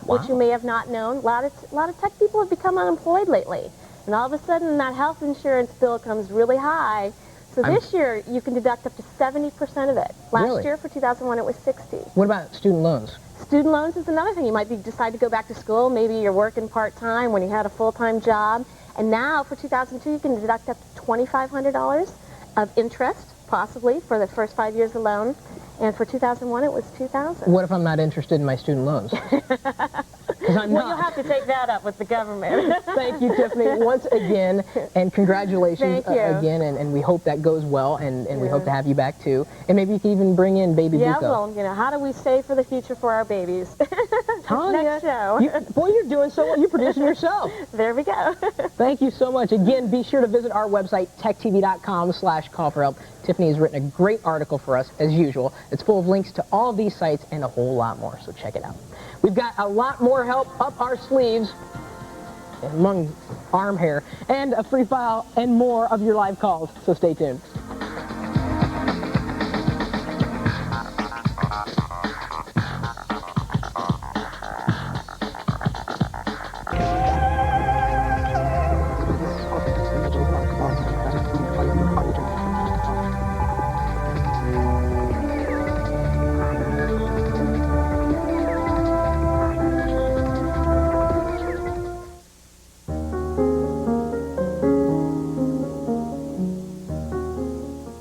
which you may have not known. A lot of tech people have become unemployed lately. And all of a sudden, that health insurance bill comes really high. So this year, you can deduct up to 70% of it. Last year, for 2001, it was 60. What about student loans? Student loans is another thing. You might decide to go back to school. Maybe you're working part-time when you had a full-time job. And now, for 2002, you can deduct up to $2,500 of interest, possibly, for the first 5 years alone. And for 2001, it was $2,000. What if I'm not interested in my student loans? because I'm Well, not. you'll have to take that up with the government. Thank you, Tiffany, once again, and congratulations Thank you. again, and we hope that goes well, and we hope to have you back, too. And maybe you can even bring in baby Yeah, Buko. well, you know, how do we save for the future for our babies? Tanya, Next show. Boy, you're doing so well. You're producing yourself. There we go. Thank you so much. Again, be sure to visit our website, techtv.com/call4help. Tiffany has written a great article for us, as usual. It's full of links to all of these sites and a whole lot more, so check it out. We've got a lot more help up our sleeves, among arm hair, and a free file and more of your live calls, so stay tuned.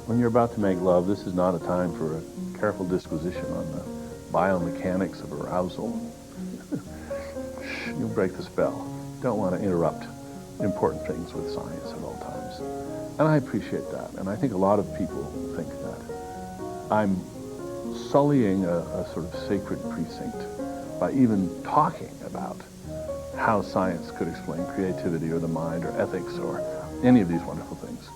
When you're about to make love, this is not a time for a careful disquisition on the biomechanics of arousal. Shh, you'll break the spell. Don't want to interrupt important things with science at all times. And I appreciate that, and I think a lot of people think that. I'm sullying a sort of sacred precinct by even talking about how science could explain creativity or the mind or ethics or any of these wonderful things.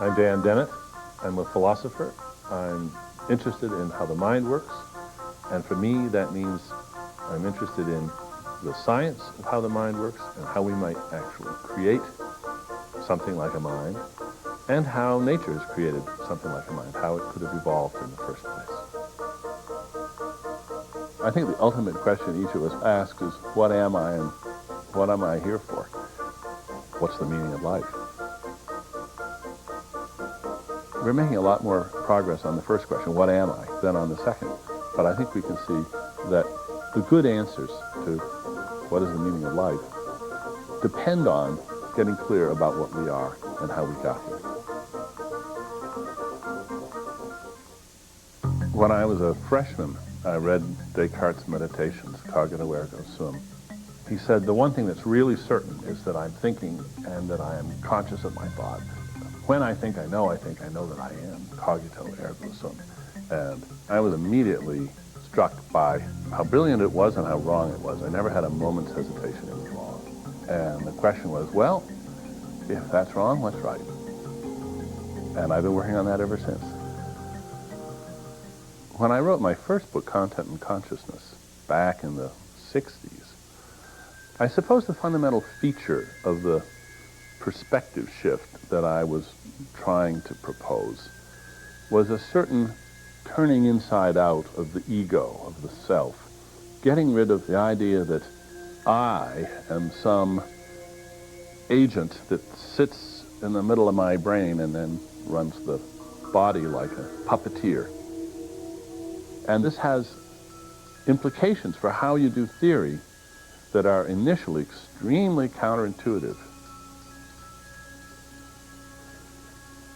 I'm Dan Dennett. I'm a philosopher. I'm interested in how the mind works. And for me, that means I'm interested in the science of how the mind works and how we might actually create something like a mind, and how nature has created something like a mind, how it could have evolved in the first place. I think the ultimate question each of us asks is, what am I and what am I here for? What's the meaning of life? We're making a lot more progress on the first question, what am I, than on the second. But I think we can see that the good answers to what is the meaning of life depend on getting clear about what we are and how we got here. When I was a freshman, I read Descartes' Meditations, Cogito ergo sum. He said, the one thing that's really certain is that I'm thinking and that I am conscious of my thought. When I think I know that I am, cogito ergo sum. And I was immediately struck by how brilliant it was and how wrong it was. I never had a moment's hesitation it was wrong. And the question was, well, if that's wrong, what's right? And I've been working on that ever since. When I wrote my first book, Content and Consciousness, back in the 60s, I suppose the fundamental feature of the perspective shift that I was trying to propose was a certain turning inside out of the ego, of the self, getting rid of the idea that I am some agent that sits in the middle of my brain and then runs the body like a puppeteer. And this has implications for how you do theory that are initially extremely counterintuitive.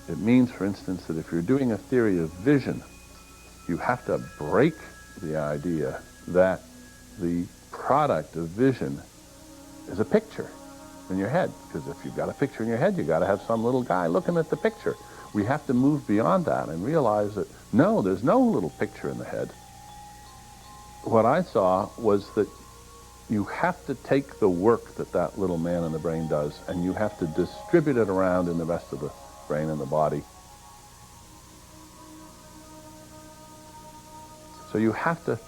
It means, for instance, that if you're doing a theory of vision, you have to break the idea that the product of vision is a picture in your head. Because if you've got a picture in your head, you've got to have some little guy looking at the picture. We have to move beyond that and realize that, no, there's no little picture in the head. What I saw was that you have to take the work that that little man in the brain does, and you have to distribute it around in the rest of the brain and the body. So you have to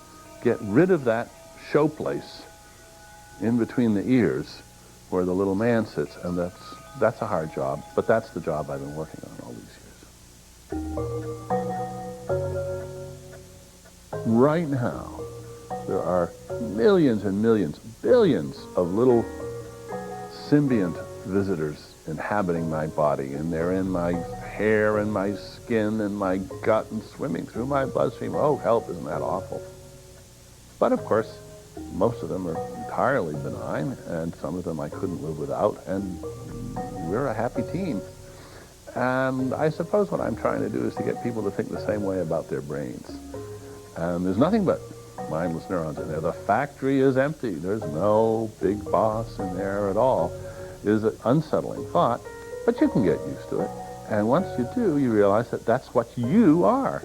get rid of that showplace in between the ears where the little man sits, and that's a hard job, but that's the job I've been working on all these years. Right now, there are millions and millions, billions of little symbiont visitors inhabiting my body, and they're in my hair and my skin and my gut and swimming through my bloodstream. Oh, help, isn't that awful? But of course, most of them are entirely benign, and some of them I couldn't live without, and we're a happy team. And I suppose what I'm trying to do is to get people to think the same way about their brains. And there's nothing but mindless neurons in there. The factory is empty. There's no big boss in there at all. It is an unsettling thought, but you can get used to it. And once you do, you realize that that's what you are.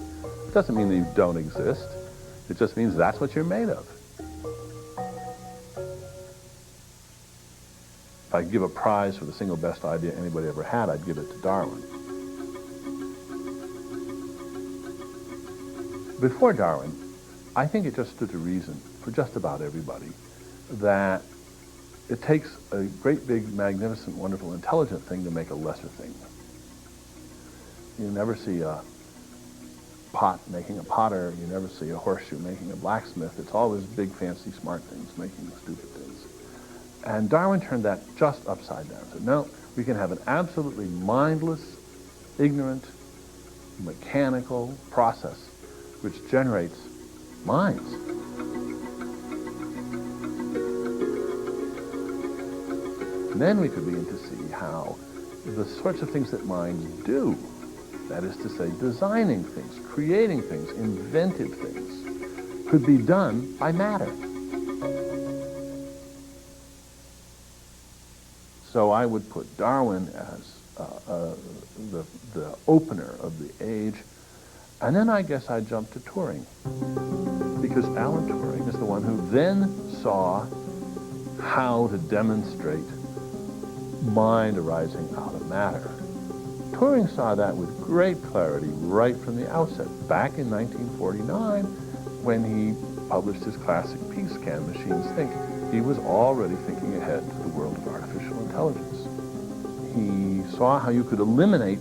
It doesn't mean that you don't exist. It just means that's what you're made of. If I could give a prize for the single best idea anybody ever had, I'd give it to Darwin. Before Darwin, I think it just stood to reason for just about everybody that it takes a great, big, magnificent, wonderful, intelligent thing to make a lesser thing. You never see a pot making a potter. You never see a horseshoe making a blacksmith. It's always big, fancy, smart things making stupid things. And Darwin turned that just upside down. Said, no, we can have an absolutely mindless, ignorant, mechanical process which generates minds. And then we could begin to see how the sorts of things that minds do, that is to say, designing things, creating things, inventive things, could be done by matter. So I would put Darwin as the opener of the age, and then I guess I'd jump to Turing, because Alan Turing is the one who then saw how to demonstrate mind arising out of matter. Turing saw that with great clarity right from the outset, back in 1949, when he published his classic piece, Can Machines Think? He was already thinking ahead to the world of artificial intelligence. He saw how you could eliminate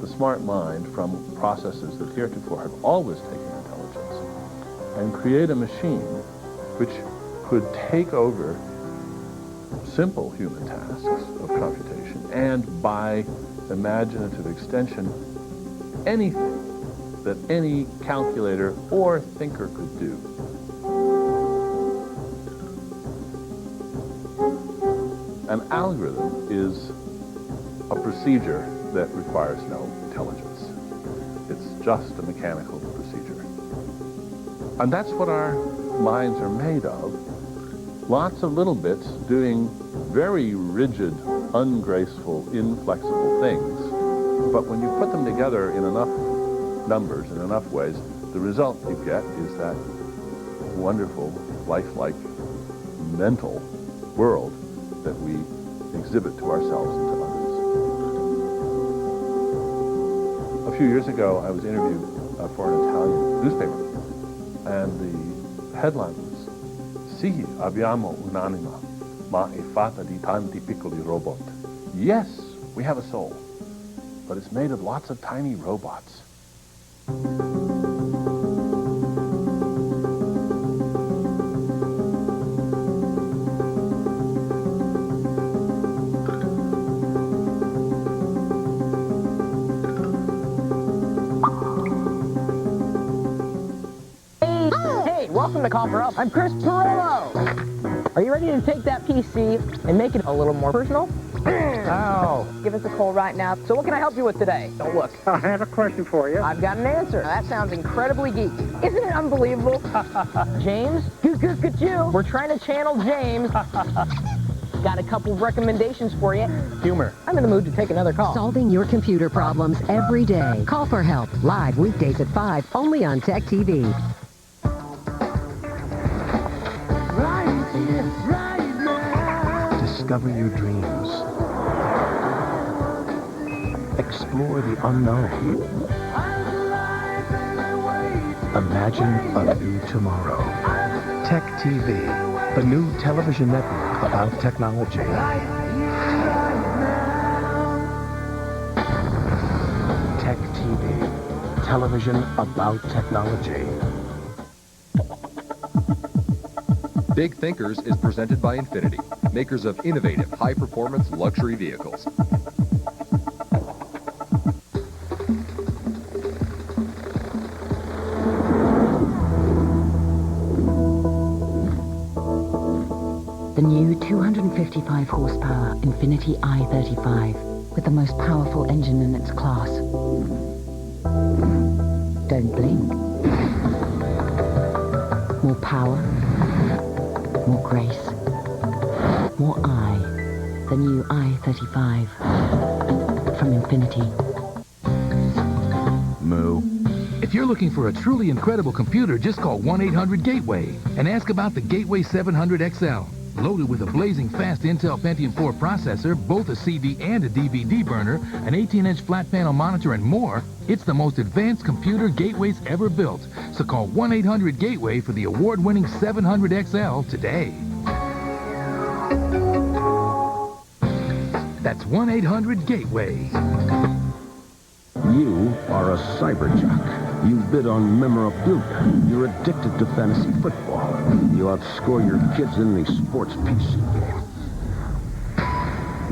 the smart mind from processes that heretofore have always taken intelligence and create a machine which could take over simple human tasks of computation and, by imaginative extension, anything that any calculator or thinker could do. An algorithm is a procedure that requires no intelligence. It's just a mechanical procedure. And that's what our minds are made of. Lots of little bits doing very rigid, ungraceful, inflexible things. But when you put them together in enough numbers, in enough ways, the result you get is that wonderful, lifelike, mental world that we exhibit to ourselves and to others. A few years ago, I was interviewed for an Italian newspaper, and the headline was, Sì, abbiamo un'anima, ma è fatta di tanti piccoli robot. Yes, we have a soul, but it's made of lots of tiny robots. Welcome to Call for Help. I'm Chris Perillo. Are you ready to take that PC and make it a little more personal? Ow. Give us a call right now. So what can I help you with today? Don't look. I have a question for you. I've got an answer. Now, that sounds incredibly geeky. Isn't it unbelievable? James? Good you. We're trying to channel James. Got a couple of recommendations for you. Humor. I'm in the mood to take another call. Solving your computer problems every day. Call for Help. Live weekdays at 5, only on Tech TV. Discover your dreams. Explore the unknown. Imagine a new tomorrow. Tech TV, the new television network about technology. Tech TV, television about technology. Big Thinkers is presented by Infiniti, makers of innovative, high-performance luxury vehicles. The new 255 horsepower Infiniti i35 with the most powerful engine in its class. Don't blink. More power, more grace, more I. The new i35 from Infinity. Moo. If you're looking for a truly incredible computer, just call 1-800-GATEWAY and ask about the Gateway 700XL. Loaded with a blazing fast Intel Pentium 4 processor, both a CD and a DVD burner, an 18-inch flat panel monitor, and more, it's the most advanced computer Gateway's ever built. So call 1-800-GATEWAY for the award-winning 700XL today. That's 1-800-GATEWAY. You are a cyberjock. You bid on memorabilia. You're addicted to fantasy football. You outscore your kids in the sports PC game.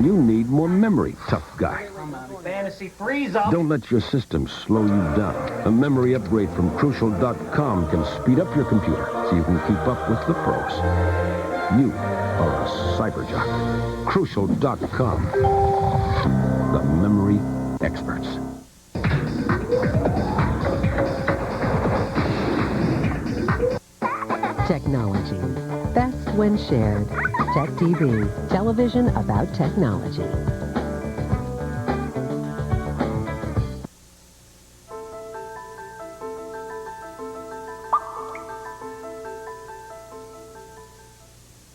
You need more memory, tough guy. Fantasy freeze up. Don't let your system slow you down. A memory upgrade from Crucial.com can speed up your computer so you can keep up with the pros. You are a cyberjock. Crucial.com. The memory experts. Technology. Best when shared. Tech TV. Television about technology.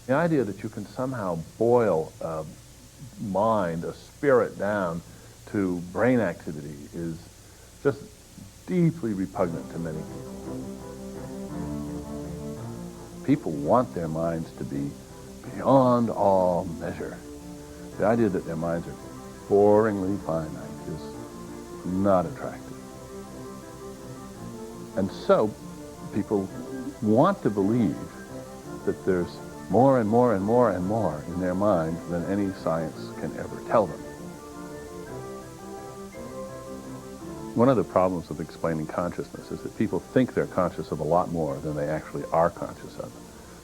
The idea that you can somehow boil a mind, a spirit down to brain activity is just deeply repugnant to many people. People want their minds to be beyond all measure. The idea that their minds are boringly finite is not attractive. And so people want to believe that there's more and more and more and more in their mind than any science can ever tell them. One of the problems of explaining consciousness is that people think they're conscious of a lot more than they actually are conscious of.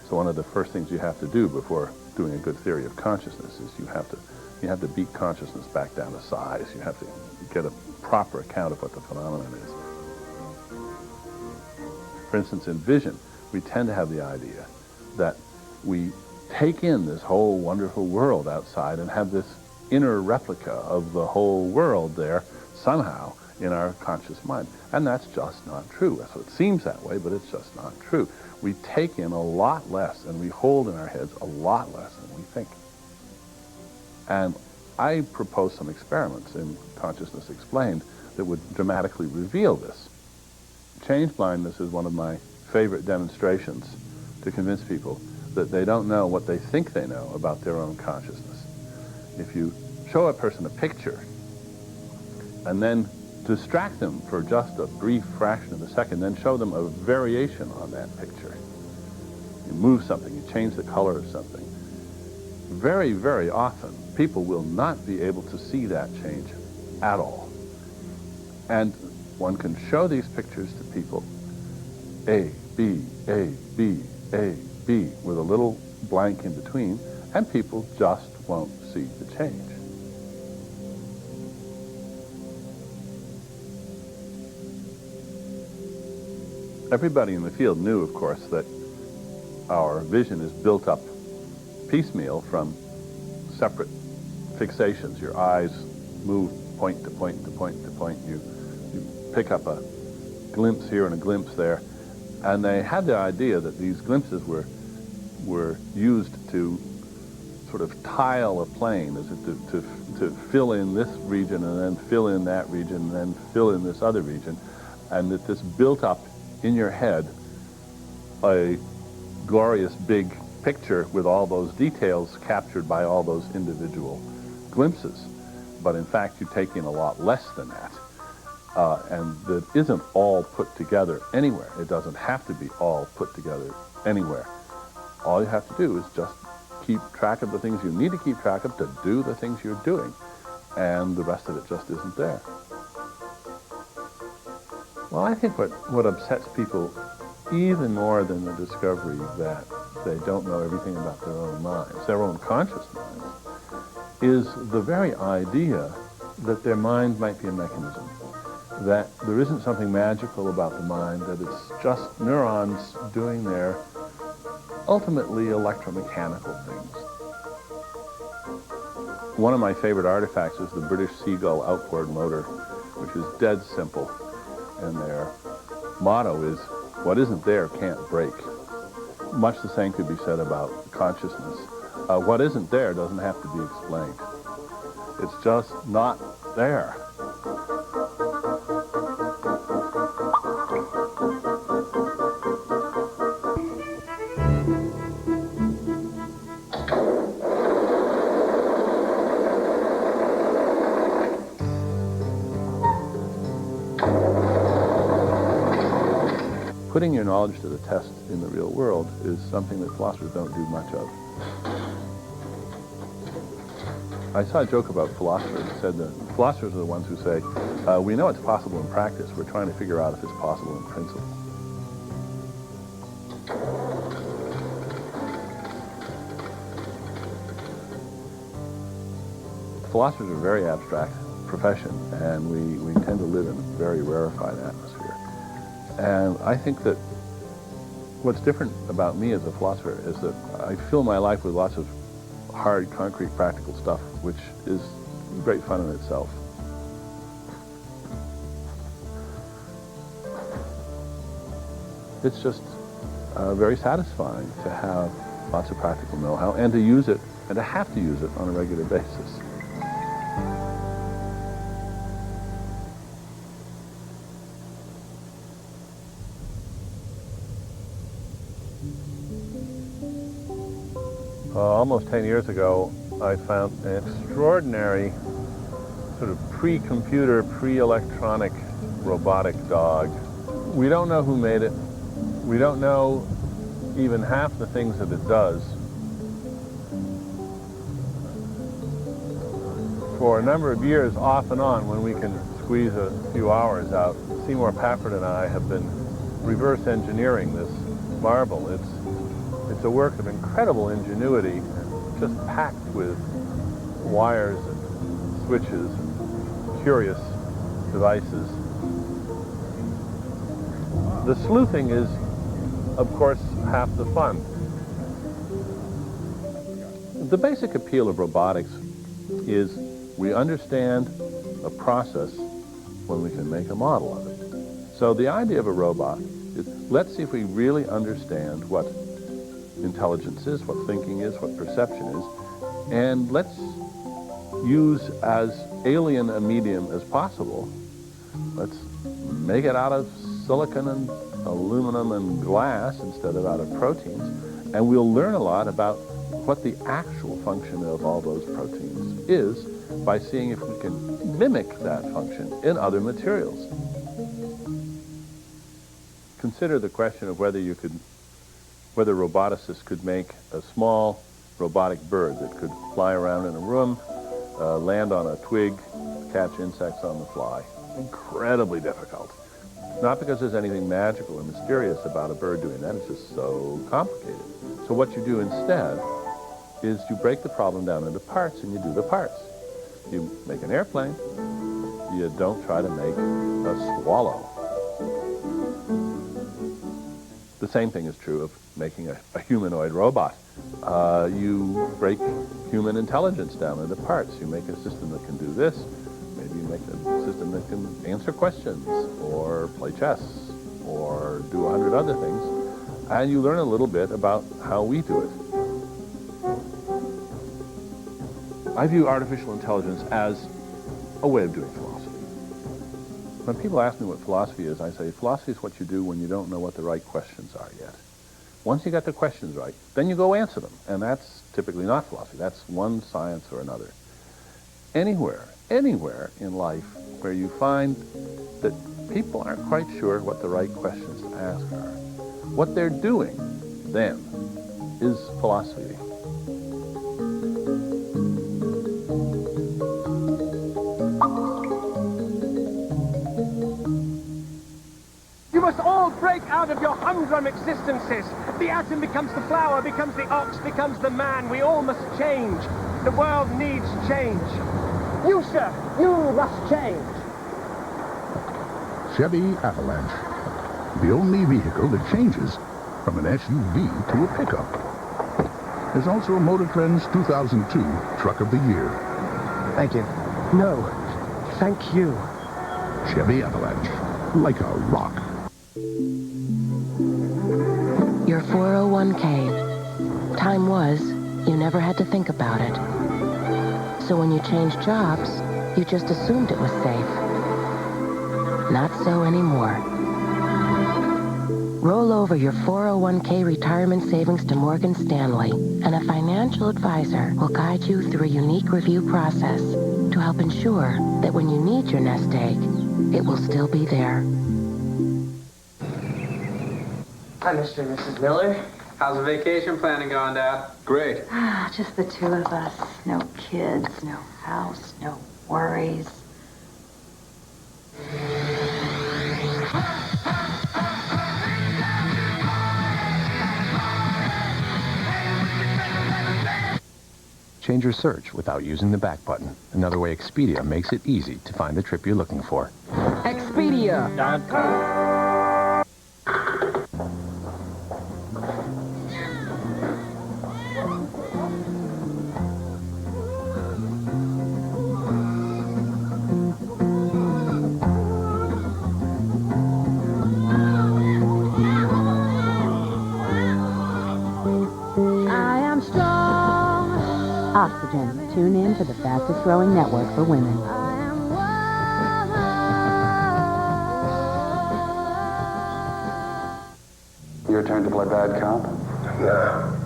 So one of the first things you have to do before doing a good theory of consciousness is you have to beat consciousness back down to size. You have to get a proper account of what the phenomenon is. For instance, in vision, we tend to have the idea that we take in this whole wonderful world outside and have this inner replica of the whole world there somehow in our conscious mind. And that's just not true. So it seems that way, but it's just not true. We take in a lot less and we hold in our heads a lot less than we think. And I propose some experiments in Consciousness Explained that would dramatically reveal this. Change blindness is one of my favorite demonstrations to convince people that they don't know what they think they know about their own consciousness. If you show a person a picture and then distract them for just a brief fraction of a second, then show them a variation on that picture. You move something, you change the color of something. Very, very often, people will not be able to see that change at all. And one can show these pictures to people, A, B, A, B, A, B, with a little blank in between, and people just won't see the change. Everybody in the field knew, of course, that our vision is built up piecemeal from separate fixations. Your eyes move point to point to point to point. You pick up a glimpse here and a glimpse there. And they had the idea that these glimpses were used to sort of tile a plane, as to fill in this region and then fill in that region and then fill in this other region, and that this built up in your head a glorious big picture with all those details captured by all those individual glimpses. But in fact, you take in a lot less than that. And that isn't all put together anywhere. It doesn't have to be all put together anywhere. All you have to do is just keep track of the things you need to keep track of to do the things you're doing. And the rest of it just isn't there. Well, I think what upsets people even more than the discovery that they don't know everything about their own minds, their own conscious minds, is the very idea that their mind might be a mechanism. that there isn't something magical about the mind, that it's just neurons doing their ultimately electromechanical things. One of my favorite artifacts is the British Seagull outboard motor, which is dead simple, and their motto is, what isn't there can't break. Much the same could be said about consciousness. What isn't there doesn't have to be explained. It's just not there. Putting your knowledge to the test in the real world is something that philosophers don't do much of. I saw a joke about philosophers. It said that philosophers are the ones who say, we know it's possible in practice, we're trying to figure out if it's possible in principle. Philosophers are a very abstract profession, and we tend to live in a very rarefied atmosphere. And I think that what's different about me as a philosopher is that I fill my life with lots of hard, concrete, practical stuff, which is great fun in itself. It's just very satisfying to have lots of practical know-how and to use it, and to have to use it on a regular basis. Almost 10 years ago, I found an extraordinary sort of pre-computer, pre-electronic robotic dog. We don't know who made it. We don't know even half the things that it does. For a number of years, off and on, when we can squeeze a few hours out, Seymour Pafford and I have been reverse engineering this marvel. It's a work of incredible ingenuity, just packed with wires and switches and curious devices. The sleuthing is, of course, half the fun. The basic appeal of robotics is we understand a process when we can make a model of it. So the idea of a robot is, let's see if we really understand what intelligence is, what thinking is, what perception is, and let's use as alien a medium as possible. Let's make it out of silicon and aluminum and glass instead of out of proteins, and we'll learn a lot about what the actual function of all those proteins is by seeing if we can mimic that function in other materials. Consider the question of whether roboticists could make a small robotic bird that could fly around in a room, land on a twig, catch insects on the fly. Incredibly difficult. Not because there's anything magical or mysterious about a bird doing that, it's just so complicated. So what you do instead is you break the problem down into parts and you do the parts. You make an airplane, you don't try to make a swallow. The same thing is true of making a humanoid robot. You break human intelligence down into parts. You make a system that can do this. Maybe you make a system that can answer questions, or play chess, or do 100 other things. And you learn a little bit about how we do it. I view artificial intelligence as a way of doing philosophy. When people ask me what philosophy is, I say, philosophy is what you do when you don't know what the right questions are yet. Once you got the questions right, then you go answer them. And that's typically not philosophy. That's one science or another. Anywhere in life where you find that people aren't quite sure what the right questions to ask are, what they're doing then is philosophy. You must all break out of your humdrum existences. The atom becomes the flower, becomes the ox, becomes the man. We all must change. The world needs change. You, sir, you must change. Chevy Avalanche. The only vehicle that changes from an SUV to a pickup. There's also Motor Trend's 2002 Truck of the Year. Thank you. No, thank you. Chevy Avalanche, like a rock. Your 401k. Time was, you never had to think about it. So when you changed jobs, you just assumed it was safe. Not so anymore. Roll over your 401k retirement savings to Morgan Stanley, and a financial advisor will guide you through a unique review process to help ensure that when you need your nest egg, it will still be there. Hi, Mr. and Mrs. Miller. How's the vacation planning going, Dad? Great. Just the two of us. No kids, no house, no worries. Change your search without using the back button. Another way Expedia makes it easy to find the trip you're looking for. Expedia.com. I am strong. Oxygen. Tune in to the fastest growing network for women. Your turn to play bad cop? No.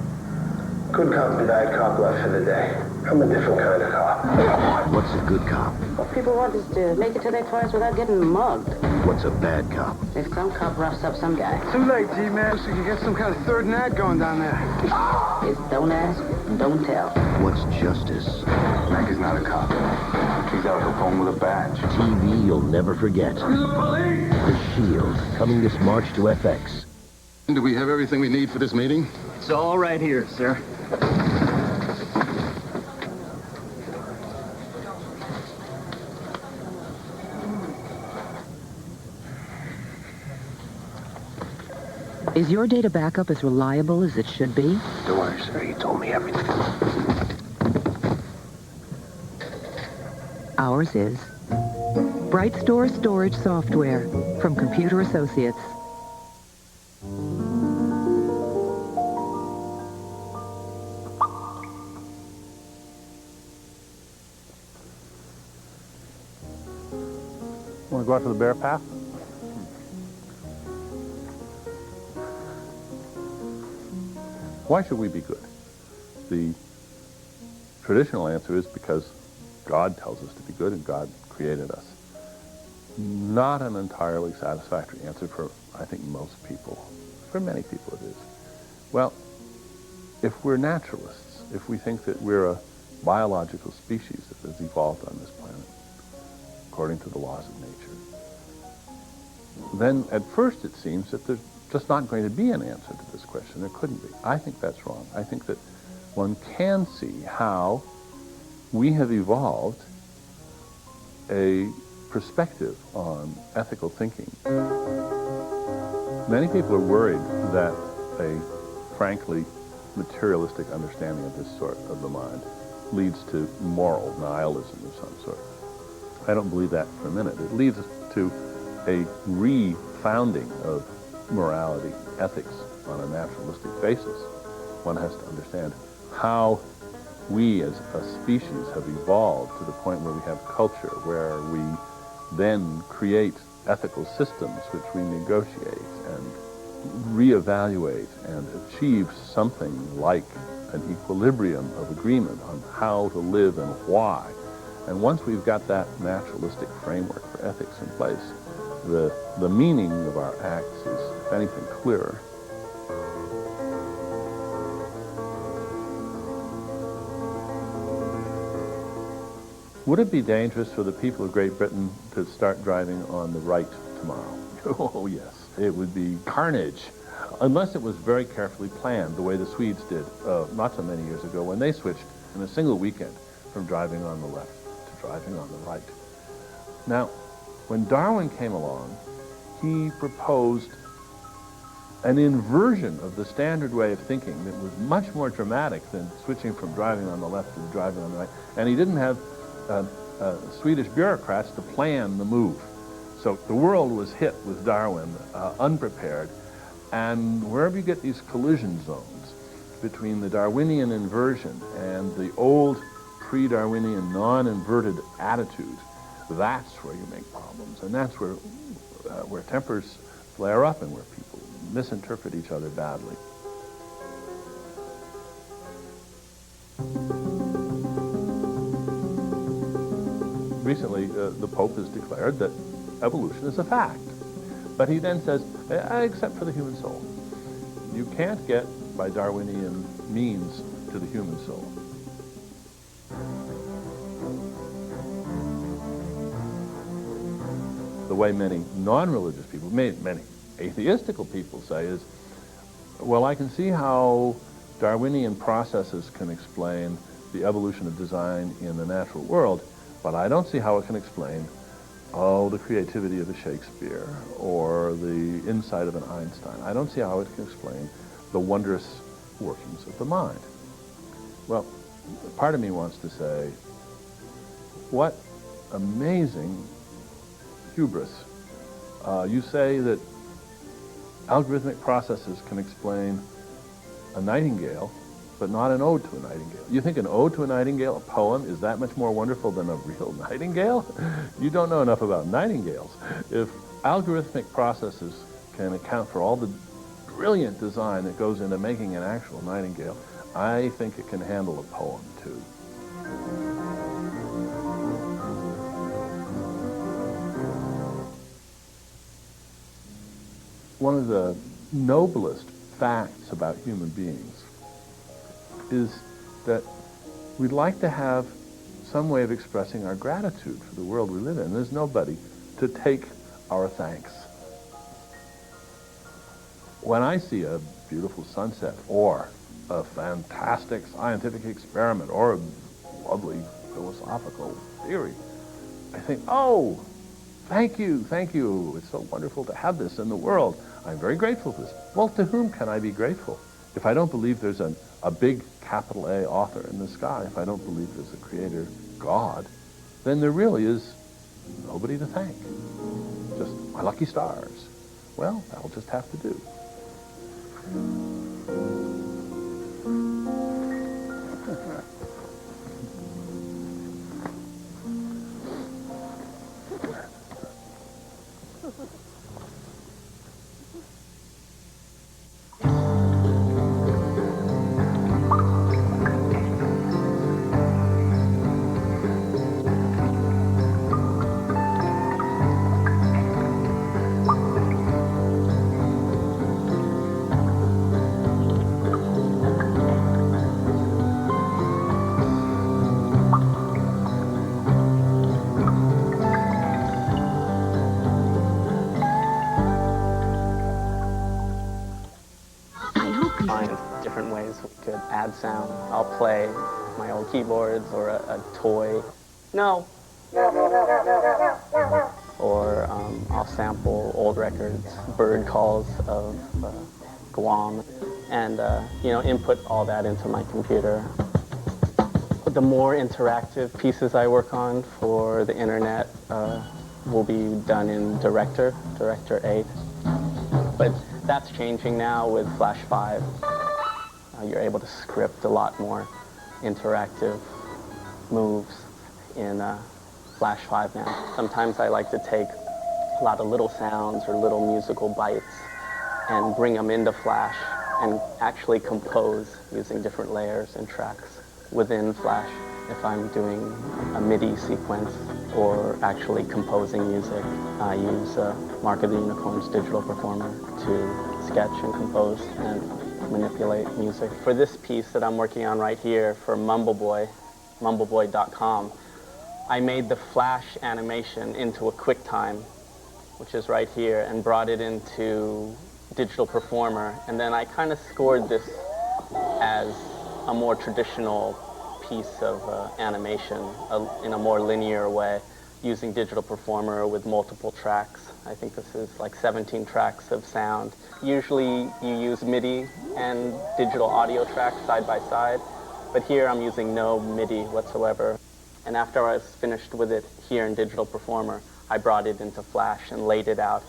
Good cop and bad cop left for the day. I'm a different kind of cop. What's a good cop? What people want is to make it to their toys without getting mugged. What's a bad cop? If some cop roughs up some guy. Too late, G-Man. Looks like you got some kind of third nag going down there. It's don't ask, don't tell. What's justice? Maggie's not a cop. He's out on the phone with a badge. TV you'll never forget. The Shield, coming this March to FX. Do we have everything we need for this meeting? It's all right here, sir. Is your data backup as reliable as it should be? Don't worry, sir. He told me everything. Ours is. Bright Store Storage Software from Computer Associates. Want to go out to the bear path? Why should we be good? The traditional answer is because God tells us to be good and God created us. Not an entirely satisfactory answer for, I think, most people. For many people it is. Well, if we're naturalists, if we think that we're a biological species that has evolved on this planet, according to the laws of nature, then at first it seems that there's just not going to be an answer to this question. There couldn't be. I think that's wrong. I think that one can see how we have evolved a perspective on ethical thinking. Many people are worried that a frankly materialistic understanding of this sort of the mind leads to moral nihilism of some sort. I don't believe that for a minute. It leads to a refounding of morality, ethics on a naturalistic basis. One has to understand how we as a species have evolved to the point where we have culture, where we then create ethical systems which we negotiate and reevaluate and achieve something like an equilibrium of agreement on how to live and why. And once we've got that naturalistic framework for ethics in place, the meaning of our acts is, if anything, clearer. Would it be dangerous for the people of Great Britain to start driving on the right tomorrow? Oh, yes. It would be carnage, unless it was very carefully planned, the way the Swedes did not so many years ago when they switched in a single weekend from driving on the left to driving on the right. Now, when Darwin came along, he proposed an inversion of the standard way of thinking that was much more dramatic than switching from driving on the left to driving on the right. And he didn't have Swedish bureaucrats to plan the move. So the world was hit with Darwin, unprepared. And wherever you get these collision zones between the Darwinian inversion and the old pre-Darwinian non-inverted attitude, that's where you make problems. And that's where tempers flare up and where people misinterpret each other badly. Recently, the Pope has declared that evolution is a fact. But he then says, except for the human soul. You can't get, by Darwinian means, to the human soul. The way many non-religious people, many atheistical people say is, well, I can see how Darwinian processes can explain the evolution of design in the natural world, but I don't see how it can explain, the creativity of a Shakespeare or the insight of an Einstein. I don't see how it can explain the wondrous workings of the mind. Well, part of me wants to say, what amazing hubris. You say that algorithmic processes can explain a nightingale, but not an ode to a nightingale. You think an ode to a nightingale, a poem, is that much more wonderful than a real nightingale? You don't know enough about nightingales. If algorithmic processes can account for all the brilliant design that goes into making an actual nightingale, I think it can handle a poem too. One of the noblest facts about human beings is that we'd like to have some way of expressing our gratitude for the world we live in. There's nobody to take our thanks. When I see a beautiful sunset or a fantastic scientific experiment or a lovely philosophical theory, I think, oh, thank you, thank you. It's so wonderful to have this in the world. I'm very grateful for this. Well, to whom can I be grateful? If I don't believe there's a big capital A author in the sky, if I don't believe there's a creator, God, then there really is nobody to thank. Just my lucky stars. Well, that'll just have to do. Different ways we could add sound. I'll play my old keyboards or a toy. No. Or I'll sample old records, bird calls of Guam, and input all that into my computer. The more interactive pieces I work on for the internet will be done in Director 8. But that's changing now with Flash 5. You're able to script a lot more interactive moves in Flash 5 now. Sometimes I like to take a lot of little sounds or little musical bites and bring them into Flash and actually compose using different layers and tracks within Flash. If I'm doing a MIDI sequence or actually composing music, I use Mark of the Unicorn's digital performer to sketch and compose and manipulate music. For this piece that I'm working on right here for Mumbleboy, mumbleboy.com, I made the Flash animation into a QuickTime, which is right here, and brought it into digital performer. And then I kind of scored this as a more traditional piece of animation in a more linear way. using digital performer with multiple tracks. I think this is like 17 tracks of sound. Usually you use MIDI and digital audio tracks side by side, but here I'm using no MIDI whatsoever. And after I was finished with it here in digital performer, I brought it into Flash and laid it out.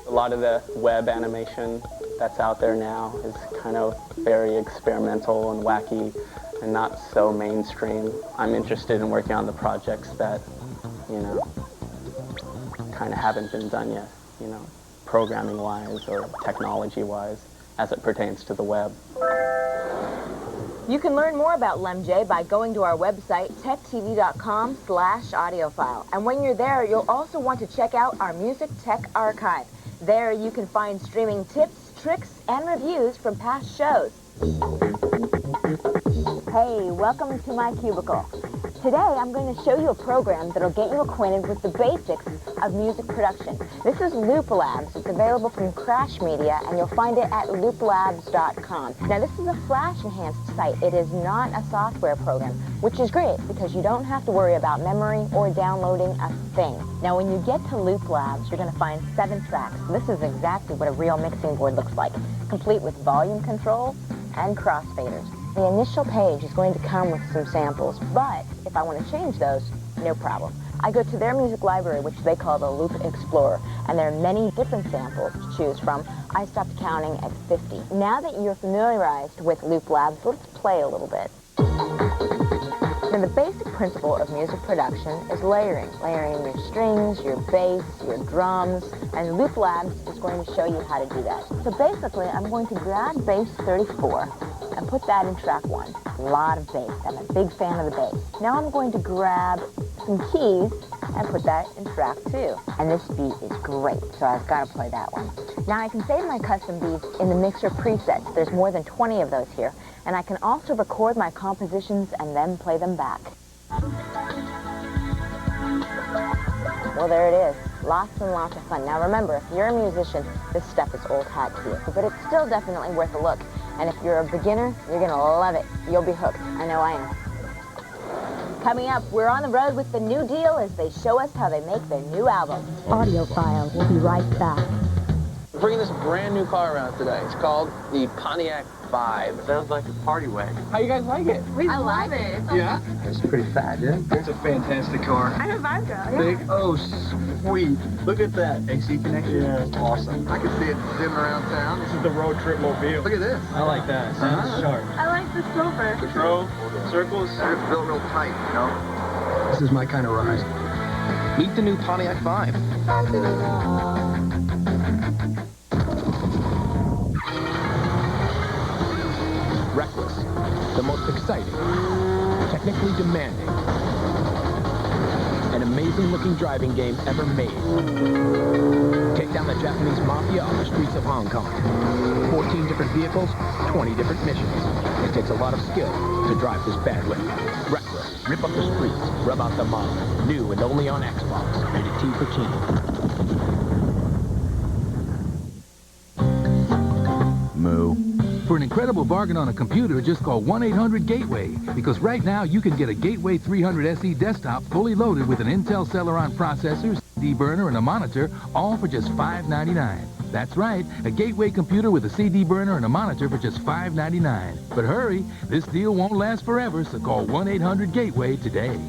A lot of the web animation that's out there now is kind of very experimental and wacky and not so mainstream. I'm interested in working on the projects that, you know, kind of haven't been done yet, you know, programming-wise or technology-wise as it pertains to the web. You can learn more about LemJ by going to our website, techtv.com/audiophile. And when you're there, you'll also want to check out our Music Tech Archive. There you can find streaming tips, tricks, and reviews from past shows. Hey, welcome to my cubicle. Today I'm going to show you a program that'll get you acquainted with the basics of music production. This is Loop Labs. It's available from Crash Media, and you'll find it at looplabs.com. Now this is a Flash-enhanced site. It is not a software program, which is great because you don't have to worry about memory or downloading a thing. Now when you get to Loop Labs, you're going to find 7 tracks. This is exactly what a real mixing board looks like, complete with volume control and crossfaders. The initial page is going to come with some samples, but if I want to change those, no problem. I go to their music library, which they call the Loop Explorer, and there are many different samples to choose from. I stopped counting at 50. Now that you're familiarized with Loop Labs, let's play a little bit. Now, the basic principle of music production is layering. Layering your strings, your bass, your drums, and Loop Labs is going to show you how to do that. So basically, I'm going to grab bass 34 and put that in track 1. A lot of bass. I'm a big fan of the bass. Now I'm going to grab some keys and put that in track 2. And this beat is great, so I've got to play that one. Now I can save my custom beats in the mixer presets. There's more than 20 of those here. And I can also record my compositions and then play them back. Well, there it is. Lots and lots of fun. Now remember, if you're a musician, this stuff is old hat to you. But it's still definitely worth a look. And if you're a beginner, you're going to love it. You'll be hooked. I know I am. Coming up, we're on the road with the New Deal as they show us how they make their new album. Audiophile will be right back. We're bringing this brand new car around today. It's called the Pontiac Vibe. Sounds like a party wagon. How you guys like it? I love it. Yeah? It's pretty fat, yeah? It's a fantastic car. I'm a vibe girl, yeah. Big, oh, sweet. Look at that. AC connection. Yeah, it's awesome. I can see it zipping around town. This is the road trip mobile. Look at this. I like that. Sounds sharp. I like the silver. Control, circles. It's built real tight, you know? This is my kind of ride. Meet the new Pontiac Vibe. Reckless, the most exciting, technically demanding, an amazing-looking driving game ever made. Take down the Japanese mafia on the streets of Hong Kong. 14 different vehicles, 20 different missions. It takes a lot of skill to drive this bad whip. Reckless, rip up the streets, rub out the model. New and only on Xbox. Rated T for teen. Moo. For an incredible bargain on a computer, just call 1-800-GATEWAY, because right now you can get a Gateway 300 SE desktop fully loaded with an Intel Celeron processor, CD burner, and a monitor, all for just $5.99. That's right, a Gateway computer with a CD burner and a monitor for just $5.99. But hurry, this deal won't last forever, so call 1-800-GATEWAY today.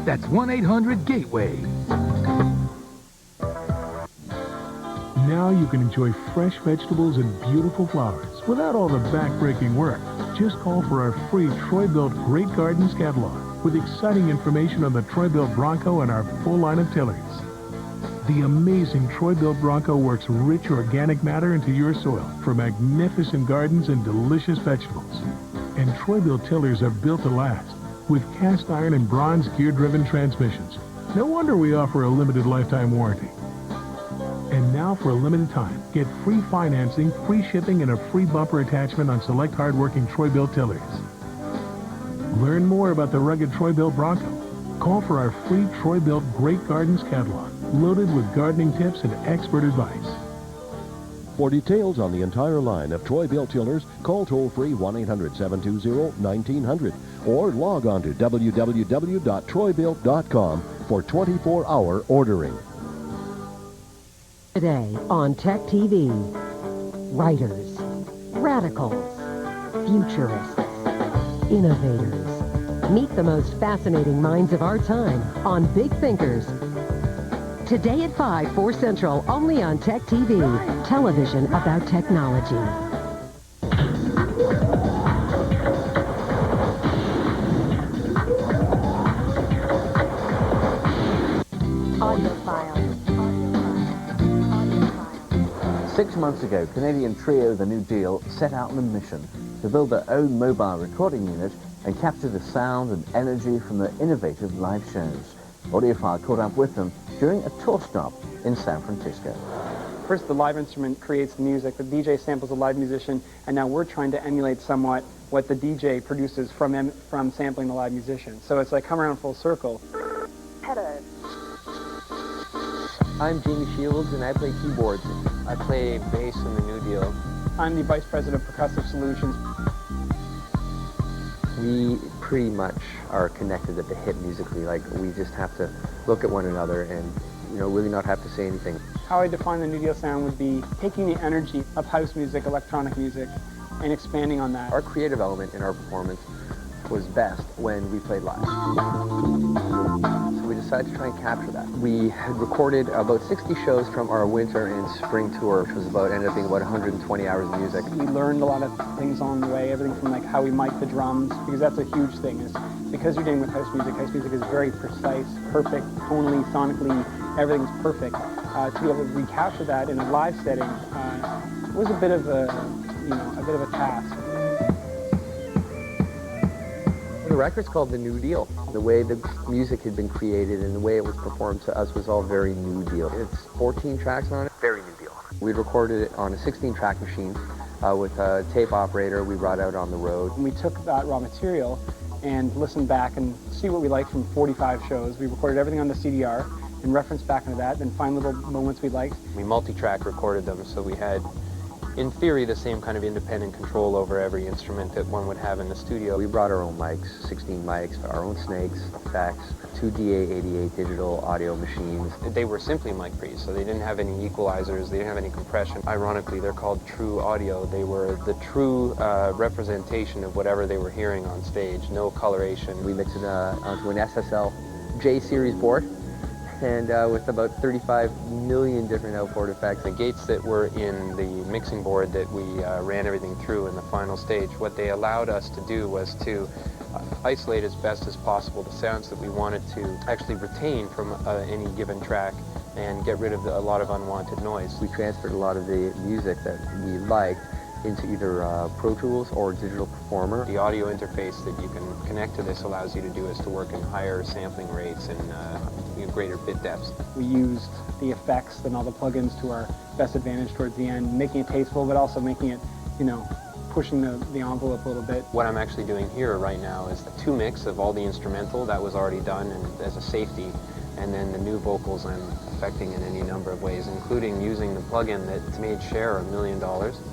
That's 1-800-GATEWAY. Now you can enjoy fresh vegetables and beautiful flowers without all the back-breaking work. Just call for our free Troy-Bilt Great Gardens catalog with exciting information on the Troy-Bilt Bronco and our full line of tillers. The amazing Troy-Bilt Bronco works rich organic matter into your soil for magnificent gardens and delicious vegetables. And Troy-Bilt tillers are built to last with cast iron and bronze gear-driven transmissions. No wonder we offer a limited lifetime warranty. And now, for a limited time, get free financing, free shipping, and a free bumper attachment on select hard-working Troy-Bilt tillers. Learn more about the rugged Troy-Bilt Bronco. Call for our free Troy-Bilt Great Gardens catalog, loaded with gardening tips and expert advice. For details on the entire line of Troy-Bilt tillers, call toll-free 1-800-720-1900 or log on to www.troybilt.com for 24-hour ordering. Today on Tech TV, writers, radicals, futurists, innovators. Meet the most fascinating minds of our time on Big Thinkers. Today at 5, 4 Central, only on Tech TV, television about technology. Audiophile. 6 months ago, Canadian trio The New Deal set out on a mission to build their own mobile recording unit and capture the sound and energy from their innovative live shows. Audiophile caught up with them during a tour stop in San Francisco. First, the live instrument creates the music, the DJ samples a live musician, and now we're trying to emulate somewhat what the DJ produces from sampling the live musician. So it's like come around full circle. Hello. I'm Jamie Shields, and I play keyboards. I play bass in the New Deal. I'm the Vice President of Percussive Solutions. We pretty much are connected at the hip musically. Like, we just have to look at one another and, you know, really not have to say anything. How I define the New Deal sound would be taking the energy of house music, electronic music, and expanding on that. Our creative element in our performance was best when we played live. So we decided to try and capture that. We had recorded about 60 shows from our winter and spring tour, which was ended up being about 120 hours of music. We learned a lot of things along the way, everything from like how we mic the drums, because that's a huge thing, is because you're dealing with house music is very precise, perfect, tonally, sonically, everything's perfect. To be able to recapture that in a live setting was a bit of a task. The record's called The New Deal. The way the music had been created and the way it was performed to us was all very New Deal. It's 14 tracks on it. Very New Deal. We recorded it on a 16-track machine with a tape operator we brought out on the road. And we took that raw material and listened back and see what we liked from 45 shows. We recorded everything on the CDR and referenced back into that, then find little moments we liked. We multi-track recorded them, so we had, in theory, the same kind of independent control over every instrument that one would have in the studio. We brought our own mics, 16 mics, our own snakes, effects, 2 DA88 digital audio machines. They were simply mic pre's, so they didn't have any equalizers, they didn't have any compression. Ironically, they're called true audio. They were the true representation of whatever they were hearing on stage, no coloration. We mixed it onto an SSL J series board, and with about 35 million different outboard effects. The gates that were in the mixing board that we ran everything through in the final stage, what they allowed us to do was to isolate as best as possible the sounds that we wanted to actually retain from any given track and get rid of a lot of unwanted noise. We transferred a lot of the music that we liked into either Pro Tools or Digital Performer. The audio interface that you can connect to this allows you to do is to work in higher sampling rates and greater bit depths. We used the effects and all the plugins to our best advantage towards the end, making it tasteful, but also making it, pushing the envelope a little bit. What I'm actually doing here right now is the 2 mix of all the instrumental that was already done and as a safety, and then the new vocals I'm affecting in any number of ways, including using the plugin that made Cher $1 million,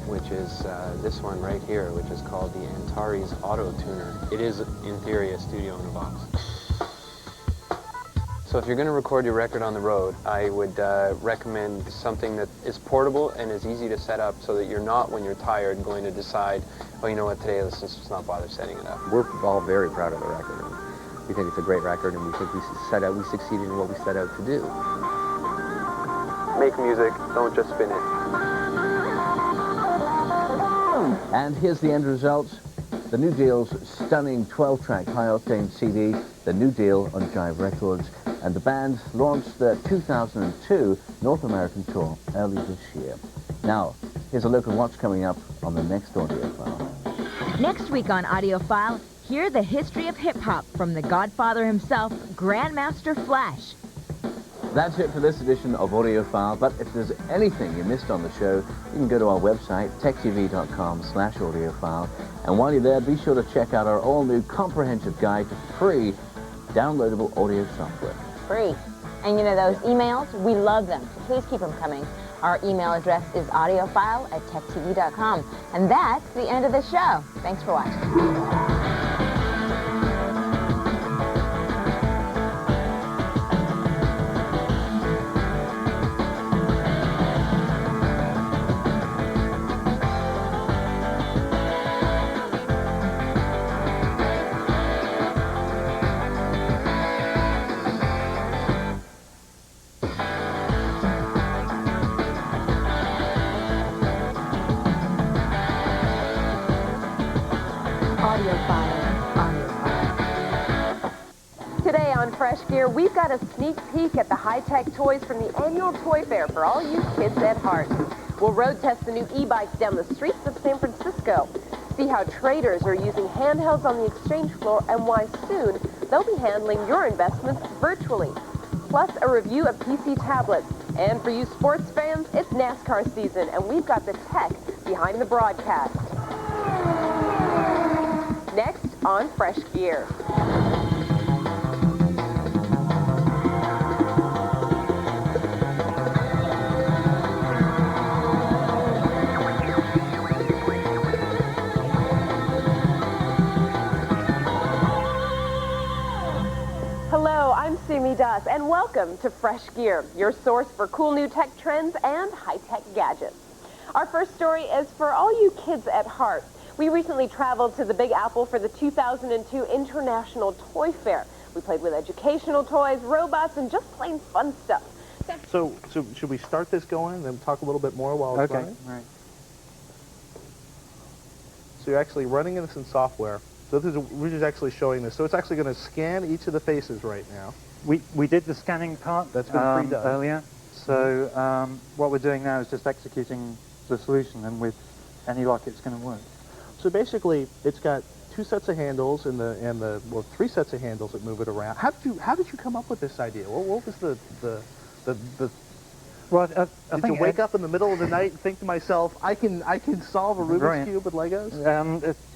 which is this one right here, which is called the Antares Auto Tuner. It is, in theory, a studio in a box. So if you're going to record your record on the road, I would recommend something that is portable and is easy to set up so that you're not, when you're tired, going to decide, oh, you know what, today let's just not bother setting it up. We're all very proud of the record. We think it's a great record, and we think we succeeded in what we set out to do. Make music, don't just spin it. And here's the end result. The New Deal's stunning 12-track high-octane CD, The New Deal on Jive Records, and the band launched their 2002 North American tour early this year. Now, here's a look at what's coming up on the next Audiophile. Next week on Audiophile, hear the history of hip-hop from the Godfather himself, Grandmaster Flash. That's it for this edition of Audiophile, but if there's anything you missed on the show, you can go to our website, techtv.com/audiophile, and while you're there, be sure to check out our all-new comprehensive guide to free downloadable audio software. Free. And those emails, we love them, so please keep them coming. Our email address is audiophile@techtv.com. And that's the end of the show. Thanks for watching. Today on Fresh Gear, we've got a sneak peek at the high-tech toys from the annual Toy Fair for all you kids at heart. We'll road test the new e-bikes down the streets of San Francisco, see how traders are using handhelds on the exchange floor, and why soon they'll be handling your investments virtually. Plus, a review of PC tablets. And for you sports fans, it's NASCAR season, and we've got the tech behind the broadcast. Next on Fresh Gear. Hello, I'm Sumi Das, and welcome to Fresh Gear, your source for cool new tech trends and high-tech gadgets. Our first story is for all you kids at heart. We recently traveled to the Big Apple for the 2002 International Toy Fair. We played with educational toys, robots, and just plain fun stuff. So should we start this going and then talk a little bit more while it's running? Right. So you're actually running this in software. So we're just actually showing this. So it's actually going to scan each of the faces right now. We did the scanning part That's been pre-done. earlier. So what we're doing now is just executing the solution, and with any luck, it's going to work. So basically, it's got two sets of handles and well, three sets of handles that move it around. How did you come up with this idea? What was the Well, I did think you wake up in the middle of the night and think to myself, I can solve a Rubik's Cube with Legos?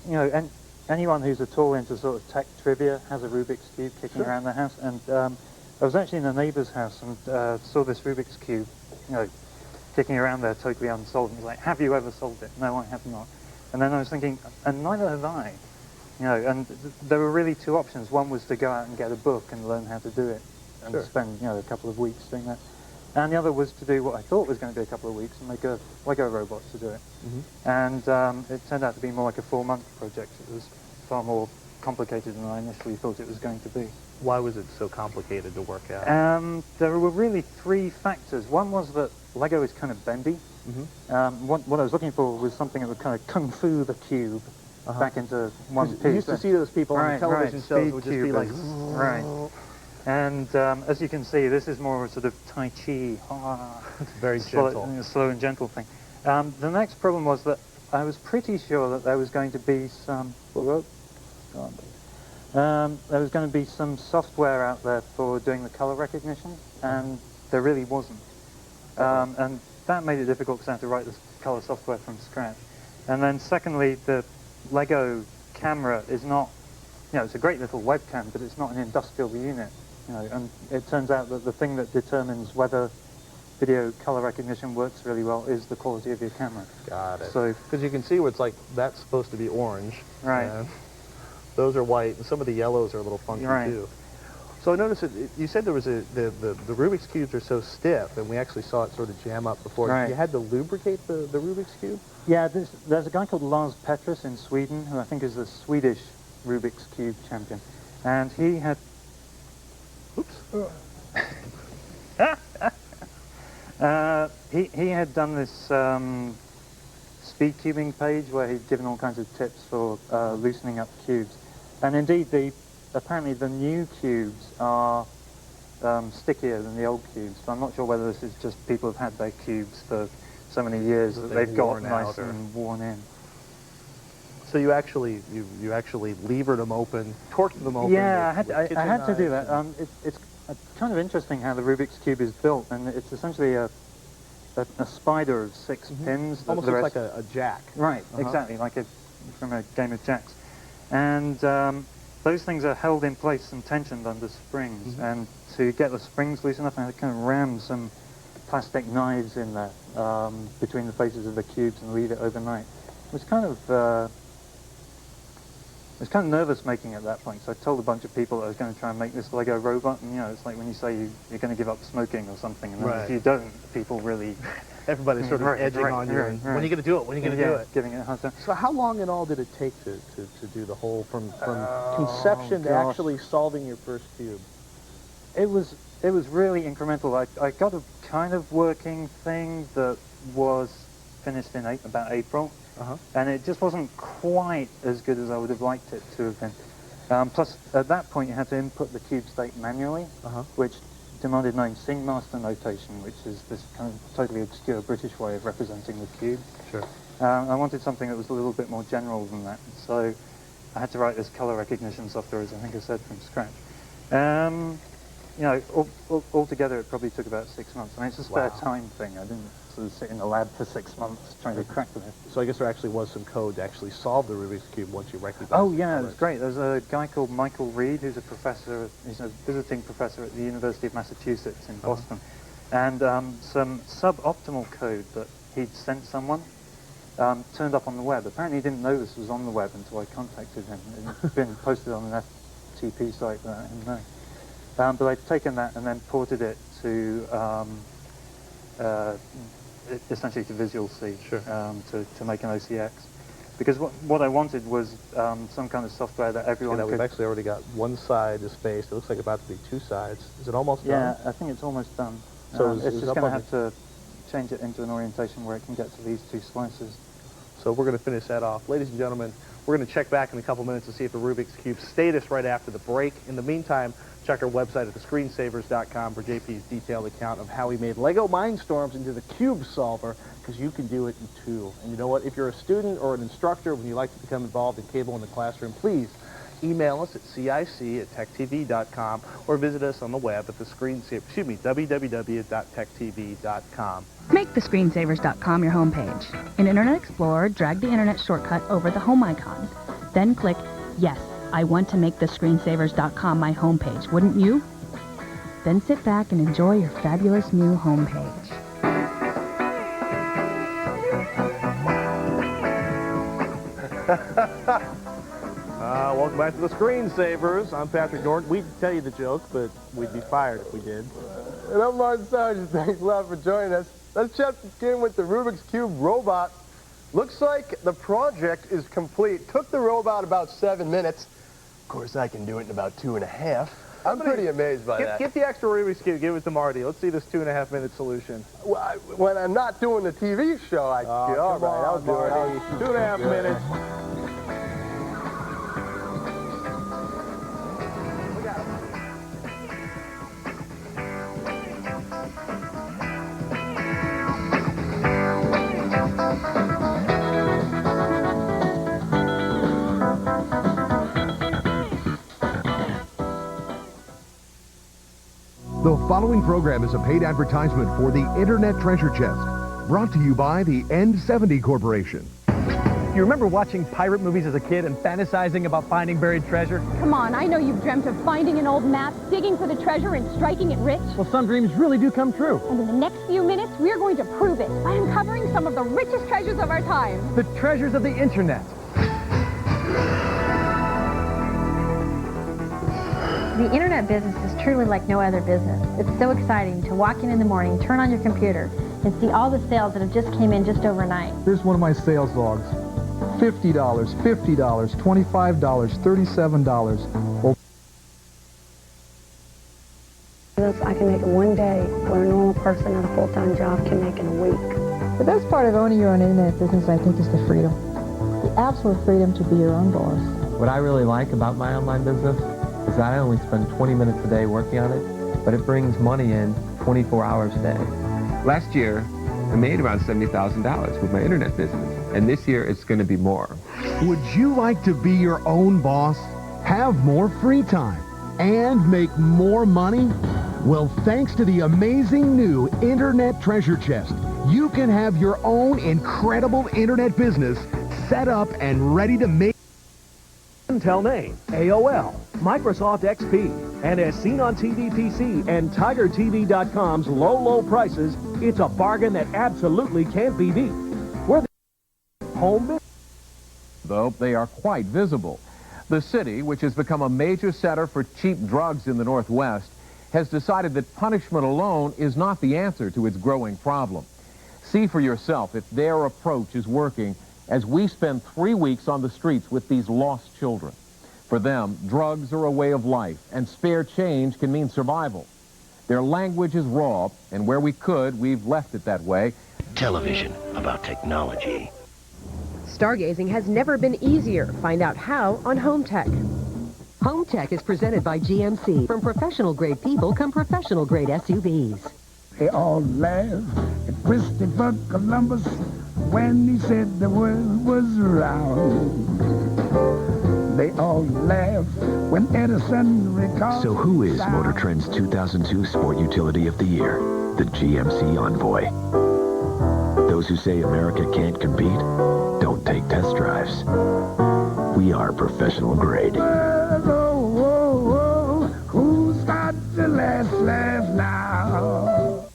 You know, anyone who's at all into sort of tech trivia has a Rubik's Cube kicking around their house. And I was actually in a neighbour's house and saw this Rubik's Cube, you know, kicking around there totally unsolved. And was like, have you ever solved it? No, I have not. And then I was thinking, and neither have I. You know, and there were really two options. One was to go out and get a book and learn how to do it and spend, you know, a couple of weeks doing that. And the other was to do what I thought was going to be a couple of weeks and make a Lego robot to do it. And it turned out to be more like a 4-month project. It was far more complicated than I initially thought it was going to be. Why was it so complicated to work out? There were really 3 factors. One was that Lego is kind of bendy. What I was looking for was something that would kind of kung fu the cube back into one piece. You used to see those people on the television shows Speed would just be like... Right. And as you can see, this is more of a sort of Tai Chi. It's very gentle. Slow and gentle thing. The next problem was that I was pretty sure that there was going to be some... there was going to be some software out there for doing the color recognition, and there really wasn't. And that made it difficult because I had to write this color software from scratch. And then secondly, the Lego camera is not, you know, it's a great little webcam, but it's not an industrial unit. You know, and it turns out that the thing that determines whether video color recognition works really well is the quality of your camera. Got it. So, because you can see where it's like, that's supposed to be orange. Right. And those are white, and some of the yellows are a little funky too. So I noticed that you said there was the Rubik's Cubes are so stiff, and we actually saw it sort of jam up before. Right. You had to lubricate the Rubik's Cube? Yeah, there's a guy called Lars Petrus in Sweden, who I think is the Swedish Rubik's Cube champion. And he had... Oops. He had done this speed cubing page where he'd given all kinds of tips for loosening up cubes. And indeed, apparently the new cubes are stickier than the old cubes. So I'm not sure whether this is just people have had their cubes for so many years that they've got nice and worn in. So you actually levered them open, torqued them open. Yeah, I had to do that. It's kind of interesting how the Rubik's Cube is built, and it's essentially a spider of 6 pins. Almost looks like a jack. Right, exactly, like from a game of jacks. And those things are held in place and tensioned under springs, and to get the springs loose enough, I had to kind of ram some plastic knives in there between the faces of the cubes and leave it overnight. It was kind of nervous making it at that point, so I told a bunch of people that I was going to try and make this Lego robot, and you know, it's like when you say you're going to give up smoking or something, and then if you don't, people really... Everybody's sort of edging on you. When are you going to do it? When are you going to do it? Giving it a hard time. So how long in all did it take to do the whole, from conception to actually solving your first cube? It was really incremental. I got a kind of working thing that was finished in about April, and it just wasn't quite as good as I would have liked it to have been. Plus, at that point, you had to input the cube state manually, which demanded knowing Sing master notation, which is this kind of totally obscure British way of representing the cube. Sure. I wanted something that was a little bit more general than that, so I had to write this color recognition software, as I think I said, from scratch. You know, altogether it probably took about 6 months. I mean, it's a spare time thing. I didn't sort of sit in the lab for 6 months trying to crack it. So I guess there actually was some code to actually solve the Rubik's Cube once you recognized Oh yeah, it was great. There's a guy called Michael Reed who's a professor, he's a visiting professor at the University of Massachusetts in Boston. And some suboptimal code that he'd sent someone turned up on the web. Apparently he didn't know this was on the web until I contacted him. It'd been posted on an FTP site that I didn't know. But I'd taken that and then ported it to essentially to Visual C to make an OCX. Because what I wanted was some kind of software that everyone could... We've actually already got one side is spaced. It looks like about to be 2 sides. Is it almost done? Yeah, I think it's almost done. So it's just going to have to change it into an orientation where it can get to these 2 slices. So we're going to finish that off. Ladies and gentlemen, we're going to check back in a couple minutes to see if the Rubik's Cube status right after the break. In the meantime, check our website at thescreensavers.com for JP's detailed account of how he made Lego Mindstorms into the Cube Solver, because you can do it too. And you know what? If you're a student or an instructor, when you like to become involved in cable in the classroom, please email us at cic@techtv.com or visit us on the web at www.techtv.com. Make thescreensavers.com your homepage. In Internet Explorer, drag the Internet shortcut over the home icon. Then click, yes, I want to make thescreensavers.com my homepage, wouldn't you? Then sit back and enjoy your fabulous new homepage. Welcome back to the Screensavers. I'm Patrick Norton. We'd tell you the joke, but we'd be fired if we did. And I'm Martin Sargent. Thanks a lot for joining us. Let's check in with the Rubik's Cube robot. Looks like the project is complete. Took the robot about 7 minutes. Of course, I can do it in about 2.5. I'm pretty amazed by that. Get the extra Rubik's Cube. Give it to Marty. Let's see this 2.5-minute solution. Well, when I'm not doing the TV show, all right, I'll do it. 2.5 minutes. The following program is a paid advertisement for the Internet Treasure Chest, brought to you by the N70 Corporation. You remember watching pirate movies as a kid and fantasizing about finding buried treasure? Come on, I know you've dreamt of finding an old map, digging for the treasure, and striking it rich. Well, some dreams really do come true. And in the next few minutes, we're going to prove it by uncovering some of the richest treasures of our time. The treasures of the Internet. The internet business is truly like no other business. It's so exciting to walk in the morning, turn on your computer, and see all the sales that have just came in just overnight. Here's one of my sales logs. $50, $50, $25, $37. Well, I can make it one day what a normal person at a full-time job can make in a week. The best part of owning your own internet business, I think, is the freedom. The absolute freedom to be your own boss. What I really like about my online business is that I only spend 20 minutes a day working on it, but it brings money in 24 hours a day. Last year, I made about $70,000 with my internet business, and this year it's going to be more. Would you like to be your own boss, have more free time, and make more money? Well, thanks to the amazing new Internet Treasure Chest, you can have your own incredible internet business set up and ready to make Intel name, AOL, Microsoft XP, and as seen on TV PC and TigerTV.com's low prices, it's a bargain that absolutely can't be beat. We're the home business. Though they are quite visible. The city, which has become a major center for cheap drugs in the Northwest, has decided that punishment alone is not the answer to its growing problem. See for yourself if their approach is working as we spend 3 weeks on the streets with these lost children. For them, drugs are a way of life, and spare change can mean survival. Their language is raw, and where we could, we've left it that way. Television about technology. Stargazing has never been easier. Find out how on Home Tech. Home Tech is presented by GMC. From professional-grade people come professional-grade SUVs. They all laughed at Christopher Columbus when he said the world was round. They all laughed when Edison recalled... So who is Motor Trend's 2002 Sport Utility of the Year? The GMC Envoy. Those who say America can't compete, don't take test drives. We are professional grade. Who's got the last laugh now?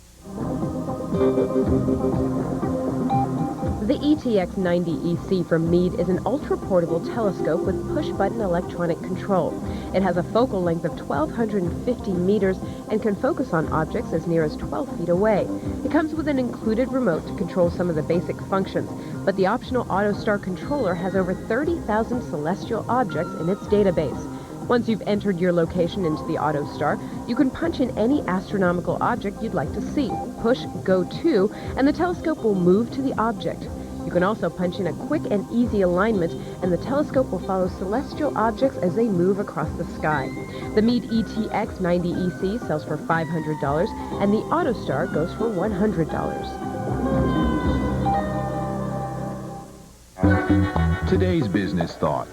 The ETX90EC from Meade is an ultra-portable telescope with push-button electronic control. It has a focal length of 1,250 meters and can focus on objects as near as 12 feet away. It comes with an included remote to control some of the basic functions, but the optional AutoStar controller has over 30,000 celestial objects in its database. Once you've entered your location into the AutoStar, you can punch in any astronomical object you'd like to see. Push Go To, and the telescope will move to the object. You can also punch in a quick and easy alignment, and the telescope will follow celestial objects as they move across the sky. The Meade ETX90EC sells for $500, and the AutoStar goes for $100. Today's business thought.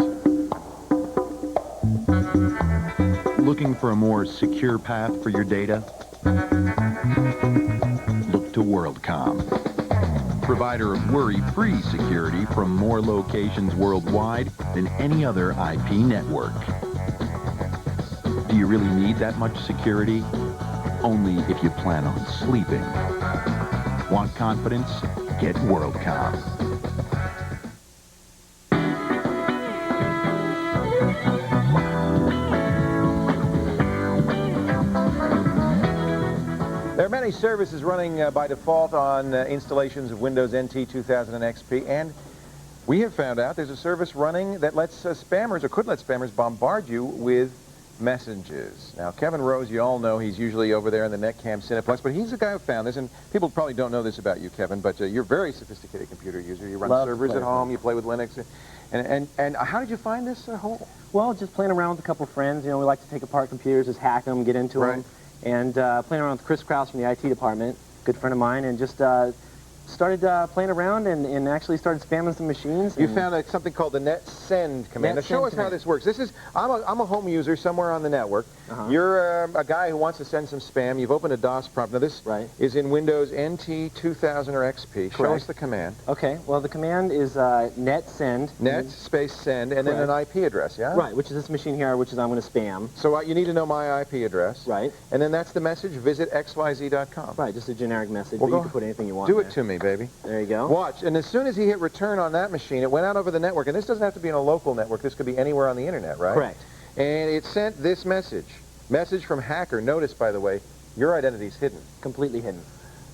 Looking for a more secure path for your data? Look to WorldCom, provider of worry-free security from more locations worldwide than any other IP network. Do you really need that much security? Only if you plan on sleeping. Want confidence? Get WorldCom. There are many services running by default on installations of Windows NT 2000 and XP, and we have found out there's a service running that lets spammers, or could let spammers, bombard you with messages. Now, Kevin Rose, you all know, he's usually over there in the NetCam Cineplex, but he's the guy who found this, and people probably don't know this about you, Kevin, but you're a very sophisticated computer user. You run servers at home, you play with Linux, and how did you find this hole? Well, just playing around with a couple friends. You know, we like to take apart computers, just hack them, get into them. And playing around with Chris Krause from the IT department, good friend of mine, and just started playing around and actually started spamming some machines. You found something called the NetSend command. Now show us how this works. This is, I'm a home user somewhere on the network. You're a guy who wants to send some spam. You've opened a DOS prompt. Now this is in Windows NT 2000 or XP. Show us the command. Okay, well the command is NetSend. Net space send and then an IP address, yeah? Right, which is this machine here, which is I'm going to spam. So you need to know my IP address. Right. And then that's the message, visit xyz.com. Right, just a generic message, well, but you can put anything you want Do there. it to me, baby. There you go. Watch, and as soon as he hit return on that machine, it went out over the network, and this doesn't have to be in a local network, this could be anywhere on the internet, right? Correct. And it sent this message. Message from hacker. Notice, by the way, your identity's hidden. Completely hidden.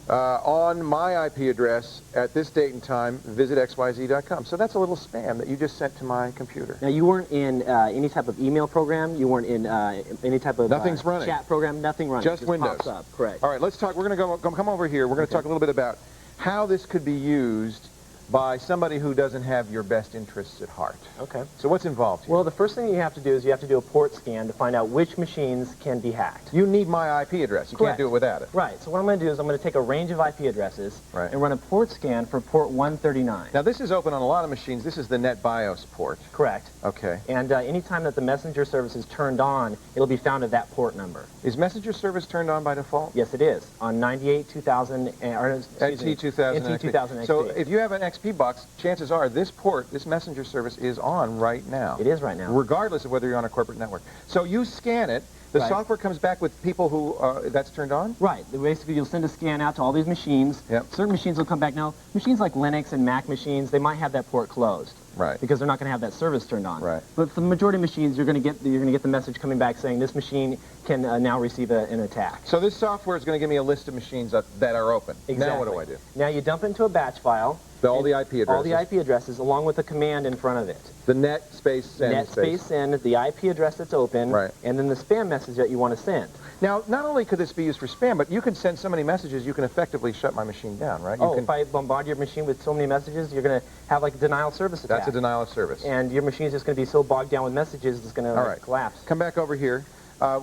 On my IP address, at this date and time, visit xyz.com. So that's a little spam that you just sent to my computer. Now, you weren't in any type of email program, you weren't in any type of Nothing's running. Chat program, nothing running. Just it Windows. Pops up. Correct. All right, let's talk. We're going to come over here. We're going to talk a little bit about how this could be used by somebody who doesn't have your best interests at heart. Okay. So what's involved here? Well, the first thing you have to do is you have to do a port scan to find out which machines can be hacked. You need my IP address. You can't do it without it. Right. So what I'm going to do is I'm going to take a range of IP addresses and run a port scan for port 139. Now, this is open on a lot of machines. This is the NetBIOS port. Correct. Okay. And anytime that the messenger service is turned on, it'll be found at that port number. Is messenger service turned on by default? Yes, it is. On 98, 2000, or excuse me, NT 2000. NT 2000 XP. So if you have an XP box, chances are this port, this messenger service is on right now. It is right now. Regardless of whether you're on a corporate network. So you scan it, the software comes back with people who, that's turned on? Right. Basically, you'll send a scan out to all these machines. Yep. Certain machines will come back. Now, machines like Linux and Mac machines, they might have that port closed. Right. Because they're not going to have that service turned on. Right. But for the majority of machines, you're going to get the message coming back saying this machine can now receive an attack. So this software is going to give me a list of machines that are open. Exactly. Now what do I do? Now you dump it into a batch file. All the IP addresses. All the IP addresses, along with a command in front of it. The net space send net space send, the IP address that's open, and then the spam message that you want to send. Now, not only could this be used for spam, but you can send so many messages, you can effectively shut my machine down, right? If I bombard your machine with so many messages, you're going to have like a denial of service attack. That's a denial of service. And your machine is just going to be so bogged down with messages, it's going to collapse. Come back over here.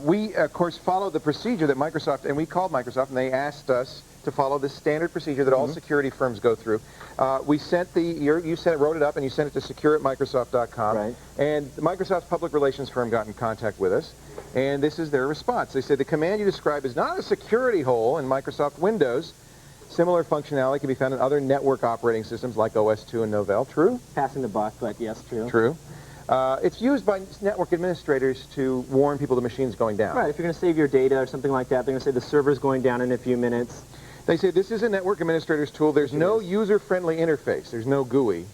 We, of course, followed the procedure that Microsoft, and we called Microsoft, and they asked us to follow this standard procedure that all security firms go through. We sent wrote it up, and you sent it to secure@microsoft.com. Right. And Microsoft's public relations firm got in contact with us, and this is their response. They said the command you describe is not a security hole in Microsoft Windows. Similar functionality can be found in other network operating systems like OS2 and Novell. True? Passing the buck, but yes, true. True. It's used by network administrators to warn people the machine's going down. Right, if you're going to save your data or something like that, they're going to say the server's going down in a few minutes. They say this is a network administrator's tool. There's no user-friendly interface. There's no GUI.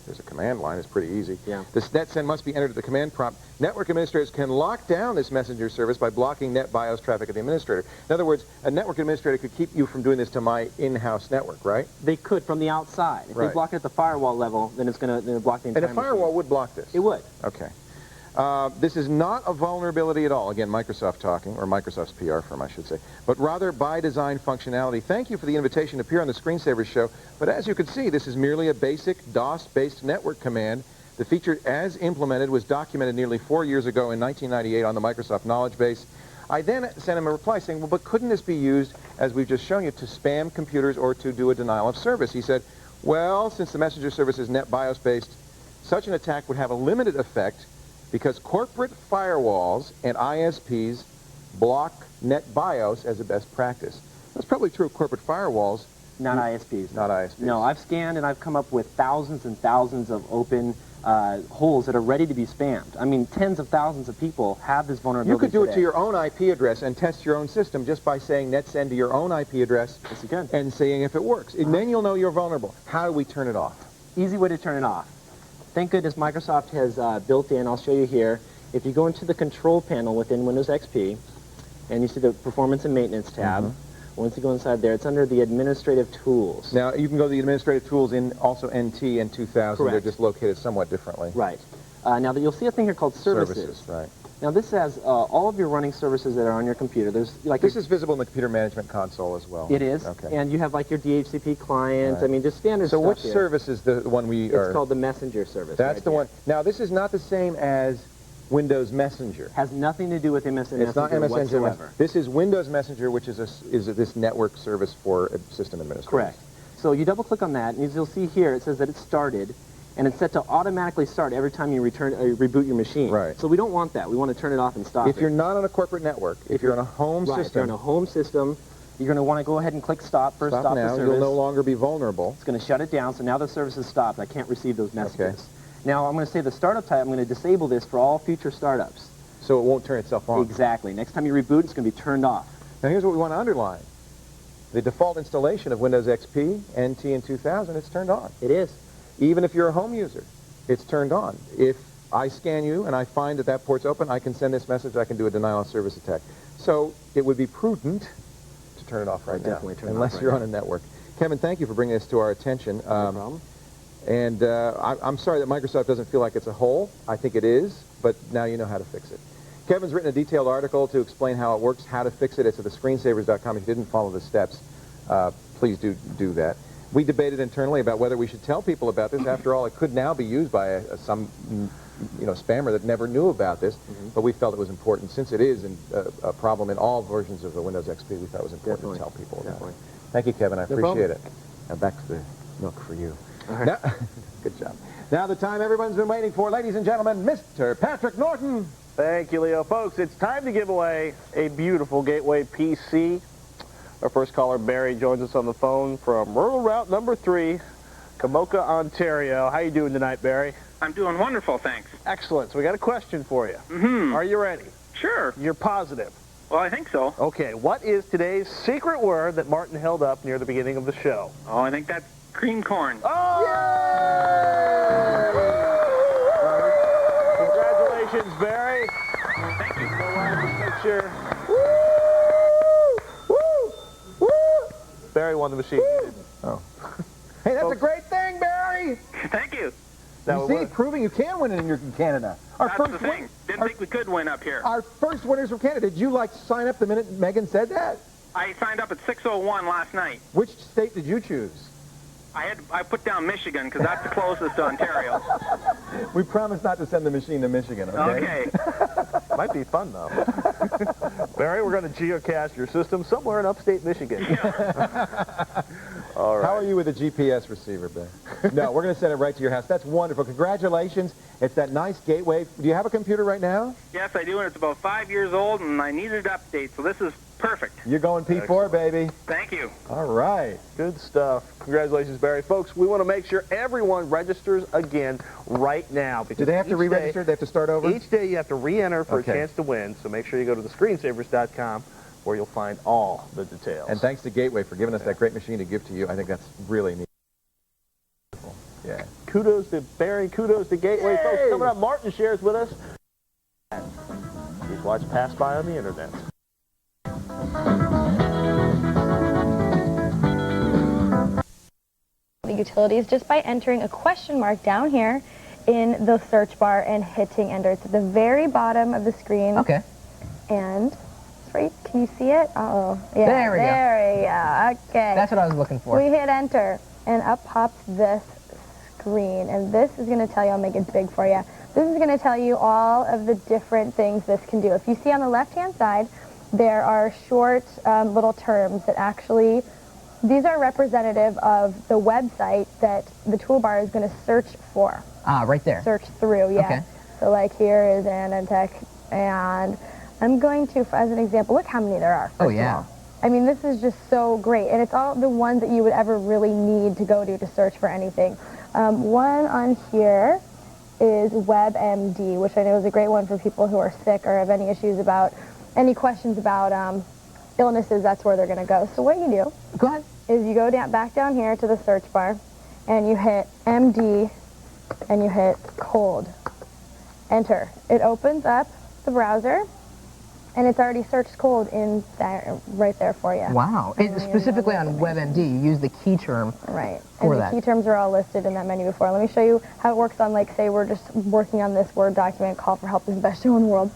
There's a command line. It's pretty easy. Yeah. This net send must be entered at the command prompt. Network administrators can lock down this messenger service by blocking net BIOS traffic of the administrator. In other words, a network administrator could keep you from doing this to my in-house network, right? They could from the outside. If they block it at the firewall level, then it's going to block the entire And a firewall would block this? It would. Okay. This is not a vulnerability at all. Again, Microsoft talking, or Microsoft's PR firm, I should say, but rather by design functionality. Thank you for the invitation to appear on the Screensavers show, but as you can see, this is merely a basic DOS-based network command. The feature, as implemented, was documented nearly 4 years ago in 1998 on the Microsoft knowledge base. I then sent him a reply saying, well, but couldn't this be used, as we've just shown you, to spam computers or to do a denial of service? He said, well, since the messenger service is net BIOS-based, such an attack would have a limited effect because corporate firewalls and ISPs block net BIOS as a best practice. That's probably true of corporate firewalls. Not ISPs. Not ISPs. No, I've scanned and I've come up with thousands and thousands of open holes that are ready to be spammed. I mean, tens of thousands of people have this vulnerability. You could do it to your own IP address and test your own system just by saying net send to your own IP address and seeing if it works. And then you'll know you're vulnerable. How do we turn it off? Easy way to turn it off. Thank goodness Microsoft has built in, I'll show you here, if you go into the control panel within Windows XP, and you see the Performance and Maintenance tab, once you go inside there, it's under the Administrative Tools. Now, you can go to the Administrative Tools in also NT and 2000. Correct. They're just located somewhat differently. Right. Now, you'll see a thing here called Services. Right. Now, this has all of your running services that are on your computer. There's like this is visible in the computer management console as well. It is. Okay. And you have like your DHCP client. Right. I mean, just standard so stuff which here. service is the one we are... It's called the Messenger service. That's right the here. one. Now, this is not the same as Windows Messenger. Has nothing to do with MSN It's not Messenger MSN whatsoever. This is Windows Messenger, which is this network service for system administrators. Correct. So you double click on that, and as you'll see here, it says that it's started, and it's set to automatically start every time you reboot your machine. Right. So we don't want that. We want to turn it off and stop If you're not on a corporate network, if you're on a home system... If you're on a home system, you're going to want to go ahead and click stop for stop now. the service. You'll no longer be vulnerable. It's going to shut it down, so now the service is stopped. I can't receive those messages. Okay. Now I'm going to say the startup type, I'm going to disable this for all future startups. So it won't turn itself on. Exactly. Next time you reboot, it's going to be turned off. Now here's what we want to underline. The default installation of Windows XP, NT, and 2000, it's turned on. It is. Even if you're a home user, it's turned on. If I scan you and I find that that port's open, I can send this message, I can do a denial of service attack. So it would be prudent to turn it off right now, definitely turn it unless off you're right on a network. Kevin, thank you for bringing this to our attention. No problem. And I'm sorry that Microsoft doesn't feel like it's a hole. I think it is, but now you know how to fix it. Kevin's written a detailed article to explain how it works, how to fix it. It's at thescreensavers.com. If you didn't follow the steps, please do that. We debated internally about whether we should tell people about this. After all, it could now be used by some spammer that never knew about this, but we felt it was important. Since it is a problem in all versions of the Windows XP, we thought it was important to tell people about it. Thank you, Kevin. I appreciate it. Now back to the milk for you. All right. Now, good job. Now the time everyone's been waiting for, ladies and gentlemen, Mr. Patrick Norton. Thank you, Leo. Folks, it's time to give away a beautiful Gateway PC. Our first caller, Barry, joins us on the phone from rural route number 3. Kamoka, Ontario. How you doing tonight, Barry? I'm doing wonderful, thanks. Excellent. So we got a question for you. Are you ready? Sure. You're positive? Well, I think so. Okay, what is today's secret word that Martin held up near the beginning of the show? Oh, I think that's cream corn. Congratulations, Barry. Thank you. Go on the picture. Barry won the machine. Oh. Hey, that's a great thing, Barry! Thank you. You see, proving you can win in Canada. That's the thing. Didn't think we could win up here. Our first winners from Canada. Did you, sign up the minute Megan said that? I signed up at 6:01 last night. Which state did you choose? I put down Michigan because that's the closest to Ontario. We promise not to send the machine to Michigan, okay? Might be fun, though. Barry, we're going to geocache your system somewhere in upstate Michigan. All right. How are you with a GPS receiver, Ben? No, we're going to send it right to your house. That's wonderful. Congratulations. It's that nice gateway. Do you have a computer right now? Yes, I do, and it's about 5 years old, and I needed to update, so this is perfect. You're going P4, baby. Thank you. All right. Good stuff. Congratulations, Barry. Folks, we want to make sure everyone registers again right now. Do they have to re-register? They have to start over? Each day you have to re-enter for a chance to win, so make sure you go to thescreensavers.com where you'll find all the details. And thanks to Gateway for giving us that great machine to give to you. I think that's really neat. Yeah. Kudos to Barry. Kudos to Gateway. Folks, coming up, Martin shares with us. He's watched Pass By on the Internet. The utilities just by entering a question mark down here in the search bar and hitting enter. It's at the very bottom of the screen. Okay. And it's right. Can you see it? Uh-oh. Yeah, there we go. There we go. Okay. That's what I was looking for. We hit enter, and up pops this screen. And this is going to tell you, I'll make it big for you. This is going to tell you all of the different things this can do. If you see on the left-hand side, there are short little terms that actually, these are representative of the website that the toolbar is going to search for. Ah, right there. Search through, yeah. Okay. So like here is Anatech, and I'm going to, as an example, look how many there are. Oh, yeah. I mean, this is just so great, and it's all the ones that you would ever really need to go to search for anything. One on here is WebMD, which I know is a great one for people who are sick or have any issues about, any questions about illnesses. That's where they're going to go. So what you do, go ahead, is you go back down here to the search bar, and you hit MD, and you hit cold. Enter. It opens up the browser, and it's already searched cold in there, right there for you. Wow. Specifically on WebMD, you use the key term for that. And the key terms are all listed in that menu before. Let me show you how it works on, like, say we're just working on this Word document, call for help is the best show in the world.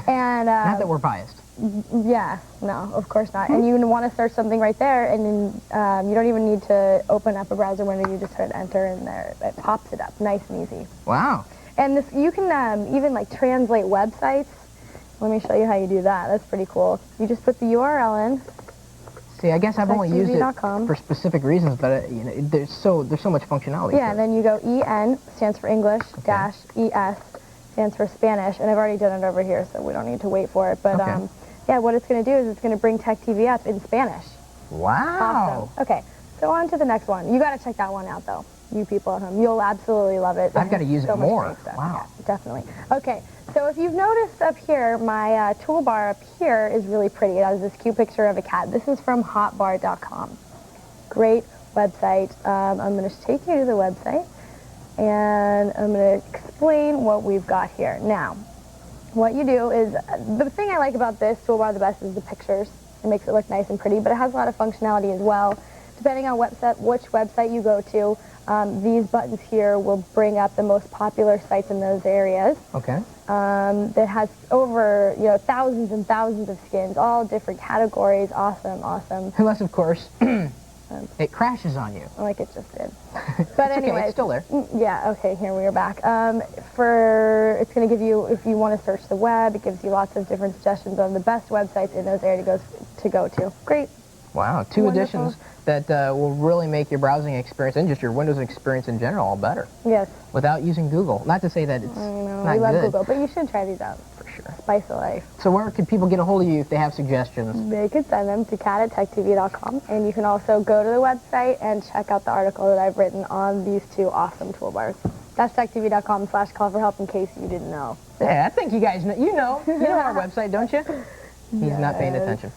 And not that we're biased. Yeah, no, of course not. And you want to search something right there, and you don't even need to open up a browser window. You just hit enter, and there it pops it up, nice and easy. Wow. And this, you can even like translate websites. Let me show you how you do that. That's pretty cool. You just put the URL in. See, I guess I've only used it TechTV.com. for specific reasons, but you know, there's so much functionality. Yeah, and then you go EN stands for English, dash ES stands for Spanish, and I've already done it over here, so we don't need to wait for it. But yeah, what it's going to do is it's going to bring TechTV up in Spanish. Wow. Awesome. Okay, so on to the next one. You got to check that one out, though. You people at home, you'll absolutely love it. I've got to use it more. Wow. Yeah, definitely. Okay, so if you've noticed up here, my toolbar up here is really pretty. It has this cute picture of a cat. This is from hotbar.com. Great website. I'm going to take you to the website, and I'm going to explain what we've got here. Now, what you do is, the thing I like about this toolbar the best is the pictures. It makes it look nice and pretty, but it has a lot of functionality as which website you go to. These buttons here will bring up the most popular sites in those areas. Okay. That has over, thousands and thousands of skins, all different categories. Awesome, awesome. Unless, of course, it crashes on you. Like it just did. But anyway, okay, it's still there. Yeah, okay, here we are back. It's going to give you, if you want to search the web, it gives you lots of different suggestions on the best websites in those areas to go to. Great. Wow, two additions that will really make your browsing experience and just your Windows experience in general all better. Yes. Without using Google. Not to say that it's not we love good. Google, but you should try these out. For Spice of life. So where can people get a hold of you if they have suggestions? They could send them to cat@techtv.com, and you can also go to the website and check out the article that I've written on these two awesome toolbars. That's techtv.com/call-for-help in case you didn't know. Yeah, I think you guys know. You know our website, don't you? He's not paying attention.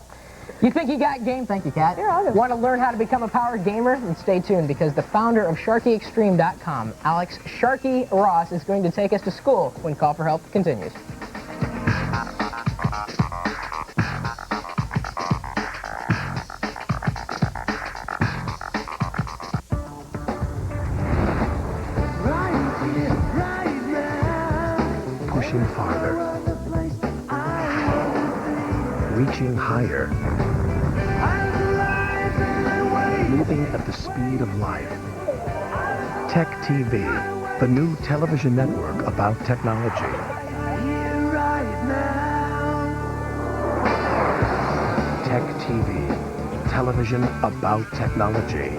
You think you got game? Thank you, Kat. You're welcome. Want to learn how to become a power gamer? Then stay tuned, because the founder of SharkyExtreme.com, Alex Sharky Ross, is going to take us to school when Call for Help continues. Pushing farther, reaching higher, moving at the speed of light. Tech TV, the new television network about technology. Tech TV, television about technology.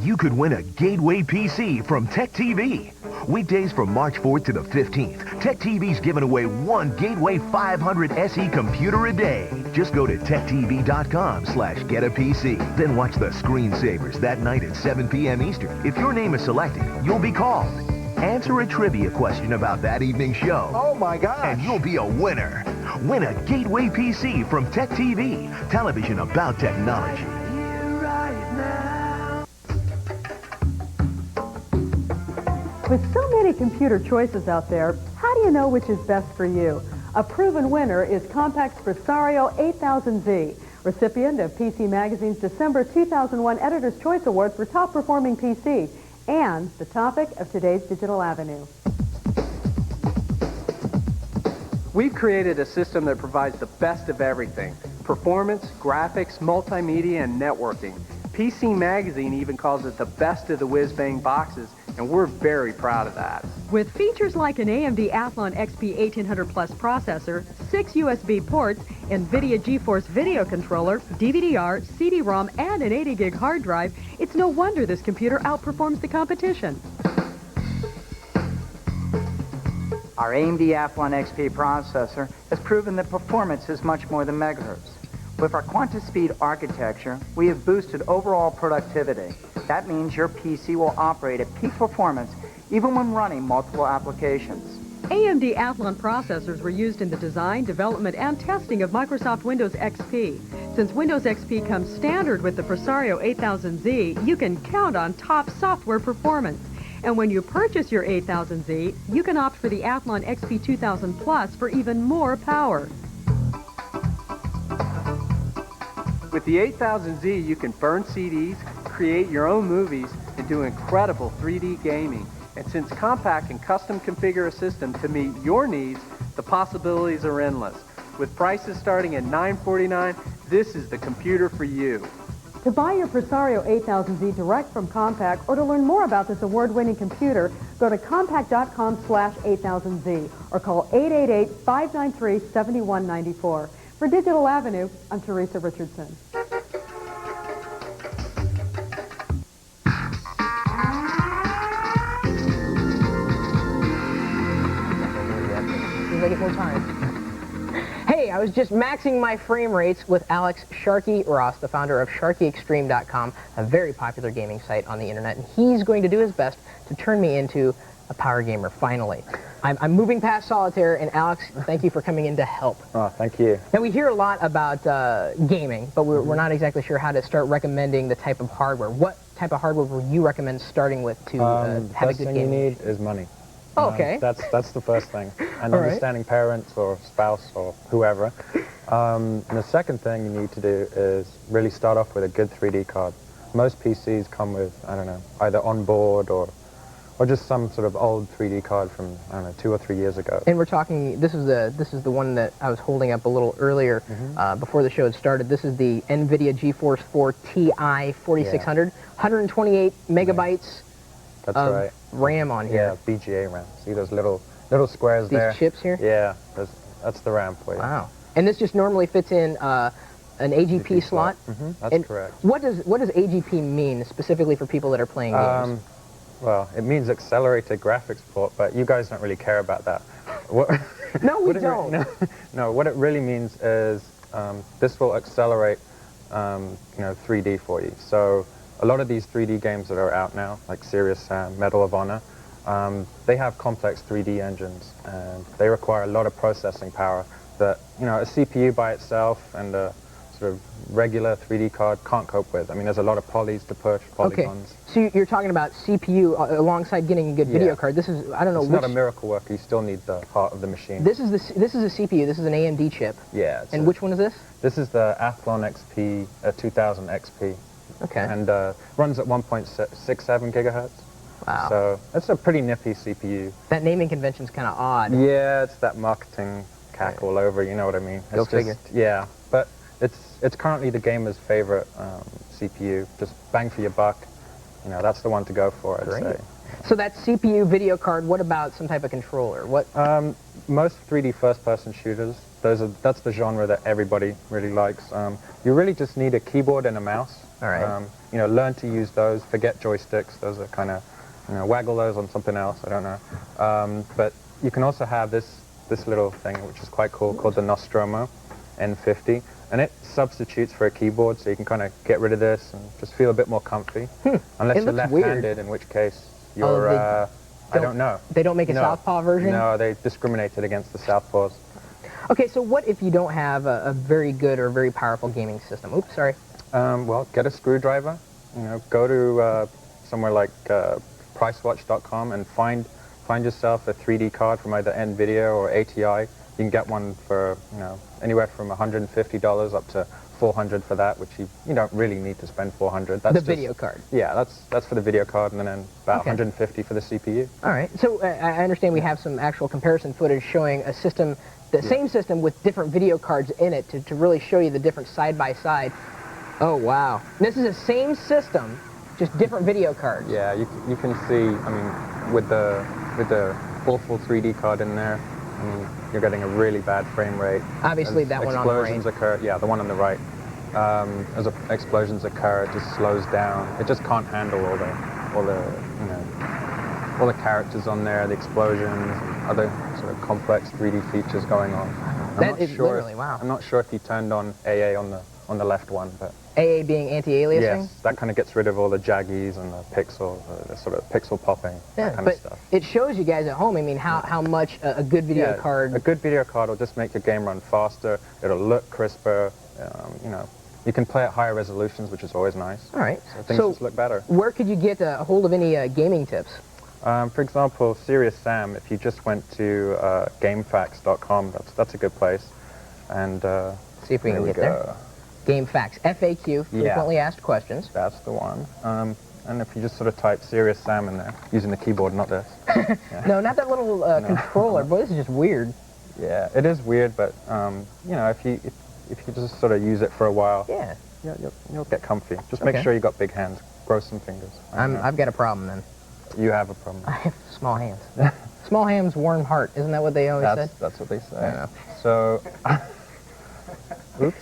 You could win a Gateway PC from Tech TV. Weekdays from March 4th to the 15th, Tech TV's giving away one Gateway 500 SE computer a day. Just go to techtv.com/getapc. Then watch the screensavers that night at 7 p.m. Eastern. If your name is selected, you'll be called. Answer a trivia question about that evening's show. Oh my gosh! And you'll be a winner. Win a Gateway PC from Tech TV, television about technology. With so many computer choices out there, how do you know which is best for you? A proven winner is Compact's Presario 8000Z, recipient of PC Magazine's December 2001 Editor's Choice Award for Top Performing PC, and the topic of today's Digital Avenue. We've created a system that provides the best of everything: performance, graphics, multimedia, and networking. PC Magazine even calls it the best of the whiz-bang boxes, and we're very proud of that. With features like an AMD Athlon XP 1800 Plus processor, 6 USB ports, NVIDIA GeForce video controller, DVD-R, CD-ROM, and an 80 gig hard drive, it's no wonder this computer outperforms the competition. Our AMD Athlon XP processor has proven that performance is much more than megahertz. With our QuantaSpeed architecture, we have boosted overall productivity. That means your PC will operate at peak performance even when running multiple applications. AMD Athlon processors were used in the design, development, and testing of Microsoft Windows XP. Since Windows XP comes standard with the Presario 8000Z, you can count on top software performance. And when you purchase your 8000Z, you can opt for the Athlon XP 2000 Plus for even more power. With the 8000Z, you can burn CDs, create your own movies, and do incredible 3D gaming. And since Compaq can custom configure a system to meet your needs, the possibilities are endless. With prices starting at $949, this is the computer for you. To buy your Presario 8000Z direct from Compaq, or to learn more about this award-winning computer, go to compaq.com/8000Z or call 888-593-7194. For Digital Avenue, I'm Teresa Richardson. I get more time. Hey, I was just maxing my frame rates with Alex Sharky Ross, the founder of SharkyExtreme.com, a very popular gaming site on the internet, and he's going to do his best to turn me into a power gamer, finally. I'm moving past solitaire, and Alex, thank you for coming in to help. Oh, thank you. Now, we hear a lot about gaming, but we're not exactly sure how to start recommending the type of hardware. What type of hardware would you recommend starting with to have a good First thing game? you need is money. Oh, okay. That's the first thing. And All right. understanding parents or spouse or whoever. And the second thing you need to do is really start off with a good 3D card. Most PCs come with, I don't know, either onboard or just some sort of old 3D card from, I don't know, 2 or 3 years ago. And we're talking, this is the one that I was holding up a little earlier before the show had started. This is the NVIDIA GeForce 4 Ti 4600, 128 megabytes That's of right. RAM on here. Yeah, BGA RAM. See those little squares These there? chips here? Yeah, that's the RAM for you. Wow. And this just normally fits in an AGP slot? That's correct. What does AGP mean specifically for people that are playing games? Well, it means accelerated graphics port, but you guys don't really care about that. What, No, we what it re- don't. no, what it really means is this will accelerate, 3D for you. So a lot of these 3D games that are out now, like Serious Sam, Medal of Honor, they have complex 3D engines, and they require a lot of processing power that, a CPU by itself and a sort of regular 3D card can't cope with. I mean, there's a lot of polys to push, polygons. Okay, so you're talking about CPU alongside getting a good video card. This is, I don't know It's which... not a miracle worker. You still need the heart of the machine. This is a CPU. This is an AMD chip. Yeah. And which one is this? This is the Athlon XP 2000 XP. Okay. And runs at 1.67 gigahertz. Wow. So it's a pretty nippy CPU. That naming convention's kind of odd. Yeah, it's that marketing cack all over. You know what I mean? Go It's figure. Yeah, but it's currently the gamer's favorite CPU. Just bang for your buck. That's the one to go for, I'd say. So that CPU video card, what about some type of controller? What? Most 3D first-person shooters, that's the genre that everybody really likes. You really just need a keyboard and a mouse. All right. Learn to use those. Forget joysticks. Those are kind of, waggle those on something else. I don't know. But you can also have this little thing, which is quite cool, called the Nostromo N50, and it substitutes for a keyboard, so you can kind of get rid of this and just feel a bit more comfy. Unless you're left-handed, in which case you're, I don't know. They don't make a southpaw version? No, they discriminated against the southpaws. Okay, so what if you don't have a very good or very powerful gaming system? Oops, sorry. Well, get a screwdriver. Go to somewhere like pricewatch.com and find yourself a 3D card from either NVIDIA or ATI. You can get one for anywhere from $150 up to $400 for that, which you don't really need to spend $400. That's the video card. Yeah, that's for the video card, and then about $150 for the CPU. All right. So I understand we have some actual comparison footage showing a system, the same system with different video cards in it to really show you the difference side by side. Oh wow! This is the same system, just different video cards. Yeah, you can see. I mean, with the awful 3D card in there, I mean, you're getting a really bad frame rate. Obviously, that one on the right. Explosions occur. Yeah, the one on the right. As explosions occur, it just slows down. It just can't handle all the characters on there, the explosions, and other sort of complex 3D features going on. I'm not sure if you turned on AA on the left one, but AA being anti-aliasing? Yes, that kind of gets rid of all the jaggies and the pixels, the sort of pixel popping, that kind of stuff. It shows you guys at home, I mean, how much a good video card... A good video card will just make your game run faster, it'll look crisper, you can play at higher resolutions, which is always nice. All right. So things just look better. Where could you get a hold of any gaming tips? For example, Serious Sam, if you just went to GameFAQs.com, that's a good place. And see if we can get there. GameFAQs, FAQ, frequently asked questions. That's the one. And if you just sort of type Serious Sam in there, using the keyboard, not this. No, not that little controller. Boy, this is just weird. Yeah, it is weird, but if you just sort of use it for a while, you'll get comfy. Just make sure you got big hands. Grow some fingers. I've got a problem then. You have a problem. I have small hands. Small hands, warm heart. Isn't that what they always say? That's what they say. So, oops.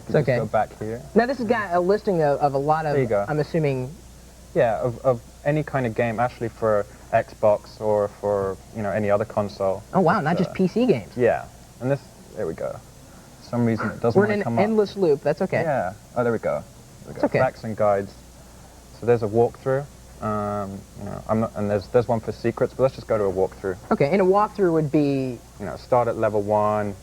It's okay. Just go back here. Now this has got a listing of a lot of, there you go. I'm assuming... Yeah, of any kind of game, actually for Xbox or for, any other console. Oh wow, not just PC games. Yeah, and there we go. For some reason it doesn't want to come up. We're in an endless loop, that's okay. Yeah, oh there we go. It's okay. Facts and guides. So there's a walkthrough. And there's one for secrets, but let's just go to a walkthrough. Okay, and a walkthrough would be... Start at level 1,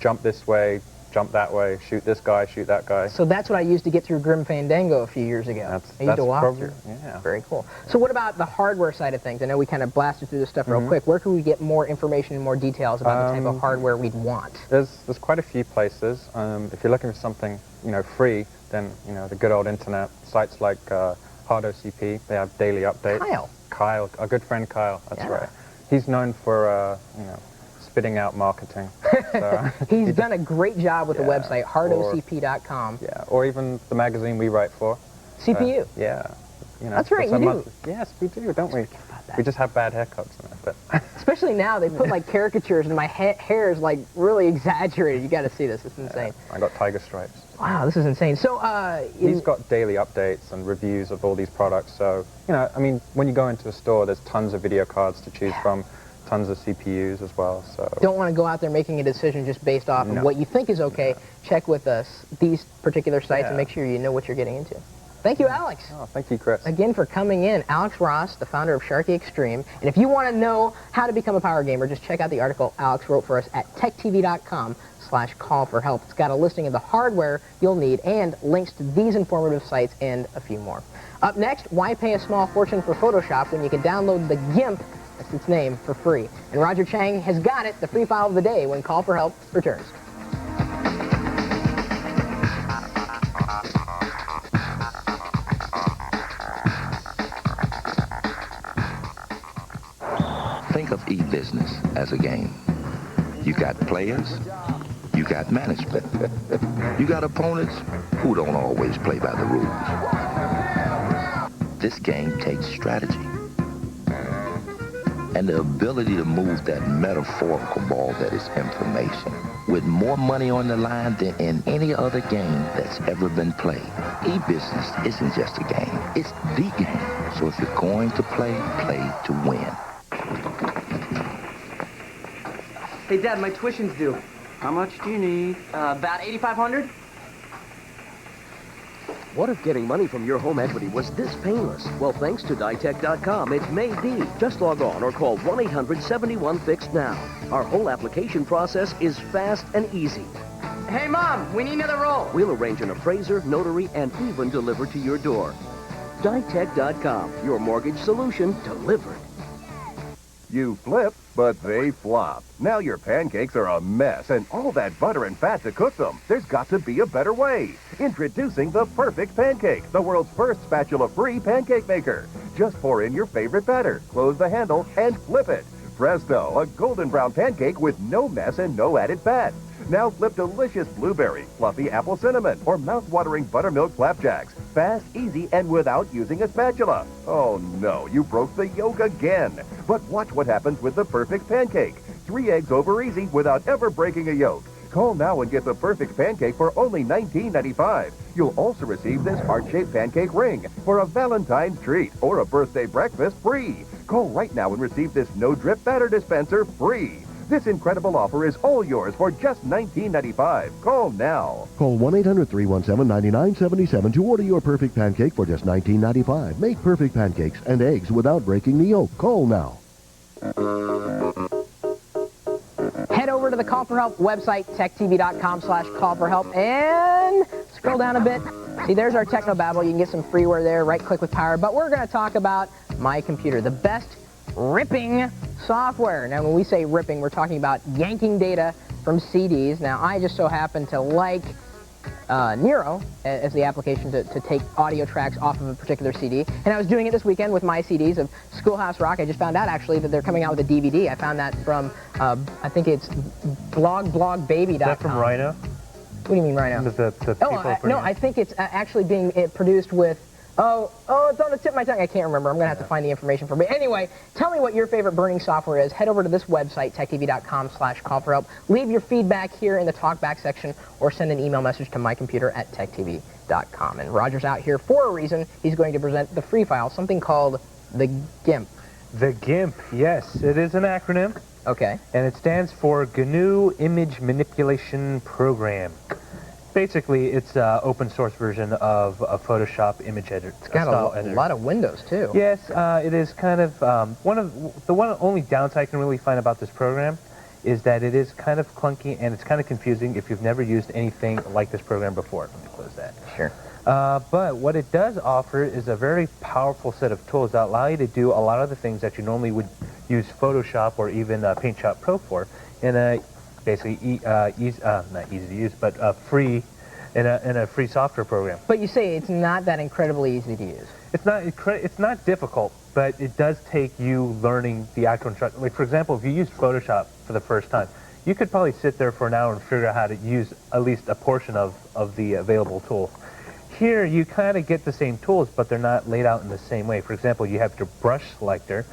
jump this way, jump that way, shoot this guy, shoot that guy. So that's what I used to get through Grim Fandango a few years ago. I used to walk through. Yeah. Very cool. So what about the hardware side of things? I know we kind of blasted through this stuff real quick. Where can we get more information and more details about the type of hardware we'd want? There's quite a few places. If you're looking for something, free, then, the good old internet, sites like HardOCP, they have daily updates. Kyle, our good friend Kyle, that's right. He's known for, spitting out marketing. So, He's done a great job with the website, hardocp.com. Yeah, or even the magazine we write for. CPU. That's right, you do. Yes, we do, don't we? We just have bad haircuts in it. But especially now, they put like caricatures and my hair is like really exaggerated. You got to see this, it's insane. I got tiger stripes. Wow, this is insane. So, he's got daily updates and reviews of all these products. So, I mean, when you go into a store, there's tons of video cards to choose from. tons of CPUs as well. So Don't want to go out there making a decision just based off of what you think is okay. Check with us these particular sites and make sure you know what you're getting into. Thank you, Alex. Oh, thank you, Chris. Again, for coming in. Alex Ross, the founder of Sharky Extreme. And if you want to know how to become a power gamer, just check out the article Alex wrote for us at techtv.com/call-for-help. It's got a listing of the hardware you'll need and links to these informative sites and a few more. Up next, why pay a small fortune for Photoshop when you can download the GIMP, that's its name, for free? And Roger Chang has got it, the free file of the day, when Call for Help returns. Think of e-business as a game. You got players, you got management. You got opponents who don't always play by the rules. This game takes strategy and the ability to move that metaphorical ball that is information with more money on the line than in any other game that's ever been played. E-business isn't just a game, it's the game. So if you're going to play, play to win. Hey, Dad, my tuition's due. How much do you need? About $8,500. What if getting money from your home equity was this painless? Well, thanks to ditech.com, it may be. Just log on or call 1-800-71-FIXED now. Our whole application process is fast and easy. Hey, Mom, we need another roll. We'll arrange an appraiser, notary, and even deliver to your door. ditech.com, your mortgage solution delivered. You flip, but they flop. Now your pancakes are a mess, and all that butter and fat to cook them. There's got to be a better way. Introducing the Perfect Pancake, the world's first spatula-free pancake maker. Just pour in your favorite batter, close the handle, and flip it. Presto, a golden brown pancake with no mess and no added fat. Now flip delicious blueberry, fluffy apple cinnamon, or mouth-watering buttermilk flapjacks. Fast, easy, and without using a spatula. Oh no, you broke the yolk again. But watch what happens with the Perfect Pancake. 3 eggs over easy without ever breaking a yolk. Call now and get the Perfect Pancake for only $19.95. You'll also receive this heart-shaped pancake ring for a Valentine's treat or a birthday breakfast free. Call right now and receive this no-drip batter dispenser free. This incredible offer is all yours for just $19.95. Call now. Call 1-800-317-9977 to order your Perfect Pancake for just $19.95. Make Perfect Pancakes and eggs without breaking the yolk. Call now. Head over to the Call for Help website, techtv.com/call-for-help, and scroll down a bit. See, there's our technobabble. You can get some freeware there, right-click with power. But we're going to talk about My Computer, the best ripping software. Now, when we say ripping, we're talking about yanking data from CDs. Now, I just so happen to like Nero as the application to take audio tracks off of a particular CD. And I was doing it this weekend with my CDs of Schoolhouse Rock. I just found out, actually, that they're coming out with a DVD. I found that from, I think it's blogbaby.com. Is that from Rhino? What do you mean Rhino? No, I think it's actually being produced with, it's on the tip of my tongue. I can't remember. I'm going to have to find the information for me. Anyway, tell me what your favorite burning software is. Head over to this website, techtv.com/call-for-help. Leave your feedback here in the talkback section or send an email message to mycomputer@techtv.com. And Roger's out here for a reason. He's going to present the free file, something called the GIMP. The GIMP, yes. It is an acronym. Okay. And it stands for GNU Image Manipulation Program. Basically, it's an open source version of a Photoshop image editor. It's got a lot of windows, too. Yes, it is kind of, the only downside I can really find about this program is that it is kind of clunky and it's kind of confusing if you've never used anything like this program before. Let me close that. Sure. But what it does offer is a very powerful set of tools that allow you to do a lot of the things that you normally would use Photoshop or even Paint Shop Pro for in a basically not easy to use, but free in a free software program. But you say it's not that incredibly easy to use. It's not difficult, but it does take you learning the actual instruction. Like, for example, if you use Photoshop for the first time, you could probably sit there for an hour and figure out how to use at least a portion of the available tools. Here, you kind of get the same tools, but they're not laid out in the same way. For example, you have your brush selector,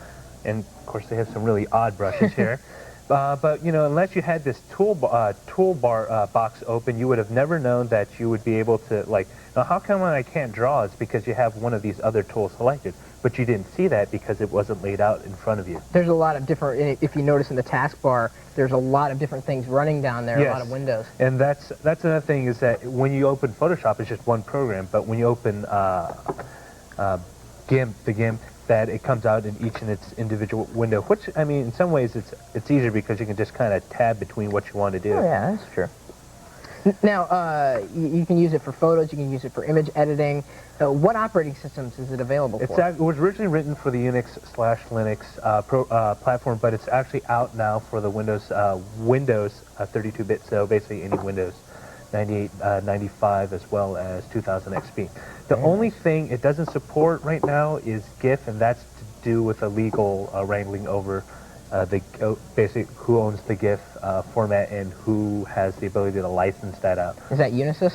and of course they have some really odd brushes here. But, you know, unless you had this toolbar box open, you would have never known that you would be able to, like, now how come when I can't draw? It's because you have one of these other tools selected. but you didn't see that because it wasn't laid out in front of you. There's a lot of different, if you notice in the taskbar, there's a lot of different things running down there, Yes. a lot of windows. And that's another thing is that when you open Photoshop, it's just one program, but when you open GIMP, that it comes out in each in its individual window, which, I mean, in some ways it's easier because you can just kind of tab between what you want to do. Oh, yeah, that's true. Now, you can use it for photos, you can use it for image editing. What operating systems is it available for? It was originally written for the Unix/Linux platform, but it's actually out now for the Windows 32-bit, so basically any Windows 98, 95, as well as 2000 XP. The only thing it doesn't support right now is GIF, and that's to do with a legal wrangling over basically who owns the GIF format and who has the ability to license that out. Is that Unisys?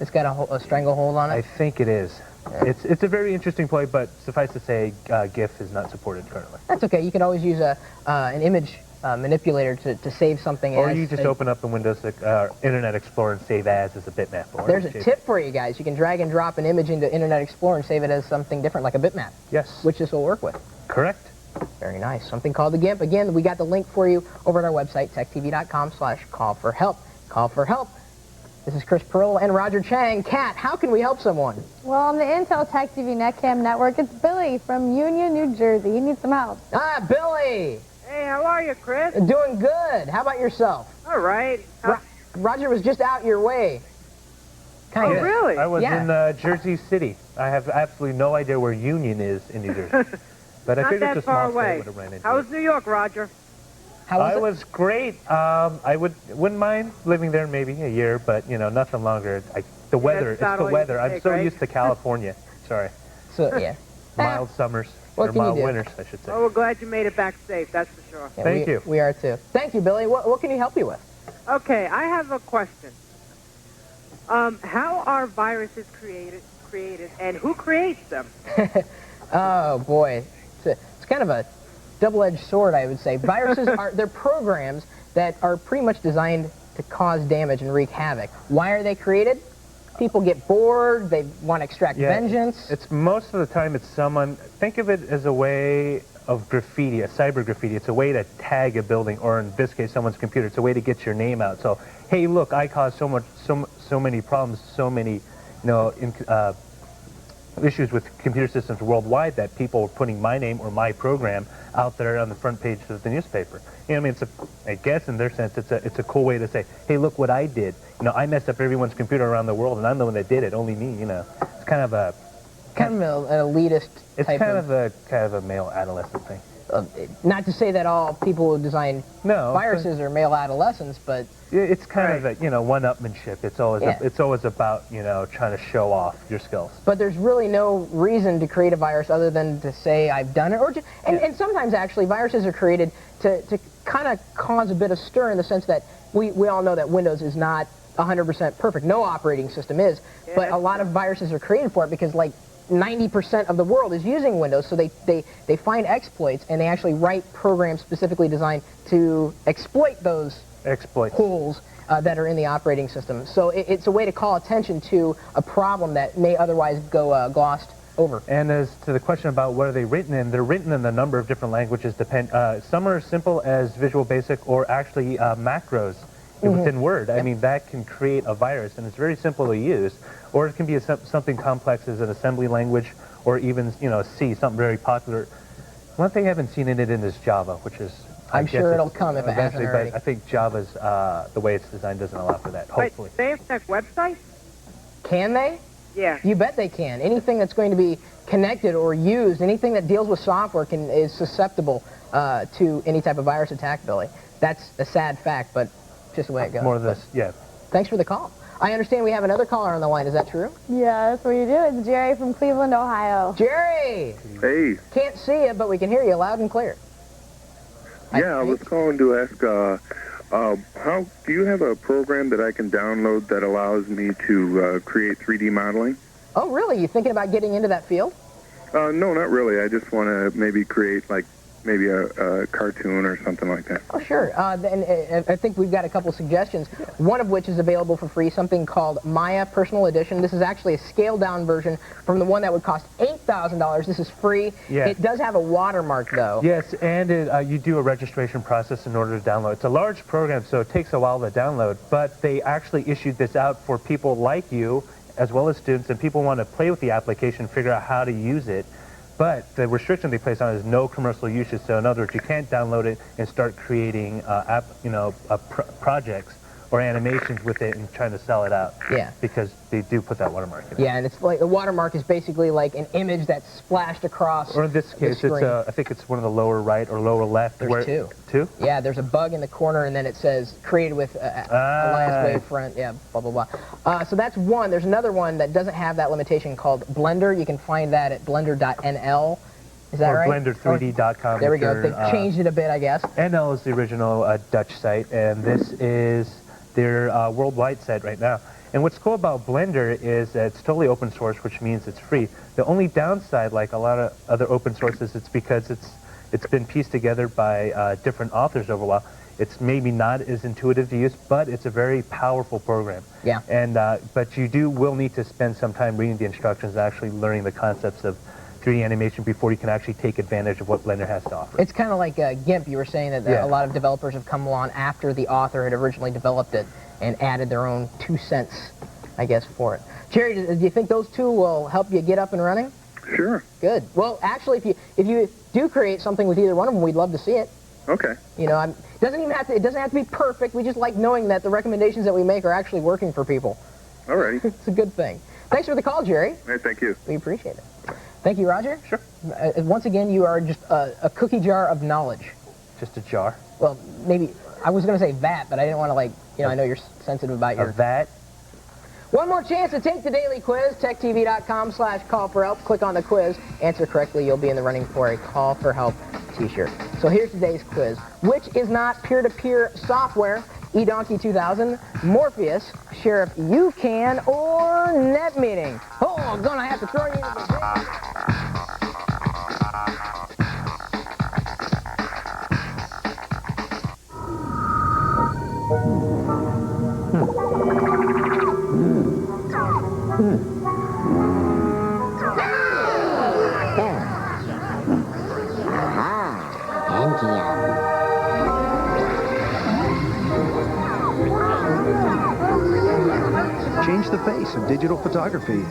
It's got a stranglehold on it? I think it is. Yeah. It's a very interesting play, but suffice to say, GIF is not supported currently. That's okay. You can always use an image manipulator to save something. Or you just open up the Windows Internet Explorer and save as a bitmap. There's a tip for you guys. You can drag and drop an image into Internet Explorer and save it as something different, like a bitmap. Yes. Which this will work with. Correct. Very nice. Something called the GIMP. Again, we got the link for you over at our website, techtv.com/call-for-help. Call for help. This is Chris Perillo and Roger Chang. Kat, how can we help someone? Well, on the Intel Tech TV Netcam network, it's Billy from Union, New Jersey. He needs some help. Ah, Billy! Hey, how are you, Chris? Doing good. How about yourself? All right. Roger was just out your way. Oh, really? I was in Jersey City. I have absolutely no idea where Union is in New Jersey. But I Not figured that it's a far small state away. would have ran into How it. was New York, Roger? It was great. I wouldn't mind living there maybe a year, but you know, nothing longer. The weather, it's the weather. I'm so used to California. Sorry. So yeah. Mild summers What or can you mild do? winters, I should say. Oh, we're glad you made it back safe, that's for sure. Yeah, Thank you. We are too. Thank you, Billy. What can you help you with? Okay, I have a question. How are viruses created, and who creates them? Oh boy, it's kind of a double-edged sword, I would say. Viruses they're programs that are pretty much designed to cause damage and wreak havoc. Why are they created? People get bored, they want to extract vengeance. It's most of the time it's someone, think of it as a way of graffiti, a cyber graffiti. It's a way to tag a building, or in this case, someone's computer. It's a way to get your name out. So, hey, look, I caused so many problems, so many, issues with computer systems worldwide that people are putting my name or my program out there on the front page of the newspaper. You know, I mean, I guess in their sense, it's a cool way to say, hey, look what I did. You know, I messed up everyone's computer around the world, and I'm the one that did it. Only me. You know, it's kind of an elitist. It's type kind of a male adolescent thing. Not to say that all people who design viruses are male adolescents, but it's kind of a one-upmanship. It's always it's always about trying to show off your skills. But there's really no reason to create a virus other than to say I've done it, or and sometimes actually viruses are created to kind of cause a bit of stir in the sense that we all know that Windows is not 100% perfect. No operating system is, but a lot of viruses are created for it because like 90% of the world is using Windows, so they find exploits and they actually write programs specifically designed to exploit those holes that are in the operating system. So it's a way to call attention to a problem that may otherwise go glossed over. And as to the question about what are they written in, they're written in a number of different languages. Some are as simple as Visual Basic or actually macros within Word. I mean, that can create a virus, and it's very simple to use. Or it can be something complex as an assembly language, or even C, something very popular. One thing I haven't seen in it is Java, which is I'm sure it'll come if it hasn't already. But I think Java's the way it's designed doesn't allow for that. Hopefully. Wait, they have tech websites? Can they? Yeah. You bet they can. Anything that's going to be connected or used, anything that deals with software is susceptible to any type of virus attack, Billy. That's a sad fact, but just the way it goes. More of this, yeah. Thanks for the call. I understand we have another caller on the line. Is that true? Yeah, that's what you do. It's Jerry from Cleveland, Ohio. Jerry! Hey. Can't see you, but we can hear you loud and clear. Yeah, I was calling to ask, how do you have a program that I can download that allows me to create 3D modeling? Oh, really? You thinking about getting into that field? No, not really. I just want to maybe create like maybe a cartoon or something like that? Oh, sure. And I think we've got a couple suggestions, one of which is available for free, something called Maya Personal Edition. This is actually a scaled-down version from the one that would cost $8,000. This is free. Yeah. It does have a watermark, though. Yes, and you do a registration process in order to download. It's a large program, so it takes a while to download, but they actually issued this out for people like you, as well as students, and people want to play with the application, figure out how to use it. But the restriction they place on it is no commercial usage. So in other words, you can't download it and start creating projects or animations with it and trying to sell it out. Yeah. Because they do put that watermark in it. Yeah, and it's like the watermark is basically like an image that's splashed across. Or in this case, it's I think it's one of the lower right or lower left. There's two. Two? Yeah, there's a bug in the corner, and then it says created with Elias Wavefront. Yeah, blah blah blah. So that's one. There's another one that doesn't have that limitation called Blender. You can find that at blender.nl. Is that right? Or blender3d.com. There we go. They changed it a bit, I guess. NL is the original Dutch site, and this is their worldwide site right now. And what's cool about Blender is that it's totally open source, which means it's free. The only downside, like a lot of other open sources, it's because it's been pieced together by different authors over a while. It's maybe not as intuitive to use, but it's a very powerful program. Yeah. And but you will need to spend some time reading the instructions and actually learning the concepts of 3D animation before you can actually take advantage of what Blender has to offer. It's kind of like GIMP. You were saying that a lot of developers have come along after the author had originally developed it and added their own 2 cents, I guess, for it. Jerry, do you think those two will help you get up and running? Sure. Good. Well, actually, if you do create something with either one of them, we'd love to see it. Okay. You know, it doesn't have to be perfect. We just like knowing that the recommendations that we make are actually working for people. All right. It's a good thing. Thanks for the call, Jerry. Hey, thank you. We appreciate it. Thank you, Roger. Sure. Once again, you are just a cookie jar of knowledge. Just a jar? Well, maybe, I was going to say vat, but I didn't want to, I know you're sensitive about your... A vat? One more chance to take the daily quiz, techtv.com/call-for-help. Click on the quiz. Answer correctly, you'll be in the running for a Call for Help t-shirt. So here's today's quiz. Which is not peer-to-peer software? eDonkey 2000, Morpheus, Sheriff UCAN, or NetMeeting? Oh, I'm gonna have to throw you into the Change the face of digital photography with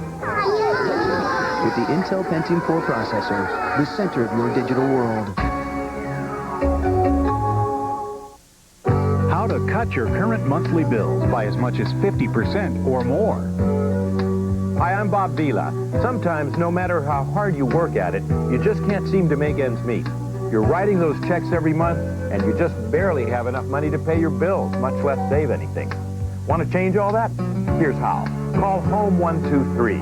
the Intel Pentium 4 processor, the center of your digital world. How to cut your current monthly bills by as much as 50% or more. Hi, I'm Bob Vila. Sometimes, no matter how hard you work at it, you just can't seem to make ends meet. You're writing those checks every month, and you just barely have enough money to pay your bills, much less save anything. Want to change all that? Here's how. Call Home 123.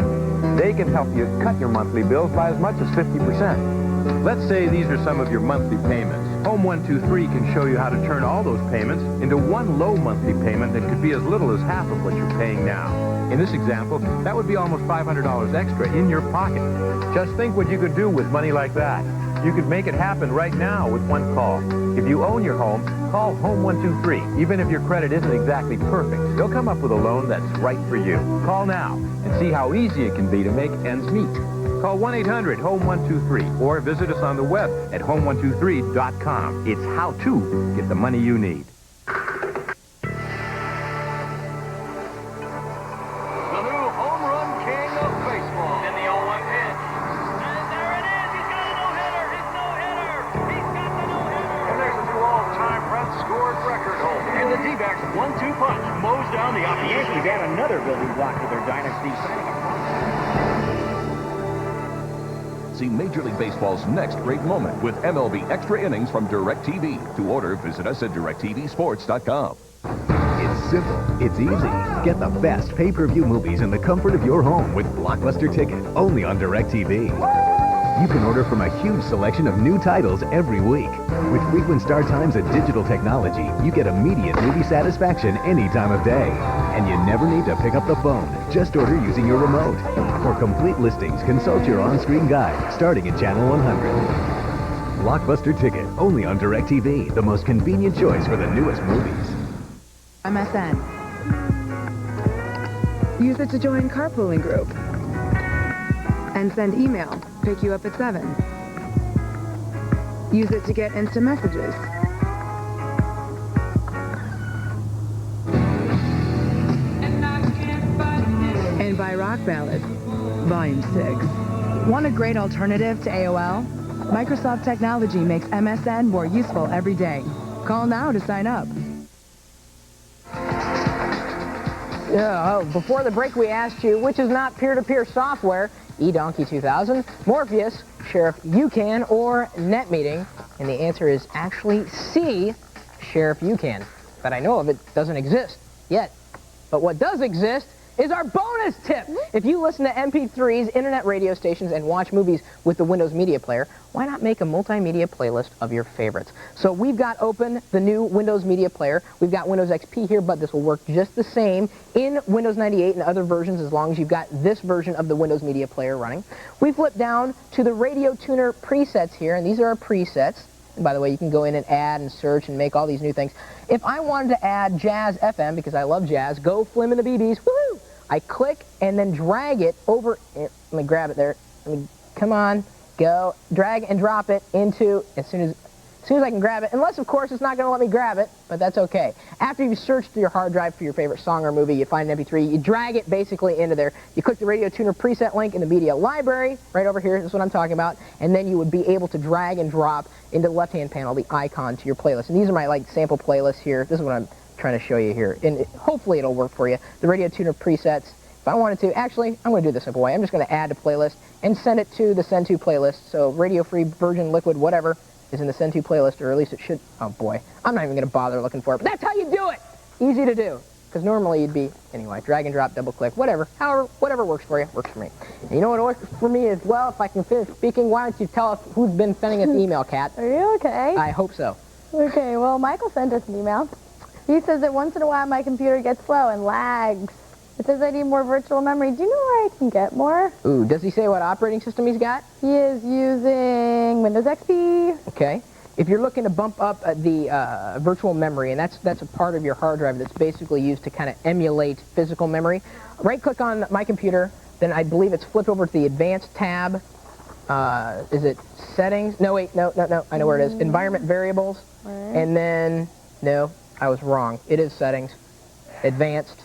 They can help you cut your monthly bills by as much as 50%. Let's say these are some of your monthly payments. Home 123 can show you how to turn all those payments into one low monthly payment that could be as little as half of what you're paying now. In this example, that would be almost $500 extra in your pocket. Just think what you could do with money like that. You could make it happen right now with one call. If you own your home, call Home 123. Even if your credit isn't exactly perfect, they'll come up with a loan that's right for you. Call now and see how easy it can be to make ends meet. Call 1-800-HOME-123 or visit us on the web at home123.com. It's how to get the money you need. See Major League Baseball's next great moment with MLB Extra Innings from DirecTV. To order, visit us at directvsports.com. It's simple. It's easy. Get the best pay-per-view movies in the comfort of your home with Blockbuster Ticket, only on DirecTV. You can order from a huge selection of new titles every week. With frequent start times and digital technology, you get immediate movie satisfaction any time of day. And you never need to pick up the phone. Just order using your remote. For complete listings, consult your on-screen guide, starting at Channel 100. Blockbuster Ticket, only on DirecTV, the most convenient choice for the newest movies. MSN. Use it to join carpooling group. And send email. Pick you up at 7. Use it to get instant messages. And buy Rock Ballad, Volume 6. Want a great alternative to AOL? Microsoft Technology makes MSN more useful every day. Call now to sign up. Before the break, we asked you, which is not peer-to-peer software, eDonkey 2000, Morpheus, Sheriff UCAN, or NetMeeting? And the answer is actually C, Sheriff UCAN. That I know of, it doesn't exist yet. But what does exist is our bonus tip. If you listen to MP3s, internet radio stations, and watch movies with the Windows Media Player, why not make a multimedia playlist of your favorites? So we've got open the new Windows Media Player. We've got Windows XP here, but this will work just the same in Windows 98 and other versions as long as you've got this version of the Windows Media Player running. We flip down to the Radio Tuner presets here, and these are our presets. And by the way, you can go in and add and search and make all these new things. If I wanted to add Jazz FM, because I love jazz, go Flim and the BBs, woohoo! I click and then drag it over, let me grab it there, come on, go, drag and drop it into, as soon as I can grab it, unless of course it's not going to let me grab it, but that's okay. After you've searched through your hard drive for your favorite song or movie, you find an MP3, you drag it basically into there, you click the Radio Tuner preset link in the media library, right over here, this is what I'm talking about, and then you would be able to drag and drop into the left-hand panel the icon to your playlist. And these are my sample playlists here. This is what I'm trying to show you here, and hopefully it'll work for you. The Radio Tuner presets. If I wanted to, actually, I'm going to do the simple way. I'm just going to add a playlist and send it to the Send To playlist. So Radio Free, Virgin, Liquid, whatever is in the Send To playlist, or at least it should. Oh boy, I'm not even going to bother looking for it, but that's how you do it. Easy to do, because normally you'd be anyway. Drag and drop, double click, whatever. However, whatever works for you works for me. And you know what works for me as well? If I can finish speaking, why don't you tell us who's been sending us email, Kat? Are you okay? I hope so. Okay, well, Michael sent us an email. He says that once in a while my computer gets slow and lags. It says I need more virtual memory. Do you know where I can get more? Ooh, does he say what operating system he's got? He is using Windows XP. Okay. If you're looking to bump up the virtual memory, and that's a part of your hard drive that's basically used to kind of emulate physical memory, right-click on my computer, then I believe it's flipped over to the Advanced tab. Is it Settings? No, wait, no. I know where it is. Environment Variables. Right. And then, no, I was wrong. It is Settings. Advanced.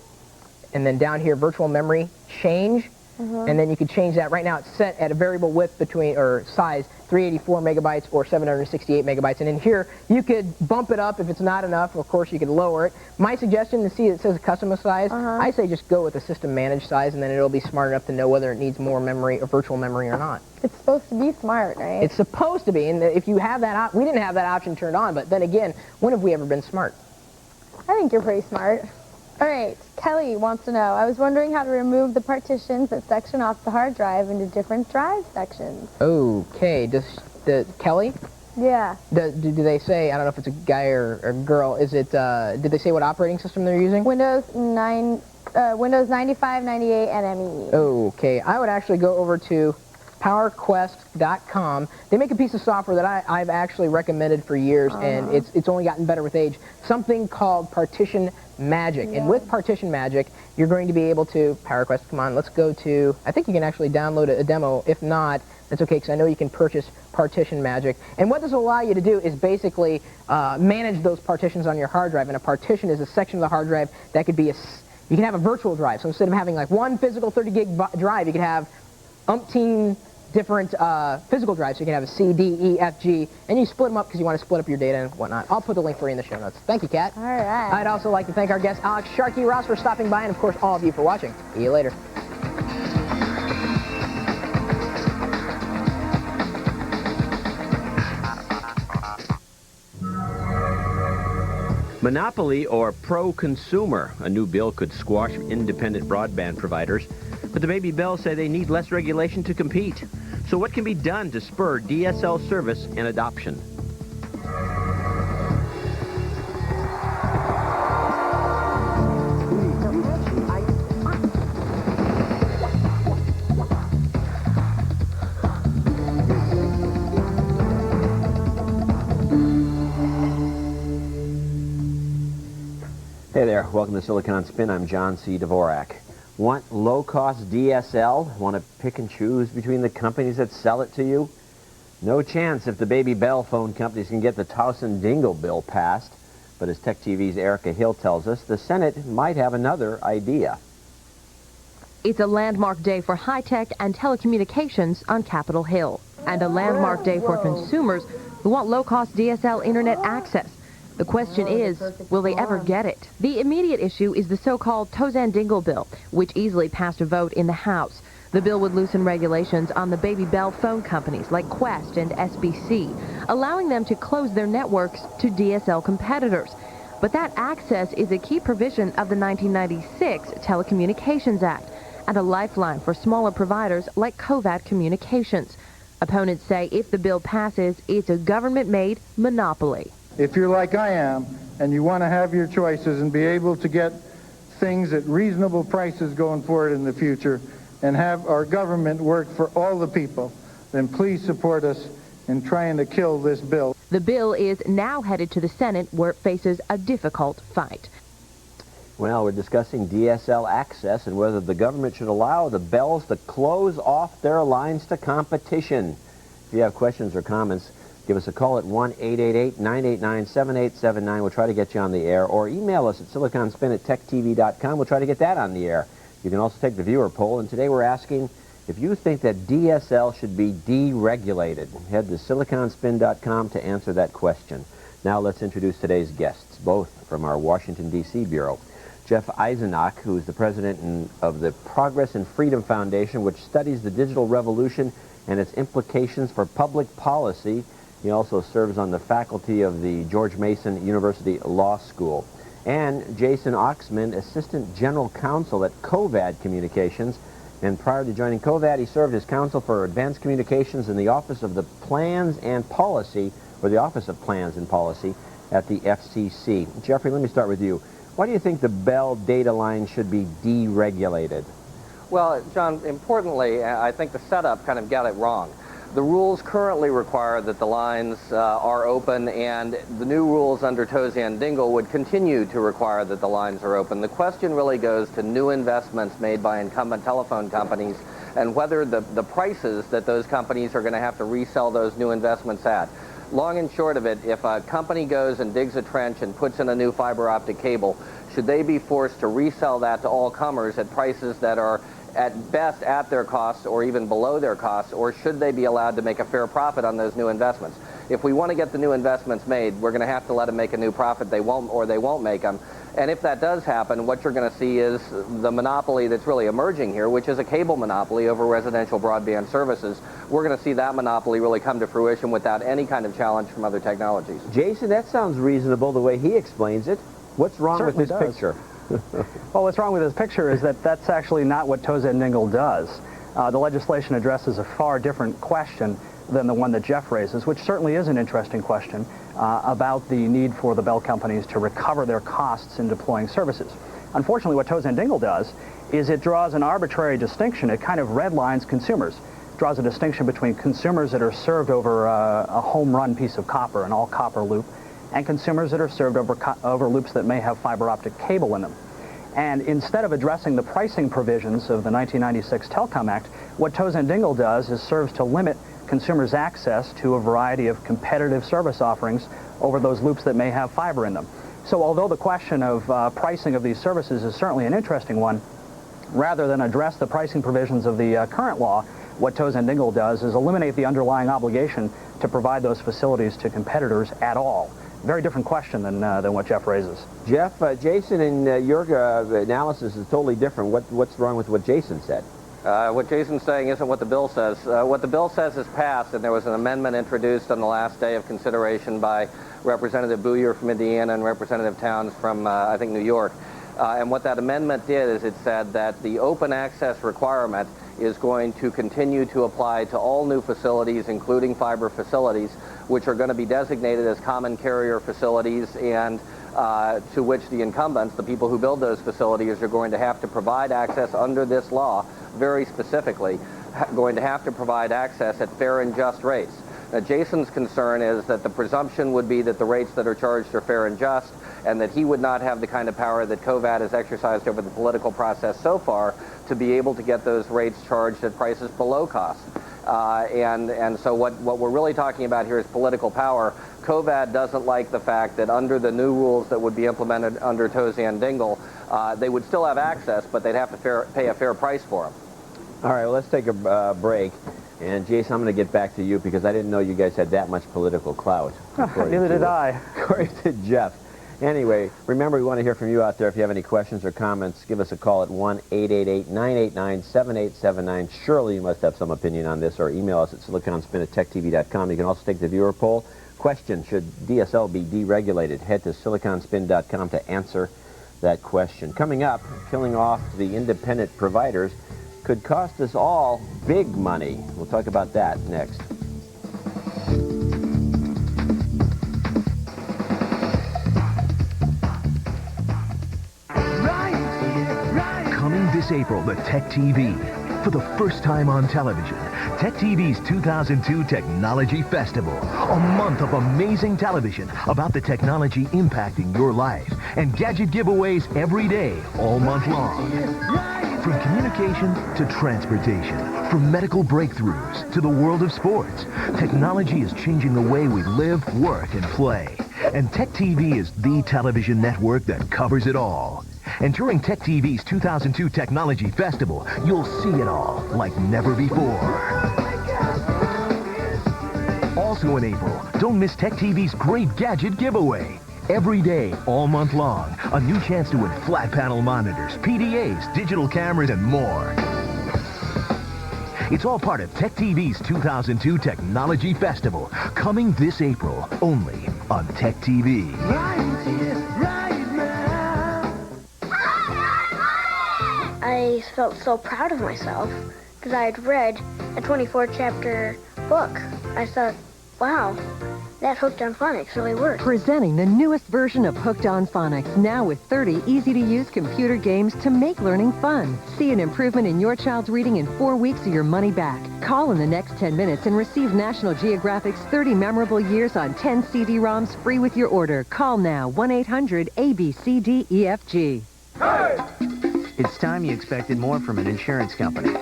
And then down here, Virtual Memory, Change. And then you can change that. Right now it's set at a variable width between, or size, 384 megabytes or 768 megabytes. And in here, you could bump it up if it's not enough. Of course, you could lower it. My suggestion, to see it says custom size, I say just go with the system managed size, and then it'll be smart enough to know whether it needs more memory or virtual memory or not. It's supposed to be smart, right? It's supposed to be. And if you have that, we didn't have that option turned on, but then again, when have we ever been smart? I think you're pretty smart. All right, Kelly wants to know, I was wondering how to remove the partitions that section off the hard drive into different drive sections. Okay, Kelly? Yeah. Do they say, I don't know if it's a guy or girl, is it, did they say what operating system they're using? Windows 95, 98, and ME. Okay, I would actually go over to PowerQuest.com. They make a piece of software that I've actually recommended for years, and it's only gotten better with age. Something called Partition Magic. Yeah. And with Partition Magic, you're going to be able to, PowerQuest, come on, let's go to, I think you can actually download a demo. If not, that's okay, because I know you can purchase Partition Magic. And what this will allow you to do is basically manage those partitions on your hard drive. And a partition is a section of the hard drive that could be you can have a virtual drive. So instead of having like one physical 30 gig drive, you could have umpteen different physical drives. So you can have a C, D, E, F, G, and you split them up because you want to split up your data and whatnot. I'll put the link for you in the show notes. Thank you, Kat. All right. I'd also like to thank our guest, Alex Sharkey Ross, for stopping by, and of course, all of you for watching. See you later. Monopoly or pro-consumer. A new bill could squash independent broadband providers, but the Baby Bells say they need less regulation to compete. So what can be done to spur DSL service and adoption? Hey there, welcome to Silicon Spin. I'm John C. Dvorak. Want low-cost DSL? Want to pick and choose between the companies that sell it to you? No chance if the Baby Bell phone companies can get the Towson Dingle bill passed. But as Tech TV's Erica Hill tells us, the Senate might have another idea. It's a landmark day for high-tech and telecommunications on Capitol Hill, and a landmark day for consumers who want low-cost DSL internet access. The question is, will they ever get it? The immediate issue is the so-called Towson Dingle bill, which easily passed a vote in the House. The bill would loosen regulations on the Baby Bell phone companies like Qwest and SBC, allowing them to close their networks to DSL competitors. But that access is a key provision of the 1996 Telecommunications Act and a lifeline for smaller providers like Covat Communications. Opponents say if the bill passes, it's a government-made monopoly. If you're like I am and you want to have your choices and be able to get things at reasonable prices going forward in the future and have our government work for all the people, then please support us in trying to kill this bill. The bill is now headed to the Senate, where it faces a difficult fight. Well, we're discussing DSL access and whether the government should allow the Bells to close off their lines to competition. If you have questions or comments, give us a call at 1-888-989-7879. We'll try to get you on the air. Or email us at siliconspin@techtv.com. We'll try to get that on the air. You can also take the viewer poll. And today we're asking if you think that DSL should be deregulated. Head to siliconspin.com to answer that question. Now let's introduce today's guests, both from our Washington, D.C. bureau. Jeff Eisenach, who is the president of the Progress and Freedom Foundation, which studies the digital revolution and its implications for public policy. He also serves on the faculty of the George Mason University Law School. And Jason Oxman, Assistant General Counsel at Covat Communications. And prior to joining Covat, he served as counsel for advanced communications in the Office of the Plans and Policy, or the Office of Plans and Policy at the FCC. Jeffrey, let me start with you. Why do you think the Bell data line should be deregulated? Well, John, importantly, I think the setup kind of got it wrong. The rules currently require that the lines are open, and the new rules under Towson Dingle would continue to require that the lines are open. The question really goes to new investments made by incumbent telephone companies and whether the prices that those companies are going to have to resell those new investments at. Long and short of it, if a company goes and digs a trench and puts in a new fiber optic cable, should they be forced to resell that to all comers at prices that are at best at their costs or even below their costs, or should they be allowed to make a fair profit on those new investments? If we want to get the new investments made, we're going to have to let them make a new profit. They won't, or they won't make them. And if that does happen, what you're going to see is the monopoly that's really emerging here, which is a cable monopoly over residential broadband services. We're going to see that monopoly really come to fruition without any kind of challenge from other technologies. Jason, that sounds reasonable the way he explains it. What's wrong with this picture? Well, what's wrong with this picture is that that's actually not what Towson Dingle does. The legislation addresses a far different question than the one that Jeff raises, which certainly is an interesting question about the need for the Bell companies to recover their costs in deploying services. Unfortunately, what Towson Dingle does is it draws an arbitrary distinction. It kind of redlines consumers. It draws a distinction between consumers that are served over a home-run piece of copper, an all-copper loop, and consumers that are served over loops that may have fiber optic cable in them. And instead of addressing the pricing provisions of the 1996 Telecom Act, what Towson Dingle does is serves to limit consumers' access to a variety of competitive service offerings over those loops that may have fiber in them. So although the question of pricing of these services is certainly an interesting one, rather than address the pricing provisions of the current law, what Towson Dingle does is eliminate the underlying obligation to provide those facilities to competitors at all. Very different question than what Jeff raises. Jeff, Jason, and your analysis is totally different. What's wrong with what Jason said? What Jason's saying isn't what the bill says. What the bill says is passed, and there was an amendment introduced on the last day of consideration by Representative Booyer from Indiana and Representative Towns from, I think, New York. And what that amendment did is it said that the open access requirement is going to continue to apply to all new facilities, including fiber facilities, which are going to be designated as common carrier facilities, and to which the incumbents, the people who build those facilities, are going to have to provide access under this law, very specifically, going to have to provide access at fair and just rates. Now, Jason's concern is that the presumption would be that the rates that are charged are fair and just, and that he would not have the kind of power that COVAD has exercised over the political process so far to be able to get those rates charged at prices below cost. And so what we're really talking about here is political power. COVAD doesn't like the fact that under the new rules that would be implemented under Tozian-Dingle, they would still have access, but they'd have to pay a fair price for them. All right, well, let's take a break. And, Jason, I'm going to get back to you because I didn't know you guys had that much political clout. Neither did I. According to Jeff. Anyway, remember, we want to hear from you out there. If you have any questions or comments, give us a call at 1-888-989-7879. Surely you must have some opinion on this, or email us at siliconspin@techtv.com. You can also take the viewer poll. Question, should DSL be deregulated? Head to siliconspin.com to answer that question. Coming up, killing off the independent providers could cost us all big money. We'll talk about that next. Coming this April to Tech TV. For the first time on television, Tech TV's 2002 Technology Festival. A month of amazing television about the technology impacting your life. And gadget giveaways every day, all month long. From communication to transportation, from medical breakthroughs to the world of sports, technology is changing the way we live, work, and play. And Tech TV is the television network that covers it all. And during Tech TV's 2002 Technology Festival, you'll see it all like never before. Also in April, don't miss Tech TV's great gadget giveaway. Every day, all month long, a new chance to win flat panel monitors, PDAs, digital cameras, and more. It's all part of Tech TV's 2002 Technology Festival, coming this April, only on Tech TV. I felt so proud of myself because I had read a 24-chapter book. I thought, wow, that Hooked on Phonics really works. Presenting the newest version of Hooked on Phonics, now with 30 easy-to-use computer games to make learning fun. See an improvement in your child's reading in 4 weeks or your money back. Call in the next 10 minutes and receive National Geographic's 30 Memorable Years on 10 CD-ROMs free with your order. Call now, 1-800-ABCDEFG. Hey! It's time you expected more from an insurance company.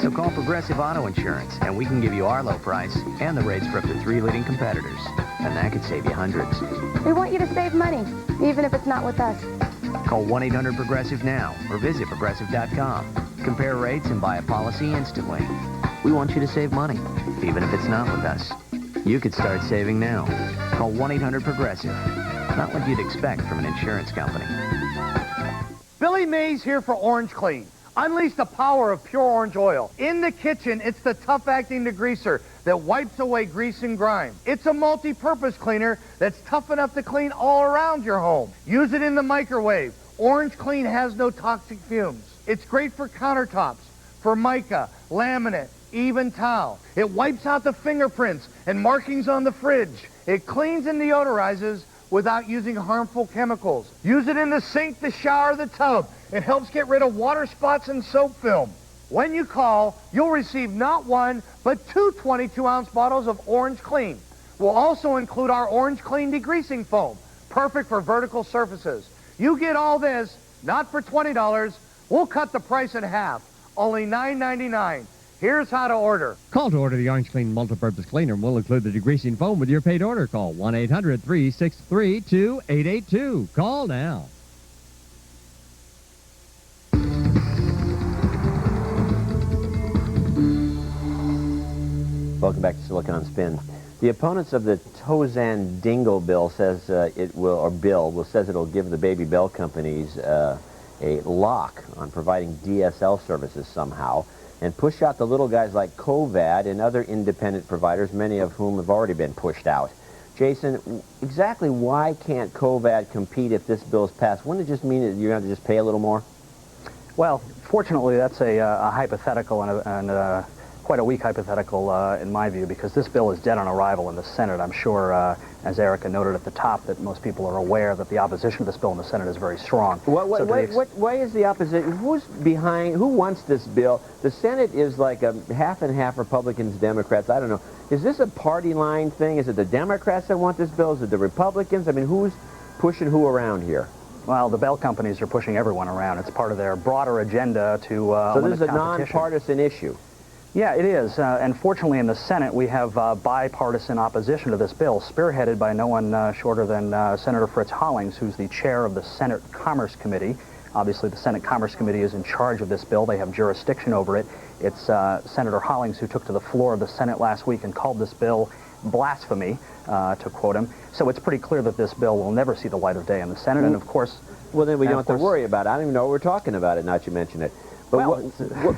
So call Progressive Auto Insurance, and we can give you our low price and the rates for up to 3 leading competitors. And that could save you hundreds. We want you to save money, even if it's not with us. Call 1-800-PROGRESSIVE now or visit Progressive.com. Compare rates and buy a policy instantly. We want you to save money, even if it's not with us. You could start saving now. Call 1-800-PROGRESSIVE. Not what you'd expect from an insurance company. Billy Mays here for Orange Clean. Unleash the power of pure orange oil. In the kitchen, it's the tough-acting degreaser that wipes away grease and grime. It's a multi-purpose cleaner that's tough enough to clean all around your home. Use it in the microwave. Orange Clean has no toxic fumes. It's great for countertops, for mica, laminate, even tile. It wipes out the fingerprints and markings on the fridge. It cleans and deodorizes without using harmful chemicals. Use it in the sink, the shower, the tub. It helps get rid of water spots and soap film. When you call, you'll receive not one, but 2 22-ounce bottles of Orange Clean. We'll also include our Orange Clean degreasing foam, perfect for vertical surfaces. You get all this, not for $20. We'll cut the price in half, only $9.99. Here's how to order. Call to order the Orange Clean multi-purpose cleaner, and we'll include the degreasing foam with your paid order. Call 1-800-363-2882. Call now. Welcome back to Silicon on Spin. The opponents of the Tozian-Dingle bill says says it'll give the Baby Bell companies a lock on providing DSL services somehow, and push out the little guys like COVAD and other independent providers, many of whom have already been pushed out. Jason, exactly why can't COVAD compete if this bill is passed? Wouldn't it just mean that you're going to just pay a little more? Well, fortunately, that's a hypothetical and quite a weak hypothetical in my view, because this bill is dead on arrival in the Senate. I'm sure, as Erica noted at the top, that most people are aware that the opposition to this bill in the Senate is very strong. Why is the opposition? Who's behind? Who wants this bill? The Senate is like a half and half Republicans, Democrats. I don't know. Is this a party line thing? Is it the Democrats that want this bill? Is it the Republicans? I mean, pushing who around here? Well, the Bell companies are pushing everyone around. It's part of their broader agenda to So this limit is a competition. nonpartisan issue. Yeah, it is. And fortunately, in the Senate, we have bipartisan opposition to this bill, spearheaded by no one shorter than Senator Fritz Hollings, who's the chair of the Senate Commerce Committee. Obviously, the Senate Commerce Committee is in charge of this bill. They have jurisdiction over it. It's Senator Hollings who took to the floor of the Senate last week and called this bill blasphemy, to quote him. So it's pretty clear that this bill will never see the light of day in the Senate, and of course... Well, then we don't have to worry about it. I don't even know what we're talking about it, now that you mention it. But well,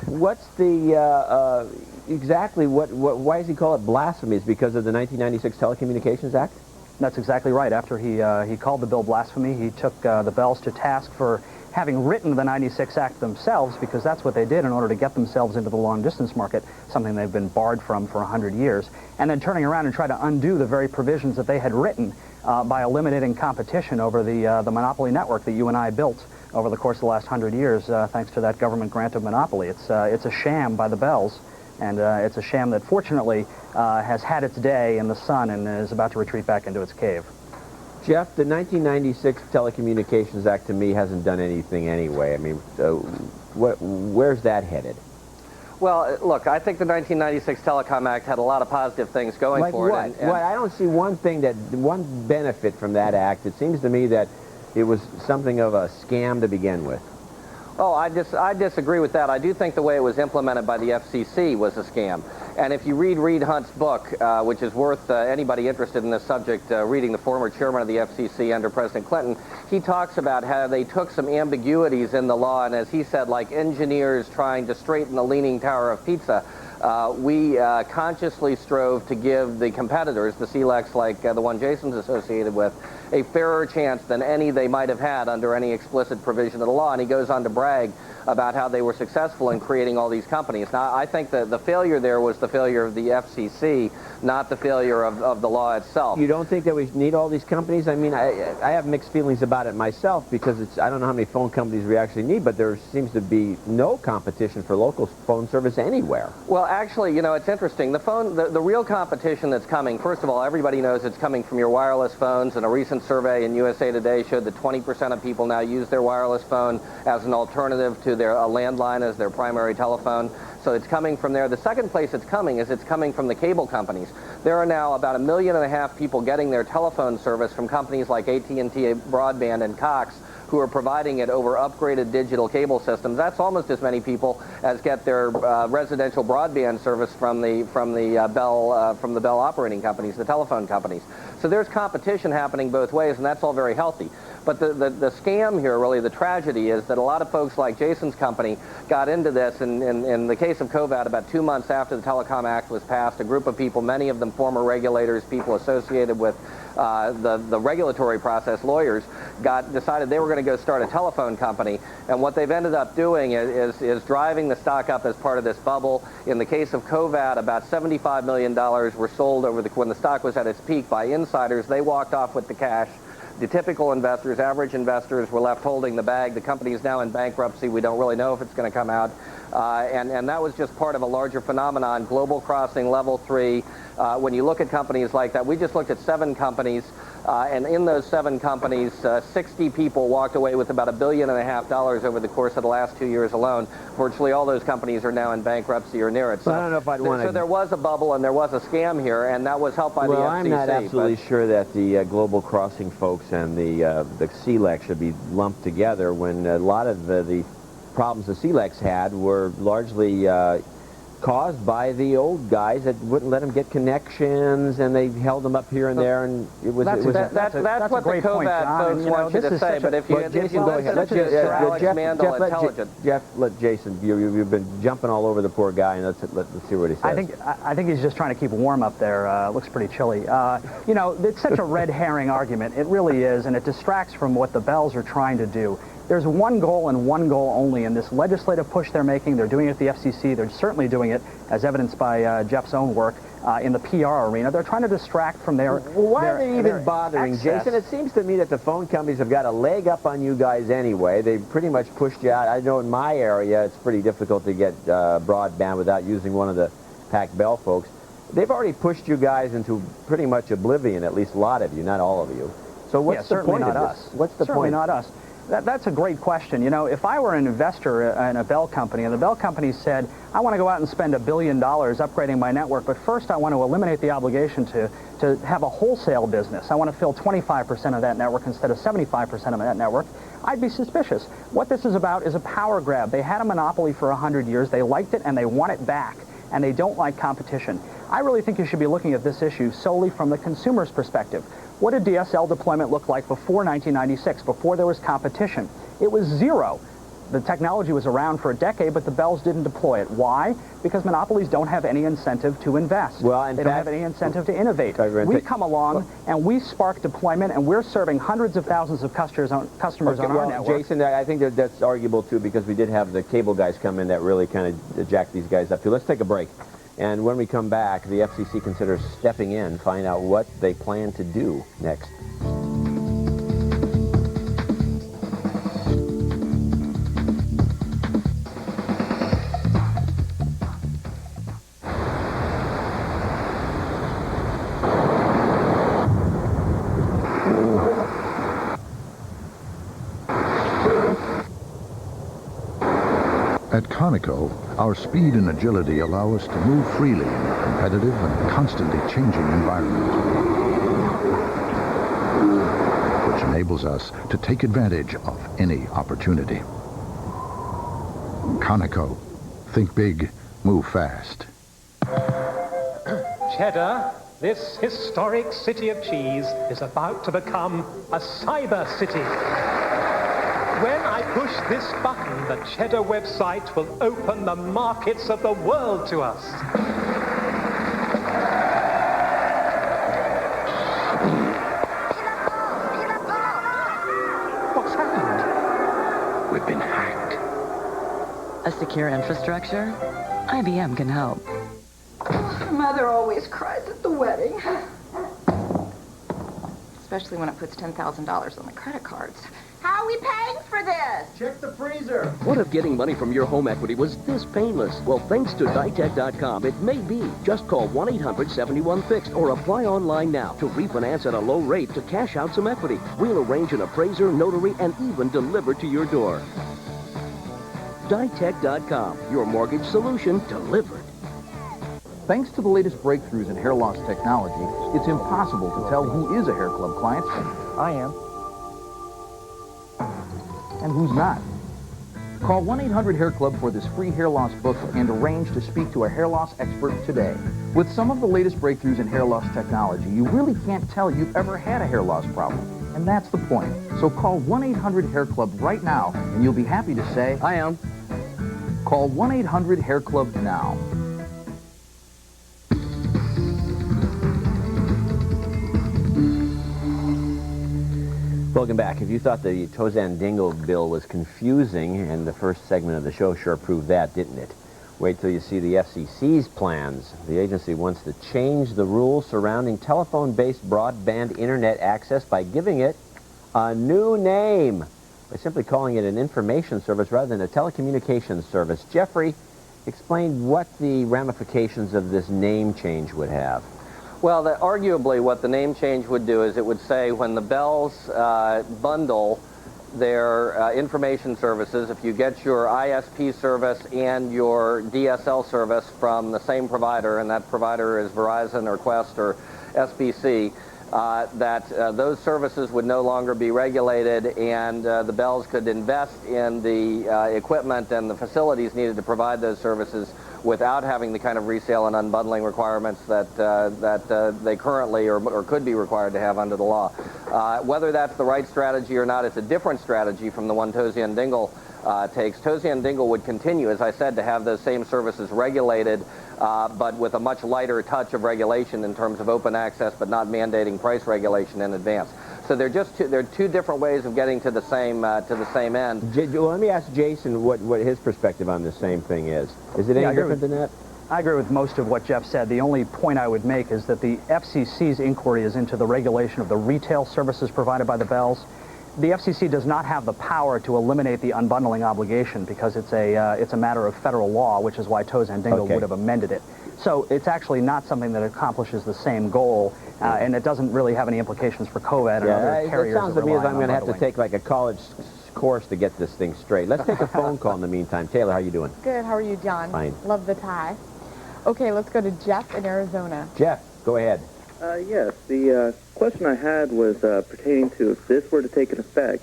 what's the, exactly, why does he call it blasphemy? Is it because of the 1996 Telecommunications Act? That's exactly right. After he called the bill blasphemy, he took the Bells to task for having written the 96 Act themselves, because that's what they did in order to get themselves into the long-distance market, something they've been barred from for 100 years, and then turning around and try to undo the very provisions that they had written by eliminating competition over the monopoly network that you and I built over the course of the last 100 years, thanks to that government grant of monopoly. It's a sham by the Bells, and it's a sham that fortunately has had its day in the sun and is about to retreat back into its cave. Jeff, the 1996 Telecommunications Act to me hasn't done anything anyway. I mean, where's that headed? Well, look, I think the 1996 Telecom Act had a lot of positive things going for it. And I don't see one benefit from that act. It seems to me that it was something of a scam to begin with. Oh, I disagree with that. I do think the way it was implemented by the FCC was a scam. And if you read Reed Hunt's book, which is worth anybody interested in this subject reading, the former chairman of the FCC under President Clinton, he talks about how they took some ambiguities in the law, and as he said, like engineers trying to straighten the Leaning Tower of Pisa, we consciously strove to give the competitors, the CLECs like the one Jason's associated with, a fairer chance than any they might have had under any explicit provision of the law. And he goes on to brag about how they were successful in creating all these companies. Now, I think that the failure there was the failure of the FCC, not the failure of the law itself. You don't think that we need all these companies? I mean, I have mixed feelings about it myself, because I don't know how many phone companies we actually need, but there seems to be no competition for local phone service anywhere. Well, actually, you know, it's interesting. The real competition that's coming, first of all, everybody knows it's coming from your wireless phones, and a recent survey in USA Today showed that 20% of people now use their wireless phone as an alternative to their landline as their primary telephone. So it's coming from there. The second place it's coming from the cable companies. There are now about 1.5 million people getting their telephone service from companies like AT&T Broadband and Cox, who are providing it over upgraded digital cable systems. That's almost as many people as get their residential broadband service from the Bell operating companies, the telephone companies. So there's competition happening both ways, and that's all very healthy. But the scam here, really, the tragedy is that a lot of folks like Jason's company got into this. In the case of Covat, about 2 months after the Telecom Act was passed, a group of people, many of them former regulators, people associated with the regulatory process, lawyers, decided they were going to go start a telephone company. And what they've ended up doing is driving the stock up as part of this bubble. In the case of Covat, about $75 million were sold when the stock was at its peak by insiders. They walked off with the cash. The typical investors, average investors, were left holding the bag. The company is now in bankruptcy. We don't really know if it's going to come out. And that was just part of a larger phenomenon, Global Crossing, Level 3. When you look at companies like that, we just looked at 7 companies, and in those 7 companies, 60 people walked away with about $1.5 billion over the course of the last 2 years alone. Virtually all those companies are now in bankruptcy or near it. So, I don't know if I'd want to... So there was a bubble and there was a scam here, and that was helped by the FCC. Well, I'm not absolutely sure that the Global Crossing folks and the CLEC should be lumped together, when a lot of the problems the CLECs had were largely caused by the old guys that wouldn't let them get connections, and they held them up here and there, and it was... That's what the Covat folks want you to say, but if you listen to Alex Mandel Intelligent... Jeff, let Jason, you've been jumping all over the poor guy, and let's see what he says. I think he's just trying to keep warm up there. It looks pretty chilly. You know, it's such a red herring argument. It really is, and it distracts from what the Bells are trying to do. There's one goal and one goal only in this legislative push they're making. They're doing it at the FCC. They're certainly doing it, as evidenced by Jeff's own work, in the PR arena. They're trying to distract from their... Well, why are they even bothering, Jason? It seems to me that the phone companies have got a leg up on you guys anyway. They've pretty much pushed you out. I know in my area it's pretty difficult to get broadband without using one of the Pac Bell folks. They've already pushed you guys into pretty much oblivion, at least a lot of you, not all of you. So what's Yeah, the certainly point not of us. this? What's the Certainly point? not us. That's a great question. You know, if I were an investor in a Bell company, and the Bell company said, I want to go out and spend $1 billion upgrading my network, but first I want to eliminate the obligation to have a wholesale business. I want to fill 25% of that network instead of 75% of that network, I'd be suspicious. What this is about is a power grab. They had a monopoly for 100 years. They liked it, and they want it back, and they don't like competition. I really think you should be looking at this issue solely from the consumer's perspective. What did DSL deployment look like before 1996, before there was competition? It was zero. The technology was around for a decade, but the Bells didn't deploy it. Why? Because monopolies don't have any incentive to invest. Well, they don't have any incentive to innovate. We come along and we spark deployment, and we're serving hundreds of thousands of customers on our network. Jason, I think that's arguable too, because we did have the cable guys come in that really kind of jacked these guys up too. Let's take a break. And when we come back, the FCC considers stepping in, find out what they plan to do next. At Conoco, our speed and agility allow us to move freely in a competitive and constantly changing environment, which enables us to take advantage of any opportunity. Conoco, think big, move fast. Cheddar, this historic city of cheese is about to become a cyber city. When I push this button, the Cheddar website will open the markets of the world to us. What's happened? We've been hacked. A secure infrastructure? IBM can help. Mother always cries at the wedding. Especially when it puts $10,000 on the credit cards. How are we paying for this? Check the freezer. What if getting money from your home equity was this painless? Well, thanks to Ditech.com, it may be. Just call 1-800-71-FIXED or apply online now to refinance at a low rate to cash out some equity. We'll arrange an appraiser, notary, and even deliver to your door. Ditech.com, your mortgage solution delivered. Thanks to the latest breakthroughs in hair loss technology, it's impossible to tell who is a hair club client. I am. And who's not. Call 1-800-HAIR-CLUB for this free hair loss book and arrange to speak to a hair loss expert today. With some of the latest breakthroughs in hair loss technology, you really can't tell you've ever had a hair loss problem. And that's the point. So call 1-800-HAIR-CLUB right now, and you'll be happy to say, I am. Call 1-800-HAIR-CLUB now. Welcome back. If you thought the Tozan-Dingle bill was confusing, and the first segment of the show sure proved that, didn't it? Wait till you see the FCC's plans. The agency wants to change the rules surrounding telephone-based broadband internet access by giving it a new name, by simply calling it an information service rather than a telecommunications service. Jeffrey explained what the ramifications of this name change would have. Well, arguably what the name change would do is it would say when the Bells bundle their information services, if you get your ISP service and your DSL service from the same provider, and that provider is Verizon or Qwest or SBC, that those services would no longer be regulated, and the Bells could invest in the equipment and the facilities needed to provide those services without having the kind of resale and unbundling requirements that they currently or could be required to have under the law. Whether that's the right strategy or not, it's a different strategy from the one Tozan-Dingle takes. Tozan-Dingle would continue, as I said, to have those same services regulated, but with a much lighter touch of regulation in terms of open access, but not mandating price regulation in advance. So they're two different ways of getting to the same end. Let me ask Jason what his perspective on the same thing is. Is it any different than that? I agree with most of what Jeff said. The only point I would make is that the FCC's inquiry is into the regulation of the retail services provided by the Bells. The FCC does not have the power to eliminate the unbundling obligation because it's a matter of federal law, which is why Toes and Dingle would have amended it. So it's actually not something that accomplishes the same goal, and it doesn't really have any implications for COVID and other carriers. It sounds to me as I'm going to have to take like a college course to get this thing straight. Let's take a phone call in the meantime. Taylor, how you doing? Good. How are you, John? Fine. Love the tie. Okay, let's go to Jeff in Arizona. Jeff, go ahead. Yes, the question I had was pertaining to if this were to take an effect.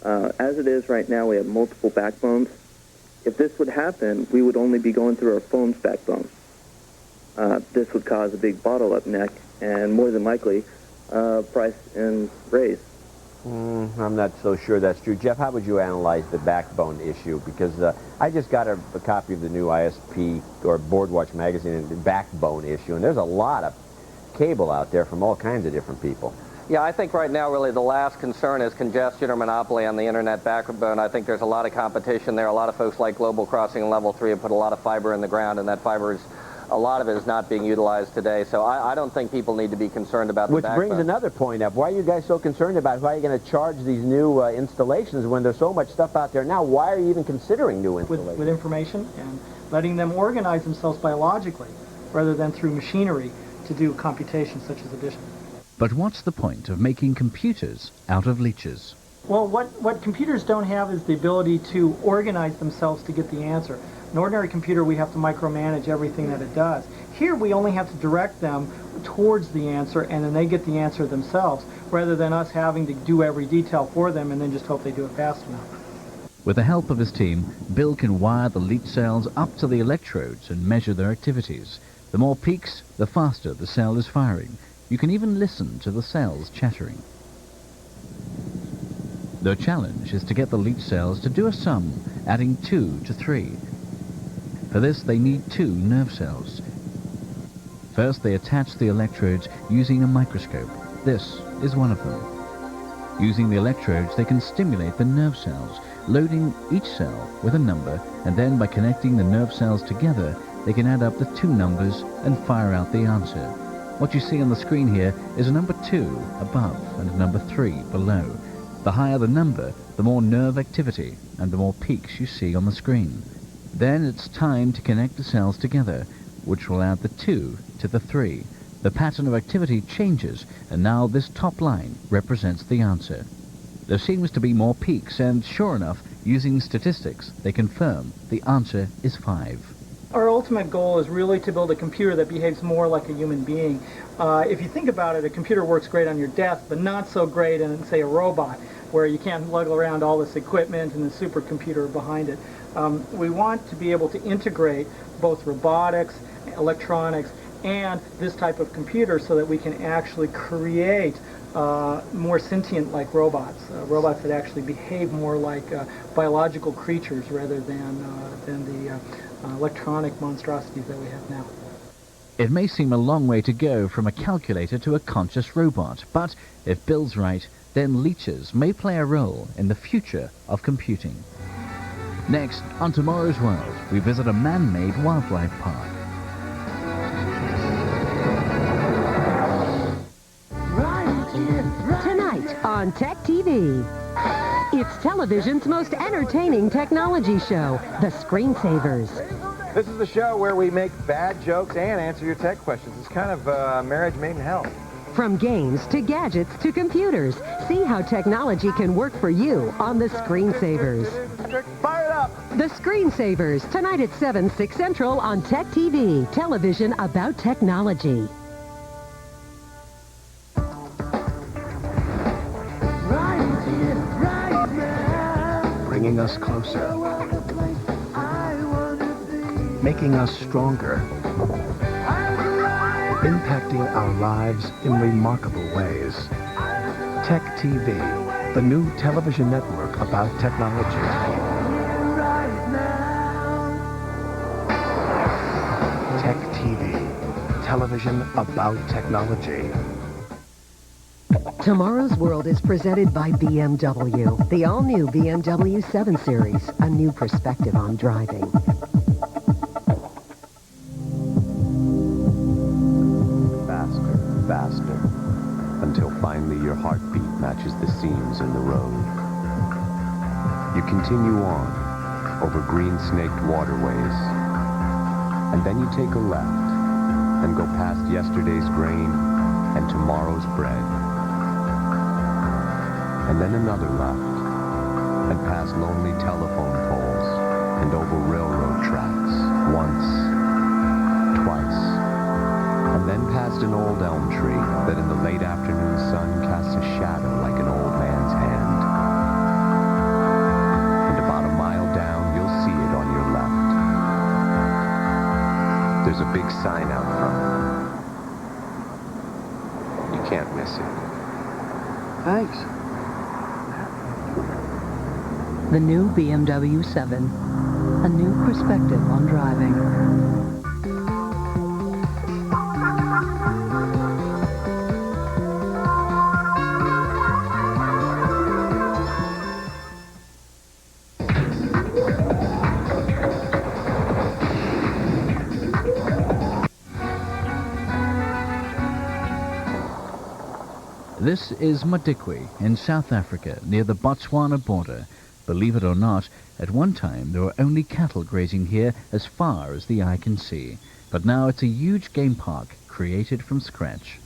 As it is right now, we have multiple backbones. If this would happen, we would only be going through our phone's backbone. This would cause a big bottle-up neck and more than likely price and raise. I'm not so sure that's true. Jeff, how would you analyze the backbone issue? Because I just got a copy of the new ISP or Boardwatch magazine and the backbone issue, and there's a lot of cable out there from all kinds of different people. Yeah, I think right now really the last concern is congestion or monopoly on the internet backbone. I think there's a lot of competition there. A lot of folks like Global Crossing and Level 3 have put a lot of fiber in the ground, and that fiber is, a lot of it is not being utilized today. So I don't think people need to be concerned about the backbone. Which brings another point up. Why are you guys so concerned about why are you going to charge these new installations when there's so much stuff out there now? Why are you even considering new installations? With information and letting them organize themselves biologically rather than through machinery to do computations such as addition. But what's the point of making computers out of leeches? Well, what computers don't have is the ability to organize themselves to get the answer. An ordinary computer, we have to micromanage everything that it does. Here, we only have to direct them towards the answer, and then they get the answer themselves, rather than us having to do every detail for them and then just hope they do it fast enough. With the help of his team, Bill can wire the leech cells up to the electrodes and measure their activities. The more peaks, the faster the cell is firing. You can even listen to the cells chattering. Their challenge is to get the leech cells to do a sum, adding 2 to 3. For this, they need 2 nerve cells. First, they attach the electrodes using a microscope. This is one of them. Using the electrodes, they can stimulate the nerve cells, loading each cell with a number, and then by connecting the nerve cells together, they can add up the 2 numbers and fire out the answer. What you see on the screen here is a number 2 above and a number 3 below. The higher the number, the more nerve activity and the more peaks you see on the screen. Then it's time to connect the cells together, which will add the 2 to the 3. The pattern of activity changes, and now this top line represents the answer. There seems to be more peaks, and sure enough, using statistics, they confirm the answer is 5. Our ultimate goal is really to build a computer that behaves more like a human being. If you think about it, a computer works great on your desk, but not so great in, say, a robot, where you can't lug around all this equipment and the supercomputer behind it. We want to be able to integrate both robotics, electronics, and this type of computer so that we can actually create more sentient-like robots, robots that actually behave more like biological creatures rather than the electronic monstrosities that we have now. It may seem a long way to go from a calculator to a conscious robot, but if Bill's right, then leeches may play a role in the future of computing. Next, on Tomorrow's World, we visit a man-made wildlife park. Tonight on Tech TV. It's television's most entertaining technology show, The Screensavers. This is the show where we make bad jokes and answer your tech questions. It's kind of marriage made in hell. From games to gadgets to computers, see how technology can work for you on The Screensavers. Fire it up! The Screensavers, tonight at 7, 6 Central on Tech TV, television about technology. Bringing us closer, making us stronger, impacting our lives in remarkable ways. Tech TV, the new television network about technology. Tech TV, television about technology. Tomorrow's World is presented by BMW, the all-new BMW 7 Series, a new perspective on driving. Faster, faster, until finally your heartbeat matches the seams in the road. road. You continue on over green-snaked waterways, and then you take a left and go past yesterday's grain and tomorrow's bread. And then another left and past lonely telephone poles and over railroad tracks once, twice, and then past an old elm tree that in the late afternoon sun casts a shadow like an old man's hand. And about a mile down, you'll see it on your left. There's a big sign out front. You can't miss it. Thanks. The new BMW 7. A new perspective on driving. This is Madikwe in South Africa, near the Botswana border. Believe it or not, at one time there were only cattle grazing here as far as the eye can see. But now it's a huge game park created from scratch.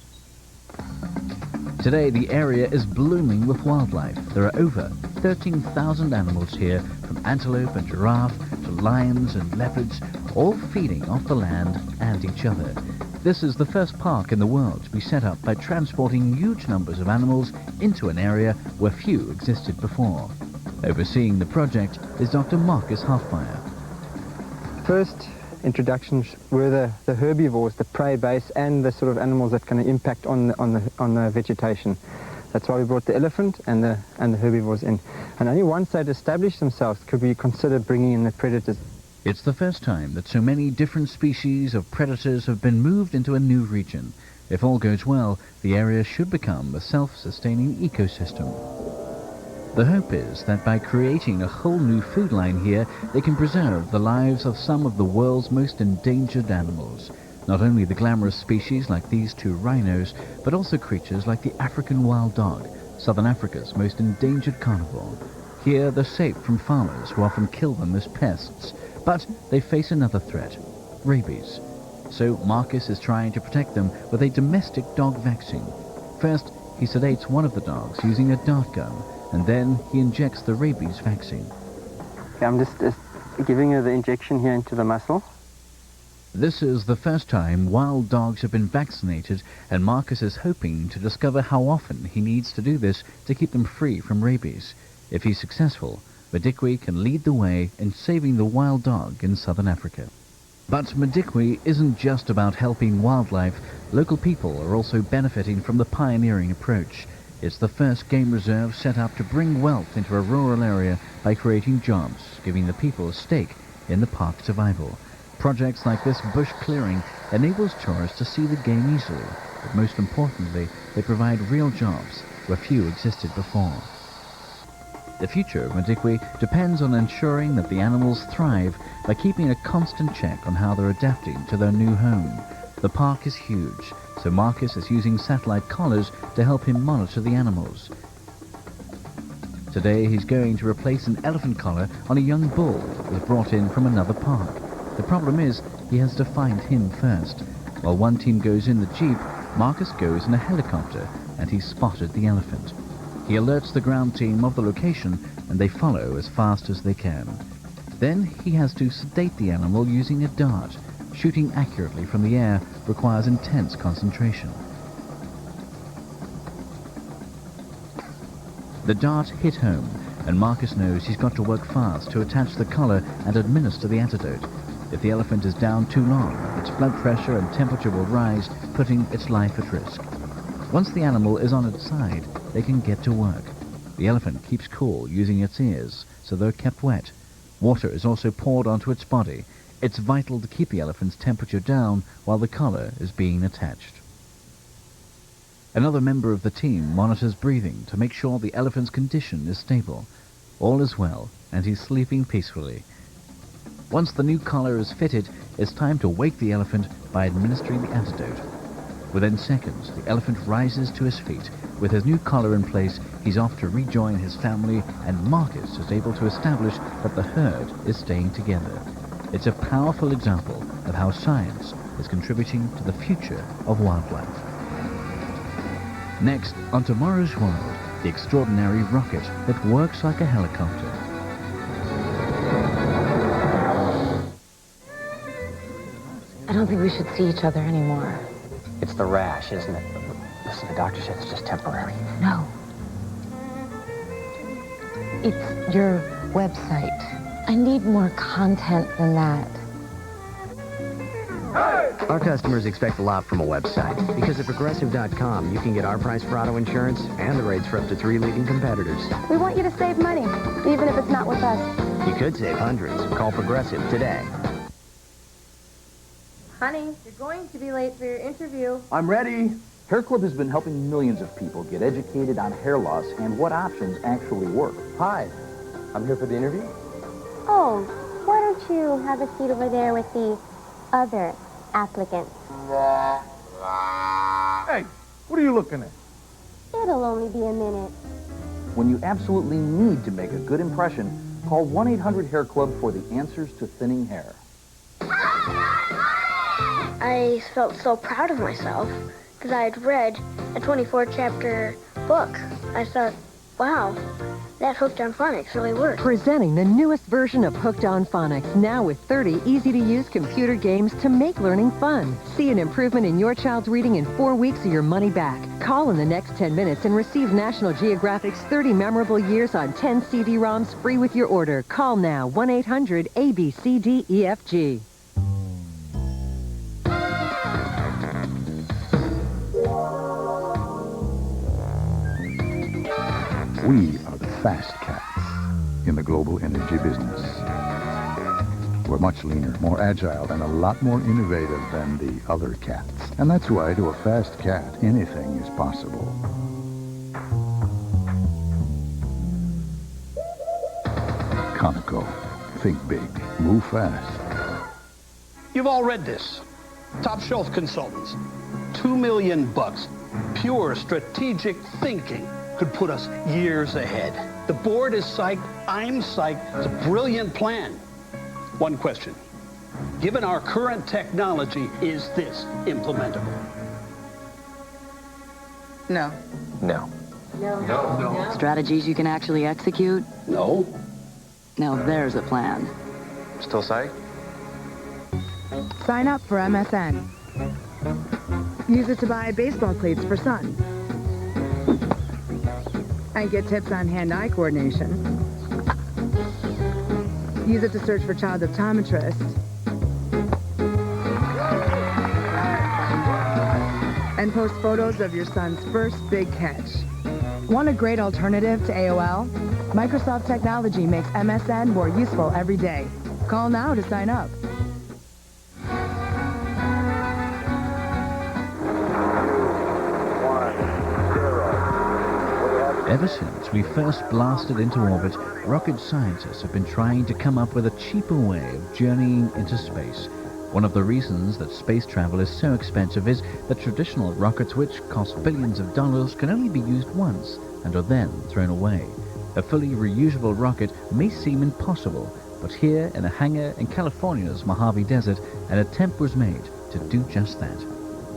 Today the area is blooming with wildlife. There are over 13,000 animals here, from antelope and giraffe to lions and leopards, all feeding off the land and each other. This is the first park in the world to be set up by transporting huge numbers of animals into an area where few existed before. Overseeing the project is Dr. Marcus Hoffmeyer. First introductions were the herbivores, the prey base, and the sort of animals that can impact on the vegetation. That's why we brought the elephant and the herbivores in. And only once they'd established themselves could we consider bringing in the predators. It's the first time that so many different species of predators have been moved into a new region. If all goes well, the area should become a self-sustaining ecosystem. The hope is that by creating a whole new food line here, they can preserve the lives of some of the world's most endangered animals. Not only the glamorous species like these two rhinos, but also creatures like the African wild dog, Southern Africa's most endangered carnivore. Here they're safe from farmers who often kill them as pests, but they face another threat, rabies. So Marcus is trying to protect them with a domestic dog vaccine. First, he sedates one of the dogs using a dart gun, and then he injects the rabies vaccine. I'm just giving her the injection here into the muscle. This is the first time wild dogs have been vaccinated, and Marcus is hoping to discover how often he needs to do this to keep them free from rabies. If he's successful, Madikwe can lead the way in saving the wild dog in southern Africa. But Madikwe isn't just about helping wildlife. Local people are also benefiting from the pioneering approach. It's the first game reserve set up to bring wealth into a rural area by creating jobs, giving the people a stake in the park's survival. Projects like this bush clearing enables tourists to see the game easily, but most importantly, they provide real jobs where few existed before. The future of Madikwe depends on ensuring that the animals thrive by keeping a constant check on how they're adapting to their new home. The park is huge, so Marcus is using satellite collars to help him monitor the animals. Today he's going to replace an elephant collar on a young bull that was brought in from another park. The problem is he has to find him first. While one team goes in the jeep, Marcus goes in a helicopter and he's spotted the elephant. He alerts the ground team of the location and they follow as fast as they can. Then he has to sedate the animal using a dart. Shooting accurately from the air requires intense concentration. The dart hit home, and Marcus knows he's got to work fast to attach the collar and administer the antidote. If the elephant is down too long, its blood pressure and temperature will rise, putting its life at risk. Once the animal is on its side, they can get to work. The elephant keeps cool using its ears, so they're kept wet. Water is also poured onto its body. It's vital to keep the elephant's temperature down while the collar is being attached. Another member of the team monitors breathing to make sure the elephant's condition is stable. All is well, and he's sleeping peacefully. Once the new collar is fitted, it's time to wake the elephant by administering the antidote. Within seconds, the elephant rises to his feet. With his new collar in place, he's off to rejoin his family, and Marcus is able to establish that the herd is staying together. It's a powerful example of how science is contributing to the future of wildlife. Next, on Tomorrow's World, the extraordinary rocket that works like a helicopter. I don't think we should see each other anymore. It's the rash, isn't it? Listen, the doctor said it's just temporary. No. It's your website. I need more content than that. Our customers expect a lot from a website, because at Progressive.com, you can get our price for auto insurance and the rates for up to 3 leading competitors. We want you to save money, even if it's not with us. You could save hundreds. Call Progressive today. Honey, you're going to be late for your interview. I'm ready. Hair Club has been helping millions of people get educated on hair loss and what options actually work. Hi, I'm here for the interview. Oh, why don't you have a seat over there with the other applicants? Hey, what are you looking at? It'll only be a minute. When you absolutely need to make a good impression, call 1-800-HAIR-CLUB for the answers to thinning hair. I felt so proud of myself because I had read a 24-chapter book. I thought, wow, that Hooked on Phonics really worked. Presenting the newest version of Hooked on Phonics, now with 30 easy-to-use computer games to make learning fun. See an improvement in your child's reading in 4 weeks or your money back. Call in the next 10 minutes and receive National Geographic's 30 Memorable Years on 10 CD-ROMs free with your order. Call now, 1-800-ABCDEFG. We are the fast cats in the global energy business. We're much leaner, more agile, and a lot more innovative than the other cats. And that's why to a fast cat, anything is possible. Conoco. Think big. Move fast. You've all read this. Top shelf consultants. $2 million. Pure strategic thinking could put us years ahead. The board is psyched. I'm psyched. It's a brilliant plan. One question. Given our current technology, is this implementable? No. No. No. Strategies you can actually execute? No. Now there's a plan. Still psyched? Sign up for MSN. Use it to buy baseball cleats for son. And get tips on hand-eye coordination. Use it to search for child optometrist. And post photos of your son's first big catch. Want a great alternative to AOL? Microsoft Technology makes MSN more useful every day. Call now to sign up. Ever since we first blasted into orbit, rocket scientists have been trying to come up with a cheaper way of journeying into space. One of the reasons that space travel is so expensive is that traditional rockets, which cost billions of dollars, can only be used once and are then thrown away. A fully reusable rocket may seem impossible, but here in a hangar in California's Mojave Desert, an attempt was made to do just that.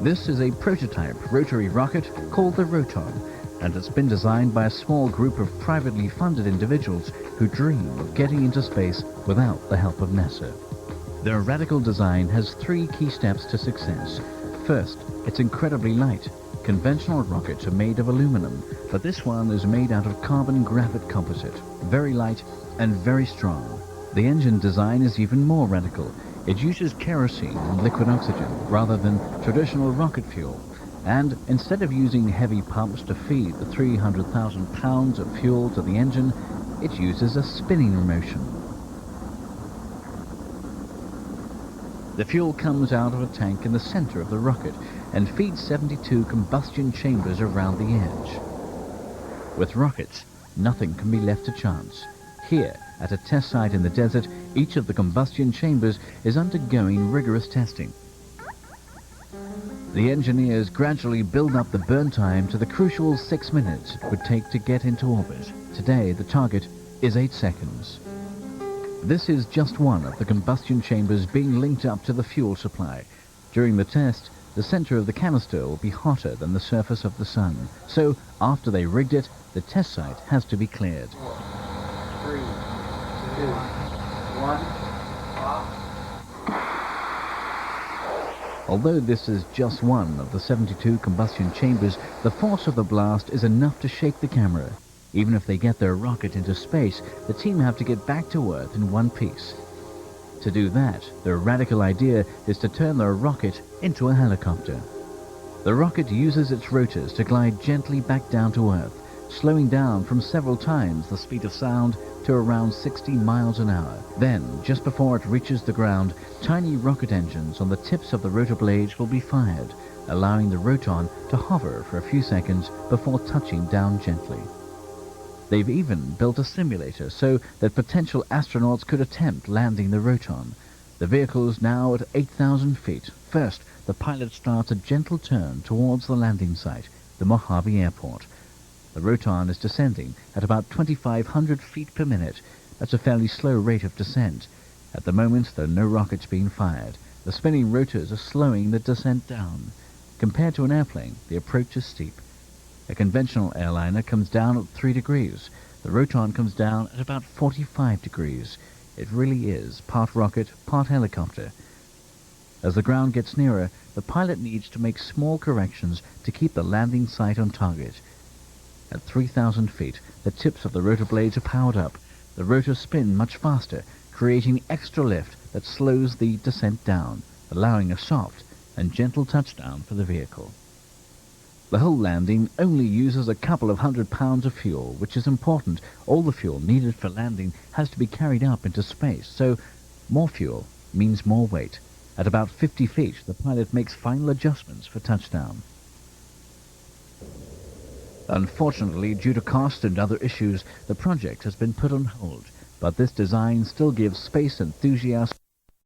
This is a prototype rotary rocket called the Roton, and it's been designed by a small group of privately funded individuals who dream of getting into space without the help of NASA. Their radical design has 3 key steps to success. First, it's incredibly light. Conventional rockets are made of aluminum, but this one is made out of carbon graphite composite, very light and very strong. The engine design is even more radical. It uses kerosene and liquid oxygen rather than traditional rocket fuel. And instead of using heavy pumps to feed the 300,000 pounds of fuel to the engine, it uses a spinning motion. The fuel comes out of a tank in the center of the rocket and feeds 72 combustion chambers around the edge. With rockets, nothing can be left to chance. Here, at a test site in the desert, each of the combustion chambers is undergoing rigorous testing. The engineers gradually build up the burn time to the crucial 6 minutes it would take to get into orbit. Today, the target is 8 seconds. This is just one of the combustion chambers being linked up to the fuel supply. During the test, the center of the canister will be hotter than the surface of the sun. So, after they rigged it, the test site has to be cleared. 3, 2, 1. Although this is just one of the 72 combustion chambers, the force of the blast is enough to shake the camera. Even if they get their rocket into space, the team have to get back to Earth in one piece. To do that, their radical idea is to turn their rocket into a helicopter. The rocket uses its rotors to glide gently back down to Earth, slowing down from several times the speed of sound to around 60 miles an hour. Then, just before it reaches the ground, tiny rocket engines on the tips of the rotor blades will be fired, allowing the roton to hover for a few seconds before touching down gently. They've even built a simulator so that potential astronauts could attempt landing the roton. The vehicle is now at 8,000 feet. First, the pilot starts a gentle turn towards the landing site, the Mojave Airport. The roton is descending at about 2,500 feet per minute. That's a fairly slow rate of descent. At the moment, there are no rockets being fired. The spinning rotors are slowing the descent down. Compared to an airplane, the approach is steep. A conventional airliner comes down at 3 degrees. The roton comes down at about 45 degrees. It really is part rocket, part helicopter. As the ground gets nearer, the pilot needs to make small corrections to keep the landing site on target. At 3,000 feet, the tips of the rotor blades are powered up. The rotors spin much faster, creating extra lift that slows the descent down, allowing a soft and gentle touchdown for the vehicle. The whole landing only uses a couple of 100 pounds of fuel, which is important. All the fuel needed for landing has to be carried up into space, so more fuel means more weight. At about 50 feet, the pilot makes final adjustments for touchdown. Unfortunately, due to cost and other issues, the project has been put on hold, but this design still gives space enthusiasts